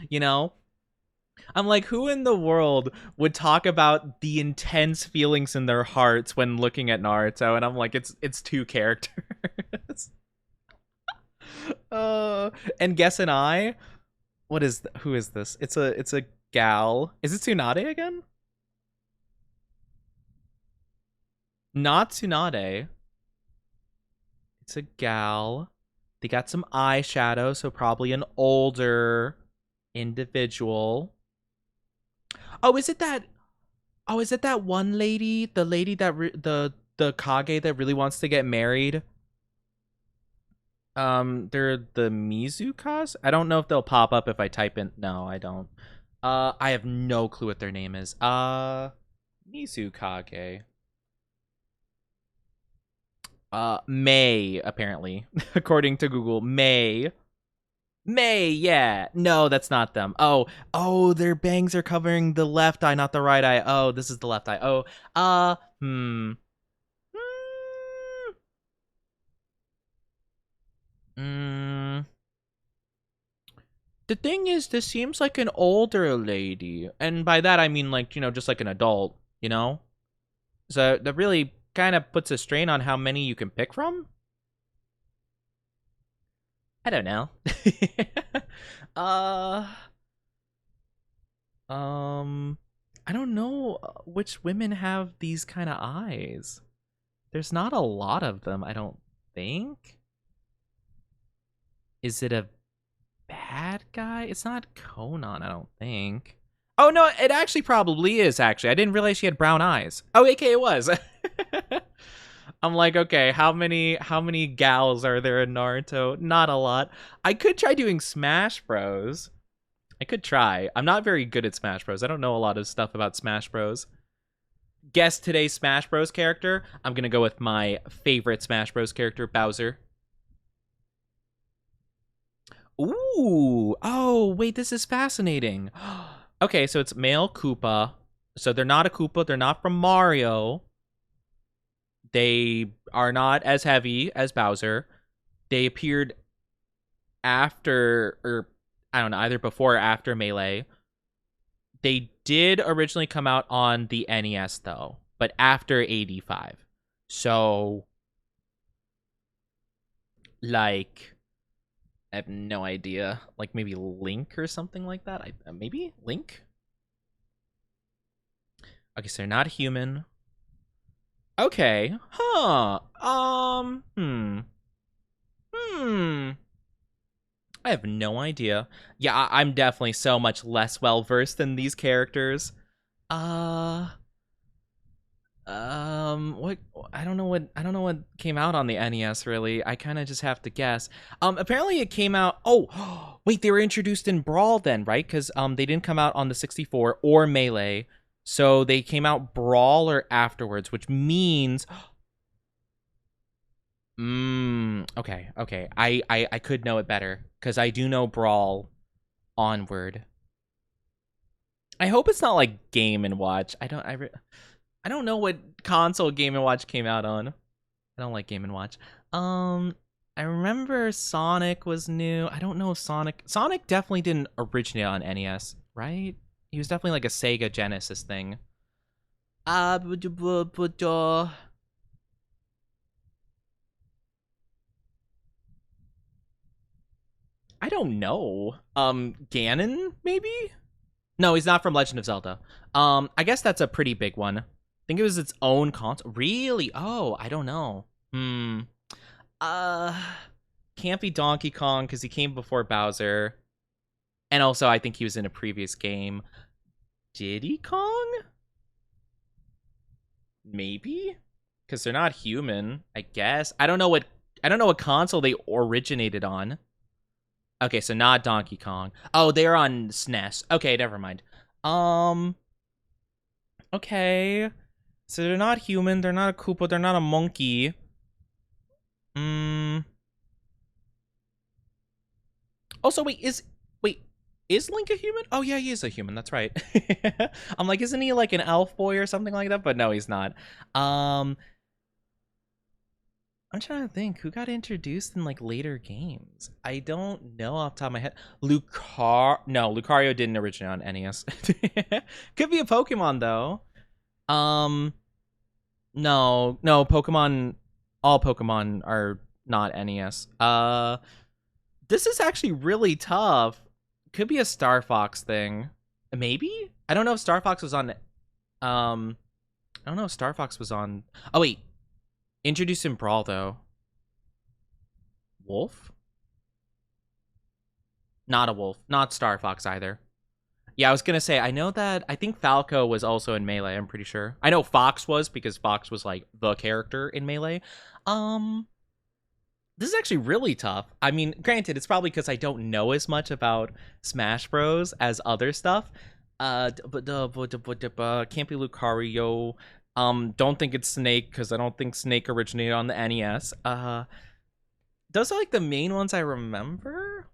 You know? I'm like, who in the world would talk about the intense feelings in their hearts when looking at Naruto? And I'm like, it's two characters. And guess an I? Who is this? It's a gal. Is it Tsunade again? Not Tsunade. It's a gal. They got some eyeshadow, so probably an older individual. Oh, is it that one lady? The lady that the Kage that really wants to get married? They're the Mizukas? I don't know if they'll pop up if I type in. No, I don't. I have no clue what their name is. Mizukage. May, apparently. According to Google, May. May, yeah. No, that's not them. Oh, their bangs are covering the left eye, not the right eye. Oh, this is the left eye. Oh, The thing is, this seems like an older lady. And by that, I mean, like, you know, just like an adult, you know? So that really kind of puts a strain on how many you can pick from? I don't know. I don't know which women have these kind of eyes. There's not a lot of them, I don't think. Is it a bad guy? It's not Conan, I don't think. Oh, no, it actually probably is, actually. I didn't realize she had brown eyes. Oh, AK it was. I'm like, okay, how many gals are there in Naruto? Not a lot. I could try doing Smash Bros. I could try. I'm not very good at Smash Bros. I don't know a lot of stuff about Smash Bros. Guess today's Smash Bros character. I'm gonna go with my favorite Smash Bros character, Bowser. Ooh. Oh, wait, this is fascinating. Okay, so it's male Koopa. So they're not a Koopa. They're not from Mario. They are not as heavy as Bowser. They appeared after, or I don't know, either before or after Melee. They did originally come out on the NES, though, but after 85. So, like, I have no idea. Like, maybe Link or something like that? Maybe? Link? Okay, so they're not human. Okay. Huh. I have no idea. Yeah, I'm definitely so much less well versed than these characters. Uh what I don't know what came out on the NES really. I kind of just have to guess. Apparently it came out. Oh, wait, they were introduced in Brawl then, right? Cuz they didn't come out on the 64 or Melee. So they came out Brawl or afterwards, which means okay. I could know it better cuz I do know Brawl onward. I hope it's not like Game and Watch. I don't know what console Game and Watch came out on. I don't like Game and Watch. I remember Sonic was new. I don't know if Sonic definitely didn't originate on NES, right? He was definitely like a Sega Genesis thing. I don't know. Ganon maybe? No, he's not from Legend of Zelda. I guess that's a pretty big one. I think it was its own console. Really? Oh, I don't know. Uh, can't be Donkey Kong because he came before Bowser. And also, I think he was in a previous game. Diddy Kong? Maybe? Because they're not human, I guess. I don't know what console they originated on. Okay, so not Donkey Kong. Oh, they're on SNES. Okay, never mind. Okay. So they're not human, they're not a Koopa, they're not a monkey. Also, is Link a human? Oh yeah, he is a human, that's right. I'm like, isn't he like an elf boy or something like that? But no, he's not. I'm trying to think who got introduced in like later games. I don't know off the top of my head. Lucario didn't originate on NES. Could be a Pokemon though. No, Pokemon. All Pokemon are not NES. This is actually really tough. Could be a Star Fox thing. Maybe? I don't know if Star Fox was on. I don't know if Star Fox was on. Oh wait. Introduced in Brawl, though. Wolf? Not a wolf. Not Star Fox either. Yeah, I was gonna say, I think Falco was also in Melee, I'm pretty sure. I know Fox was, because Fox was, like, the character in Melee. This is actually really tough. I mean, granted, it's probably because I don't know as much about Smash Bros. As other stuff. Can't be Lucario. Don't think it's Snake because I don't think Snake originated on the NES. Those are like the main ones I remember.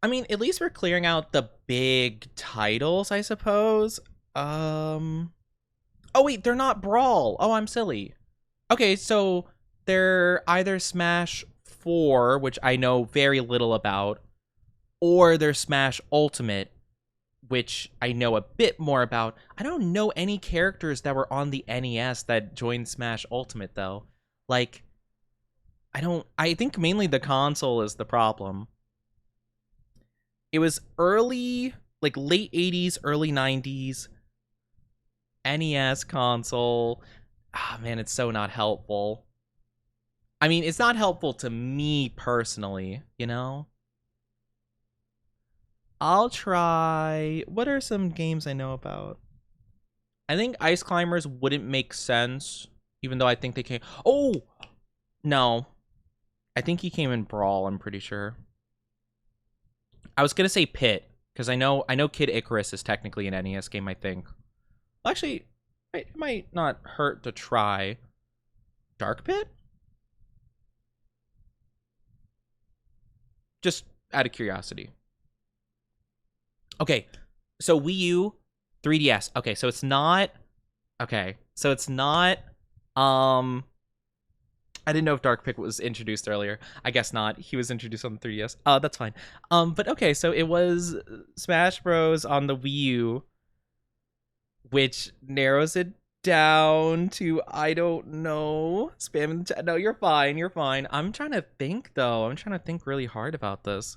I mean, at least we're clearing out the big titles, I suppose. Oh wait, they're not Brawl. Oh, I'm silly. Okay, so they're either Smash 4, which I know very little about, or they're Smash Ultimate, which I know a bit more about. I don't know any characters that were on the NES that joined Smash Ultimate, though. Like, I think mainly the console is the problem. It was early, like late 80s, early 90s, NES console. Ah, man, it's so not helpful. I mean, it's not helpful to me personally, you know? I'll try. What are some games I know about? I think Ice Climbers wouldn't make sense, even though I think they came. Oh no, I think he came in Brawl. I'm pretty sure. I was gonna say Pit because I know Kid Icarus is technically an NES game. I think. Well, actually, it might not hurt to try. Dark Pit? Just out of curiosity. Okay, so Wii U, 3DS. Okay, so it's not. Okay, so it's not. I didn't know if Dark Pit was introduced earlier. I guess not. He was introduced on the 3DS. That's fine. But okay, so it was Smash Bros on the Wii U, which narrows it down to I don't know. Spam in the chat. No, you're fine. You're fine. I'm trying to think though. I'm trying to think really hard about this.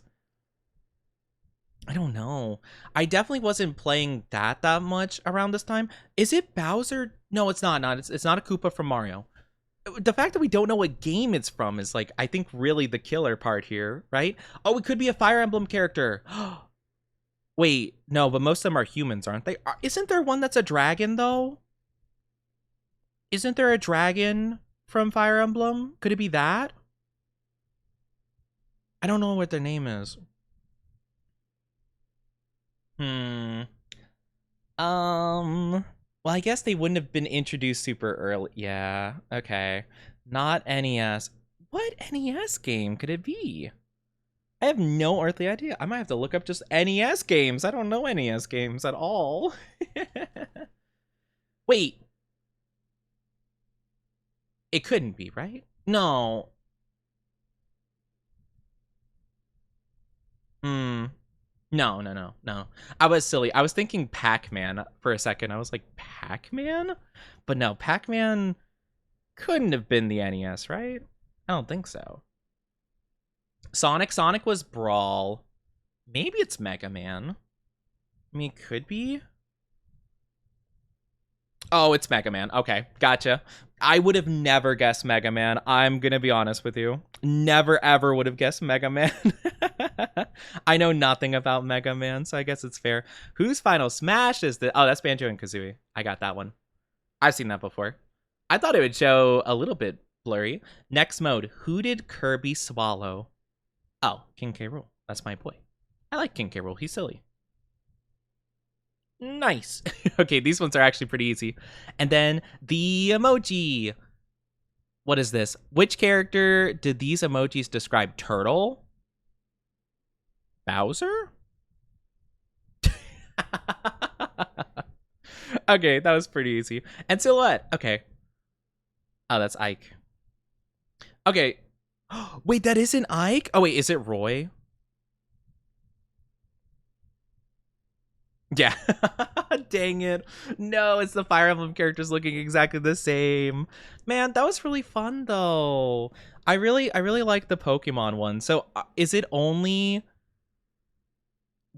I don't know. I definitely wasn't playing that much around this time. Is it Bowser? No, it's not. It's not a Koopa from Mario. The fact that we don't know what game it's from is like I think really the killer part here, right? Oh, it could be a Fire Emblem character. Wait, no, but most of them are humans, aren't they? Isn't there one that's a dragon though? Isn't there a dragon from Fire Emblem? Could it be that? I don't know what their name is. Well, I guess they wouldn't have been introduced super early. Yeah, okay. Not NES. What NES game could it be? I have no earthly idea. I might have to look up just NES games. I don't know NES games at all. Wait. It couldn't be, right? No. No. I was silly. I was thinking Pac-Man for a second. I was like, Pac-Man? But no, Pac-Man couldn't have been the NES, right? I don't think so. Sonic was Brawl. Maybe it's Mega Man. I mean, it could be. Oh, it's Mega Man. Okay, gotcha. I would have never guessed Mega Man. I'm gonna be honest with you. Never ever would have guessed Mega Man. I know nothing about Mega Man, so I guess it's fair. Whose Final Smash is the... Oh, that's Banjo and Kazooie. I got that one. I've seen that before. I thought it would show a little bit blurry. Next mode. Who did Kirby swallow? Oh, King K. Rool. That's my boy. I like King K. Rool. He's silly. Nice. Okay, these ones are actually pretty easy. And then the emoji. What is this? Which character did these emojis describe? Turtle? Bowser? Okay, that was pretty easy. And Silhouette. Okay. Oh, that's Ike. Okay. Wait, that isn't Ike? Oh, wait, is it Roy? Yeah. Dang it. No, it's the Fire Emblem characters looking exactly the same. Man, that was really fun though. I really like the Pokemon one. So is it only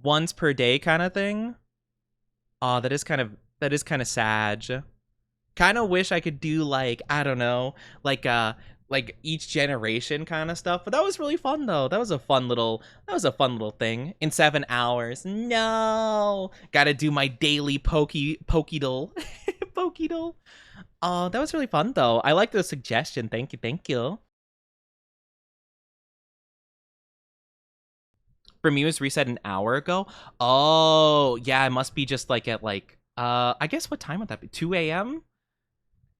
once per day kind of thing? Oh, that is kind of sad. Kind of wish I could do like, I don't know, like each generation kind of stuff, but that was really fun though. That was a fun little thing in 7 hours. No, gotta do my daily Pokédoll. Pokédoll. Oh, that was really fun though. I like the suggestion. Thank you. For me, it was reset an hour ago. Oh, yeah, it must be just like at like I guess what time would that be? 2 a.m.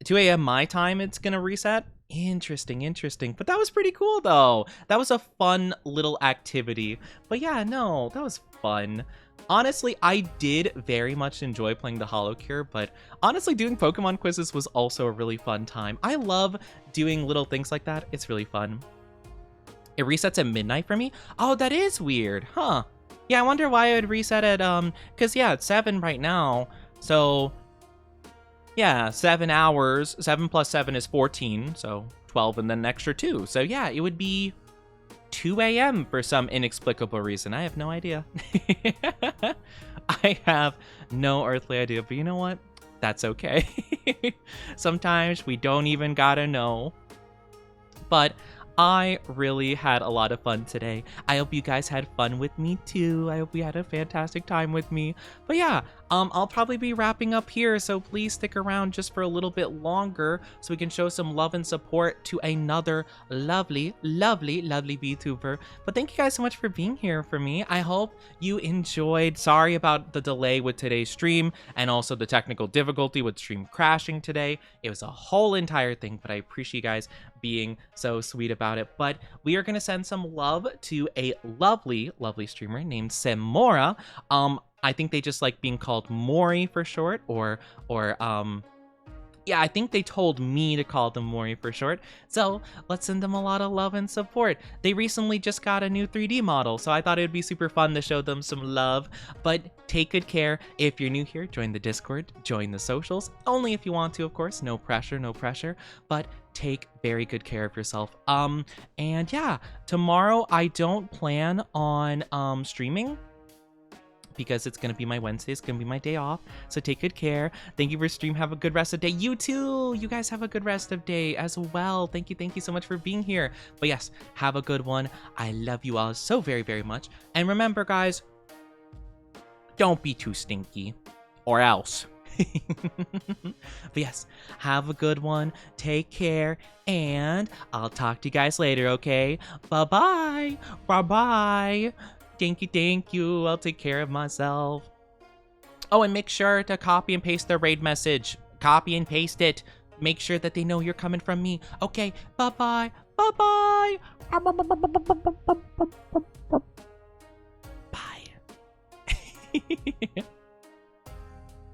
2 a.m. my time. It's gonna reset. Interesting. But that was pretty cool though. That was a fun little activity. But yeah, no, that was fun. Honestly, I did very much enjoy playing the HoloCure, but honestly, doing Pokemon quizzes was also a really fun time. I love doing little things like that. It's really fun. It resets at midnight for me? Oh, that is weird, huh? Yeah, I wonder why it would reset at, because yeah, it's 7 right now, so... Yeah, 7 hours. 7 plus 7 is 14, so 12 and then an extra 2. So yeah, it would be 2 a.m. for some inexplicable reason. I have no idea. I have no earthly idea, but you know what? That's okay. Sometimes we don't even gotta know. But I really had a lot of fun today. I hope you guys had fun with me too. I hope we had a fantastic time with me. But yeah, I'll probably be wrapping up here, so please stick around just for a little bit longer so we can show some love and support to another lovely VTuber. But thank you guys so much for being here for me. I hope you enjoyed. Sorry about the delay with today's stream and also the technical difficulty with stream crashing today. It was a whole entire thing, but I appreciate you guys being so sweet about it. But we are gonna send some love to a lovely streamer named Semora. I think they just like being called Mori for short, or yeah, I think they told me to call them Mori for short. So let's send them a lot of love and support. They recently just got a new 3D model, so I thought it would be super fun to show them some love. But take good care. If you're new here, join the Discord, join the socials. Only if you want to, of course. No pressure, no pressure. But take very good care of yourself. And yeah, tomorrow I don't plan on streaming, because it's gonna be my Wednesday. It's gonna be my day off. So take good care. Thank you for stream. Have a good rest of the day. You too. You guys have a good rest of day as well. Thank you so much for being here. But yes, have a good one. I love you all so very much. And remember, guys, don't be too stinky, or else. But yes, have a good one. Take care, and I'll talk to you guys later. Okay? Bye bye. Thank you. I'll take care of myself. Oh, and make sure to copy and paste their raid message. Copy and paste it. Make sure that they know you're coming from me. Okay, bye-bye. Bye-bye. Bye.